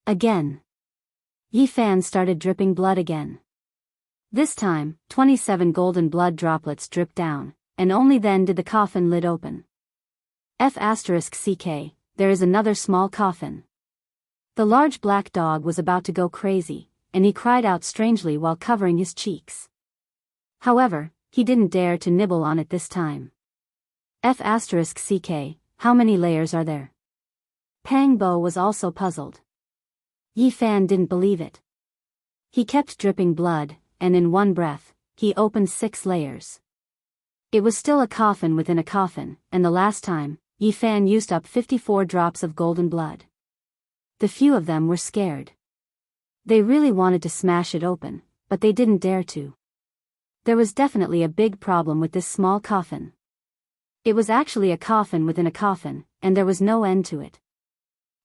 Again. Yi Fan started dripping blood again. This time, 27 golden blood droplets dripped down, and only then did the coffin lid open. F***ck, there is another small coffin. The large black dog was about to go crazy, and he cried out strangely while covering his cheeks. However, he didn't dare to nibble on it this time. F***ck, how many layers are there? Pang Bo was also puzzled. Yi Fan didn't believe it. He kept dripping blood, and in one breath, he opened 6 layers. It was still a coffin within a coffin, and the last time, Yi Fan used up 54 drops of golden blood. The few of them were scared. They really wanted to smash it open, but they didn't dare to. There was definitely a big problem with this small coffin. It was actually a coffin within a coffin, and there was no end to it.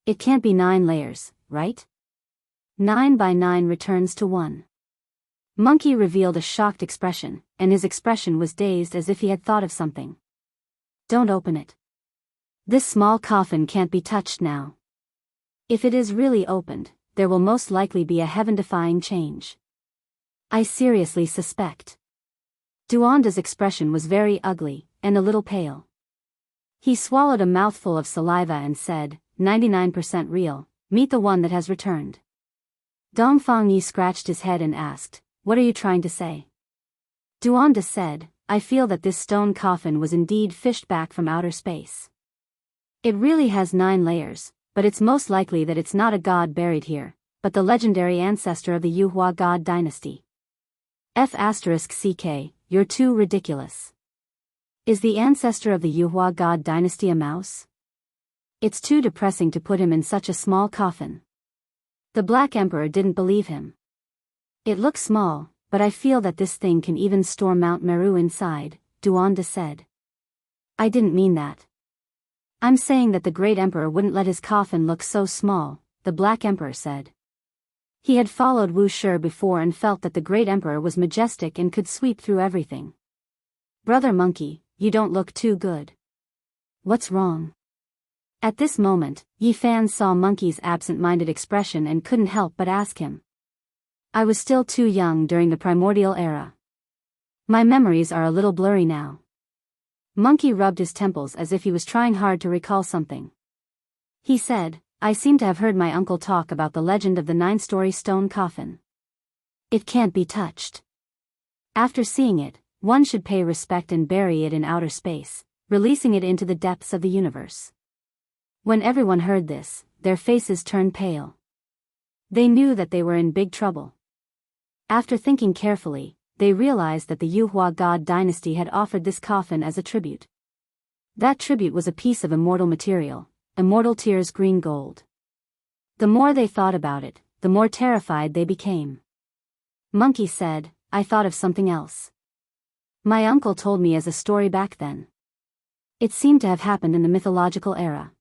It can't be 9 layers, right? 9 by 9 returns to 1. Monkey revealed a shocked expression, and his expression was dazed as if he had thought of something. Don't open it. This small coffin can't be touched now. If it is really opened, there will most likely be a heaven-defying change. I seriously suspect. Duanda's expression was very ugly, and a little pale. He swallowed a mouthful of saliva and said, 99% real, meet the one that has returned. Dongfang Yi scratched his head and asked, what are you trying to say? Duanda said, I feel that this stone coffin was indeed fished back from outer space. It really has 9 layers, but it's most likely that it's not a god buried here, but the legendary ancestor of the Yuhua god dynasty. F***ck, you're too ridiculous. Is the ancestor of the Yuhua god dynasty a mouse? It's too depressing to put him in such a small coffin. The Black Emperor didn't believe him. It looks small, but I feel that this thing can even store Mount Meru inside, Duanda said. I didn't mean that. I'm saying that the Great Emperor wouldn't let his coffin look so small, the Black Emperor said. He had followed Wu Shi before and felt that the Great Emperor was majestic and could sweep through everything. Brother Monkey, you don't look too good. What's wrong? At this moment, Yi Fan saw Monkey's absent-minded expression and couldn't help but ask him. I was still too young during the primordial era. My memories are a little blurry now. Monkey rubbed his temples as if he was trying hard to recall something. He said, I seem to have heard my uncle talk about the legend of the 9-story stone coffin. It can't be touched. After seeing it, one should pay respect and bury it in outer space, releasing it into the depths of the universe. When everyone heard this, their faces turned pale. They knew that they were in big trouble. After thinking carefully, they realized that the Yuhua god dynasty had offered this coffin as a tribute. That tribute was a piece of immortal material, immortal tears green gold. The more they thought about it, the more terrified they became. Monkey said, I thought of something else. My uncle told me as a story back then. It seemed to have happened in the mythological era.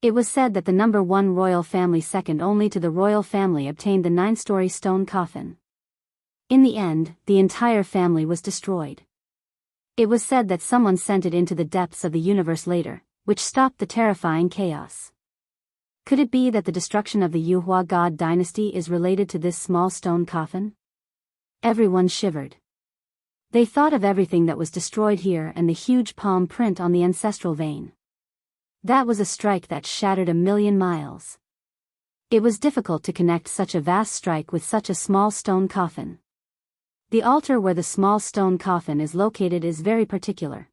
It was said that the number 1 royal family second only to the royal family obtained the 9-story stone coffin. In the end, the entire family was destroyed. It was said that someone sent it into the depths of the universe later, which stopped the terrifying chaos. Could it be that the destruction of the Yuhua god dynasty is related to this small stone coffin? Everyone shivered. They thought of everything that was destroyed here and the huge palm print on the ancestral vein. That was a strike that shattered 1,000,000 miles. It was difficult to connect such a vast strike with such a small stone coffin. The altar where the small stone coffin is located is very particular.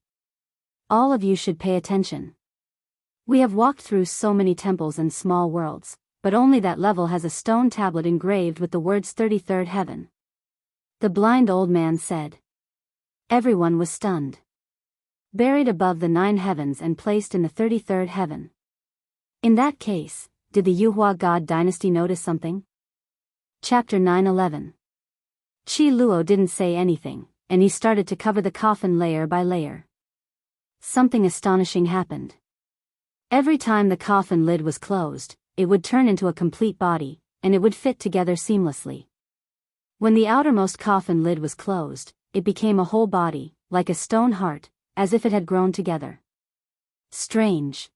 All of you should pay attention. We have walked through so many temples and small worlds, but only that level has a stone tablet engraved with the words 33rd heaven. The blind old man said. Everyone was stunned. Buried above the 9 heavens and placed in the 33rd heaven. In that case, did the Yuhua god dynasty notice something? Chapter 9:11. Qi Luo didn't say anything, and he started to cover the coffin layer by layer. Something astonishing happened. Every time the coffin lid was closed, it would turn into a complete body, and it would fit together seamlessly. When the outermost coffin lid was closed, it became a whole body, like a stone heart, as if it had grown together. Strange.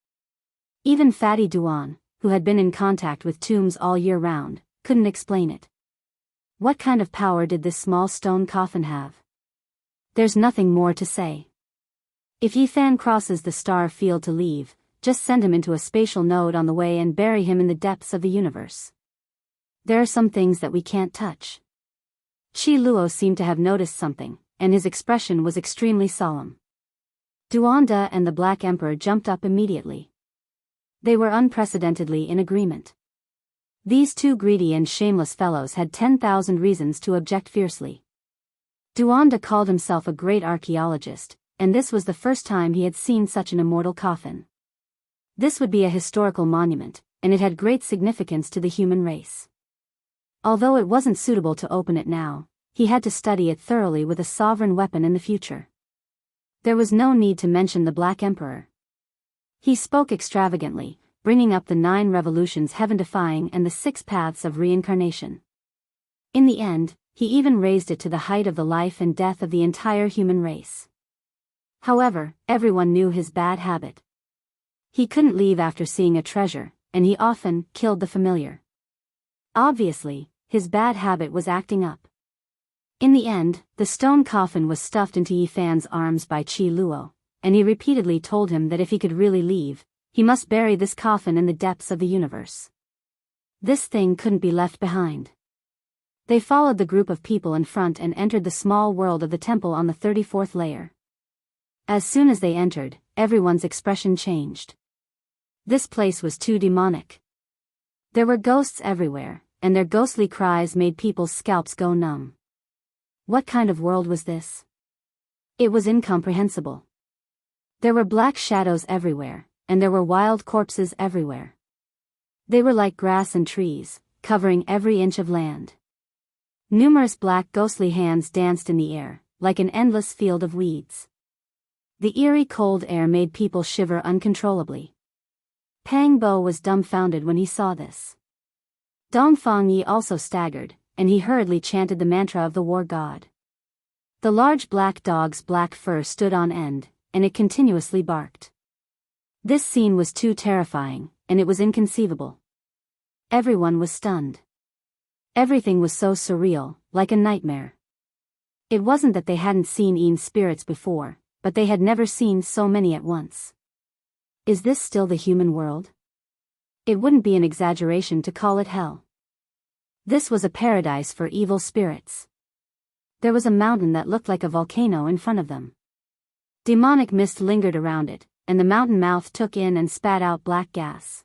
Even Fatty Duan, who had been in contact with tombs all year round, couldn't explain it. What kind of power did this small stone coffin have? There's nothing more to say. If Yi Fan crosses the star field to leave, just send him into a spatial node on the way and bury him in the depths of the universe. There are some things that we can't touch. Qi Luo seemed to have noticed something, and his expression was extremely solemn. Duanda and the Black Emperor jumped up immediately. They were unprecedentedly in agreement. These two greedy and shameless fellows had 10,000 reasons to object fiercely. Duanda called himself a great archaeologist, and this was the first time he had seen such an immortal coffin. This would be a historical monument, and it had great significance to the human race. Although it wasn't suitable to open it now, he had to study it thoroughly with a sovereign weapon in the future. There was no need to mention the Black Emperor. He spoke extravagantly, bringing up the 9 revolutions heaven-defying and the 6 paths of reincarnation. In the end, he even raised it to the height of the life and death of the entire human race. However, everyone knew his bad habit. He couldn't leave after seeing a treasure, and he often killed the familiar. Obviously, his bad habit was acting up. In the end, the stone coffin was stuffed into Yi Fan's arms by Qi Luo, and he repeatedly told him that if he could really leave, he must bury this coffin in the depths of the universe. This thing couldn't be left behind. They followed the group of people in front and entered the small world of the temple on the 34th layer. As soon as they entered, everyone's expression changed. This place was too demonic. There were ghosts everywhere, and their ghostly cries made people's scalps go numb. What kind of world was this? It was incomprehensible. There were black shadows everywhere, and there were wild corpses everywhere. They were like grass and trees, covering every inch of land. Numerous black ghostly hands danced in the air, like an endless field of weeds. The eerie cold air made people shiver uncontrollably. Pang Bo was dumbfounded when he saw this. Dongfang Yi also staggered, and he hurriedly chanted the mantra of the war god. The large black dog's black fur stood on end, and it continuously barked. This scene was too terrifying, and it was inconceivable. Everyone was stunned. Everything was so surreal, like a nightmare. It wasn't that they hadn't seen Yin spirits before, but they had never seen so many at once. Is this still the human world? It wouldn't be an exaggeration to call it hell. This was a paradise for evil spirits. There was a mountain that looked like a volcano in front of them. Demonic mist lingered around it, and the mountain mouth took in and spat out black gas.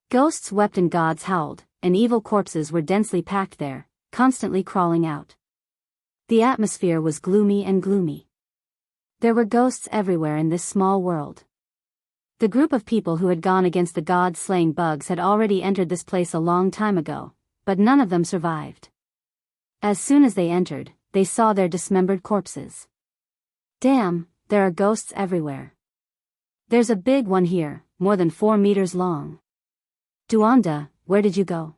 Ghosts wept and gods howled, and evil corpses were densely packed there, constantly crawling out. The atmosphere was gloomy and gloomy. There were ghosts everywhere in this small world. The group of people who had gone against the god-slaying bugs had already entered this place a long time ago, but none of them survived. As soon as they entered, they saw their dismembered corpses. Damn, there are ghosts everywhere. There's a big one here, more than 4 meters long. Duanda, where did you go?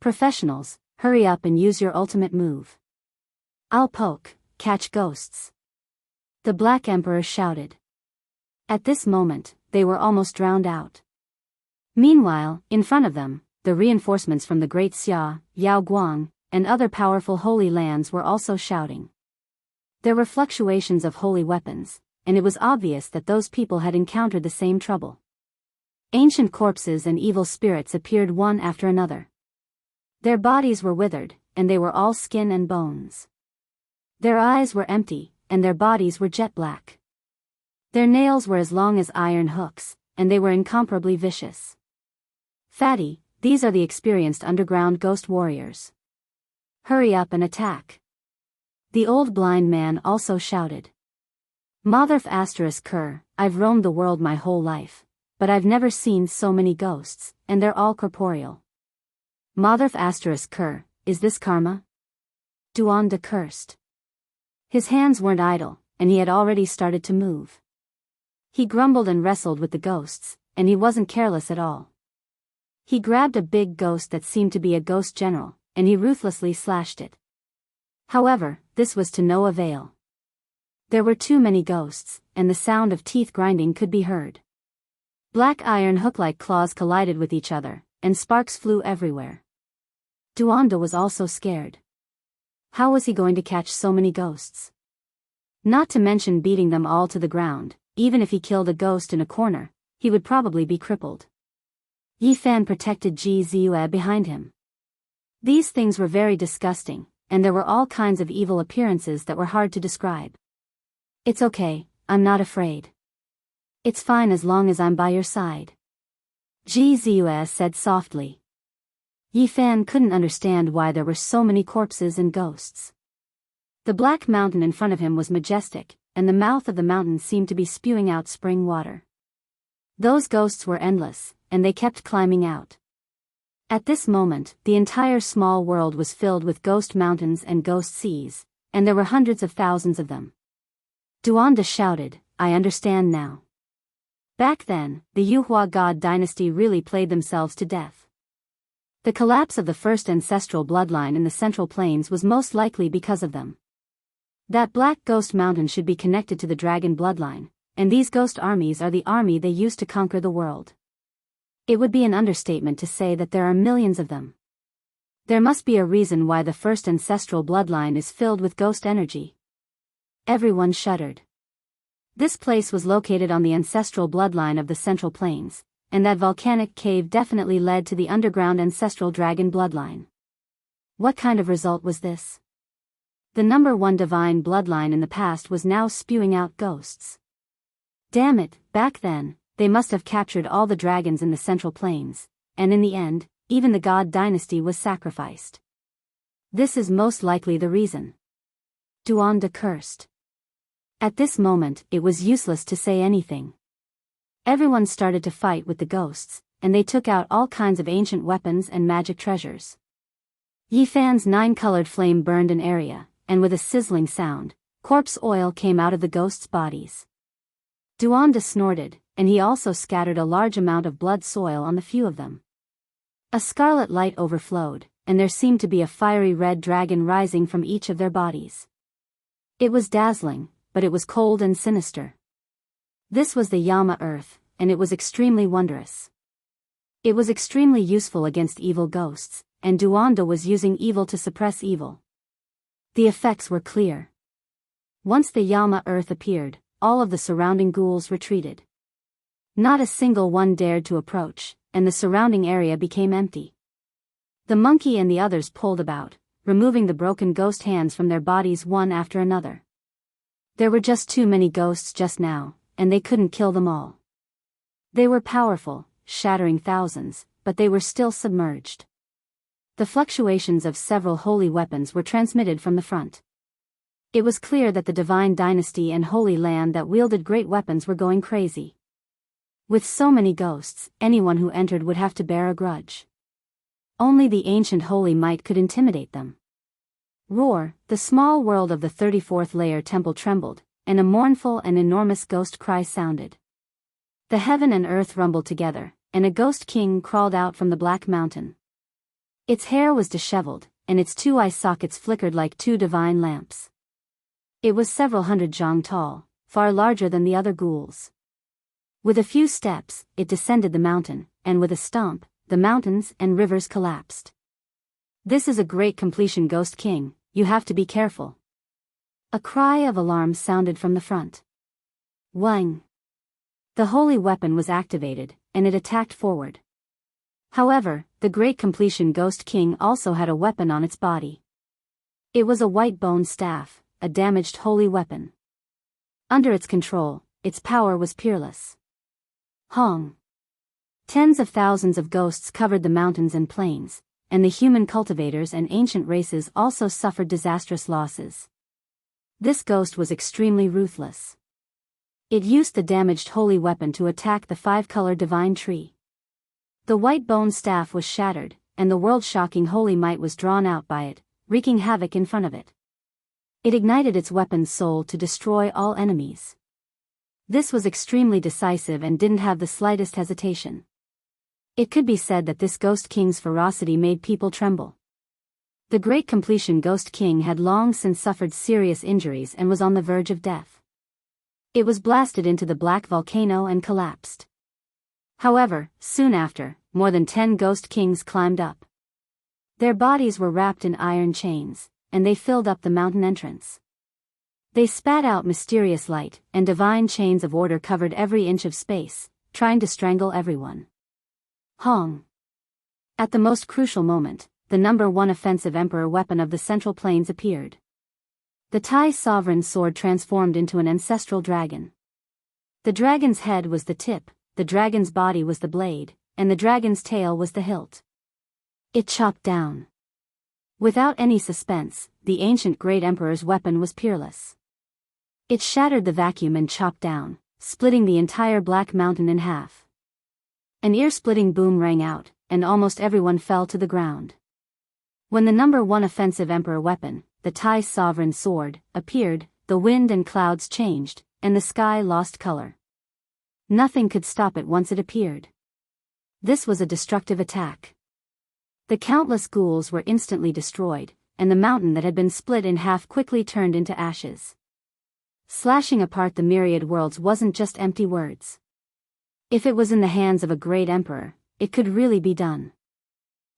Professionals, hurry up and use your ultimate move. I'll poke, catch ghosts. The Black Emperor shouted. At this moment, they were almost drowned out. Meanwhile, in front of them, the reinforcements from the Great Xia, Yao Guang, and other powerful holy lands were also shouting. There were fluctuations of holy weapons, and it was obvious that those people had encountered the same trouble. Ancient corpses and evil spirits appeared one after another. Their bodies were withered, and they were all skin and bones. Their eyes were empty, and their bodies were jet black. Their nails were as long as iron hooks, and they were incomparably vicious. Fatty, these are the experienced underground ghost warriors. Hurry up and attack. The old blind man also shouted. Motherf asterisk Kerr, I've roamed the world my whole life, but I've never seen so many ghosts, and they're all corporeal. Motherf asterisk Kerr, is this karma? Duanda cursed. His hands weren't idle, and he had already started to move. He grumbled and wrestled with the ghosts, and he wasn't careless at all. He grabbed a big ghost that seemed to be a ghost general, and he ruthlessly slashed it. However, this was to no avail. There were too many ghosts, and the sound of teeth grinding could be heard. Black iron hook-like claws collided with each other, and sparks flew everywhere. Duanda was also scared. How was he going to catch so many ghosts? Not to mention beating them all to the ground. Even if he killed a ghost in a corner, he would probably be crippled. Yi Fan protected Ji Ziyue behind him. These things were very disgusting, and there were all kinds of evil appearances that were hard to describe. It's okay, I'm not afraid. It's fine as long as I'm by your side. Ji Ziyue said softly. Yi Fan couldn't understand why there were so many corpses and ghosts. The black mountain in front of him was majestic, and the mouth of the mountain seemed to be spewing out spring water. Those ghosts were endless, and they kept climbing out. At this moment, the entire small world was filled with ghost mountains and ghost seas, and there were hundreds of thousands of them. Duanda shouted, I understand now. Back then, the Yuhua god dynasty really played themselves to death. The collapse of the first ancestral bloodline in the Central Plains was most likely because of them. That Black Ghost Mountain should be connected to the dragon bloodline, and these ghost armies are the army they used to conquer the world. It would be an understatement to say that there are millions of them. There must be a reason why the first ancestral bloodline is filled with ghost energy. Everyone shuddered. This place was located on the ancestral bloodline of the Central Plains, and that volcanic cave definitely led to the underground ancestral dragon bloodline. What kind of result was this? The number one divine bloodline in the past was now spewing out ghosts. Damn it, back then, they must have captured all the dragons in the Central Plains, and in the end, even the god dynasty was sacrificed. This is most likely the reason. Duanda cursed. At this moment, it was useless to say anything. Everyone started to fight with the ghosts, and they took out all kinds of ancient weapons and magic treasures. Yifan's 9-colored flame burned an area, and with a sizzling sound, corpse oil came out of the ghosts' bodies. Duanda snorted, and he also scattered a large amount of blood soil on the few of them. A scarlet light overflowed, and there seemed to be a fiery red dragon rising from each of their bodies. It was dazzling, but it was cold and sinister. This was the Yama Earth, and it was extremely wondrous. It was extremely useful against evil ghosts, and Duanda was using evil to suppress evil. The effects were clear. Once the Yama Earth appeared, all of the surrounding ghouls retreated. Not a single one dared to approach, and the surrounding area became empty. The monkey and the others pulled about, removing the broken ghost hands from their bodies one after another. There were just too many ghosts just now, and they couldn't kill them all. They were powerful, shattering thousands, but they were still submerged. The fluctuations of several holy weapons were transmitted from the front. It was clear that the divine dynasty and holy land that wielded great weapons were going crazy. With so many ghosts, anyone who entered would have to bear a grudge. Only the ancient holy might could intimidate them. Roar, the small world of the 34th layer temple trembled, and a mournful and enormous ghost cry sounded. The heaven and earth rumbled together, and a ghost king crawled out from the black mountain. Its hair was disheveled, and its 2 eye sockets flickered like 2 divine lamps. It was several hundred zhang tall, far larger than the other ghouls. With a few steps, it descended the mountain, and with a stomp, the mountains and rivers collapsed. This is a great completion, Ghost King, you have to be careful. A cry of alarm sounded from the front. Wang! The holy weapon was activated, and it attacked forward. However, the great completion Ghost King also had a weapon on its body. It was a white bone staff, a damaged holy weapon. Under its control, its power was peerless. Hong! Tens of thousands of ghosts covered the mountains and plains, and the human cultivators and ancient races also suffered disastrous losses. This ghost was extremely ruthless. It used the damaged holy weapon to attack the 5-color divine tree. The white bone staff was shattered, and the world-shocking holy might was drawn out by it, wreaking havoc in front of it. It ignited its weapon's soul to destroy all enemies. This was extremely decisive and didn't have the slightest hesitation. It could be said that this Ghost King's ferocity made people tremble. The great completion Ghost King had long since suffered serious injuries and was on the verge of death. It was blasted into the black volcano and collapsed. However, soon after, more than 10 Ghost Kings climbed up. Their bodies were wrapped in iron chains, and they filled up the mountain entrance. They spat out mysterious light, and divine chains of order covered every inch of space, trying to strangle everyone. Hong! At the most crucial moment, the number 1 offensive emperor weapon of the Central Plains appeared. The Tai sovereign sword transformed into an ancestral dragon. The dragon's head was the tip, the dragon's body was the blade, and the dragon's tail was the hilt. It chopped down. Without any suspense, the ancient great emperor's weapon was peerless. It shattered the vacuum and chopped down, splitting the entire Black Mountain in half. An ear-splitting boom rang out, and almost everyone fell to the ground. When the number 1 offensive emperor weapon, the Tai sovereign sword, appeared, the wind and clouds changed, and the sky lost color. Nothing could stop it once it appeared. This was a destructive attack. The countless ghouls were instantly destroyed, and the mountain that had been split in half quickly turned into ashes. Slashing apart the myriad worlds wasn't just empty words. If it was in the hands of a great emperor, it could really be done.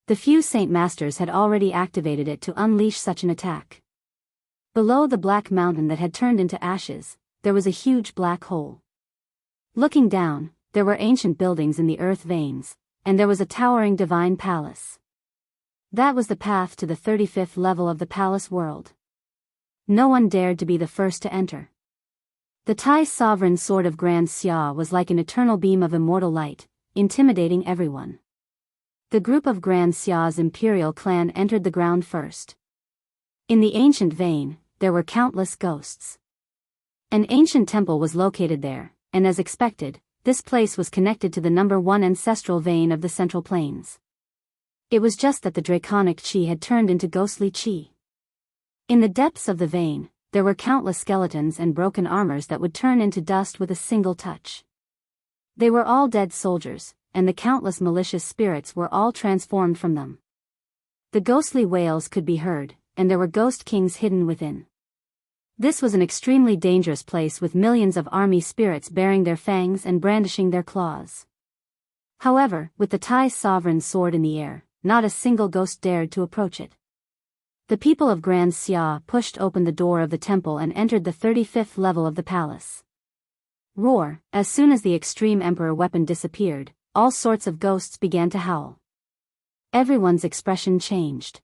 The few Saint Masters had already activated it to unleash such an attack. Below the black mountain that had turned into ashes, there was a huge black hole. Looking down, there were ancient buildings in the earth veins, and there was a towering divine palace. That was the path to the 35th level of the palace world. No one dared to be the first to enter. The Thai sovereign sword of Grand Xia was like an eternal beam of immortal light, intimidating everyone. The group of Grand Xia's imperial clan entered the ground first. In the ancient vein, there were countless ghosts. An ancient temple was located there, and as expected, this place was connected to the number 1 ancestral vein of the Central Plains. It was just that the draconic chi had turned into ghostly chi. In the depths of the vein, there were countless skeletons and broken armors that would turn into dust with a single touch. They were all dead soldiers, and the countless malicious spirits were all transformed from them. The ghostly wails could be heard, and there were ghost kings hidden within. This was an extremely dangerous place with millions of army spirits bearing their fangs and brandishing their claws. However, with the Thai sovereign's sword in the air, not a single ghost dared to approach it. The people of Grand Xia pushed open the door of the temple and entered the 35th level of the palace. Roar! As soon as the extreme emperor weapon disappeared, all sorts of ghosts began to howl. Everyone's expression changed.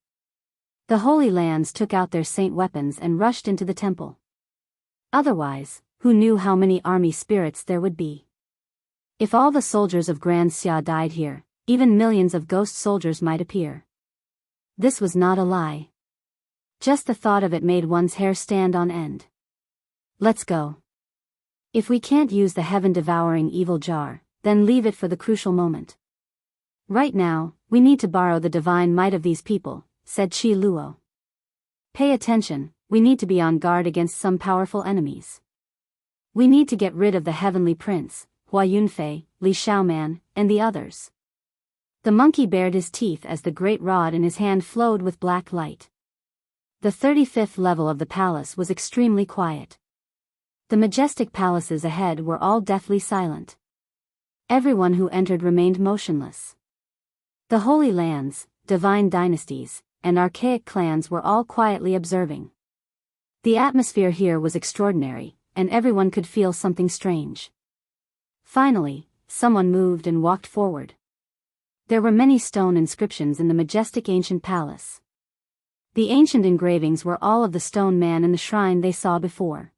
The Holy Lands took out their saint weapons and rushed into the temple. Otherwise, who knew how many army spirits there would be? If all the soldiers of Grand Xia died here, even millions of ghost soldiers might appear. This was not a lie. Just the thought of it made one's hair stand on end. Let's go. If we can't use the heaven-devouring evil jar, then leave it for the crucial moment. Right now, we need to borrow the divine might of these people, said Chi Luo. Pay attention, we need to be on guard against some powerful enemies. We need to get rid of the heavenly prince, Hua Yunfei, Li Xiaoman, and the others. The monkey bared his teeth as the great rod in his hand flowed with black light. The 35th level of the palace was extremely quiet. The majestic palaces ahead were all deathly silent. Everyone who entered remained motionless. The Holy Lands, divine dynasties, and archaic clans were all quietly observing. The atmosphere here was extraordinary, and everyone could feel something strange. Finally, someone moved and walked forward. There were many stone inscriptions in the majestic ancient palace. The ancient engravings were all of the stone man in the shrine they saw before.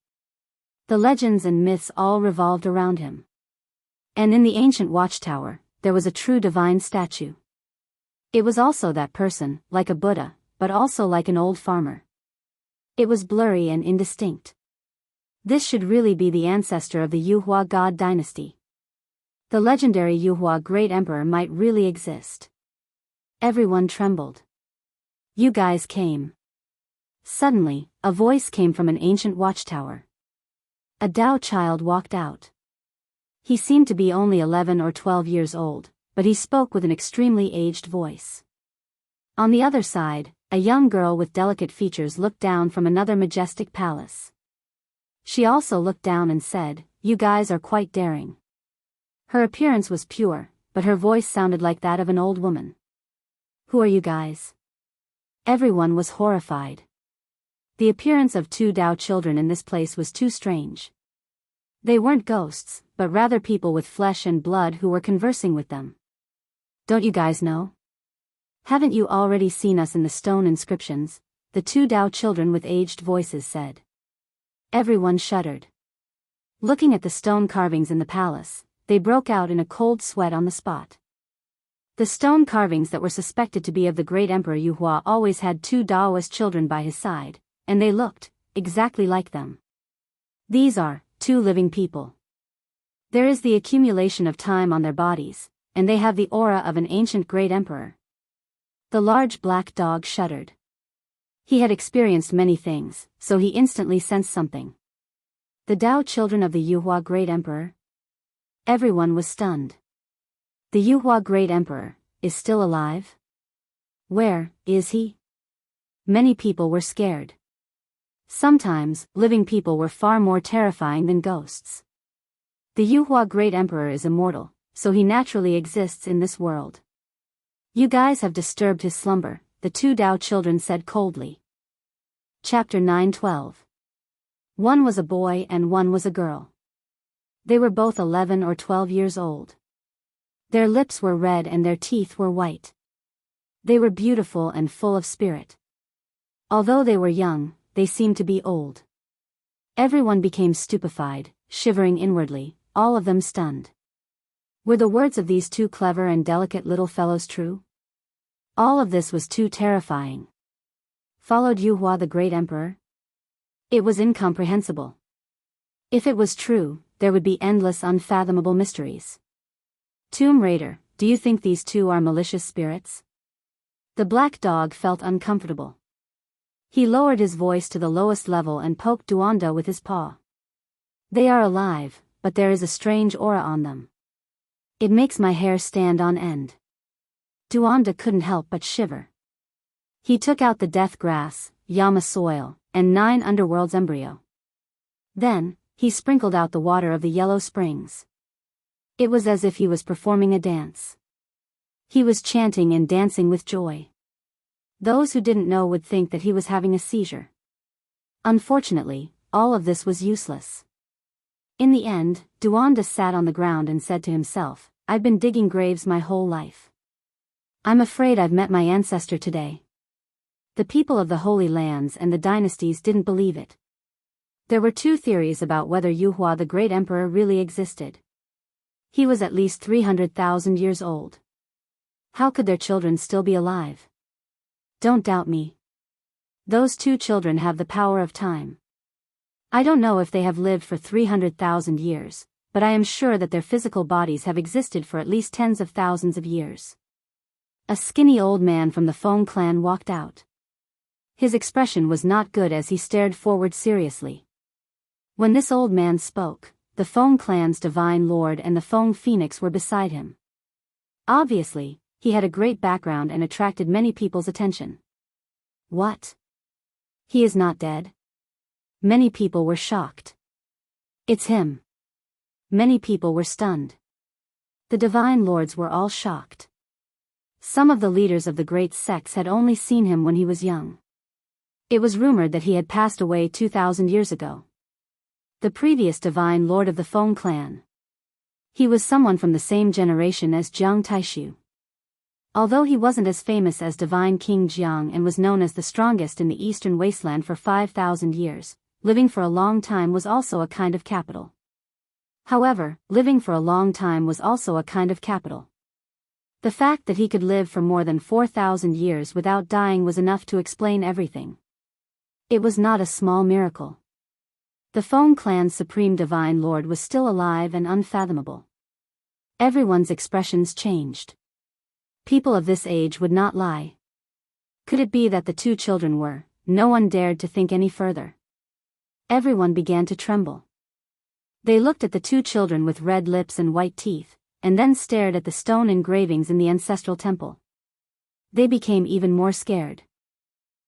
The legends and myths all revolved around him. And in the ancient watchtower, there was a true divine statue. It was also that person, like a Buddha, but also like an old farmer. It was blurry and indistinct. This should really be the ancestor of the Yuhua God dynasty. The legendary Yuhua great emperor might really exist. Everyone trembled. You guys came. Suddenly, a voice came from an ancient watchtower. A Dao child walked out. He seemed to be only 11 or 12 years old, but he spoke with an extremely aged voice. On the other side, a young girl with delicate features looked down from another majestic palace. She also looked down and said, "You guys are quite daring." Her appearance was pure, but her voice sounded like that of an old woman. Who are you guys? Everyone was horrified. The appearance of two Dao children in this place was too strange. They weren't ghosts, but rather people with flesh and blood who were conversing with them. Don't you guys know? Haven't you already seen us in the stone inscriptions? The two Dao children with aged voices said. Everyone shuddered. Looking at the stone carvings in the palace, they broke out in a cold sweat on the spot. The stone carvings that were suspected to be of the great Emperor Yuhua always had two Daoist children by his side, and they looked exactly like them. These are two living people. There is the accumulation of time on their bodies, and they have the aura of an ancient great emperor. The large black dog shuddered. He had experienced many things, so he instantly sensed something. The Dao children of the Yuhua great emperor? Everyone was stunned. The Yuhua Great Emperor is still alive? Where is he? Many people were scared. Sometimes, living people were far more terrifying than ghosts. The Yuhua Great Emperor is immortal, so he naturally exists in this world. You guys have disturbed his slumber, the two Dao children said coldly. Chapter 9:12. One was a boy and one was a girl. They were both 11 or 12 years old. Their lips were red and their teeth were white. They were beautiful and full of spirit. Although they were young, they seemed to be old. Everyone became stupefied, shivering inwardly, all of them stunned. Were the words of these two clever and delicate little fellows true? All of this was too terrifying. Followed Yuhua the Great Emperor? It was incomprehensible. If it was true, there would be endless unfathomable mysteries. Tomb Raider, do you think these two are malicious spirits? The black dog felt uncomfortable. He lowered his voice to the lowest level and poked Duanda with his paw. They are alive, but there is a strange aura on them. It makes my hair stand on end. Duanda couldn't help but shiver. He took out the death grass, Yama soil, and 9 underworlds embryo. Then, he sprinkled out the water of the yellow springs. It was as if he was performing a dance. He was chanting and dancing with joy. Those who didn't know would think that he was having a seizure. Unfortunately, all of this was useless. In the end, Duanda sat on the ground and said to himself, I've been digging graves my whole life. I'm afraid I've met my ancestor today. The people of the Holy Lands and the dynasties didn't believe it. There were 2 theories about whether Yuhua the Great Emperor really existed. He was at least 300,000 years old. How could their children still be alive? Don't doubt me. Those 2 children have the power of time. I don't know if they have lived for 300,000 years, but I am sure that their physical bodies have existed for at least tens of thousands of years. A skinny old man from the Feng clan walked out. His expression was not good as he stared forward seriously. When this old man spoke, the Feng clan's divine lord and the Feng phoenix were beside him. Obviously, he had a great background and attracted many people's attention. What? He is not dead? Many people were shocked. It's him. Many people were stunned. The divine lords were all shocked. Some of the leaders of the great sects had only seen him when he was young. It was rumored that he had passed away 2,000 years ago. The previous divine lord of the Feng clan. He was someone from the same generation as Jiang Taishu. Although he wasn't as famous as divine King Jiang and was known as the strongest in the eastern wasteland for 5,000 years, living for a long time was also a kind of capital. However, living for a long time was also a kind of capital. The fact that he could live for more than 4,000 years without dying was enough to explain everything. It was not a small miracle. The Feng clan's supreme divine lord was still alive and unfathomable. Everyone's expressions changed. People of this age would not lie. Could it be that the 2 children were? No one dared to think any further. Everyone began to tremble. They looked at the 2 children with red lips and white teeth, and then stared at the stone engravings in the ancestral temple. They became even more scared.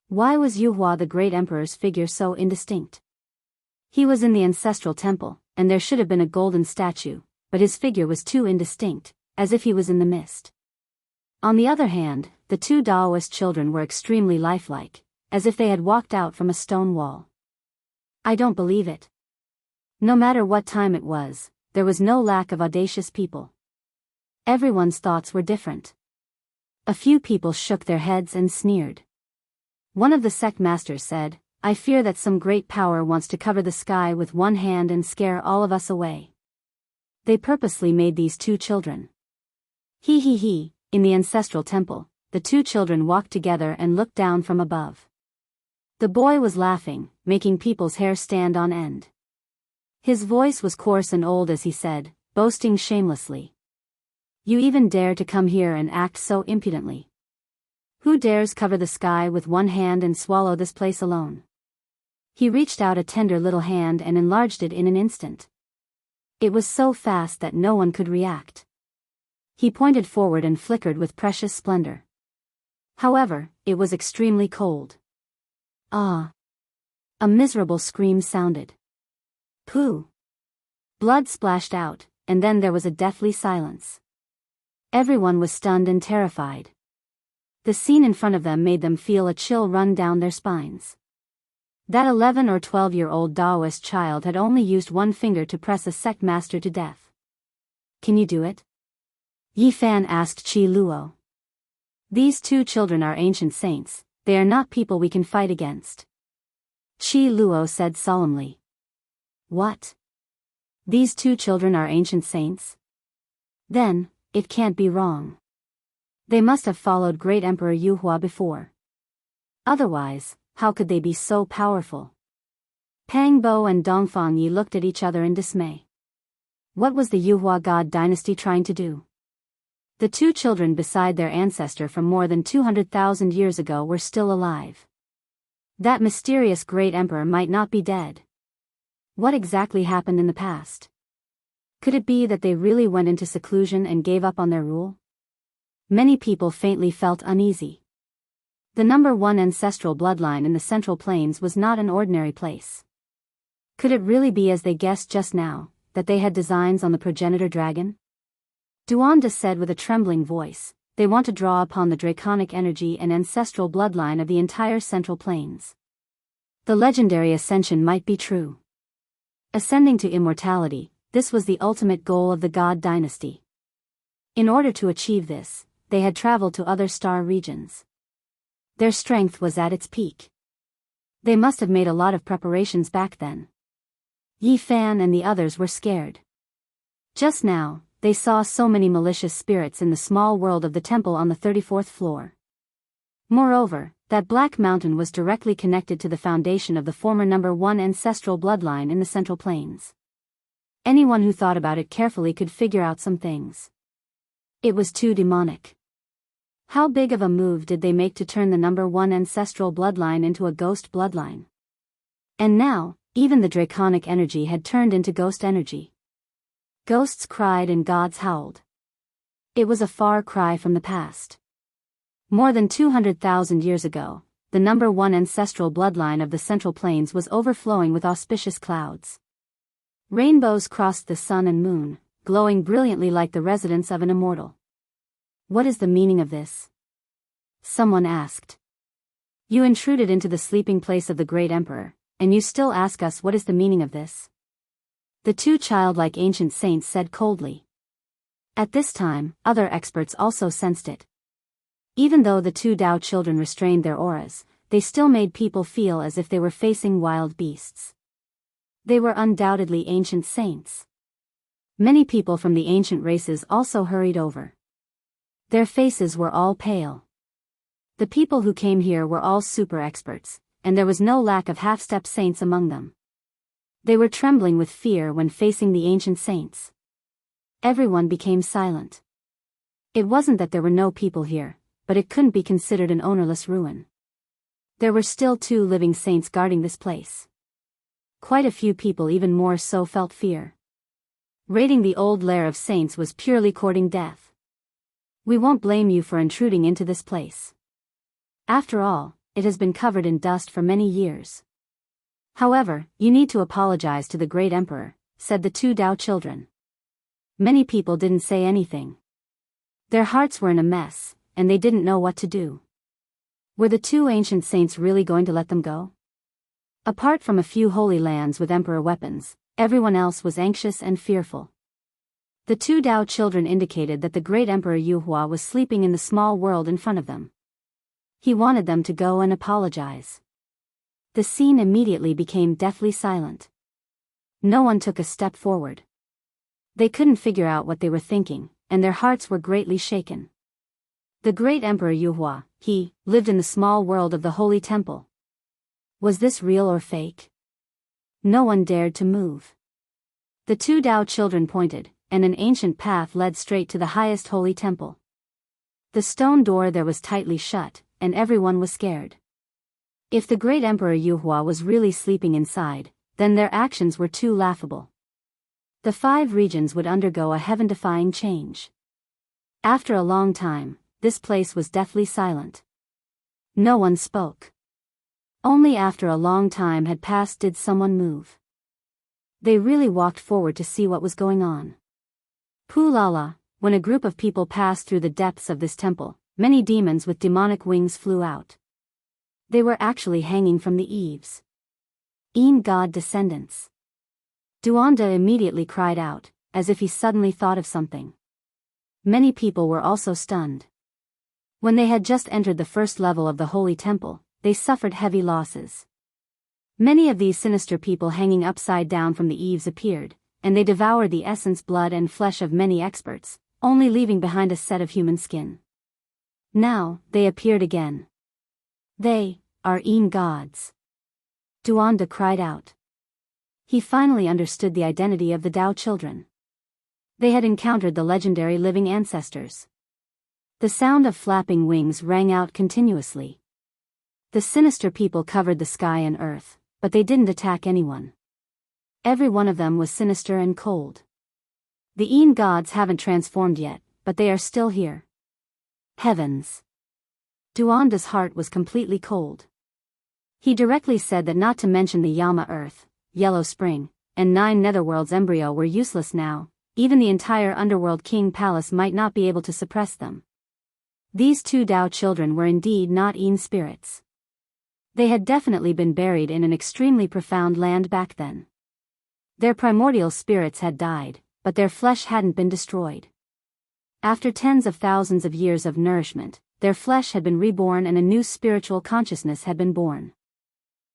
Why was Yuhua the Great Emperor's figure so indistinct? He was in the ancestral temple, and there should have been a golden statue, but his figure was too indistinct, as if he was in the mist. On the other hand, the 2 Daoist children were extremely lifelike, as if they had walked out from a stone wall. I don't believe it. No matter what time it was, there was no lack of audacious people. Everyone's thoughts were different. A few people shook their heads and sneered. One of the sect masters said, I fear that some great power wants to cover the sky with one hand and scare all of us away. They purposely made these 2 children. He. In the ancestral temple, the 2 children walked together and looked down from above. The boy was laughing, making people's hair stand on end. His voice was coarse and old as he said, boasting shamelessly. You even dare to come here and act so impudently. Who dares cover the sky with one hand and swallow this place alone? He reached out a tender little hand and enlarged it in an instant. It was so fast that no one could react. He pointed forward and flickered with precious splendor. However, it was extremely cold. Ah! A miserable scream sounded. Pooh! Blood splashed out, and then there was a deathly silence. Everyone was stunned and terrified. The scene in front of them made them feel a chill run down their spines. That 11 or 12-year-old Taoist child had only used one finger to press a sect master to death. Can you do it? Yi Fan asked Qi Luo. These two children are ancient saints, they are not people we can fight against. Qi Luo said solemnly. What? These two children are ancient saints? Then, it can't be wrong. They must have followed great Emperor Yuhua before. Otherwise, how could they be so powerful? Pang Bo and Dongfang Yi looked at each other in dismay. What was the Yuhua God dynasty trying to do? The two children beside their ancestor from more than 200,000 years ago were still alive. That mysterious great emperor might not be dead. What exactly happened in the past? Could it be that they really went into seclusion and gave up on their rule? Many people faintly felt uneasy. The number 1 ancestral bloodline in the Central Plains was not an ordinary place. Could it really be, as they guessed just now, that they had designs on the progenitor dragon? Duanda said with a trembling voice, they want to draw upon the draconic energy and ancestral bloodline of the entire Central Plains. The legendary ascension might be true. Ascending to immortality, this was the ultimate goal of the God dynasty. In order to achieve this, they had traveled to other star regions. Their strength was at its peak. They must have made a lot of preparations back then. Yi Fan and the others were scared. Just now, they saw so many malicious spirits in the small world of the temple on the 34th floor. Moreover, that black mountain was directly connected to the foundation of the former number 1 ancestral bloodline in the Central Plains. Anyone who thought about it carefully could figure out some things. It was too demonic. How big of a move did they make to turn the number 1 ancestral bloodline into a ghost bloodline? And now, even the draconic energy had turned into ghost energy. Ghosts cried and gods howled. It was a far cry from the past. More than 200,000 years ago, the number 1 ancestral bloodline of the Central Plains was overflowing with auspicious clouds. Rainbows crossed the sun and moon, glowing brilliantly like the residence of an immortal. What is the meaning of this? Someone asked. You intruded into the sleeping place of the great emperor, and you still ask us what is the meaning of this? The two childlike ancient saints said coldly. At this time, other experts also sensed it. Even though the two Dao children restrained their auras, they still made people feel as if they were facing wild beasts. They were undoubtedly ancient saints. Many people from the ancient races also hurried over. Their faces were all pale. The people who came here were all super experts, and there was no lack of half-step saints among them. They were trembling with fear when facing the ancient saints. Everyone became silent. It wasn't that there were no people here, but it couldn't be considered an ownerless ruin. There were still 2 living saints guarding this place. Quite a few people even more so felt fear. Raiding the old lair of saints was purely courting death. We won't blame you for intruding into this place. After all, it has been covered in dust for many years. However, you need to apologize to the great emperor, said the 2 Dao children. Many people didn't say anything. Their hearts were in a mess, and they didn't know what to do. Were the 2 ancient saints really going to let them go? Apart from a few holy lands with emperor weapons, everyone else was anxious and fearful. The 2 Dao children indicated that the great emperor Yuhua was sleeping in the small world in front of them. He wanted them to go and apologize. The scene immediately became deathly silent. No one took a step forward. They couldn't figure out what they were thinking, and their hearts were greatly shaken. The great emperor Yuhua, he, lived in the small world of the holy temple. Was this real or fake? No one dared to move. The 2 Dao children pointed, and an ancient path led straight to the highest holy temple. The stone door there was tightly shut, and everyone was scared. If the great emperor Yuhua was really sleeping inside, then their actions were too laughable. The 5 regions would undergo a heaven-defying change. After a long time, this place was deathly silent. No one spoke. Only after a long time had passed did someone move. They really walked forward to see what was going on. Poo-la-la, when a group of people passed through the depths of this temple, many demons with demonic wings flew out. They were actually hanging from the eaves. God descendants. Duanda immediately cried out, as if he suddenly thought of something. Many people were also stunned. When they had just entered the first level of the holy temple, they suffered heavy losses. Many of these sinister people hanging upside down from the eaves appeared, and they devoured the essence, blood and flesh of many experts, only leaving behind a set of human skin. Now, they appeared again. They are gods. Duanda cried out. He finally understood the identity of the Tao children. They had encountered the legendary living ancestors. The sound of flapping wings rang out continuously. The sinister people covered the sky and earth, but they didn't attack anyone. Every one of them was sinister and cold. The gods haven't transformed yet, but they are still here. Heavens! Duanda's heart was completely cold. He directly said that not to mention the Yama Earth, Yellow Spring, and 9 Netherworlds embryo were useless now. Even the entire Underworld King Palace might not be able to suppress them. These 2 Tao children were indeed not spirits. They had definitely been buried in an extremely profound land back then. Their primordial spirits had died, but their flesh hadn't been destroyed. After tens of thousands of years of nourishment, their flesh had been reborn and a new spiritual consciousness had been born.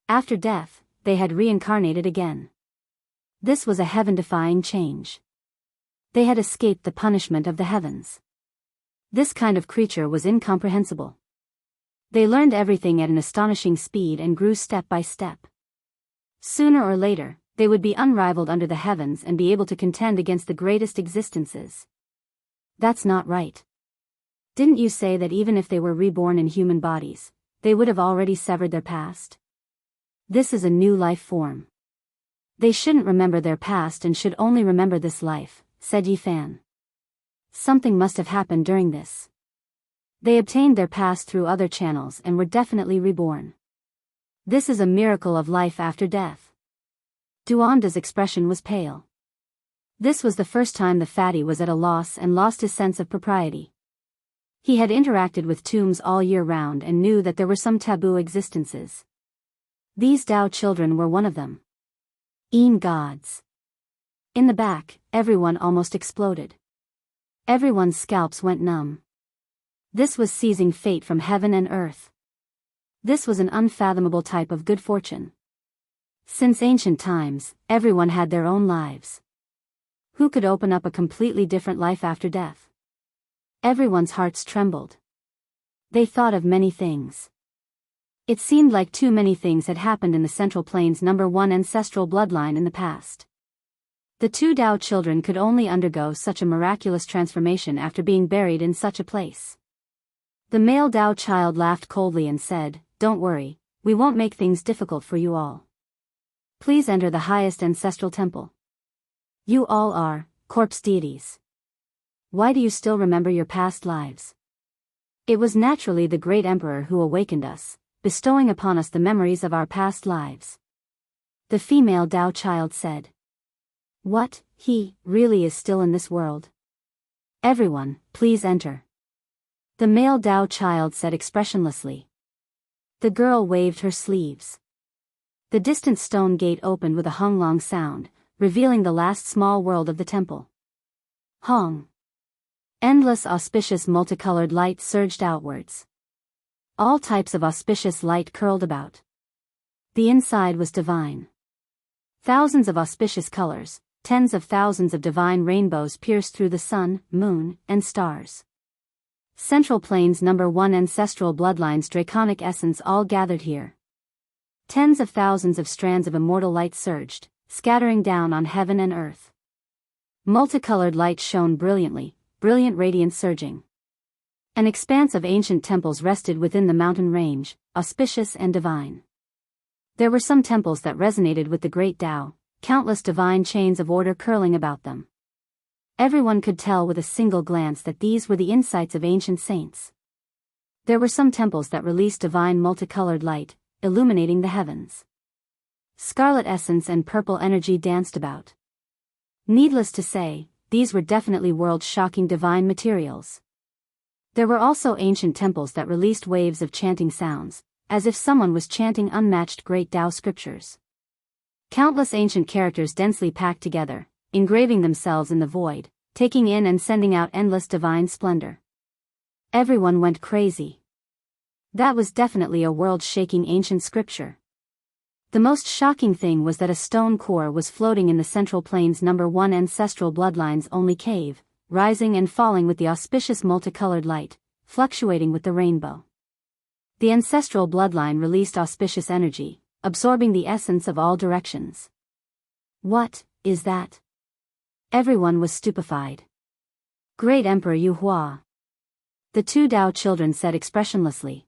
After death, they had reincarnated again. This was a heaven-defying change. They had escaped the punishment of the heavens. This kind of creature was incomprehensible. They learned everything at an astonishing speed and grew step by step. Sooner or later, they would be unrivaled under the heavens and be able to contend against the greatest existences. That's not right. Didn't you say that even if they were reborn in human bodies, they would have already severed their past? This is a new life form. They shouldn't remember their past and should only remember this life, said Yi Fan. Something must have happened during this. They obtained their past through other channels and were definitely reborn. This is a miracle of life after death. Duanda's expression was pale. This was the first time the fatty was at a loss and lost his sense of propriety. He had interacted with tombs all year round and knew that there were some taboo existences. These Tao children were one of them. Gods. In the back, everyone almost exploded. Everyone's scalps went numb. This was seizing fate from heaven and earth. This was an unfathomable type of good fortune. Since ancient times, everyone had their own lives. Who could open up a completely different life after death? Everyone's hearts trembled. They thought of many things. It seemed like too many things had happened in the Central Plains #1 ancestral bloodline in the past. The 2 Tao children could only undergo such a miraculous transformation after being buried in such a place. The male Tao child laughed coldly and said, "Don't worry, we won't make things difficult for you all. Please enter the highest ancestral temple. You all are corpse deities. Why do you still remember your past lives? It was naturally the great emperor who awakened us, bestowing upon us the memories of our past lives." The female Tao child said. "What, he really is still in this world? Everyone, please enter." The male Tao child said expressionlessly. The girl waved her sleeves. The distant stone gate opened with a hung-long sound, revealing the last small world of the temple. Hong. Endless auspicious multicolored light surged outwards. All types of auspicious light curled about. The inside was divine. Thousands of auspicious colors, tens of thousands of divine rainbows pierced through the sun, moon, and stars. Central Plains #1 ancestral bloodlines draconic essence all gathered here. Tens of thousands of strands of immortal light surged, scattering down on heaven and earth. Multicolored light shone brilliantly, brilliant radiance surging. An expanse of ancient temples rested within the mountain range, auspicious and divine. There were some temples that resonated with the great Tao, countless divine chains of order curling about them. Everyone could tell with a single glance that these were the insights of ancient saints. There were some temples that released divine multicolored light, illuminating the heavens. Scarlet essence and purple energy danced about. Needless to say, these were definitely world-shocking divine materials. There were also ancient temples that released waves of chanting sounds, as if someone was chanting unmatched great Tao scriptures. Countless ancient characters densely packed together, engraving themselves in the void, taking in and sending out endless divine splendor. Everyone went crazy. That was definitely a world-shaking ancient scripture. The most shocking thing was that a stone core was floating in the Central Plains No. 1 ancestral bloodline's only cave, rising and falling with the auspicious multicolored light, fluctuating with the rainbow. The ancestral bloodline released auspicious energy, absorbing the essence of all directions. What is that? Everyone was stupefied. Great Emperor Yu Hua. The two Tao children said expressionlessly,